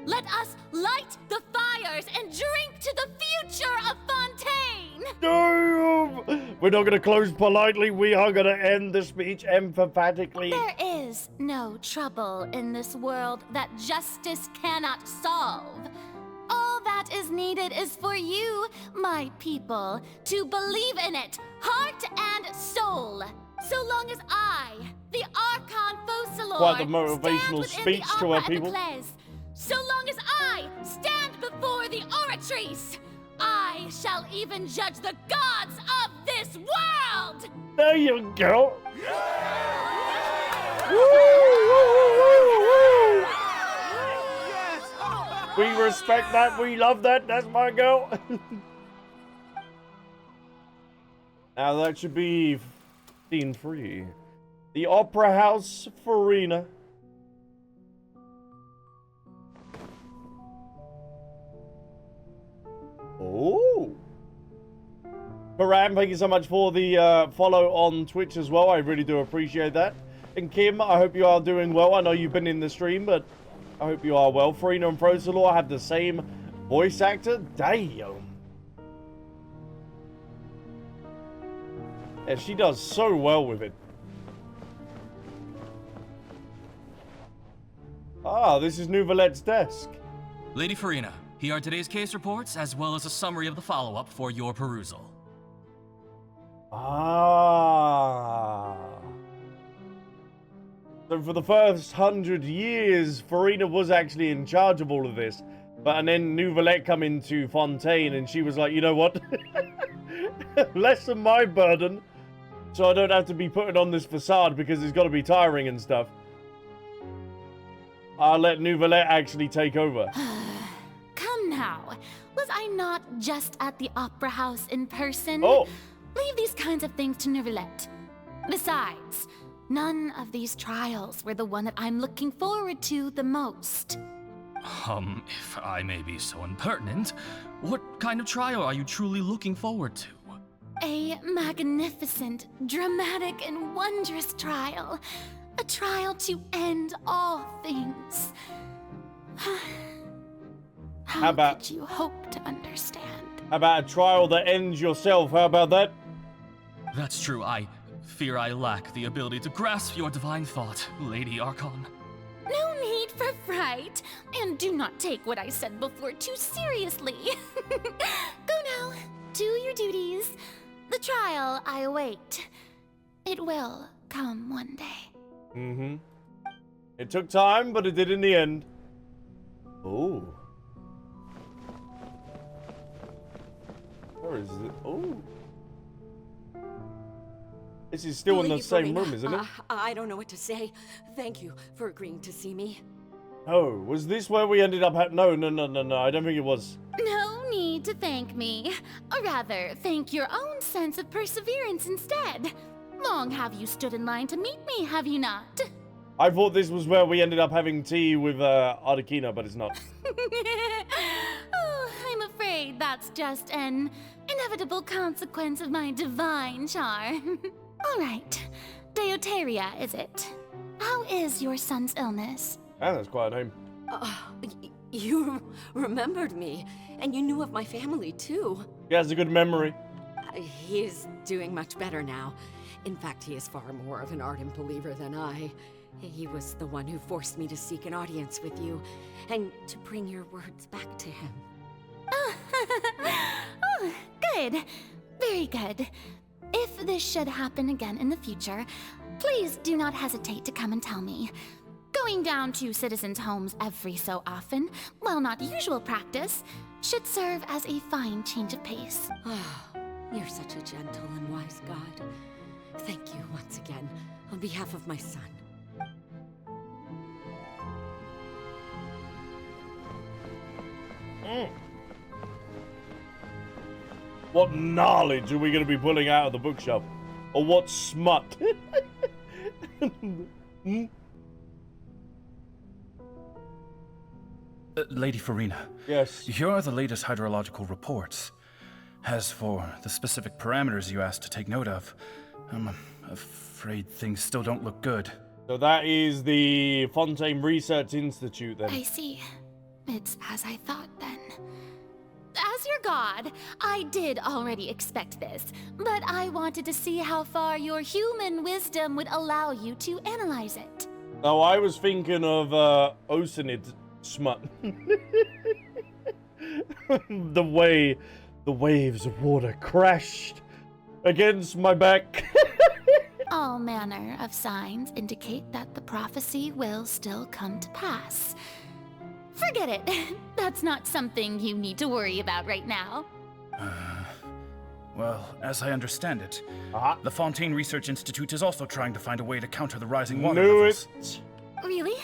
Let us light the fires and drink to the future of Fontaine! Damn! We're not going to close politely. We are going to end the speech emphatically. There is no trouble in this world that justice cannot solve. All that is needed is for you, my people, to believe in it, heart and soul. So long as I, the Archon Focalor, Quite the motivational speech to our people. Palais, so long as I stand before the oratrice, I shall even judge the gods of this world! There you go! We respect that, we love that, that's my girl. Now that should be scene 3. The Opera House, Furina. Oh! Karam, thank you so much for the follow on Twitch as well. I really do appreciate that. And Kim, I hope you are doing well. I know you've been in the stream, but I hope you are well. Furina and Frosalor have the same voice actor. Damn. Yeah, she does so well with it. Ah, this is Neuvillette's desk. Lady Furina, here are today's case reports, as well as a summary of the follow-up for your perusal. Ah. So for the first 100 years, Furina was actually in charge of all of this. And then Neuvillette come into Fontaine, and she was like, you know what? Lessen my burden, so I don't have to be putting on this facade because it's got to be tiring and stuff. I'll let Neuvillette actually take over. Come now. Was I not just at the Opera House in person? Oh. Leave these kinds of things to Neuvillette. Besides, none of these trials were the one that I'm looking forward to the most. If I may be so impertinent, what kind of trial are you truly looking forward to? A magnificent, dramatic, and wondrous trial. A trial to end all things. How could you hope to understand? How about a trial that ends yourself? How about that? That's true. I fear I lack the ability to grasp your divine thought, Lady Archon. No need for fright, and do not take what I said before too seriously. Go now, do your duties. The trial I await. It will come one day. Mm-hmm. It took time, but it did in the end. Oh. Where is it? Oh. This is still in the same room, isn't it? I don't know what to say. Thank you for agreeing to see me. Oh, was this where we ended up No, I don't think it was. No need to thank me. Or rather, thank your own sense of perseverance instead. Long have you stood in line to meet me, have you not? I thought this was where we ended up having tea with Arlecchino, but it's not. Oh, I'm afraid that's just an inevitable consequence of my divine charm. All right, Deuteria, is it? How is your son's illness? And that's quite a name. You remembered me, and you knew of my family, too. He has a good memory. He is doing much better now. In fact, he is far more of an ardent believer than I. He was the one who forced me to seek an audience with you, and to bring your words back to him. Oh, good. Very good. If this should happen again in the future, please do not hesitate to come and tell me. Going down to citizens' homes every so often, while not usual practice, should serve as a fine change of pace. You're such a gentle and wise God. Thank you once again, on behalf of my son. What knowledge are we going to be pulling out of the bookshelf? Or what smut? Lady Furina. Yes. Here are the latest hydrological reports. As for the specific parameters you asked to take note of, I'm afraid things still don't look good. So that is the Fontaine Research Institute then. I see. It's as I thought then. As your god, I did already expect this, but I wanted to see how far your human wisdom would allow you to analyze it. Oh, I was thinking of Oceanid smut. The way the waves of water crashed against my back. All manner of signs indicate that the prophecy will still come to pass. Forget it. That's not something you need to worry about right now. Well, as I understand it, the Fontaine Research Institute is also trying to find a way to counter the rising water levels. Really?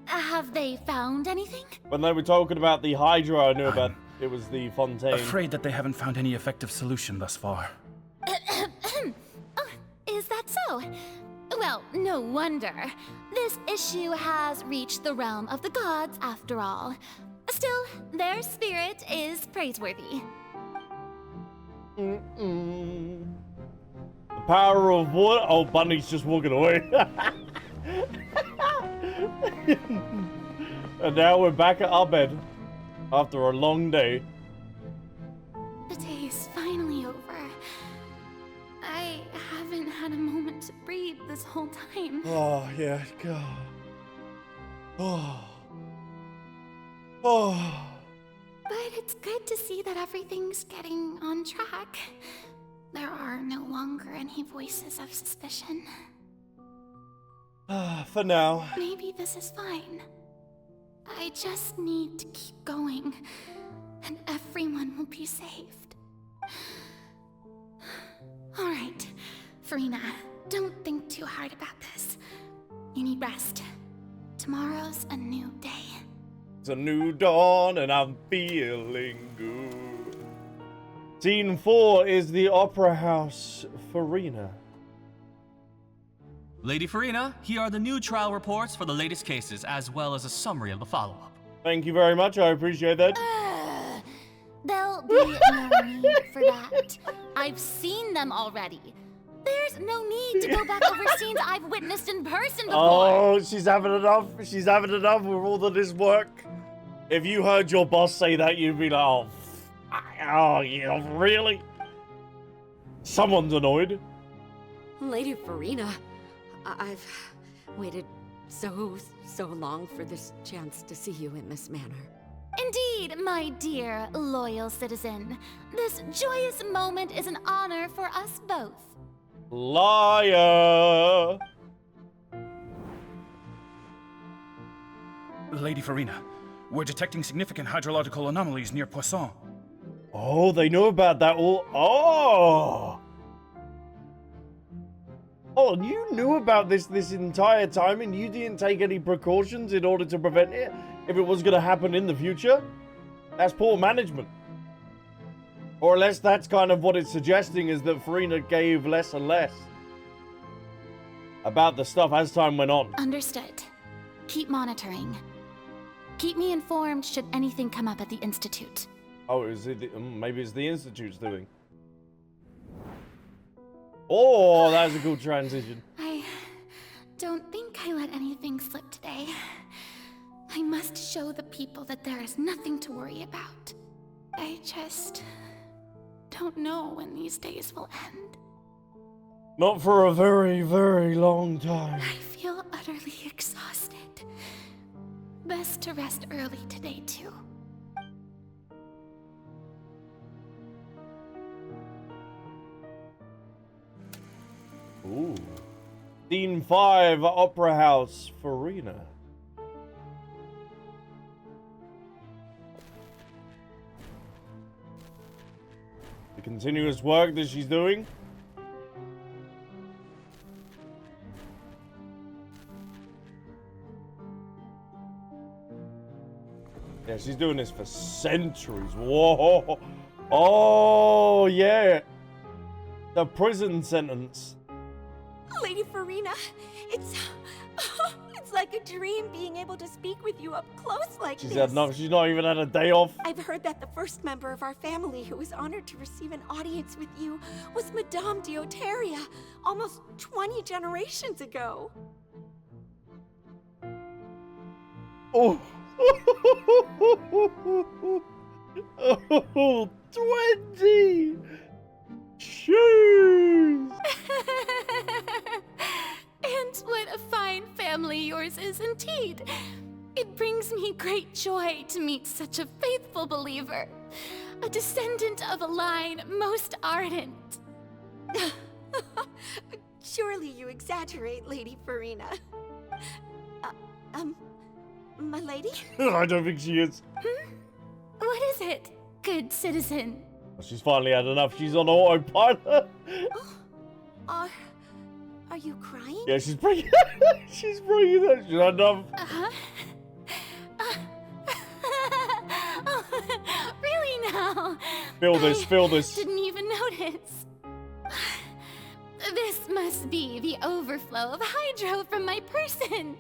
Have they found anything? When they were talking about the Hydra, I knew about it was the Fontaine. Afraid that they haven't found any effective solution thus far. Oh, is that so? Well, no wonder. This issue has reached the realm of the gods, after all. Still, their spirit is praiseworthy. The power of water. Oh, Bunny's just walking away. And now we're back at our bed after a long day. The day is finally over. I haven't had a moment to breathe this whole time. Oh, yeah, God. Oh. But it's good to see that everything's getting on track. There are no longer any voices of suspicion. For now. Maybe this is fine. I just need to keep going, and everyone will be saved. All right, Furina, don't think too hard about this. You need rest. Tomorrow's a new day. It's a new dawn, and I'm feeling good. Scene 4 is the Opera House, Furina. Lady Furina, here are the new trial reports for the latest cases, as well as a summary of the follow-up. Thank you very much, I appreciate that. There'll be no need for that. I've seen them already. There's no need to go back over scenes I've witnessed in person before. Oh, she's having enough. She's having enough with all of this work. If you heard your boss say that, you'd be like, oh, yeah, really? Someone's annoyed. Lady Furina, I've waited so long for this chance to see you in this manner. Indeed, my dear, loyal citizen. This joyous moment is an honor for us both. Liar! Lady Furina, we're detecting significant hydrological anomalies near Poisson. Oh, they know about that all. Oh! Oh, you knew about this entire time and you didn't take any precautions in order to prevent it if it was going to happen in the future? That's poor management. Or unless that's kind of what it's suggesting, is that Furina gave less and less about the stuff as time went on. Understood. Keep monitoring. Keep me informed should anything come up at the Institute. Oh, is it? Maybe it's the Institute's doing. Oh, that's a cool transition. I don't think I let anything slip today. I must show the people that there is nothing to worry about. I just don't know when these days will end. Not for a very, very long time. I feel utterly exhausted. Best to rest early today, too. Ooh. Scene 5, Opera House, Furina. The continuous work that she's doing. Yeah, she's doing this for centuries. Whoa. Oh, yeah. The prison sentence. Lady Furina, it's It's like a dream being able to speak with you up close like She's this. she's not even had a day off. I've heard that the first member of our family who was honored to receive an audience with you was Madame Deoteria, almost 20 generations ago. Oh. Oh, 20! Shoes! And what a fine family yours is indeed. It brings me great joy to meet such a faithful believer, a descendant of a line most ardent. Surely you exaggerate, Lady Furina. My lady? I don't think she is. What is it, good citizen? She's finally had enough. She's on autopilot. Are you crying? Yeah, she's bringing she's bringing that. She's had enough. Oh, really now? Feel this, feel this. Didn't even notice. This must be the overflow of hydro from my person.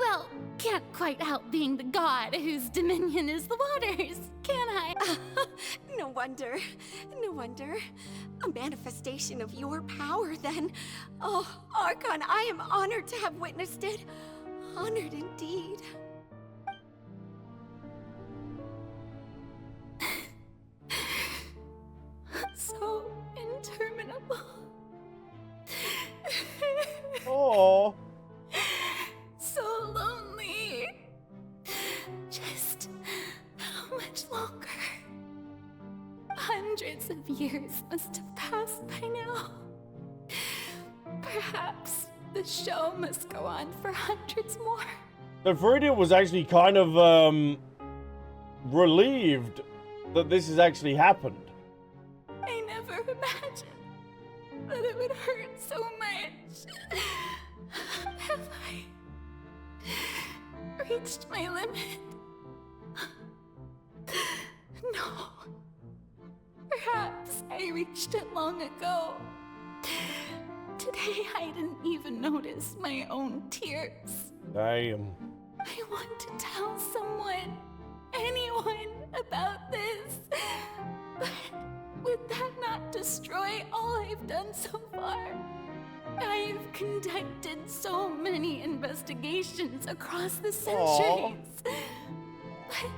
Well, can't quite help being the god whose dominion is the waters, can I? No wonder. No wonder. A manifestation of your power, then. Oh, Archon, I am honored to have witnessed it. Honored indeed. So interminable. Oh. So lonely. Just how much longer? Hundreds of years must have passed by now. Perhaps the show must go on for hundreds more. So Furina was actually kind of relieved that this has actually happened. I never imagined that it would hurt so much. Have I reached my limit? No. Perhaps I reached it long ago. Today I didn't even notice my own tears. Damn. I want to tell someone, anyone, about this. But would that not destroy all I've done so far? I've conducted so many investigations across the centuries. But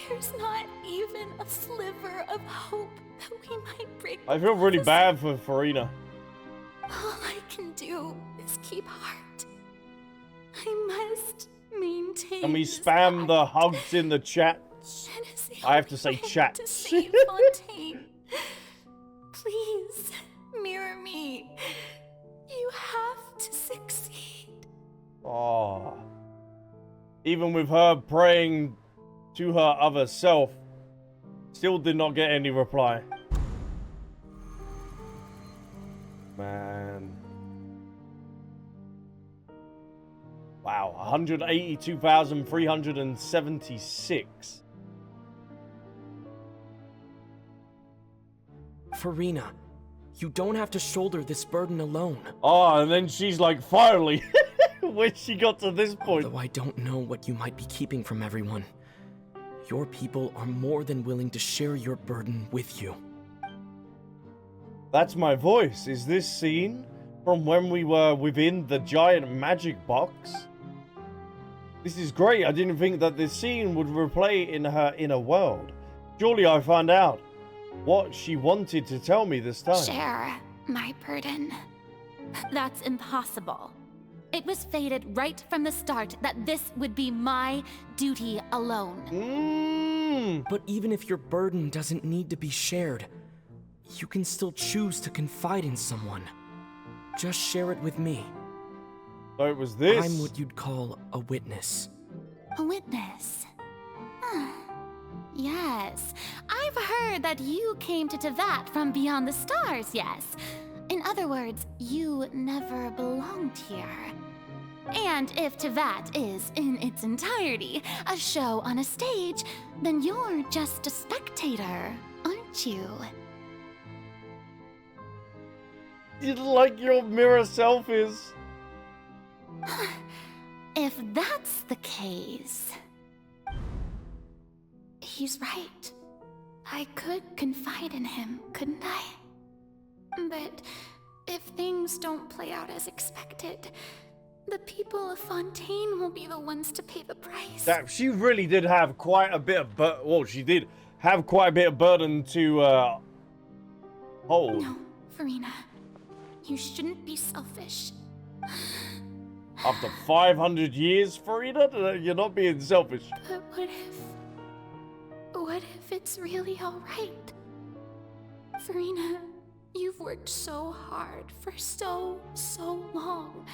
there's not even a sliver of hope that we might break. I feel really bad for Furina. All I can do is keep heart. I must maintain. Can we spam the hugs in the chats? I have to say chats. To save Fontaine. Please, mirror me. You have to succeed. Oh. Even with her praying to her other self, still did not get any reply. Man. Wow, 182,376. Furina, you don't have to shoulder this burden alone. Oh, and then she's like, finally, when she got to this point. Although I don't know what you might be keeping from everyone, your people are more than willing to share your burden with you. That's my voice. Is this scene from when we were within the giant magic box? This is great. I didn't think that this scene would replay in her inner world. Surely I found out what she wanted to tell me this time. Share my burden. That's impossible. It was fated right from the start that this would be my duty alone. But even if your burden doesn't need to be shared, you can still choose to confide in someone. Just share it with me. So it was this. I'm what you'd call a witness. A witness? Yes. I've heard that you came to Tevat from beyond the stars, yes. In other words, you never belonged here. And if Tevat is, in its entirety, a show on a stage, then you're just a spectator, aren't you? Like your mirror self is. If that's the case... He's right. I could confide in him, couldn't I? But if things don't play out as expected, the people of Fontaine will be the ones to pay the price. That she really did have quite a bit of she did have quite a bit of burden to hold. No, Furina. You shouldn't be selfish. After 500 years, Furina, you're not being selfish. But what if it's really alright? Furina, you've worked so hard for so long.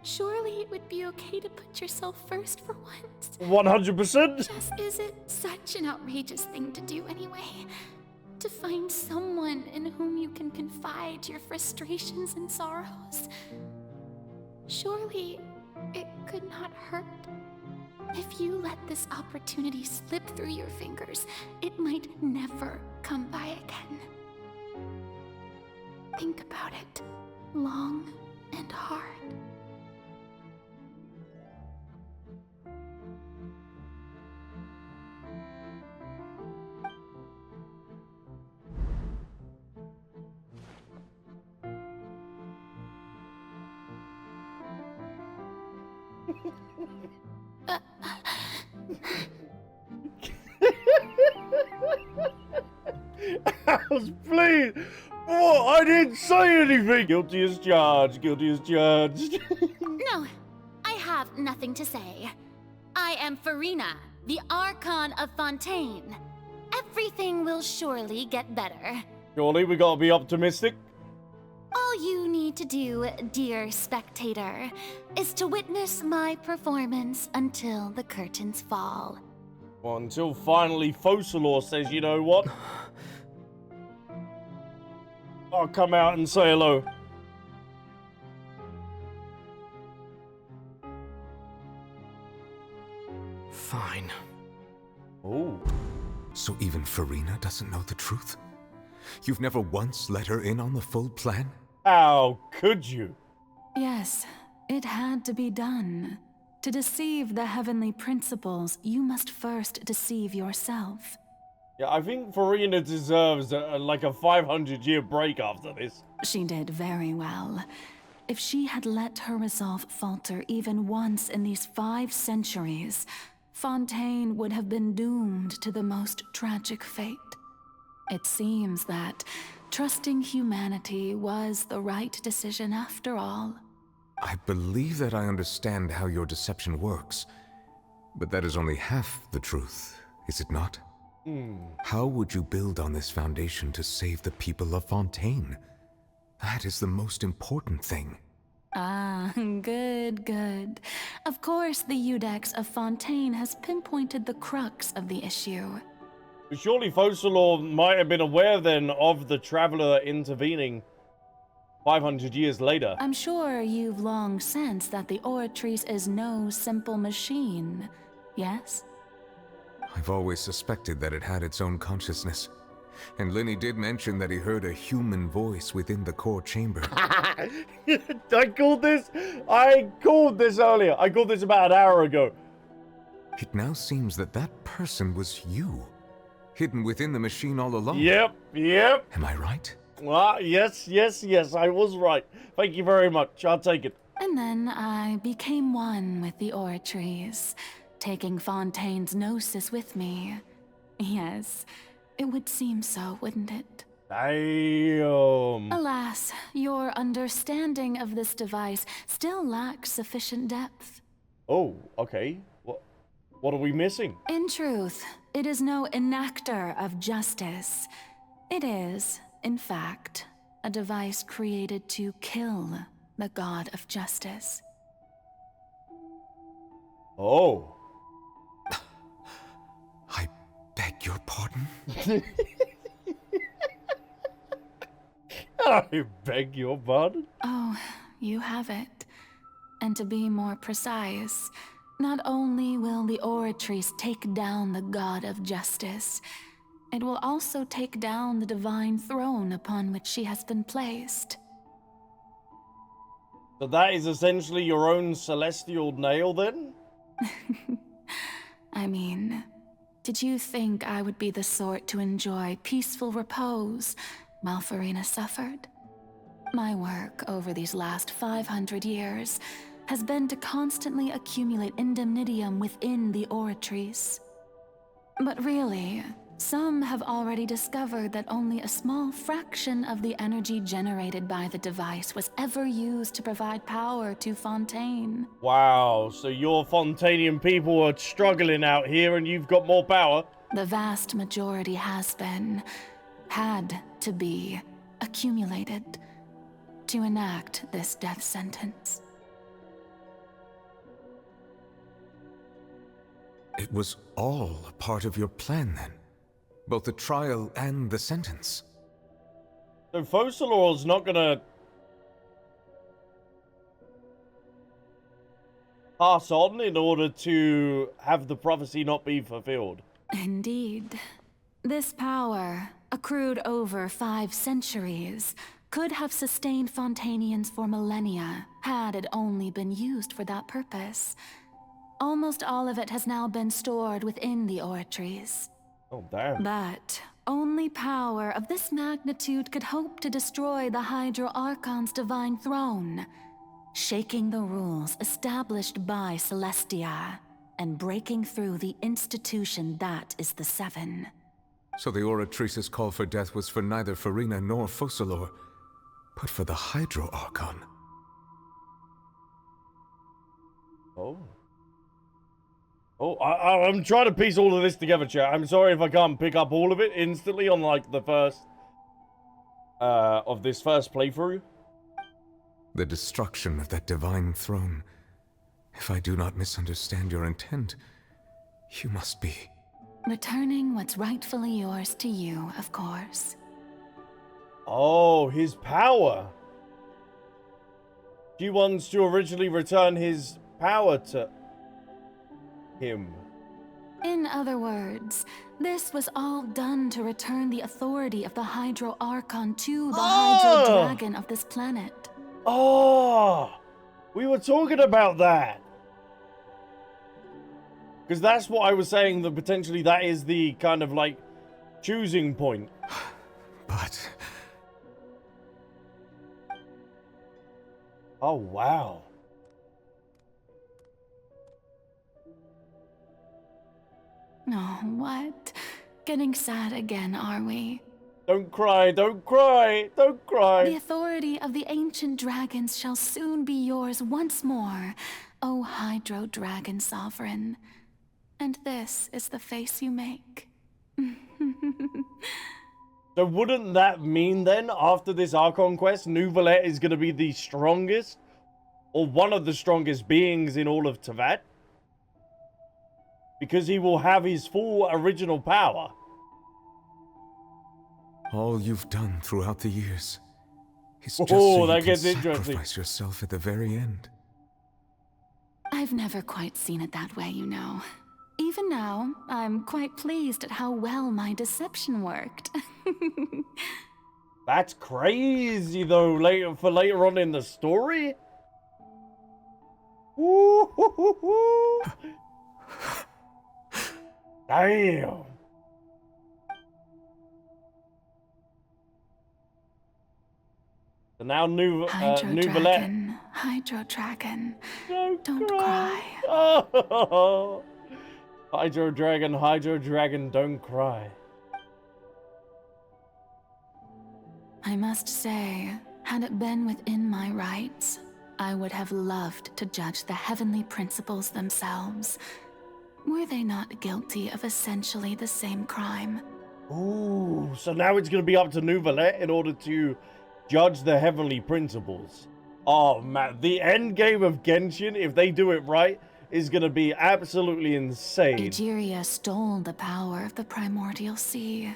Surely it would be okay to put yourself first for once. 100%? Just is it such an outrageous thing to do anyway? To find someone in whom you can confide your frustrations and sorrows? Surely it could not hurt. If you let this opportunity slip through your fingers, it might never come by again. Think about it long and hard. House, please! Oh, I didn't say anything! Guilty as charged, guilty as charged. No, I have nothing to say. I am Furina, the Archon of Fontaine. Everything will surely get better. Surely we gotta be optimistic. All you need to do, dear spectator, is to witness my performance until the curtains fall. Well, until finally Focalor says, you know what? I'll come out and say hello. Fine. Oh. So even Furina doesn't know the truth? You've never once let her in on the full plan? How could you? Yes, it had to be done. To deceive the heavenly principles, you must first deceive yourself. Yeah, I think Furina deserves like a 500-year break after this. She did very well. If she had let her resolve falter even once in these 5 centuries, Fontaine would have been doomed to the most tragic fate. It seems that trusting humanity was the right decision after all. I believe that I understand how your deception works, but that is only half the truth, is it not? How would you build on this foundation to save the people of Fontaine? That is the most important thing. Ah, good. Of course, the Iudex of Fontaine has pinpointed the crux of the issue. Surely Focalor might have been aware then of the Traveler intervening 500 years later. I'm sure you've long sensed that the Oratrice is no simple machine, yes? I've always suspected that it had its own consciousness. And Lenny did mention that he heard a human voice within the core chamber. I called this earlier. I called this about an hour ago. It now seems that that person was you, hidden within the machine all along. Yep. Am I right? Yes, I was right. Thank you very much. I'll take it. And then I became one with the Oratrice, taking Fontaine's gnosis with me. Yes, it would seem so, wouldn't it? Damn. Alas, your understanding of this device still lacks sufficient depth. Oh, okay. What are we missing? In truth, it is no enactor of justice. It is, in fact, a device created to kill the god of justice. Oh. I beg your pardon? I beg your pardon? Oh, you have it. And to be more precise, not only will the Oratrice take down the god of justice, it will also take down the divine throne upon which she has been placed. So that is essentially your own celestial nail, then? I mean, did you think I would be the sort to enjoy peaceful repose while Furina suffered? My work over these last 500 years has been to constantly accumulate indemnitium within the oratories. But really, some have already discovered that only a small fraction of the energy generated by the device was ever used to provide power to Fontaine. Wow, so your Fontainian people are struggling out here and you've got more power? The vast majority had to be, accumulated to enact this death sentence. It was all a part of your plan, then? Both the trial and the sentence? So Focalor's not gonna pass on in order to have the prophecy not be fulfilled. Indeed. This power, accrued over 5 centuries, could have sustained Fontainians for millennia, had it only been used for that purpose. Almost all of it has now been stored within the oratories. Oh, damn. But only power of this magnitude could hope to destroy the Hydro Archon's divine throne, shaking the rules established by Celestia, and breaking through the institution that is the Seven. So the Oratrice's call for death was for neither Furina nor Focalor, but for the Hydro Archon. I'm trying to piece all of this together, chat. I'm sorry if I can't pick up all of it instantly on, like, the first, of this first playthrough. The destruction of that divine throne. If I do not misunderstand your intent, you must be... Returning what's rightfully yours to you, of course. Oh, his power. She wants to originally return his power to him. In other words, this was all done to return the authority of the Hydro Archon to the Hydro Dragon of this planet. Oh, we were talking about that. Because that's what I was saying, that potentially that is the kind of, like, choosing point. But... Oh, wow. Oh, what? Getting sad again, are we? Don't cry, don't cry, don't cry. The authority of the ancient dragons shall soon be yours once more, O Hydro Dragon Sovereign. And this is the face you make. So wouldn't that mean then, after this Archon quest, Neuvillette is going to be the strongest, or one of the strongest beings in all of Teyvat? Because he will have his full original power. All you've done throughout the years is just so you can sacrifice yourself at the very end. I've never quite seen it that way, you know. Even now, I'm quite pleased at how well my deception worked. That's crazy, though, later on in the story. Woo-hoo-hoo-hoo. Damn. So now Neuvillette. Hydro Dragon, don't cry. Oh. Hydro Dragon, don't cry. I must say, had it been within my rights, I would have loved to judge the heavenly principles themselves. Were they not guilty of essentially the same crime? Ooh, so now it's going to be up to Neuvillette in order to judge the heavenly principles. Oh, man, the end game of Genshin, if they do it right, is going to be absolutely insane. Egeria stole the power of the Primordial Sea,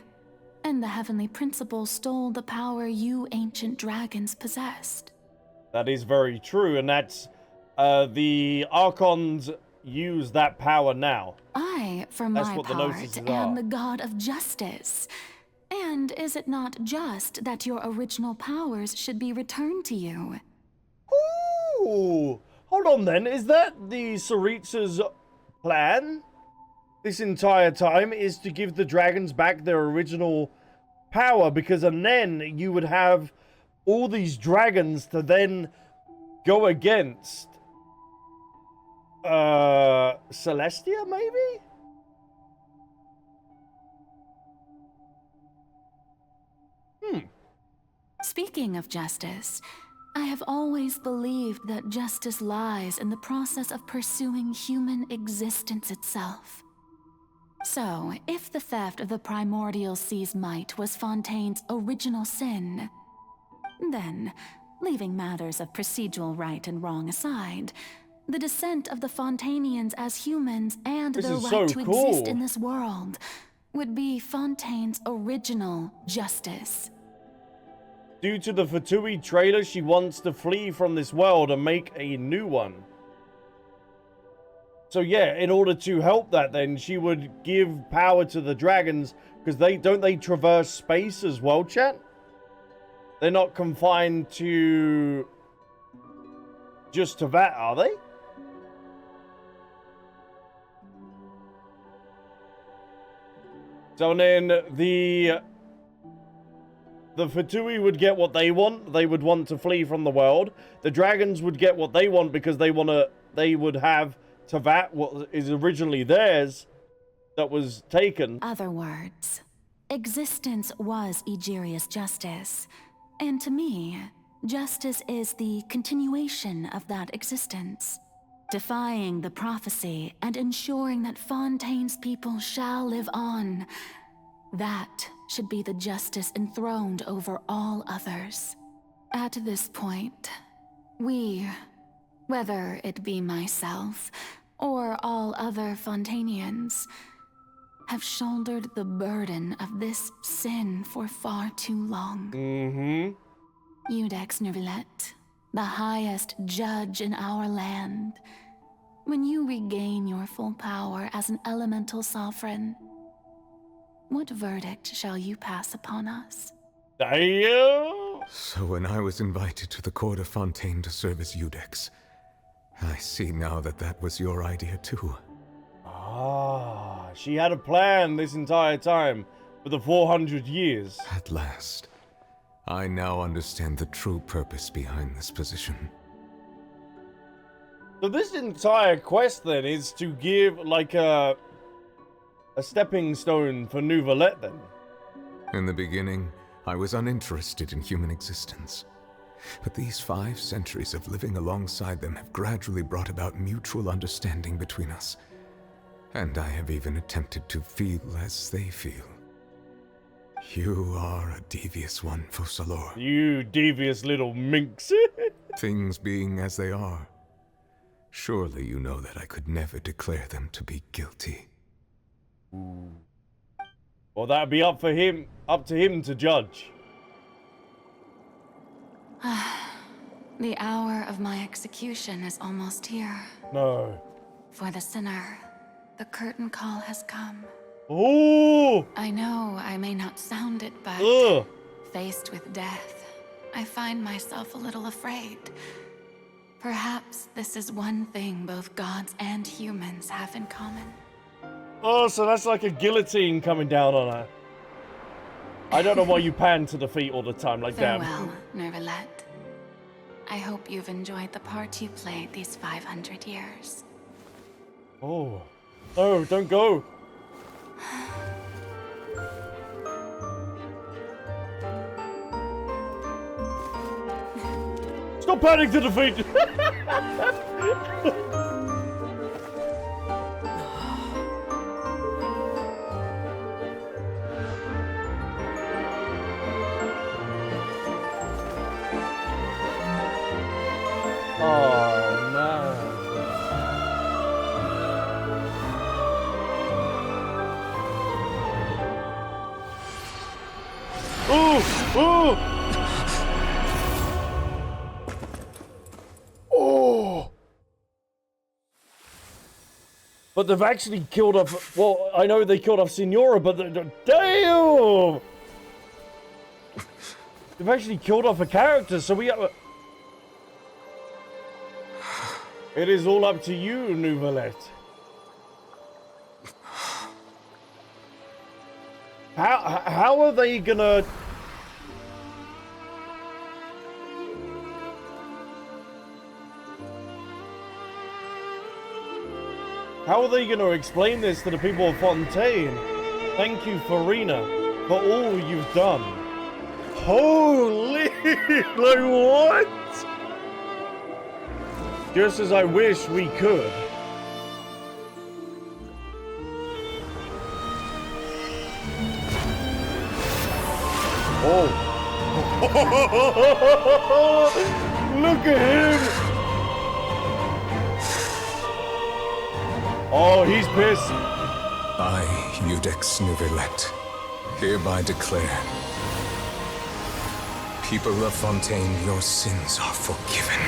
and the heavenly principles stole the power you ancient dragons possessed. That is very true, and that's the Archons use that power now. I, for my part, am the god of justice. And is it not just that your original powers should be returned to you? Oh, hold on then. Is that the Tsaritsa's plan? This entire time is to give the dragons back their original power, because and then you would have all these dragons to then go against Celestia, maybe? Speaking of justice, I have always believed that justice lies in the process of pursuing human existence itself. So, if the theft of the Primordial Sea's might was Fontaine's original sin, then, leaving matters of procedural right and wrong aside, the descent of the Fontainians as humans and their right to exist in this world would be Fontaine's original justice. Due to the Fatui trailer, she wants to flee from this world and make a new one. So yeah, in order to help that, then she would give power to the dragons, because they traverse space as well, chat? They're not confined to just Teyvat, are they? So then the Fatui would get what they want. They would want to flee from the world. The dragons would get what they want because they would have Teyvat, what is originally theirs, that was taken. Other words, existence was Egeria's justice. And to me, justice is the continuation of that existence. Defying the prophecy and ensuring that Fontaine's people shall live on. That should be the justice enthroned over all others. At this point, we, whether it be myself or all other Fontainians, have shouldered the burden of this sin for far too long. Iudex Neuvillette, the highest judge in our land, when you regain your full power as an elemental sovereign, what verdict shall you pass upon us? So when I was invited to the court of Fontaine to serve as Iudex, I see now that that was your idea too. Ah, she had a plan this entire time for the 400 years. At last, I now understand the true purpose behind this position. So this entire quest then is to give like a stepping stone for Neuvillette then? In the beginning, I was uninterested in human existence. But these 5 centuries of living alongside them have gradually brought about mutual understanding between us. And I have even attempted to feel as they feel. You are a devious one, Focalors. You devious little minx. Things being as they are, surely you know that I could never declare them to be guilty. Well, that'd be up to him to judge. The hour of my execution is almost here. No. For the sinner, the curtain call has come. Ooh! I know I may not sound it, but faced with death, I find myself a little afraid. Perhaps this is one thing both gods and humans have in common. Oh, so that's like a guillotine coming down on her. I don't know why you pan to the feet all the time like that. Farewell, Neuvillette. I hope you've enjoyed the part you played these 500 years. Oh. No, don't go. Stop panning to the feet! Oh, man. Ooh! Ooh! Oh! But they've actually killed off... Well, I know they killed off Signora, but... Damn! They've actually killed off a character, so we... It is all up to you, Neuvillette. How are they gonna... How are they going to explain this to the people of Fontaine? Thank you, Furina, for all you've done. Holy... like, what? Just as I wish we could. Oh. Look at him! Oh, he's pissed. I, Iudex Neuvillette, hereby declare, people of Fontaine, your sins are forgiven.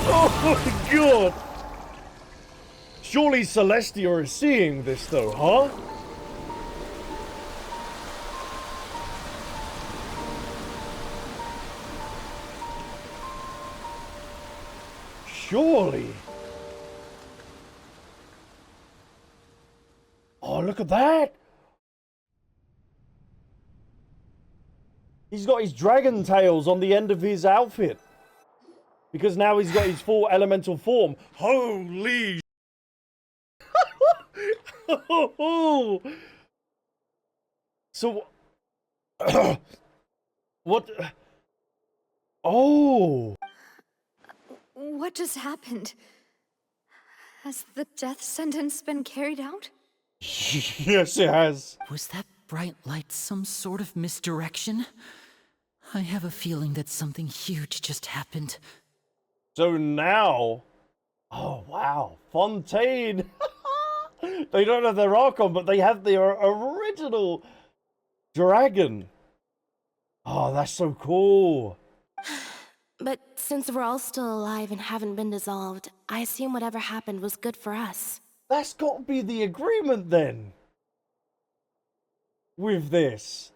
Oh my god! Surely Celestia is seeing this though, huh? Surely. Oh, look at that! He's got his dragon tails on the end of his outfit. Because now he's got his full elemental form. Holy... So... what... Oh... What just happened? Has the death sentence been carried out? Yes, it has. Was that bright light some sort of misdirection? I have a feeling that something huge just happened. So now... Oh, wow. Fontaine! They don't have their Archon, but they have their original dragon. Oh, that's so cool. But since we're all still alive and haven't been dissolved, I assume whatever happened was good for us. That's got to be the agreement then. With this.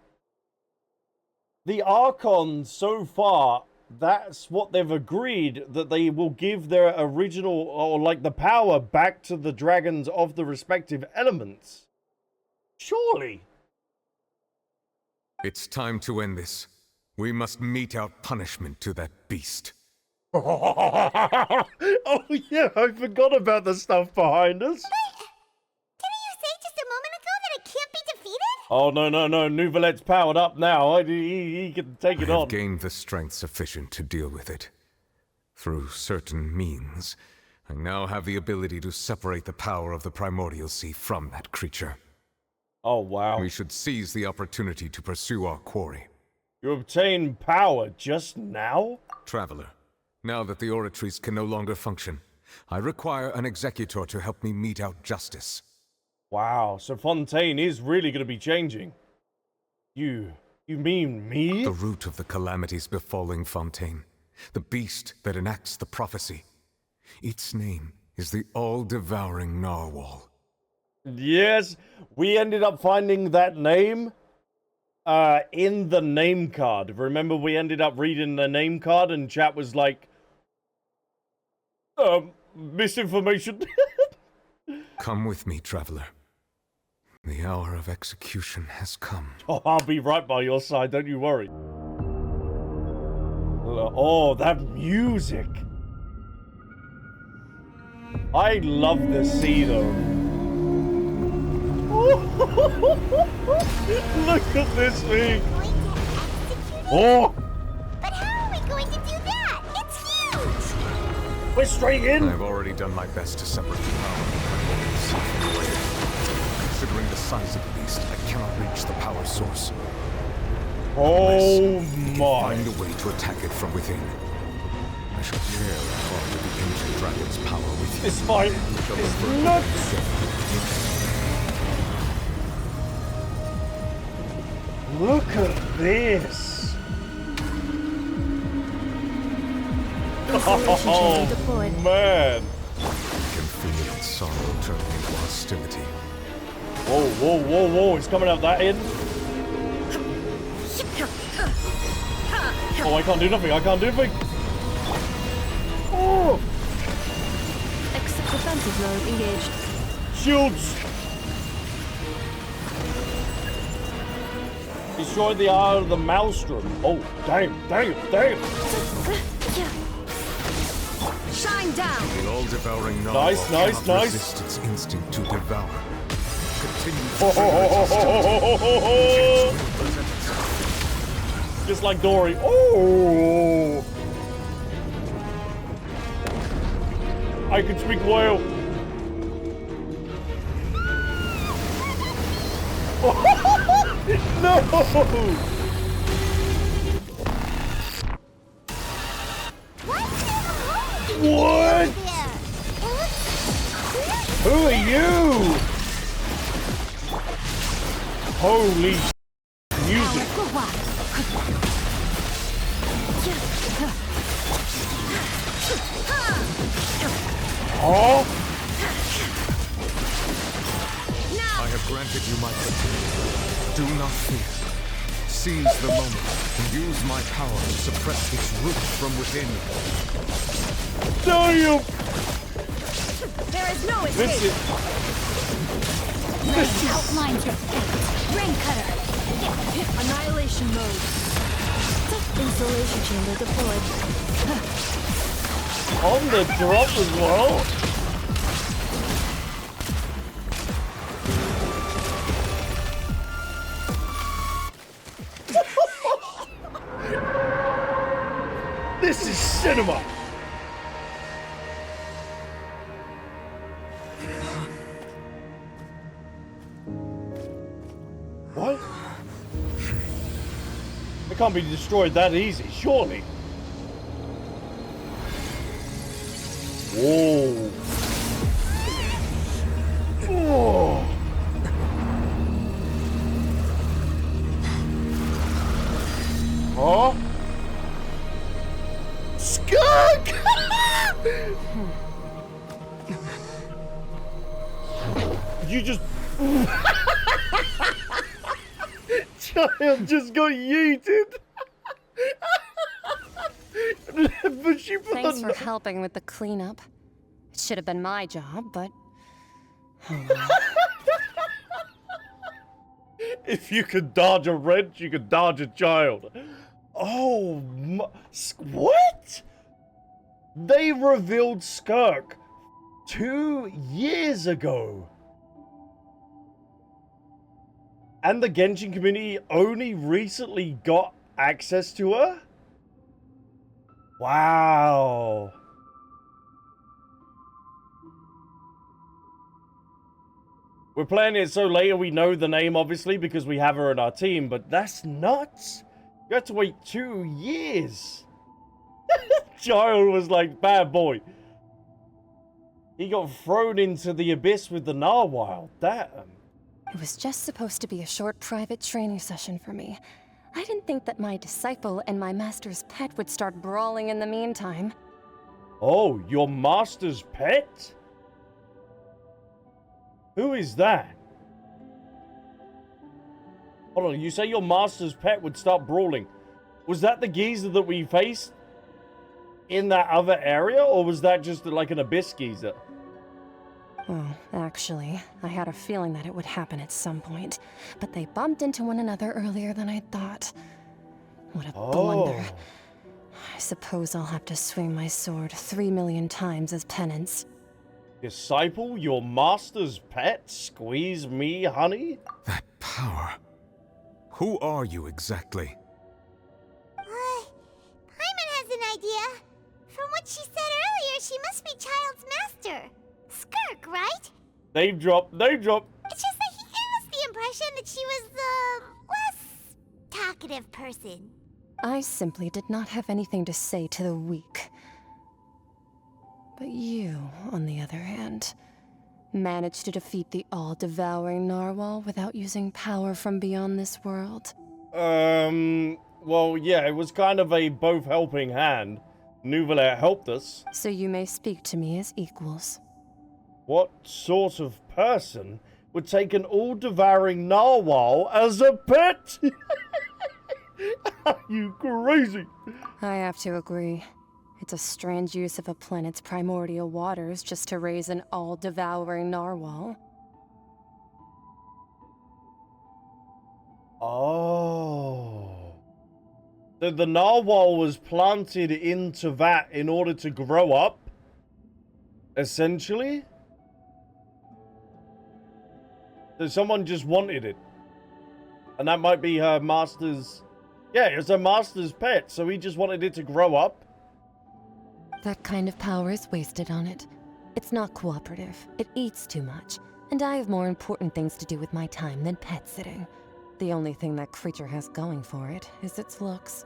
The Archon so far, that's what they've agreed, that they will give their original, or like the power back to the dragons of the respective elements. Surely. It's time to end this. We must mete out punishment to that beast. Oh yeah, I forgot about the stuff behind us. Didn't you say just a moment ago that it can't be defeated? Oh no, Neuvillette's powered up now. He can take it I on. have gained the strength sufficient to deal with it. Through certain means, I now have the ability to separate the power of the Primordial Sea from that creature. Oh wow. We should seize the opportunity to pursue our quarry. You obtain power just now? Traveler, now that the oratories can no longer function, I require an executor to help me mete out justice. Wow, so Fontaine is really going to be changing. You mean me? The root of the calamities befalling Fontaine. The beast that enacts the prophecy. Its name is the all-devouring Narwhal. Yes, we ended up finding that name in the name card. Remember, we ended up reading the name card and chat was like, misinformation. Come with me, traveler. The hour of execution has come. Oh, I'll be right by your side, don't you worry. Oh, that music. I love the sea, though. Look at this thing. Oh! But how are we going to do that? It's huge! We're straight in. I've already done my best to separate the power of the Primordial Sea from the wave. Considering the size of the beast, I cannot reach the power source. Oh my! Find a way to attack it from within. I shall share a part of the ancient dragon's power with you. This fight is nuts! Look at this! Oh man! I can feel its sorrow turning into hostility. Whoa! It's coming out that end. Oh, I can't do nothing. Oh! Defensive mode engaged. Shields! Destroy the eye of the maelstrom. Oh, damn. Shine down! The all-devouring Narwhal Nice. cannot resist its instinct to devour. Continue to Just like Dory. Oh! I can speak whale. No! What? Who are you? Holy music. Oh? I have granted you my protection. Do not fear. Seize the moment and use my power to suppress its root from within you. Damn! There is no escape. This outlines your path. Rain cutter. Annihilation mode. Insulation chamber deployed. On the drop as well. This is cinema. What? It can't be destroyed that easy, surely. Whoa. Oh. Huh? Skirk! You just... Child just got yeeted. But she put Thanks for helping with the cleanup. It should have been my job, but... Oh well. If you could dodge a wrench, you could dodge a child. Oh, what? They revealed Skirk 2 years ago. And the Genshin community only recently got access to her? Wow. We're playing it so later we know the name, obviously, because we have her in our team, but that's nuts. You have to wait 2 years. Child was like, bad boy. He got thrown into the abyss with the Narwhal. Damn. It was just supposed to be a short private training session for me. I didn't think that my disciple and my master's pet would start brawling in the meantime. Oh, your master's pet? Who is that? Hold on, you say your master's pet would start brawling. Was that the geezer that we faced in that other area, or was that just like an abyss geezer? Well, actually, I had a feeling that it would happen at some point, but they bumped into one another earlier than I thought. What a blunder. I suppose I'll have to swing my sword 3 million times as penance. Disciple, your master's pet? Squeeze me, honey? That power. Who are you exactly? Paimon has an idea. From what she said earlier, she must be Child's master. Skirk, right? Name drop, name drop. It's just that he gave us the impression that she was the less talkative person. I simply did not have anything to say to the weak. But you, on the other hand, managed to defeat the all-devouring Narwhal without using power from beyond this world. Well, yeah, it was kind of a both helping hand. Neuvillette helped us. So you may speak to me as equals. What sort of person would take an all-devouring Narwhal as a pet? Are you crazy? I have to agree. It's a strange use of a planet's primordial waters just to raise an all-devouring narwhal. Oh. So the narwhal was planted into that in order to grow up? Essentially? So someone just wanted it. And that might be her master's... Yeah, it was her master's pet, so he just wanted it to grow up? That kind of power is wasted on it. It's not cooperative. It eats too much. And I have more important things to do with my time than pet sitting. The only thing that creature has going for it is its looks.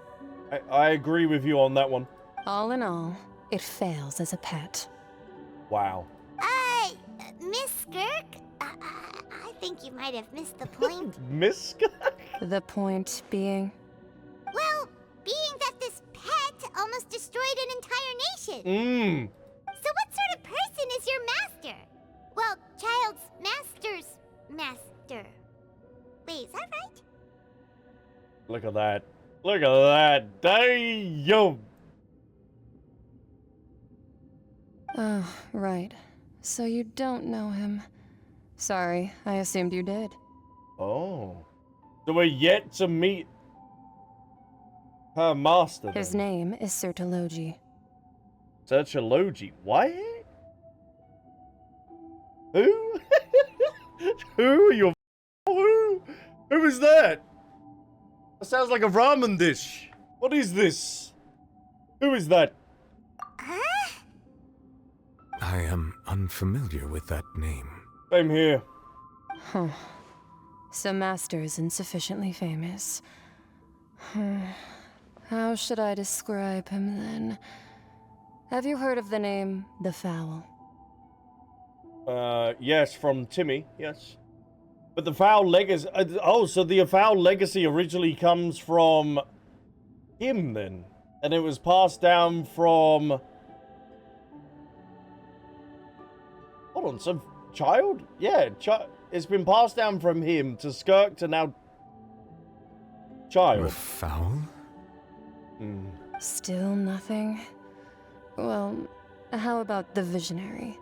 I agree with you on that one. All in all, it fails as a pet. Wow. Miss Skirk? I think you might have missed the point. Miss Skirk? The point being? Well, being that this pet almost destroyed an entire nation. So what sort of person is your master? Well, child's master's master. Wait, is that right? Look at that. Look at that. Damn. Oh, right. So you don't know him. Sorry, I assumed you did. Oh. So we're yet to meet her master, then. His name is Sertologi. Sertologi? What? Who? Who are you? Who is that? That sounds like a ramen dish. What is this? Who is that? I am unfamiliar with that name. Same here. Huh. So Master isn't sufficiently famous. How should I describe him then? Have you heard of the name The Fowl? Yes, from Timmy, yes. But the Fowl legacy... oh, so the Fowl legacy originally comes from him, then? And it was passed down from... Hold on, so child? Yeah, it's been passed down from him to Skirk to now... child. The Fowl? Still nothing? Well, how about the Visionary?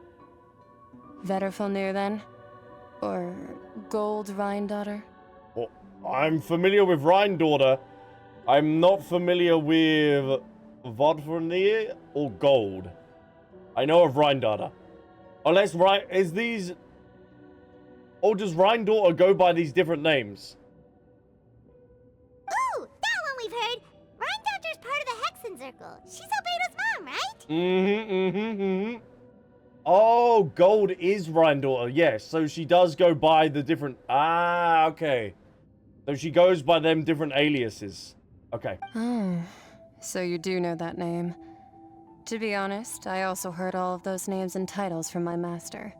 Vetterfulnir, then? Or Gold Rhindaughter? Well, I'm familiar with Rhindaughter. I'm not familiar with Vodfernir or Gold. I know of Rhindaughter. Unless, is these... Or does Rhindaughter go by these different names? Ooh, that one we've heard. Rhindaughter's part of the Hexen Circle. She's Albedo's mom, right? Oh, Gold is Rhindaughter, yes. So she does go by the different... Ah, okay. So she goes by them different aliases. Okay. Oh, so you do know that name. To be honest, I also heard all of those names and titles from my master.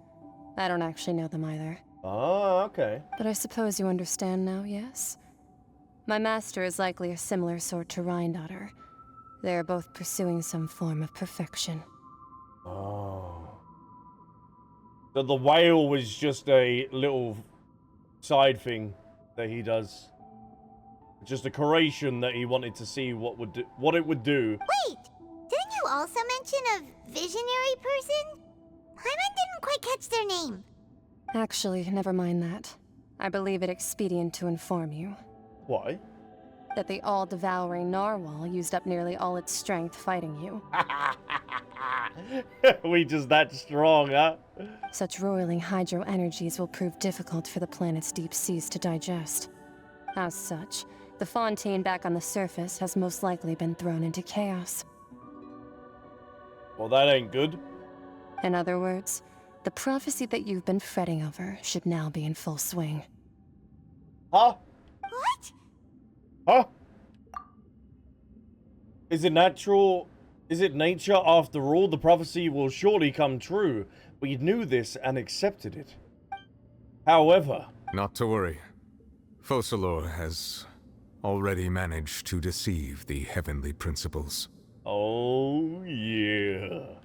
I don't actually know them either. Oh, okay. But I suppose you understand now, yes? My master is likely a similar sort to Rhindaughter. They are both pursuing some form of perfection. Oh. So the whale was just a little side thing that he does. Just a creation that he wanted to see what it would do. Wait, didn't you also mention a visionary person? Hyman didn't quite catch their name. Actually, never mind that. I believe it expedient to inform you. Why? That the all-devouring narwhal used up nearly all its strength fighting you. We just that strong, huh? Such roiling hydro energies will prove difficult for the planet's deep seas to digest. As such, the Fontaine back on the surface has most likely been thrown into chaos. Well, that ain't good. In other words, the prophecy that you've been fretting over should now be in full swing. Huh? What? Huh? Is it natural? Is it nature after all? The prophecy will surely come true. We knew this and accepted it. However... Not to worry. Focalor has already managed to deceive the heavenly principles. Oh, yeah.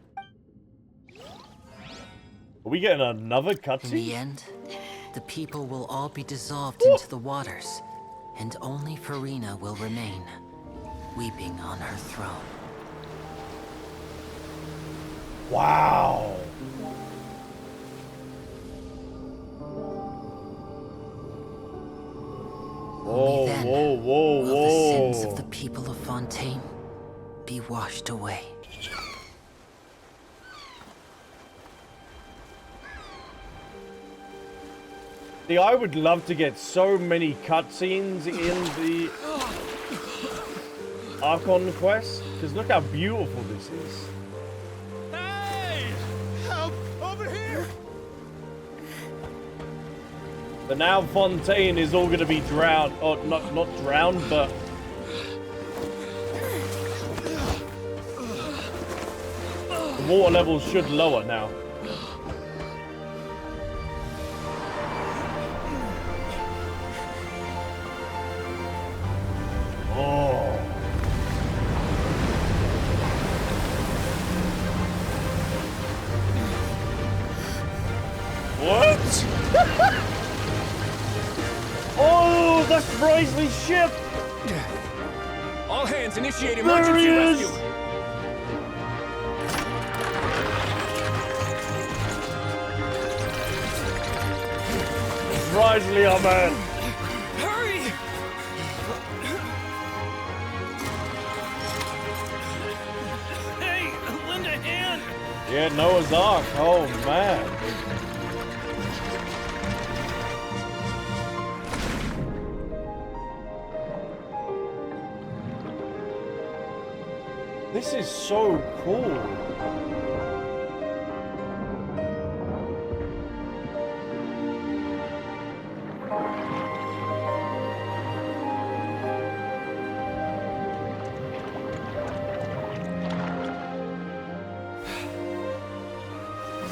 Are we getting another cutscene? In the end, the people will all be dissolved into the waters, and only Furina will remain, weeping on her throne. Wow. Whoa, Only then whoa, whoa, will the sins whoa. of the people of Fontaine be washed away. See, I would love to get so many cutscenes in the Archon quest, because look how beautiful this is. Hey! Help! Over here! But now Fontaine is all going to be drowned, or not drowned, but the water levels should lower now. Oh. What? Oh, that's Wriothesley's ship! All hands, initiate There emergency he is! rescue! Wriothesley, our man! Hurry! Hey, lend a hand! Yeah, Noah's Ark. Oh, man. This is so cool.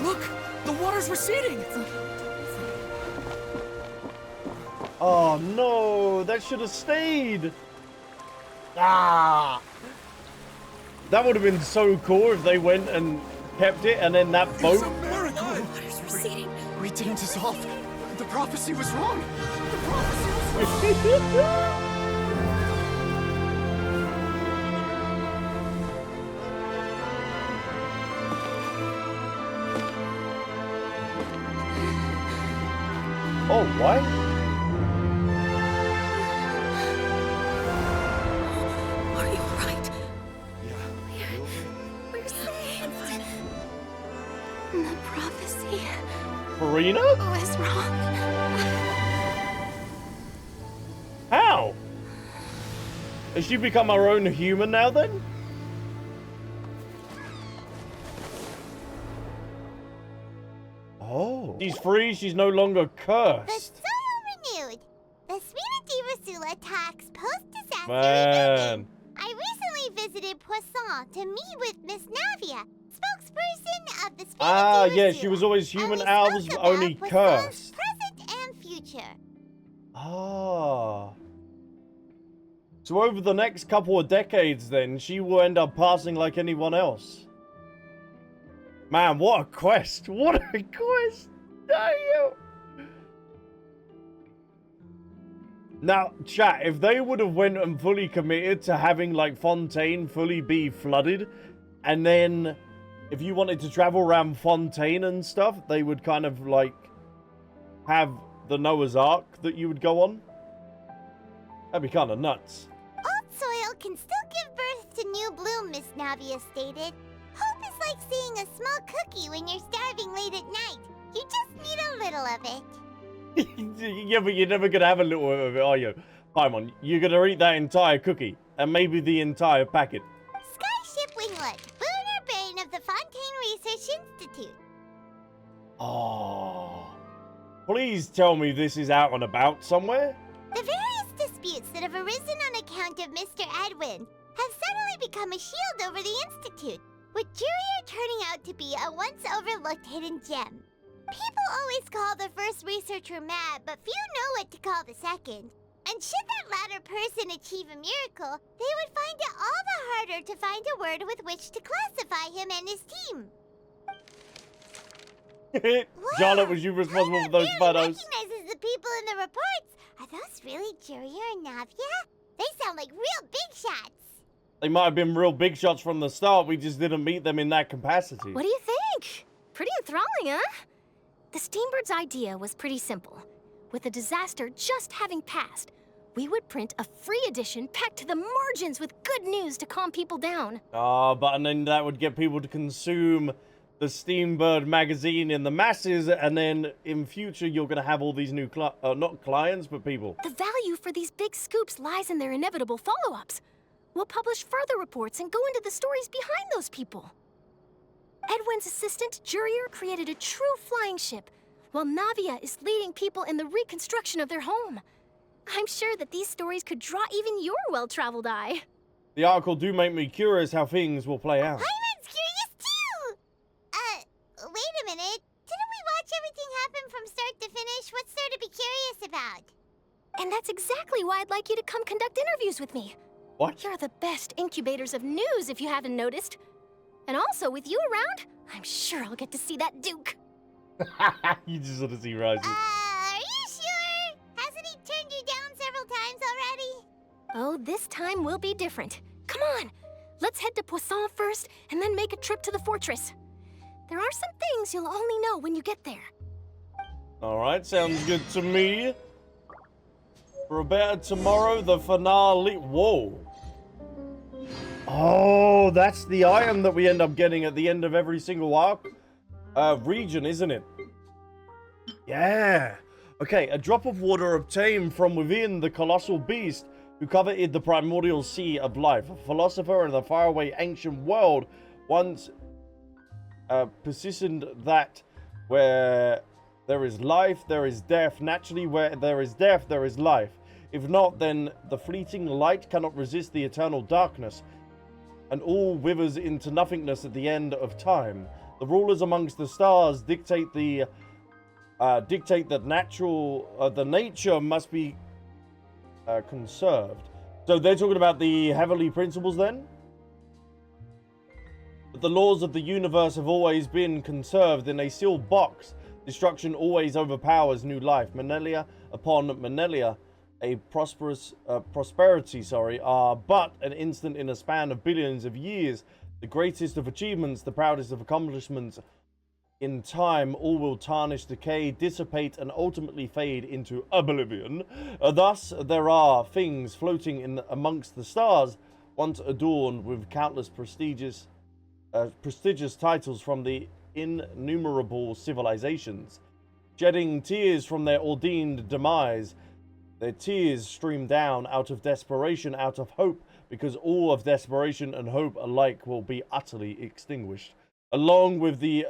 Look! The water's receding! Oh, no. That should have stayed. Ah. That would have been so cool if they went and kept it, and then that boat. It's a miracle! We didn't dissolve. The prophecy was wrong. The prophecy was wrong. Oh, what? Are you alright? We're saved. The prophecy Furina? was wrong. How? Has she become her own human now then? Oh. She's free, she's no longer The cursed. soil renewed. The Spina di Rasula attacks post-disaster Man. rebuilding. I recently visited Poisson to meet with Miss Navia, spokesperson of the Spina Ah, di yeah, Rasula, she was always human and we elves, spoke but only about cursed. Poisson's present and future. Ah. So over the next couple of decades then, she will end up passing like anyone else. Man, what a quest! What a quest! Damn! Now, chat, if they would have went and fully committed to having, like, Fontaine fully be flooded, and then if you wanted to travel around Fontaine and stuff, they would kind of, like, have the Noah's Ark that you would go on. That'd be kind of nuts. Old soil can still give birth to new bloom, Miss Navia stated. Hope is like seeing a small cookie when you're starving late at night. You just need a little of it. Yeah, but you're never gonna have a little of it, are you? Paimon, you're gonna eat that entire cookie, and maybe the entire packet. Skyship Winglet, Lunar Brain of the Fontaine Research Institute. Oh. Please tell me this is out and about somewhere? The various disputes that have arisen on account of Mr. Edwin have suddenly become a shield over the Institute, with Jurier turning out to be a once-overlooked hidden gem. People always call the first researcher mad, but few know what to call the second. And should that latter person achieve a miracle, they would find it all the harder to find a word with which to classify him and his team. Charlotte, was you responsible for those photos? Recognizes the people in the reports. Are those really Jurier and Navia? They sound like real big shots. They might have been real big shots from the start. We just didn't meet them in that capacity. What do you think? Pretty enthralling, huh? The Steambird's idea was pretty simple. With the disaster just having passed, we would print a free edition packed to the margins with good news to calm people down. But and then that would get people to consume the Steambird magazine in the masses, and then in future you're going to have all these new, not clients, but people. The value for these big scoops lies in their inevitable follow-ups. We'll publish further reports and go into the stories behind those people. Edwin's assistant, Jurier, created a true flying ship, while Navia is leading people in the reconstruction of their home. I'm sure that these stories could draw even your well-traveled eye. The article do make me curious how things will play out. Hyman's curious too! Wait a minute. Didn't we watch everything happen from start to finish? What's there to be curious about? And that's exactly why I'd like you to come conduct interviews with me. What? You're the best incubators of news, if you haven't noticed. And also, with you around, I'm sure I'll get to see that Duke. You just want to see Rising. Are you sure? Hasn't he turned you down several times already? Oh, this time will be different. Come on, let's head to Poisson first, and then make a trip to the fortress. There are some things you'll only know when you get there. Alright, sounds good to me. For a better tomorrow, the finale. Whoa. Oh, that's the item that we end up getting at the end of every single arc. Region, isn't it? Yeah. Okay, a drop of water obtained from within the colossal beast who coveted the primordial sea of life. A philosopher in the faraway ancient world once persisted that where there is life, there is death. Naturally, where there is death, there is life. If not, then the fleeting light cannot resist the eternal darkness, and all withers into nothingness at the end of time. The rulers amongst the stars dictate that the nature must be conserved. So they're talking about the heavenly principles then? But the laws of the universe have always been conserved in a sealed box. Destruction always overpowers new life. Millennia upon millennia, a prosperity, are but an instant in a span of billions of years. The greatest of achievements, the proudest of accomplishments. In time, all will tarnish, decay, dissipate, and ultimately fade into oblivion. Thus, there are things floating in amongst the stars, once adorned with countless prestigious titles from the innumerable civilizations, shedding tears from their ordained demise. Their tears stream down out of desperation, out of hope, because all of desperation and hope alike will be utterly extinguished. Along with the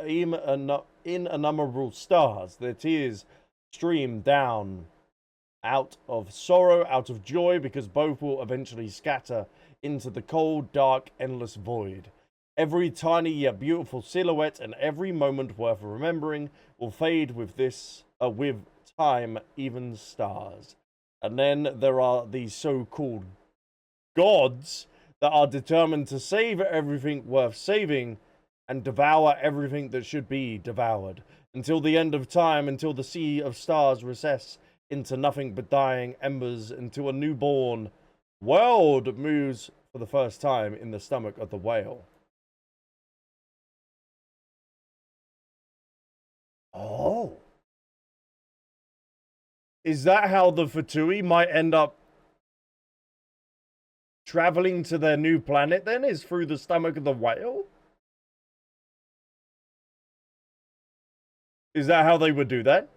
innumerable stars, their tears stream down out of sorrow, out of joy, because both will eventually scatter into the cold, dark, endless void. Every tiny yet beautiful silhouette and every moment worth remembering will fade with time, even stars. And then there are these so-called gods that are determined to save everything worth saving and devour everything that should be devoured. Until the end of time, until the sea of stars recess into nothing but dying embers, until a newborn world moves for the first time in the stomach of the whale. Oh. Is that how the Fatui might end up traveling to their new planet then? Is through the stomach of the whale? Is that how they would do that?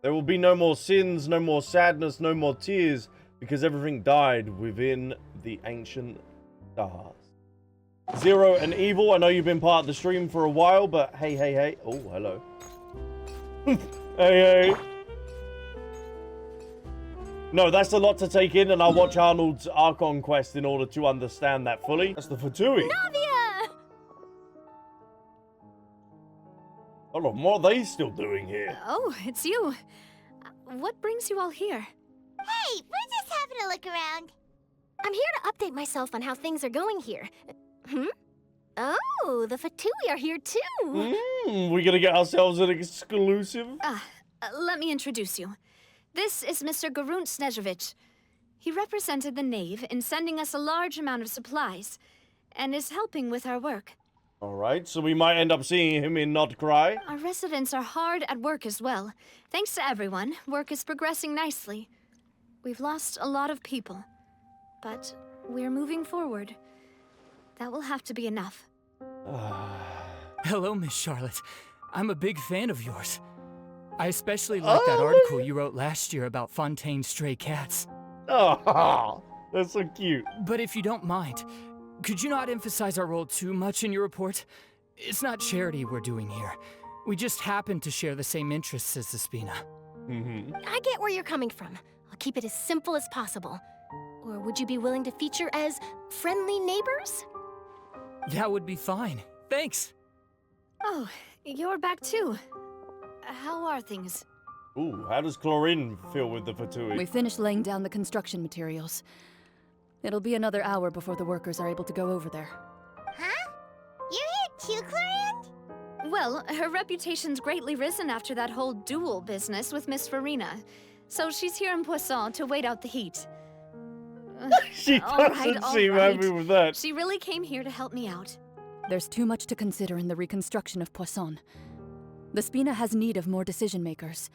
There will be no more sins, no more sadness, no more tears, because everything died within the ancient stars. Zero and Evil, I know you've been part of the stream for a while, but hey, hey, hey. Oh, hello. Hey, hey. No, that's a lot to take in, and I'll watch Arnold's Archon quest in order to understand that fully. That's the Fatui. Navia! Hold on, what are they still doing here? Oh, it's you. What brings you all here? Hey, we're just having a look around. I'm here to update myself on how things are going here. Oh, the Fatui are here too. We're gonna get ourselves an exclusive. let me introduce you. This is Mr. Garunt Snezhevich. He represented the Knave in sending us a large amount of supplies, and is helping with our work. Alright, so we might end up seeing him in Not Cry. Our residents are hard at work as well. Thanks to everyone, work is progressing nicely. We've lost a lot of people, but we're moving forward. That will have to be enough. Hello, Miss Charlotte. I'm a big fan of yours. I especially like that article you wrote last year about Fontaine's stray cats. Oh, that's so cute. But if you don't mind, could you not emphasize our role too much in your report? It's not charity we're doing here. We just happen to share the same interests as the Spina. I get where you're coming from. I'll keep it as simple as possible. Or would you be willing to feature as friendly neighbors? That would be fine. Thanks. Oh, you're back too. How are things? Ooh, how does Chlorine feel with the Fatui? We finished laying down the construction materials. It'll be another hour before the workers are able to go over there. Huh? You're here too, Chlorine? Well, her reputation's greatly risen after that whole duel business with Miss Furina. So she's here in Poisson to wait out the heat. She doesn't seem happy with that. She really came here to help me out. There's too much to consider in the reconstruction of Poisson. The Spina has need of more decision makers.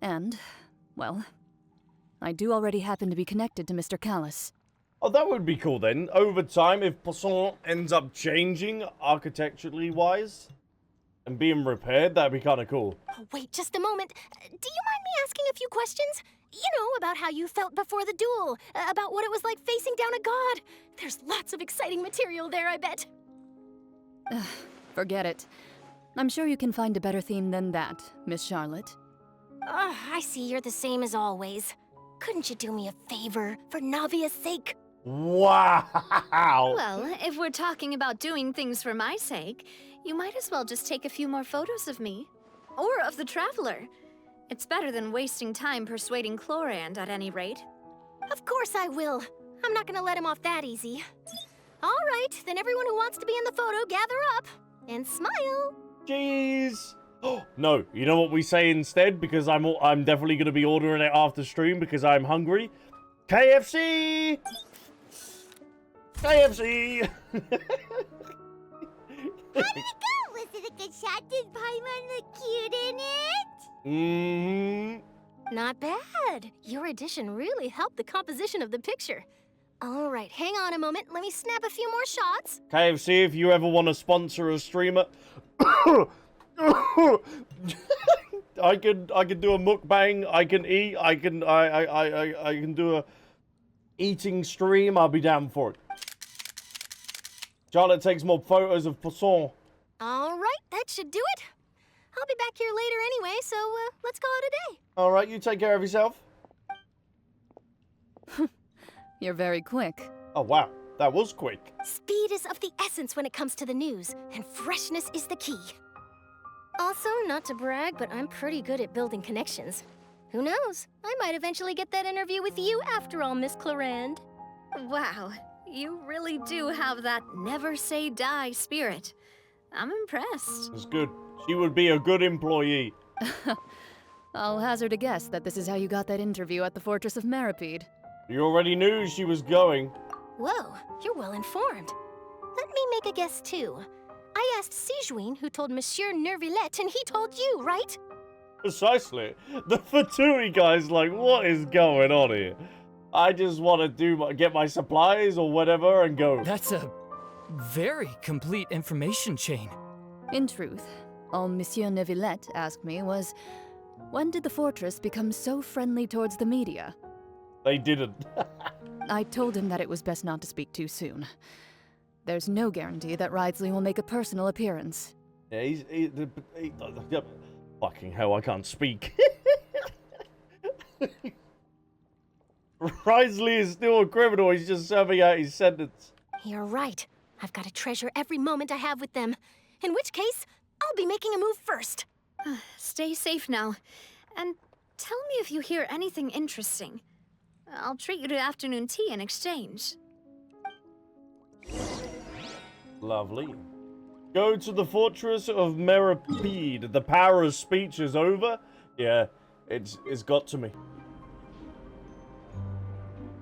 And, well, I do already happen to be connected to Mr. Callis. Oh, that would be cool then. Over time, if Poisson ends up changing architecturally wise and being repaired, that'd be kind of cool. Oh, wait just a moment. Do you mind me asking a few questions? You know, about how you felt before the duel, about what it was like facing down a god. There's lots of exciting material there, I bet. Forget it. I'm sure you can find a better theme than that, Miss Charlotte. I see you're the same as always. Couldn't you do me a favor, for Navia's sake? Wow! Well, if we're talking about doing things for my sake, you might as well just take a few more photos of me. Or of the Traveler. It's better than wasting time persuading Chlorand, at any rate. Of course I will. I'm not gonna let him off that easy. All right, then everyone who wants to be in the photo, gather up. And smile. Jeez. No, you know what we say instead? Because I'm definitely going to be ordering it after stream because I'm hungry. KFC! KFC! How did it go? Was it a good shot? Did Paimon look cute in it? Not bad. Your addition really helped the composition of the picture. All right, hang on a moment. Let me snap a few more shots. KFC, if you ever want to sponsor a streamer, I can do a mukbang. I can eat. I can do a eating stream. I'll be down for it. Charlotte takes more photos of Poisson. All right, that should do it. I'll be back here later anyway, so let's call it a day. All right, you take care of yourself. You're very quick. Oh, wow. That was quick. Speed is of the essence when it comes to the news, and freshness is the key. Also, not to brag, but I'm pretty good at building connections. Who knows? I might eventually get that interview with you after all, Miss Chlorand. Wow, you really do have that never say die spirit. I'm impressed. That's good. She would be a good employee. I'll hazard a guess that this is how you got that interview at the Fortress of Meripede. You already knew she was going. Whoa, you're well informed. Let me make a guess too. I asked Sijuin, who told Monsieur Neuvillette, and he told you, right? Precisely. The Fatui guy's like, what is going on here? I just want to get my supplies or whatever and go. That's a very complete information chain. In truth, all Monsieur Neuvillette asked me was, when did the fortress become so friendly towards the media? They didn't. I told him that it was best not to speak too soon. There's no guarantee that Wriothesley will make a personal appearance. Yeah, fucking hell, I can't speak. Wriothesley is still a criminal, he's just serving out his sentence. You're right. I've got to treasure every moment I have with them. In which case, I'll be making a move first. Stay safe now. And tell me if you hear anything interesting. I'll treat you to afternoon tea in exchange. Lovely. Go to the Fortress of Meripede. The power of speech is over. Yeah, it's got to me.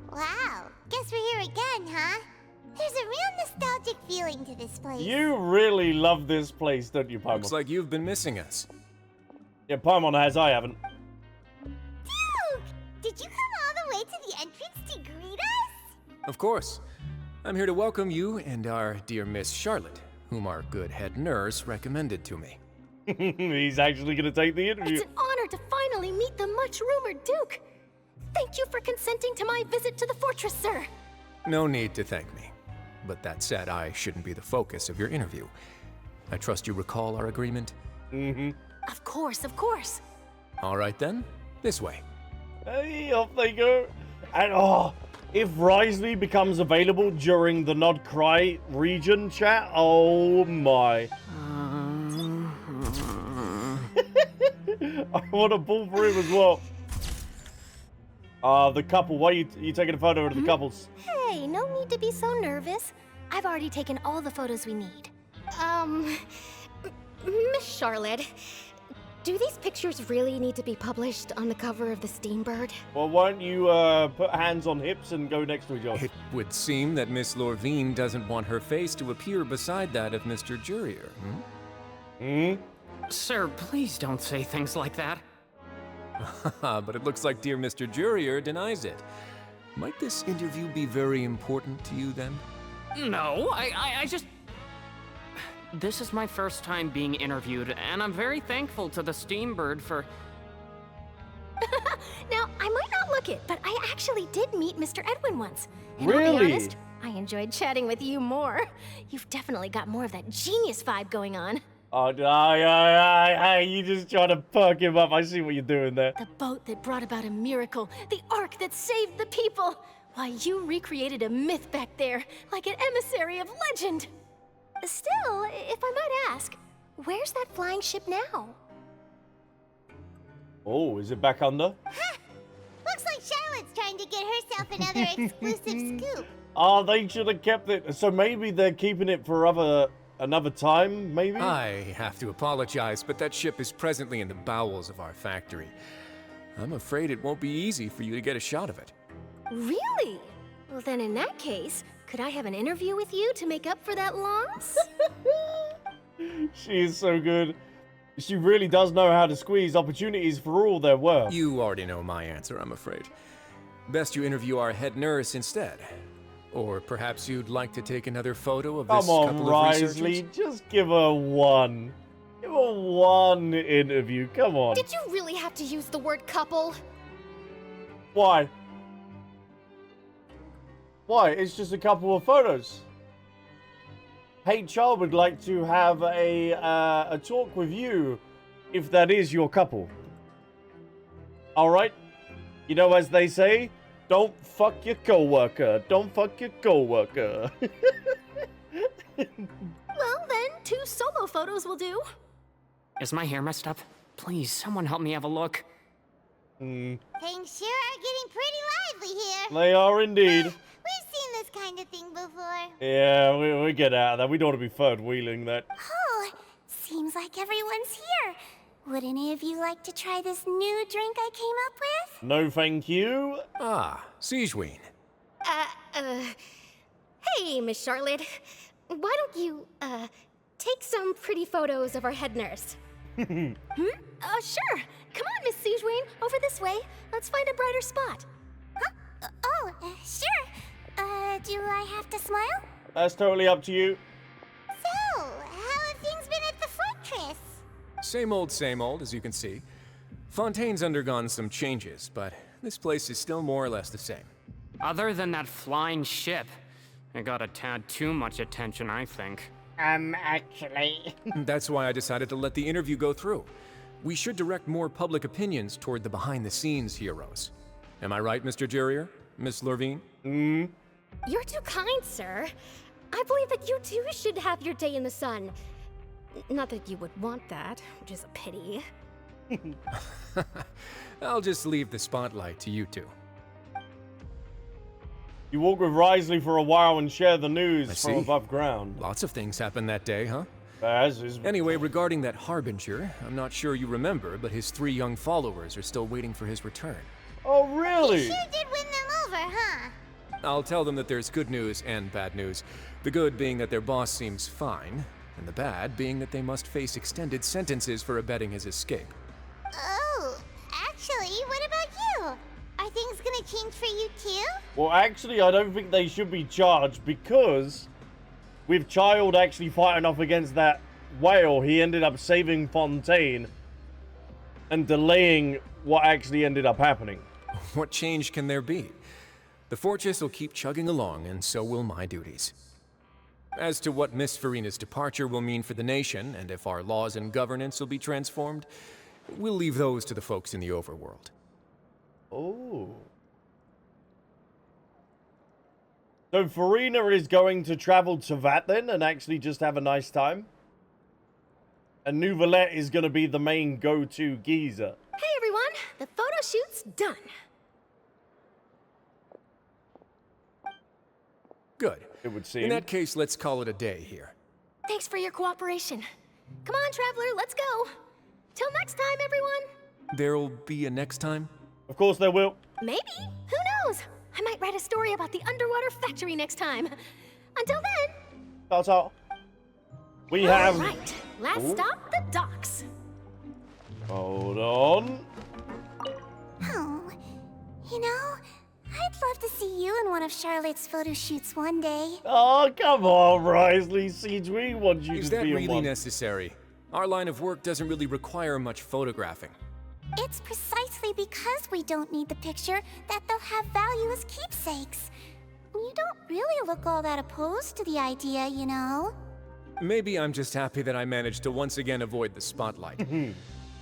Wow, guess we're here again, huh? There's a real nostalgic feeling to this place. You really love this place, don't you, Paimon? Looks like you've been missing us. Yeah, Paimon has, I haven't. Duke! Did you come all the way to the entrance to greet us? Of course. I'm here to welcome you and our dear Miss Charlotte, whom our good head nurse recommended to me. He's actually going to take the interview. It's an honor to finally meet the much-rumored Duke. Thank you for consenting to my visit to the fortress, sir. No need to thank me. But that said, I shouldn't be the focus of your interview. I trust you recall our agreement? Mm-hmm. Of course, of course. All right then, this way. Hey, off they go. And if Wriothesley becomes available during the Nod Cry region chat, oh my. I want to pull for him as well. The couple, why are you taking a photo of the couples? Hey, no need to be so nervous. I've already taken all the photos we need. Miss Charlotte, do these pictures really need to be published on the cover of the Steambird? Well, why don't you put hands on hips and go next to each other? It would seem that Miss Lorvine doesn't want her face to appear beside that of Mr. Jurier. Sir, please don't say things like that. But it looks like dear Mr. Jurier denies it. Might this interview be very important to you then? No, I just... This is my first time being interviewed, and I'm very thankful to the Steambird for... Now, I might not look it, but I actually did meet Mr. Edwin once. And Really? I'll be honest, I enjoyed chatting with you more. You've definitely got more of that genius vibe going on. Oh, you just trying to perk him up. I see what you're doing there. The boat that brought about a miracle, the ark that saved the people. Why, you recreated a myth back there, like an emissary of legend. Still, if I might ask, where's that flying ship now? Oh, is it back under? Looks like Charlotte's trying to get herself another exclusive scoop. Oh, they should have kept it. So maybe they're keeping it for another time, maybe? I have to apologize, but that ship is presently in the bowels of our factory. I'm afraid it won't be easy for you to get a shot of it. Really? Well, then in that case, could I have an interview with you to make up for that loss? She is so good. She really does know how to squeeze opportunities for all they're worth. You already know my answer, I'm afraid. Best you interview our head nurse instead. Or perhaps you'd like to take another photo of this Come on, couple of Wriothesley, researchers? just give her one. Give her one interview, come on. Did you really have to use the word couple? Why? Why? It's just a couple of photos. HR would like to have a talk with you, if that is your couple. All right? You know, as they say, don't fuck your coworker. Don't fuck your coworker. Well, then, 2 solo photos will do. Is my hair messed up? Please, someone help me have a look. Things sure are getting pretty lively here. They are indeed. We've seen this kind of thing before. Yeah, we get out of that. We don't want to be third wheeling that. Oh, seems like everyone's here. Would any of you like to try this new drink I came up with? No, thank you. Ah, Siegeween. Hey, Miss Charlotte. Why don't you, take some pretty photos of our head nurse? Sure. Come on, Miss Siegeween. Over this way. Let's find a brighter spot. Sure. Do I have to smile? That's totally up to you. So, how have things been at the fortress? Same old, as you can see. Fontaine's undergone some changes, but this place is still more or less the same. Other than that flying ship, it got a tad too much attention, I think. Actually... That's why I decided to let the interview go through. We should direct more public opinions toward the behind-the-scenes heroes. Am I right, Mr. Jurier? Miss Lorvine? You're too kind, sir. I believe that you too should have your day in the sun. Not that you would want that, which is a pity. I'll just leave the spotlight to you two. You walk with Wriothesley for a while and share the news I from see. above ground. Lots of things happened that day, huh? Anyway, regarding that Harbinger, I'm not sure you remember, but his 3 young followers are still waiting for his return. Oh, really? You sure did win them over, huh? I'll tell them that there's good news and bad news. The good being that their boss seems fine, and the bad being that they must face extended sentences for abetting his escape. Oh, actually, what about you? Are things gonna change for you too? Well, actually, I don't think they should be charged because with Child actually fighting off against that whale, he ended up saving Fontaine and delaying what actually ended up happening. What change can there be? The fortress will keep chugging along, and so will my duties. As to what Miss Furina's departure will mean for the nation, and if our laws and governance will be transformed, we'll leave those to the folks in the overworld. Oh. So Furina is going to travel to Vat then and actually just have a nice time? And Neuvillette is going to be the main go-to geezer. Hey everyone, the photo shoot's done. Good. It would seem. In that case, let's call it a day here. Thanks for your cooperation. Come on, Traveler, let's go. Till next time, everyone. There'll be a next time? Of course there will. Maybe. Who knows? I might write a story about the underwater factory next time. Until then. That's all. We have... All right. Last stop, the docks. Hold on. Oh, you know, I'd love to see you in one of Charlotte's photo shoots one day. Oh, come on, Wriothesley. Siege, we want you Is to that be in really one. necessary? Our line of work doesn't really require much photographing. It's precisely because we don't need the picture that they'll have value as keepsakes. You don't really look all that opposed to the idea, you know. Maybe I'm just happy that I managed to once again avoid the spotlight.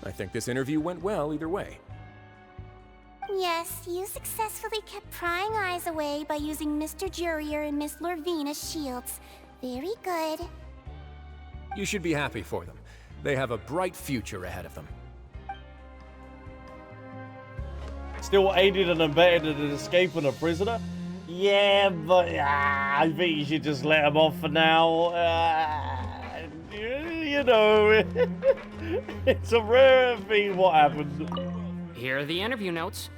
I think this interview went well either way. Yes, you successfully kept prying eyes away by using Mr. Jurier and Miss Lorvine as shields. Very good. You should be happy for them. They have a bright future ahead of them. Still aided and abetted an escape and a prisoner? Yeah, but I think you should just let him off for now. You know, it's a rare thing what happened. Here are the interview notes.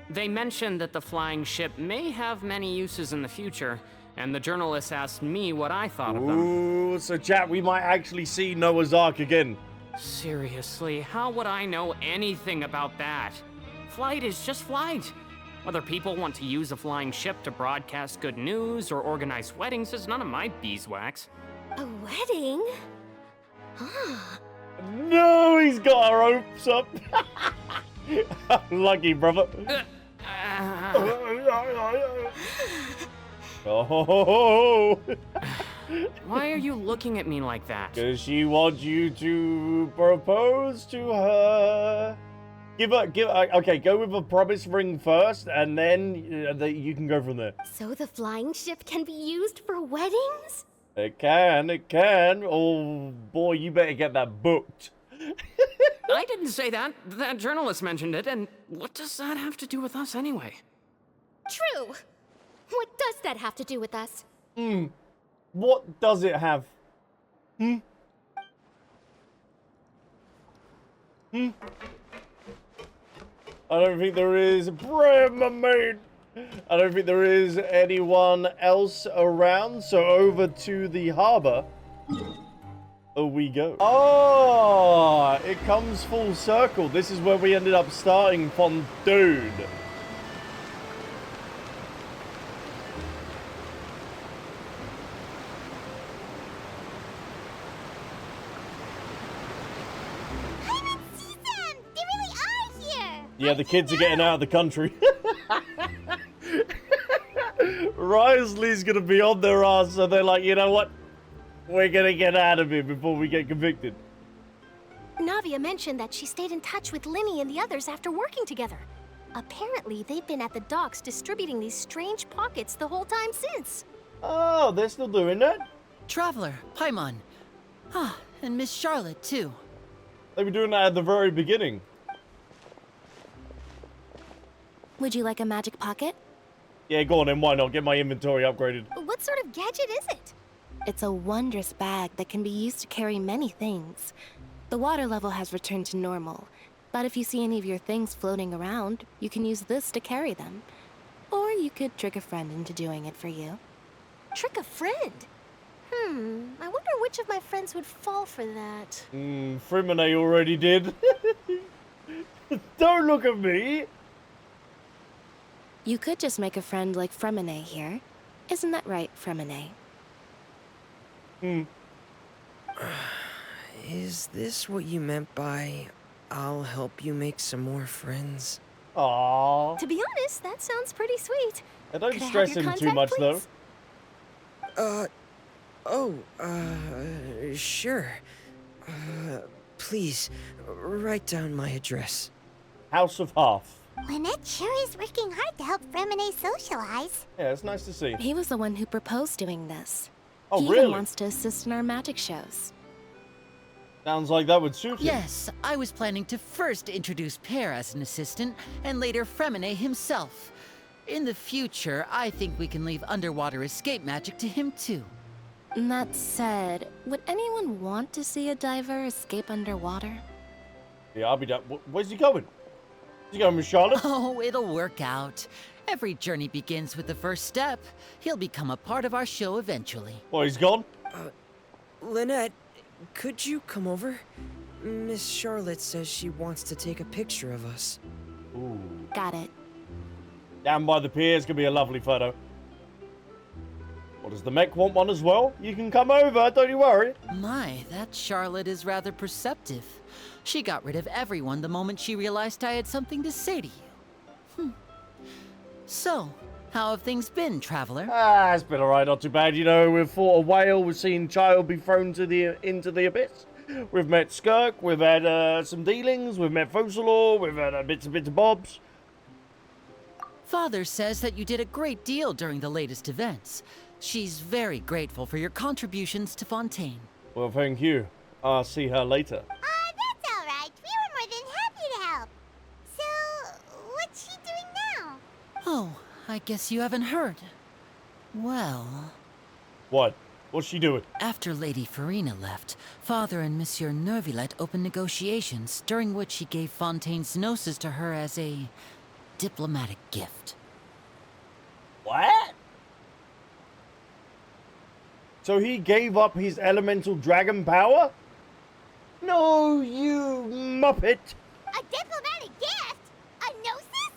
They mentioned that the flying ship may have many uses in the future, and the journalist asked me what I thought of them. Ooh, so chat, we might actually see Noah's Ark again. Seriously, how would I know anything about that? Flight is just flight. Whether people want to use a flying ship to broadcast good news or organize weddings is none of my beeswax. A wedding? Huh. No, he's got our hopes up. Lucky, brother. Oh. Why are you looking at me like that? Because she wants you to propose to her. Okay, go with a promise ring first, and then you can go from there. So the flying ship can be used for weddings? It can. Oh, boy, you better get that booked. I didn't say that. That journalist mentioned it, and what does that have to do with us anyway? True. What does that have to do with us? What does it have? I don't think there is. Pray, my maid. I don't think there is anyone else around, so over to the harbor we go. Oh, it comes full circle. This is where we ended up starting Fontaine. Yeah, the kids are getting out of the country. Wriothesley's gonna be on their ass, so they're like, you know what? We're gonna get out of here before we get convicted. Navia mentioned that she stayed in touch with Linny and the others after working together. Apparently, they've been at the docks distributing these strange pockets the whole time since. Oh, they're still doing that? Traveler, Paimon. Ah, and Miss Charlotte, too. They were doing that at the very beginning. Would you like a magic pocket? Yeah, go on then, why not? Get my inventory upgraded. What sort of gadget is it? It's a wondrous bag that can be used to carry many things. The water level has returned to normal, but if you see any of your things floating around, you can use this to carry them. Or you could trick a friend into doing it for you. Trick a friend? I wonder which of my friends would fall for that. Frimine already did. Don't look at me! You could just make a friend like Frimine here. Isn't that right, Frimine? Is this what you meant by, I'll help you make some more friends? Aww. To be honest, that sounds pretty sweet. I don't stress him too much, please? though. Sure. Please, write down my address. House of Half. Lynette sure is working hard to help Frimine socialize. Yeah, it's nice to see. He was the one who proposed doing this. Oh, he really? even wants to assist in our magic shows. Sounds like that would suit him. Yes, I was planning to first introduce Pear as an assistant, and later Frimine himself. In the future, I think we can leave underwater escape magic to him too. That said, would anyone want to see a diver escape underwater? Yeah, I'll be down. Where's he going? Is he going with Charlotte? Oh, it'll work out. Every journey begins with the first step. He'll become a part of our show eventually. Oh, he's gone? Lynette, could you come over? Miss Charlotte says she wants to take a picture of us. Ooh. Got it. Down by the pier, it's gonna be a lovely photo. Well, does the mech want one as well? You can come over, don't you worry. My, that Charlotte is rather perceptive. She got rid of everyone the moment she realized I had something to say to you. So, how have things been, Traveler? It's been alright, not too bad. You know, we've fought a whale, we've seen Child be thrown to into the abyss. We've met Skirk, we've had some dealings, we've met Fosalor, we've had bits and bobs. Father says that you did a great deal during the latest events. She's very grateful for your contributions to Fontaine. Well, thank you. I'll see her later. That's alright. We were more than happy to help. So, what's she doing now? Oh, I guess you haven't heard. Well... What? What's she doing? After Lady Furina left, Father and Monsieur Neuvillette opened negotiations, during which he gave Fontaine's gnosis to her as a diplomatic gift. What? So he gave up his elemental dragon power? No, you muppet! A diplomatic gift? A gnosis?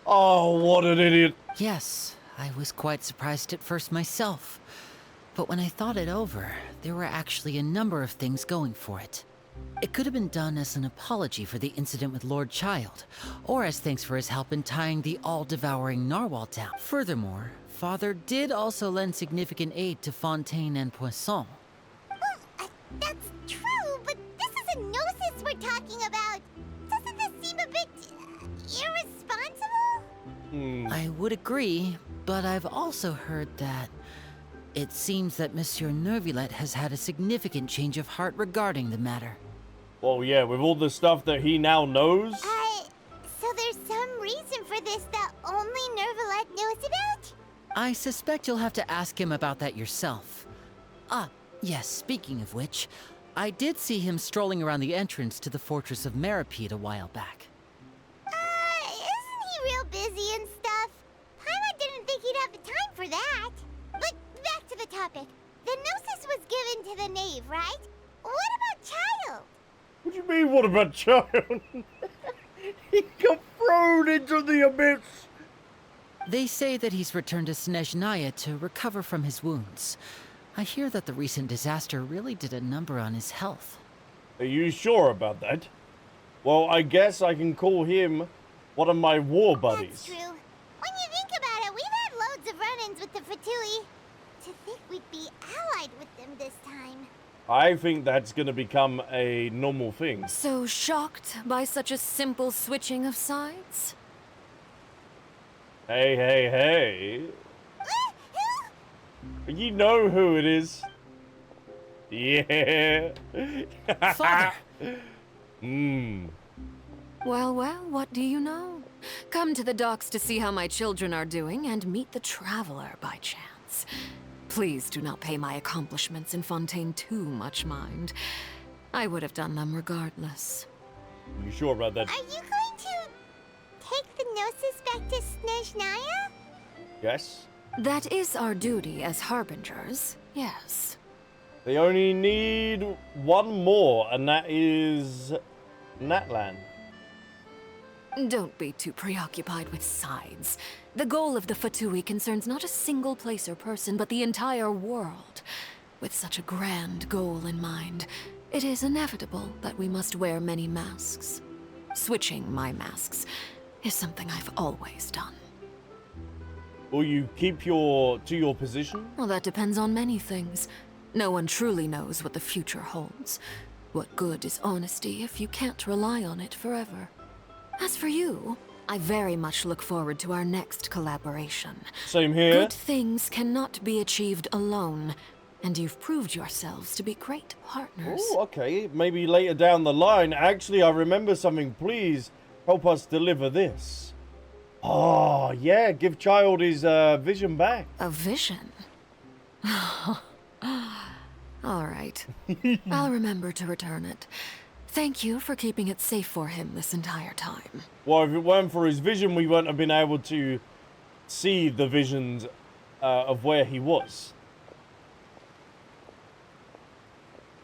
Oh, what an idiot. Yes, I was quite surprised at first myself. But when I thought it over, there were actually a number of things going for it. It could have been done as an apology for the incident with Lord Child, or as thanks for his help in tying the all-devouring Narwhal down. Furthermore, Father did also lend significant aid to Fontaine and Poisson. Well, that's true, but this is a gnosis we're talking about. Doesn't this seem a bit irresponsible? I would agree, but I've also heard that it seems that Monsieur Neuvillette has had a significant change of heart regarding the matter. Well, yeah, with all the stuff that he now knows. So there's some reason for this that only Neuvillette knows about? I suspect you'll have to ask him about that yourself. Ah, yes, speaking of which, I did see him strolling around the entrance to the Fortress of Meripede a while back. Isn't he real busy and stuff? Paimon didn't think he'd have the time for that. But back to the topic. The gnosis was given to the knave, right? What about Child? What do you mean, what about Child? He got thrown into the abyss. They say that he's returned to Snezhnaya to recover from his wounds. I hear that the recent disaster really did a number on his health. Are you sure about that? Well, I guess I can call him one of my war buddies. That's true. When you think about it, we've had loads of run-ins with the Fatui. To think we'd be allied with them this time. I think that's going to become a normal thing. So shocked by such a simple switching of sides? Hey, hey, hey. You know who it is. Yeah. Father. Well, what do you know? Come to the docks to see how my children are doing and meet the Traveler by chance. Please do not pay my accomplishments in Fontaine too much mind. I would have done them regardless. You sure about that? Are you going to take the Gnosis back to Snezhnaya? Yes. That is our duty as harbingers, yes. They only need one more, and that is Natlan. Don't be too preoccupied with sides. The goal of the Fatui concerns not a single place or person, but the entire world. With such a grand goal in mind, it is inevitable that we must wear many masks. Switching my masks is something I've always done. Will you keep to your position? Well, that depends on many things. No one truly knows what the future holds. What good is honesty if you can't rely on it forever? As for you, I very much look forward to our next collaboration. Same here. Good things cannot be achieved alone, and you've proved yourselves to be great partners. Oh, okay. Maybe later down the line. Actually, I remember something. Please help us deliver this. Oh, yeah. Give Child his vision back. A vision? All right. I'll remember to return it. Thank you for keeping it safe for him this entire time. Well, if it weren't for his vision, we wouldn't have been able to see the visions of where he was.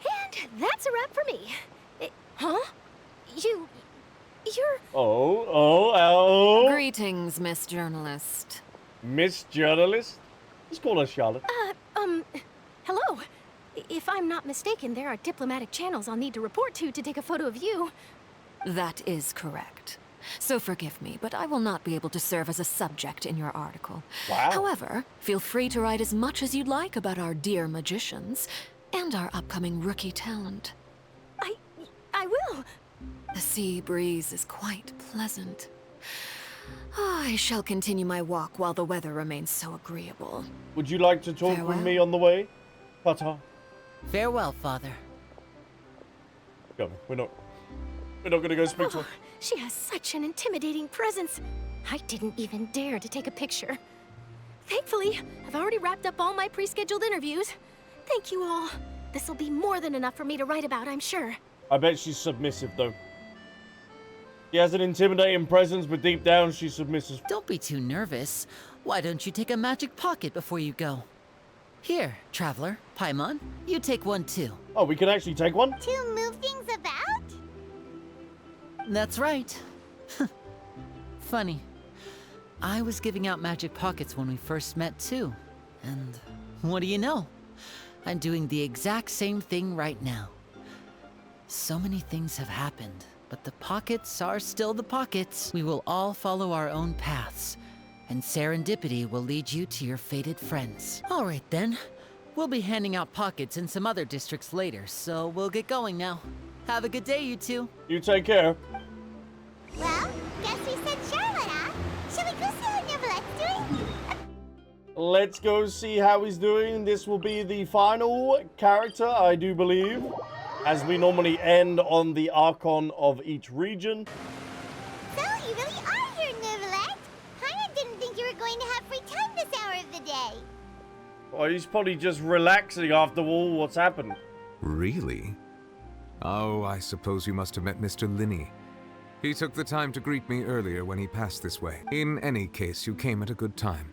And that's a wrap for me. Huh? You're... Oh. Greetings, Miss Journalist. Miss Journalist? Just call her Charlotte. Hello. If I'm not mistaken, there are diplomatic channels I'll need to report to take a photo of you. That is correct. So forgive me, but I will not be able to serve as a subject in your article. Wow. However, feel free to write as much as you'd like about our dear magicians and our upcoming rookie talent. I will. The sea breeze is quite pleasant. I shall continue my walk while the weather remains so agreeable. Would you like to talk with me on the way, Pata? Farewell, Father. Go. We're not gonna go speak to her. She has such an intimidating presence. I didn't even dare to take a picture. Thankfully, I've already wrapped up all my pre-scheduled interviews. Thank you all. This'll be more than enough for me to write about, I'm sure. I bet she's submissive, though. She has an intimidating presence, but deep down, she's submissive. Don't be too nervous. Why don't you take a magic pocket before you go? Here, Traveler, Paimon, you take one too. Oh, we can actually take one? To move things about? That's right. Funny. I was giving out magic pockets when we first met too. And what do you know? I'm doing the exact same thing right now. So many things have happened, but the pockets are still the pockets. We will all follow our own paths, and serendipity will lead you to your fated friends. All right then. We'll be handing out pockets in some other districts later, so we'll get going now. Have a good day, you two. You take care. Well, guess we said Charlotte, huh? Shall we go see how Neuvillette's doing? Let's go see how he's doing. This will be the final character, I do believe, as we normally end on the Archon of each region. So, you really are here, Neuvillette. Paimon didn't think you were going to have free time this hour of the day. Well, he's probably just relaxing after all what's happened. Really? Oh, I suppose you must have met Mr. Linney. He took the time to greet me earlier when he passed this way. In any case, you came at a good time.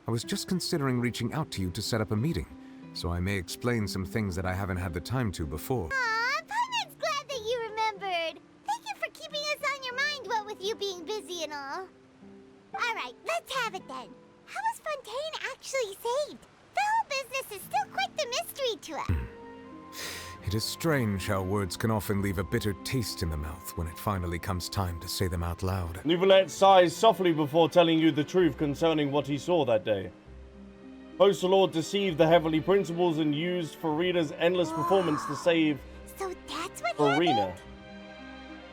I was just considering reaching out to you to set up a meeting, so I may explain some things that I haven't had the time to before. Aw, Paimon's glad that you remembered. Thank you for keeping us on your mind, what with you being busy and all. Alright, let's have it then. How was Fontaine actually saved? The whole business is still quite the mystery to us. It is strange how words can often leave a bitter taste in the mouth when it finally comes time to say them out loud. Neuvillette sighs softly before telling you the truth concerning what he saw that day. Post Lord deceived the Heavenly Principles and used Furina's endless performance to save So that's what Furina. happened?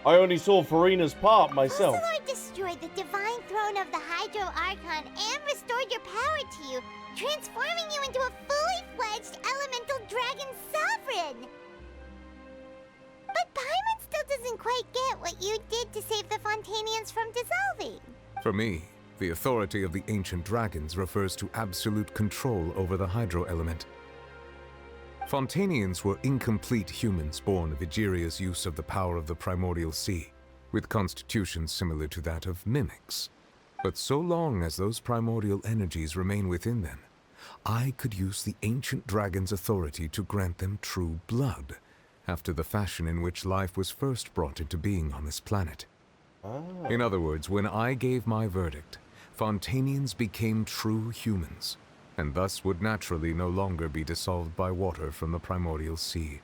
I only saw Furina's part myself. Poisson Lord destroyed the divine throne of the Hydro Archon and restored your power to you, transforming you into a fully fledged elemental dragon sovereign. But Paimon still doesn't quite get what you did to save the Fontainians from dissolving. For me, The authority of the ancient dragons refers to absolute control over the hydro element. Fontainians were incomplete humans born of Egeria's use of the power of the Primordial Sea, with constitutions similar to that of mimics. But so long as those primordial energies remain within them, I could use the ancient dragon's authority to grant them true blood, after the fashion in which life was first brought into being on this planet. In other words, when I gave my verdict, Fontainians became true humans, and thus would naturally no longer be dissolved by water from the Primordial Sea.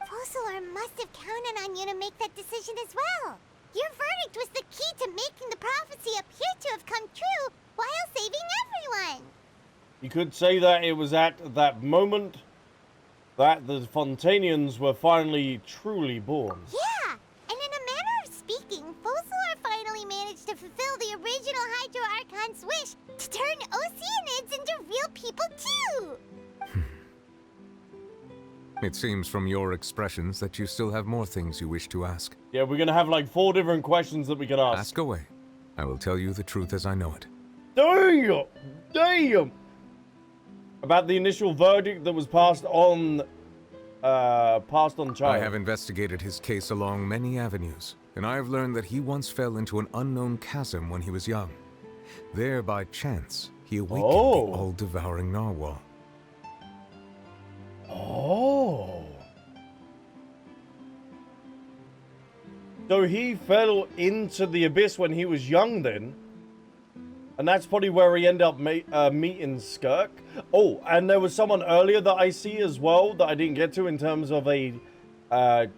Fossilor must have counted on you to make that decision as well. Your verdict was the key to making the prophecy appear to have come true while saving everyone. You could say that it was at that moment that the Fontainians were finally truly born. Yeah, and in a manner of speaking, Fossilor finally managed to fulfill the original Hydro Archon's wish to turn Oceanids into real people too! It seems from your expressions that you still have more things you wish to ask. Yeah, we're gonna have like 4 different questions that we can ask. Ask away. I will tell you the truth as I know it. Damn! Damn! About the initial verdict that was passed on Child. I have investigated his case along many avenues, and I have learned that he once fell into an unknown chasm when he was young. There, by chance, he awakened the all-devouring Narwhal. Oh. So he fell into the abyss when he was young then? And that's probably where he ended up meeting Skirk. Oh, and there was someone earlier that I see as well that I didn't get to in terms of a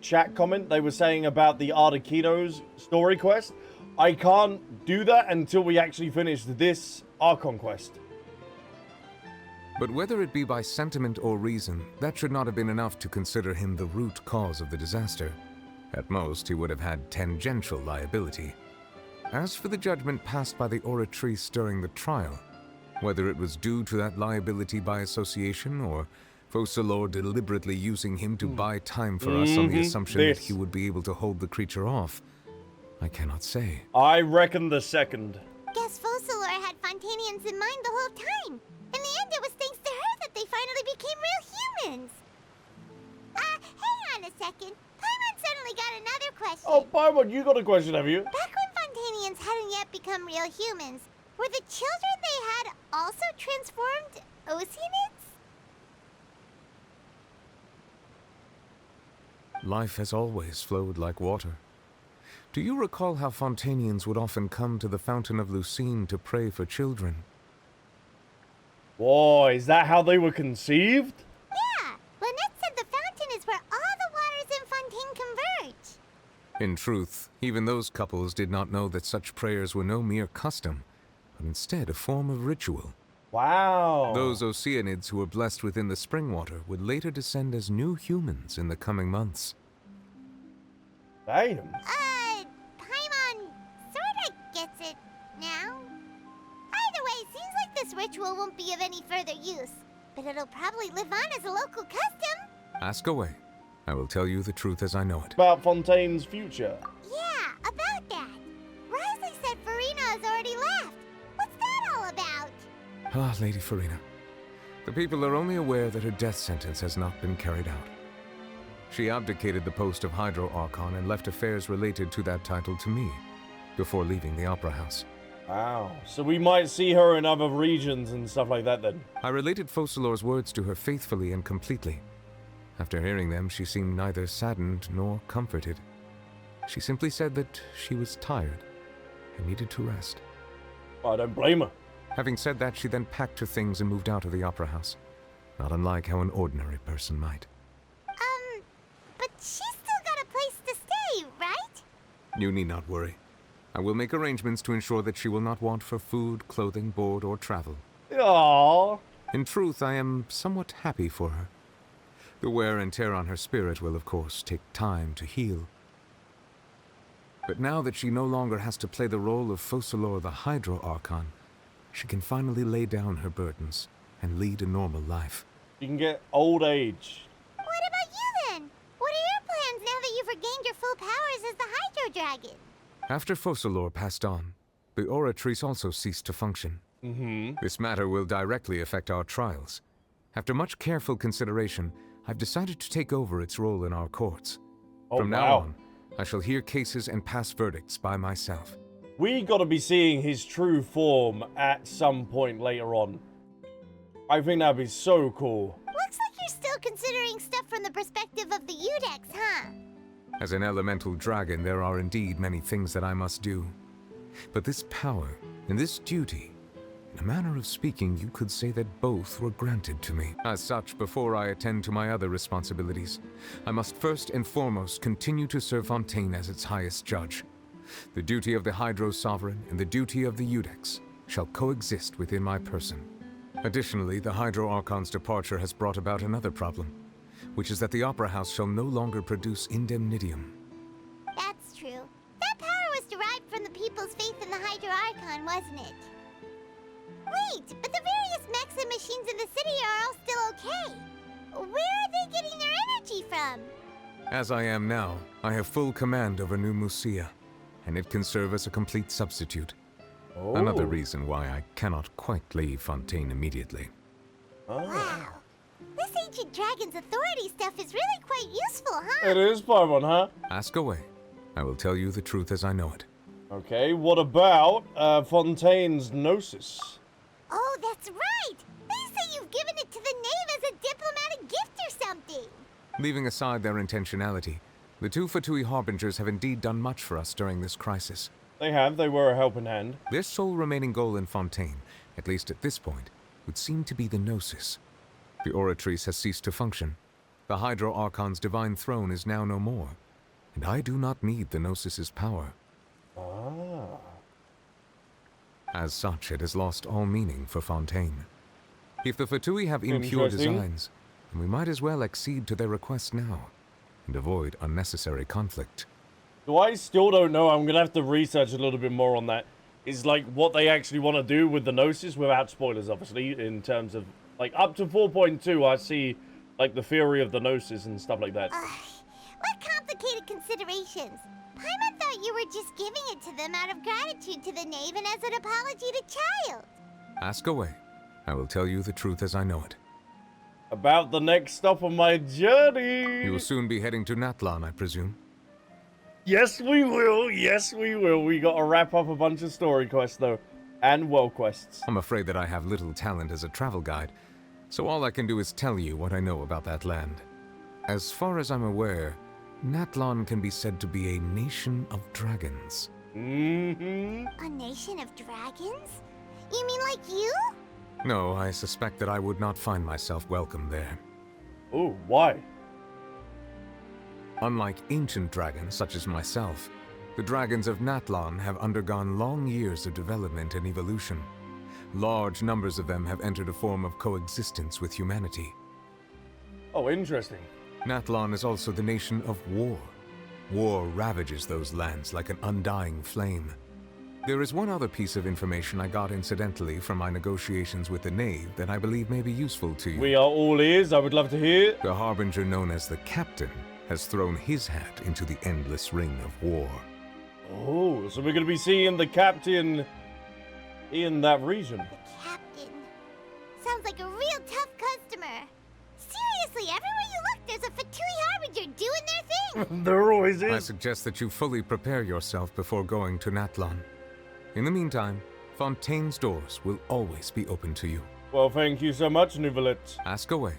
chat comment. They were saying about the Arlecchino's story quest. I can't do that until we actually finish this Archon quest. But whether it be by sentiment or reason, that should not have been enough to consider him the root cause of the disaster. At most, he would have had tangential liability. As for the judgment passed by the oratrice during the trial, whether it was due to that liability by association or Fossilor deliberately using him to buy time for us on the assumption that he would be able to hold the creature off, I cannot say. I reckon the second. Guess Fossilor had Fontainians in mind the whole time. In the end, it was thanks to her that they finally became real humans. Hang on a second. Paimon suddenly got another question. Oh, Paimon, you got a question, have you? Back when Fontainians hadn't yet become real humans, were the children they had also transformed Oceanids? Life has always flowed like water. Do you recall how Fontainians would often come to the Fountain of Lucine to pray for children? Whoa, is that how they were conceived? Yeah, Lynette said the fountain is where all the waters in Fontaine converge. In truth, even those couples did not know that such prayers were no mere custom, but instead a form of ritual. Wow. Those Oceanids who were blessed within the spring water would later descend as new humans in the coming months. Damn. Paimon sorta gets it now. Either way, seems like this ritual won't be of any further use, but it'll probably live on as a local custom. Ask away. I will tell you the truth as I know it. About Fontaine's future. Yeah, about that. Wriothesley said Furina has already left. What's that all about? Ah, Lady Furina. The people are only aware that her death sentence has not been carried out. She abdicated the post of Hydro Archon and left affairs related to that title to me, before leaving the Opera House. Wow. So we might see her in other regions and stuff like that then. I related Fossilor's words to her faithfully and completely. After hearing them, she seemed neither saddened nor comforted. She simply said that she was tired and needed to rest. I don't blame her. Having said that, she then packed her things and moved out of the Opera House. Not unlike how an ordinary person might. But she's still got a place to stay, right? You need not worry. I will make arrangements to ensure that she will not want for food, clothing, board, or travel. Aww. In truth, I am somewhat happy for her. The wear and tear on her spirit will, of course, take time to heal. But now that she no longer has to play the role of Fossilor the Hydro Archon, she can finally lay down her burdens and lead a normal life. You can get old age. What about you then? What are your plans now that you've regained your full powers as the Hydro Dragon? After Fossilor passed on, the Oratrice also ceased to function. This matter will directly affect our trials. After much careful consideration, I've decided to take over its role in our courts. From now on, I shall hear cases and pass verdicts by myself. We gotta be seeing his true form at some point later on. I think that'd be so cool. Looks like you're still considering stuff from the perspective of the Udex, huh? As an elemental dragon, there are indeed many things that I must do. But this power and this duty, in a manner of speaking, you could say that both were granted to me. As such, before I attend to my other responsibilities, I must first and foremost continue to serve Fontaine as its highest judge. The duty of the Hydro Sovereign and the duty of the Udex shall coexist within my person. Additionally, the Hydro Archon's departure has brought about another problem, which is that the Opera House shall no longer produce indemnitium. That's true. That power was derived from the people's faith in the Hydro Archon, wasn't it? Wait, but the various mechs and machines in the city are all still okay. Where are they getting their energy from? As I am now, I have full command over New Musia, and it can serve as a complete substitute. Another reason why I cannot quite leave Fontaine immediately. Wow. This ancient dragon's authority stuff is really quite useful, huh? It is, Paimon, huh? Ask away. I will tell you the truth as I know it. Okay, what about Fontaine's Gnosis? Oh, that's right! They say you've given it to the knave as a diplomatic gift or something! Leaving aside their intentionality, the two Fatui Harbingers have indeed done much for us during this crisis. They have. They were a helping hand. Their sole remaining goal in Fontaine, at least at this point, would seem to be the Gnosis. The Oratrice has ceased to function. The Hydro Archon's divine throne is now no more, and I do not need the Gnosis's power. As such, it has lost all meaning for Fontaine. If the Fatui have impure designs, then we might as well accede to their request now, and avoid unnecessary conflict. So I still don't know. I'm gonna have to research a little bit more on that. Is like what they actually want to do with the Gnosis, without spoilers, obviously, in terms of like up to 4.2. I see like the theory of the Gnosis and stuff like that. What complicated considerations? Paimon thought you were just giving it to them out of gratitude to the knave and as an apology to Child. Ask away. I will tell you the truth as I know it. About the next stop on my journey. You will soon be heading to Natlan, I presume. Yes, we will. Yes, we will. We got to wrap up a bunch of story quests, though, and world quests. I'm afraid that I have little talent as a travel guide, so all I can do is tell you what I know about that land. As far as I'm aware, Natlan can be said to be a nation of dragons. A nation of dragons? You mean like you? No, I suspect that I would not find myself welcome there. Oh, why? Unlike ancient dragons such as myself, the dragons of Natlan have undergone long years of development and evolution. Large numbers of them have entered a form of coexistence with humanity. Oh, interesting. Natlan is also the nation of war. War ravages those lands like an undying flame. There is one other piece of information I got incidentally from my negotiations with the knave that I believe may be useful to you. We are all ears. I would love to hear. The Harbinger known as the Captain has thrown his hat into the endless ring of war. Oh, so we're going to be seeing the Captain in that region. The Captain. Sounds like a real tough customer. Seriously, everywhere you look, there's a Fatui Harbinger doing their thing. There always is. I suggest that you fully prepare yourself before going to Natlan. In the meantime, Fontaine's doors will always be open to you. Well, thank you so much, Neuvillette. Ask away.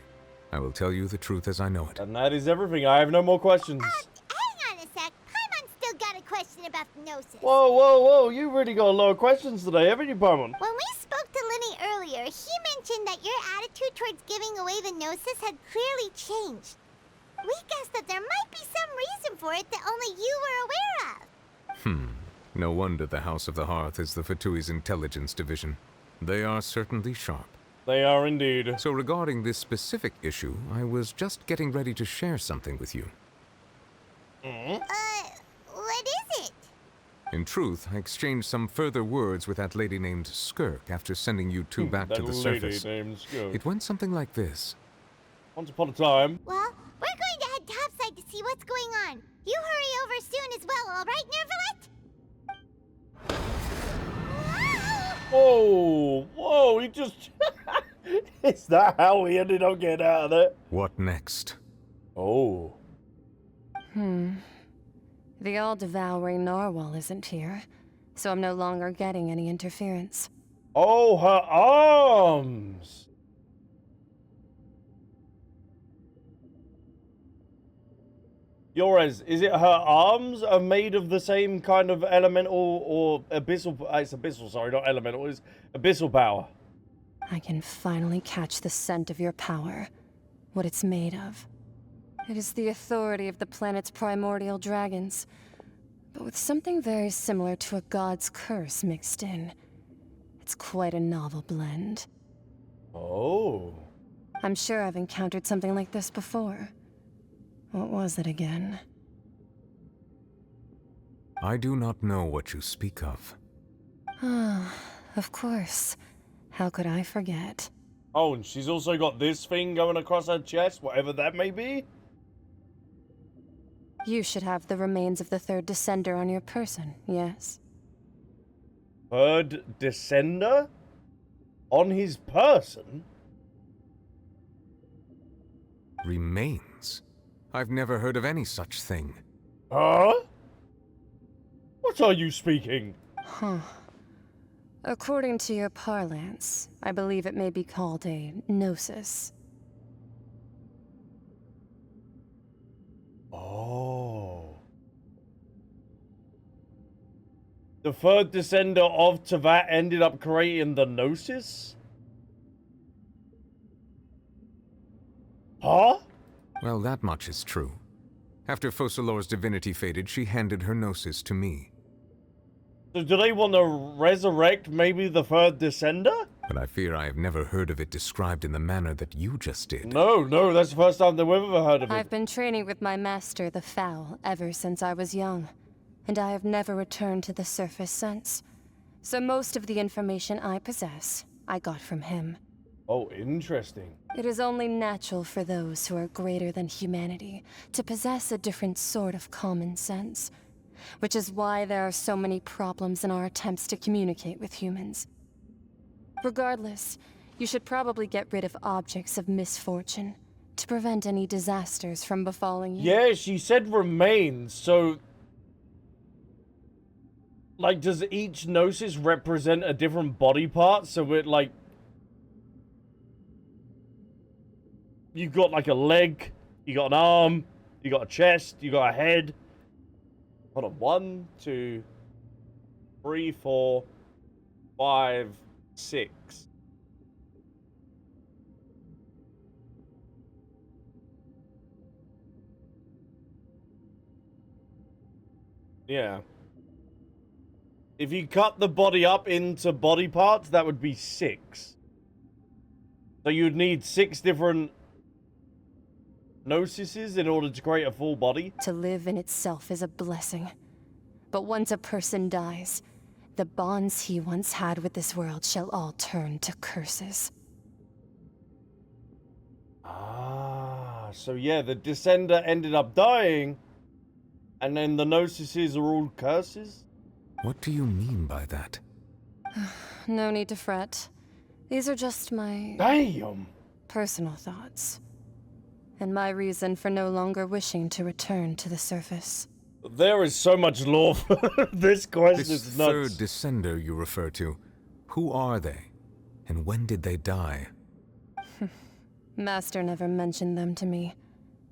I will tell you the truth as I know it. And that is everything. I have no more questions. Hang on a sec. Paimon's still got a question about the Gnosis. Whoa, whoa, whoa. You really got a lot of questions today, haven't you, Paimon? When we spoke to Linny earlier, he mentioned that your attitude towards giving away the Gnosis had clearly changed. We guessed that there might be some reason for it that only you were aware of. No wonder the House of the Hearth is the Fatui's intelligence division. They are certainly sharp. They are indeed. So regarding this specific issue, I was just getting ready to share something with you. What is it? In truth, I exchanged some further words with that lady named Skirk after sending you two back to the surface. Named Skirk. It went something like this. Once upon a time. Well, we're going to head topside to see what's going on. You hurry over soon as well, all right, Neuvillette? Whoa, whoa, he just... Is that how we ended up getting out of there? What next? Oh. The all-devouring Narwhal isn't here, so I'm no longer getting any interference. Oh, her arms! Yorez, is it her arms are made of the same kind of elemental or abyssal... It's abyssal, sorry, not elemental. It's abyssal power. I can finally catch the scent of your power, what it's made of. It is the authority of the planet's primordial dragons, but with something very similar to a god's curse mixed in. It's quite a novel blend. Oh. I'm sure I've encountered something like this before. What was it again? I do not know what you speak of. Ah, of course. How could I forget? Oh, and she's also got this thing going across her chest, whatever that may be? You should have the remains of the third descender on your person, yes? Third descender? On his person? Remains? I've never heard of any such thing. Huh? What are you speaking? Huh. According to your parlance, I believe it may be called a gnosis. Oh. The third descender of Teyvat ended up creating the Gnosis? Huh? Well, that much is true. After Focalor's divinity faded, she handed her gnosis to me. So do they want to resurrect maybe the third descender? But I fear I have never heard of it described in the manner that you just did. No, that's the first time that we've ever heard of it. I've been training with my master, the Foul, ever since I was young, and I have never returned to the surface since. So most of the information I possess, I got from him. Oh, interesting. It is only natural for those who are greater than humanity to possess a different sort of common sense, which is why there are so many problems in our attempts to communicate with humans. Regardless, you should probably get rid of objects of misfortune to prevent any disasters from befalling you. Yeah, she said remains, so... Like, does each gnosis represent a different body part? So it, like... You've got, like, a leg, you got an arm, you got a chest, you got a head. Hold on, 1, 2, 3, 4, 5, 6. Yeah. If you cut the body up into body parts, that would be 6. So you'd need 6 different gnosises in order to create a full body. To live in itself is a blessing. But once a person dies, the bonds he once had with this world shall all turn to curses. Ah, so yeah, the Descender ended up dying, and then the gnosises are all curses? What do you mean by that? No need to fret. These are just my... Damn! Personal thoughts. And my reason for no longer wishing to return to the surface. There is so much lore for this question. This is nuts. third descender you refer to, who are they? And when did they die? Master never mentioned them to me.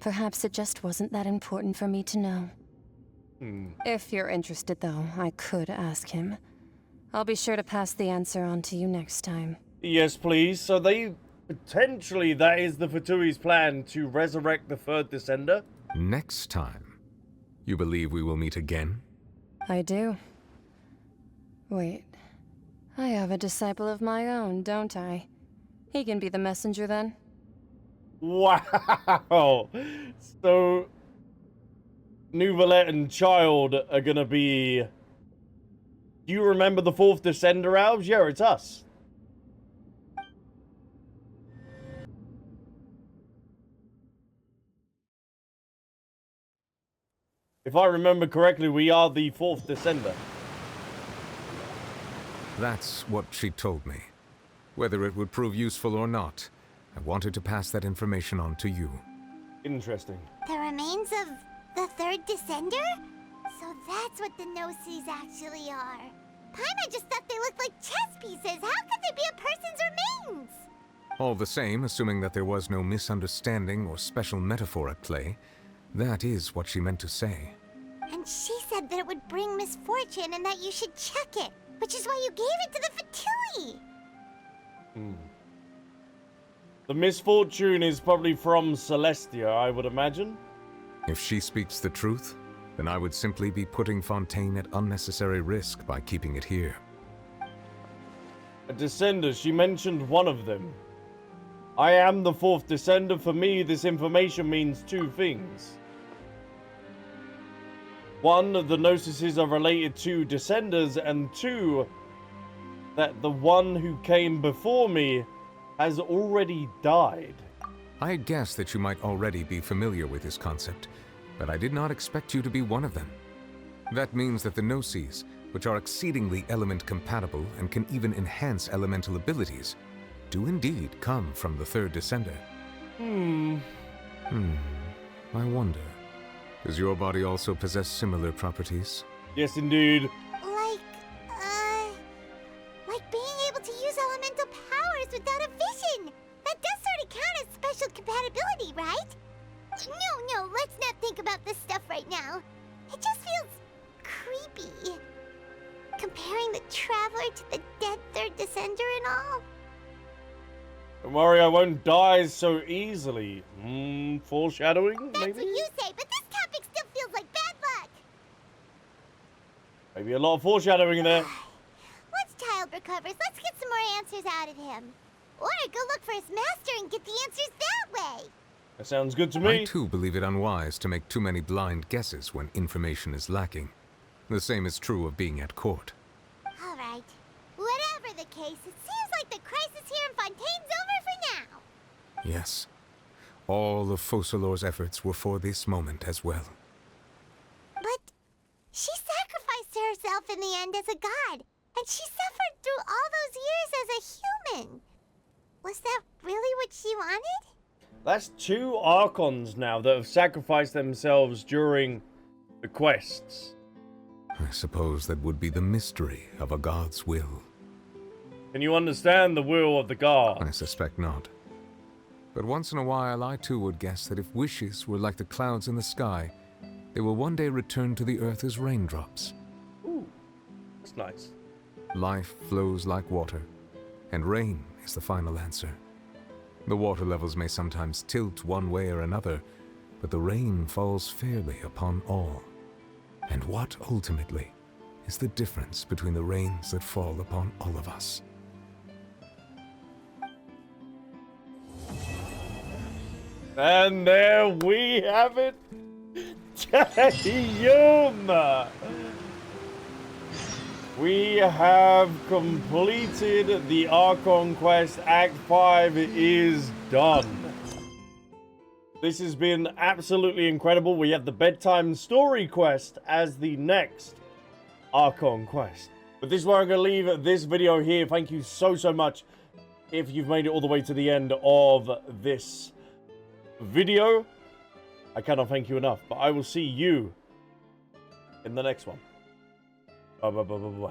Perhaps it just wasn't that important for me to know. If you're interested, though, I could ask him. I'll be sure to pass the answer on to you next time. Yes, please. So they... Potentially, that is the Fatui's plan, to resurrect the third descender? Next time? You believe we will meet again? I do. Wait. I have a disciple of my own, don't I? He can be the messenger then. Wow! So... Neuvillette and Child are gonna be... Do you remember the fourth descender, Albs? Yeah, it's us. If I remember correctly, we are the fourth descender. That's what she told me. Whether it would prove useful or not, I wanted to pass that information on to you. Interesting. The remains of the third descender? So that's what the no-seas actually are. Paimon just thought they looked like chess pieces. How could they be a person's remains? All the same, assuming that there was no misunderstanding or special metaphor at play, that is what she meant to say. And she said that it would bring misfortune and that you should check it, which is why you gave it to the Fatui. The misfortune is probably from Celestia, I would imagine. If she speaks the truth, then I would simply be putting Fontaine at unnecessary risk by keeping it here. A descender, she mentioned one of them. I am the fourth descender. For me, this information means two things. One, the Gnosis are related to descenders, and two, that the one who came before me has already died. I guessed that you might already be familiar with this concept, but I did not expect you to be one of them. That means that the Gnosis, which are exceedingly element compatible and can even enhance elemental abilities, do indeed come from the third descender. I wonder, does your body also possess similar properties? Yes, indeed. Like being able to use elemental powers without a vision. That does sort of count as special compatibility, right? No, let's not think about this stuff right now. It just feels creepy. Comparing the Traveler to the dead third descender and all. Don't worry, I won't die so easily. Foreshadowing, maybe? That's what you say, but this topic still feels like bad luck. Maybe a lot of foreshadowing there. Once Child recovers, let's get some more answers out of him. Or go look for his master and get the answers that way. That sounds good to me. I too believe it unwise to make too many blind guesses when information is lacking. The same is true of being at court. All right. Whatever the case, it seems like the crisis here in Fontaine's over for now. Yes. All of Focalor's efforts were for this moment as well. But she sacrificed herself in the end as a god, and she suffered through all those years as a human. Was that really what she wanted? That's two Archons now that have sacrificed themselves during the quests. I suppose that would be the mystery of a god's will. Can you understand the will of the god? I suspect not. But once in a while, I too would guess that if wishes were like the clouds in the sky, they will one day return to the earth as raindrops. Ooh, that's nice. Life flows like water, and rain is the final answer. The water levels may sometimes tilt one way or another, but the rain falls fairly upon all. And what, ultimately, is the difference between the rains that fall upon all of us? And there we have it. Damn! We have completed the Archon quest. Act 5 is done. This has been absolutely incredible. We have the bedtime story quest as the next Archon quest. But this is where I'm going to leave this video here. Thank you so much if you've made it all the way to the end of this video. I cannot thank you enough, but I will see you in the next one. Bye.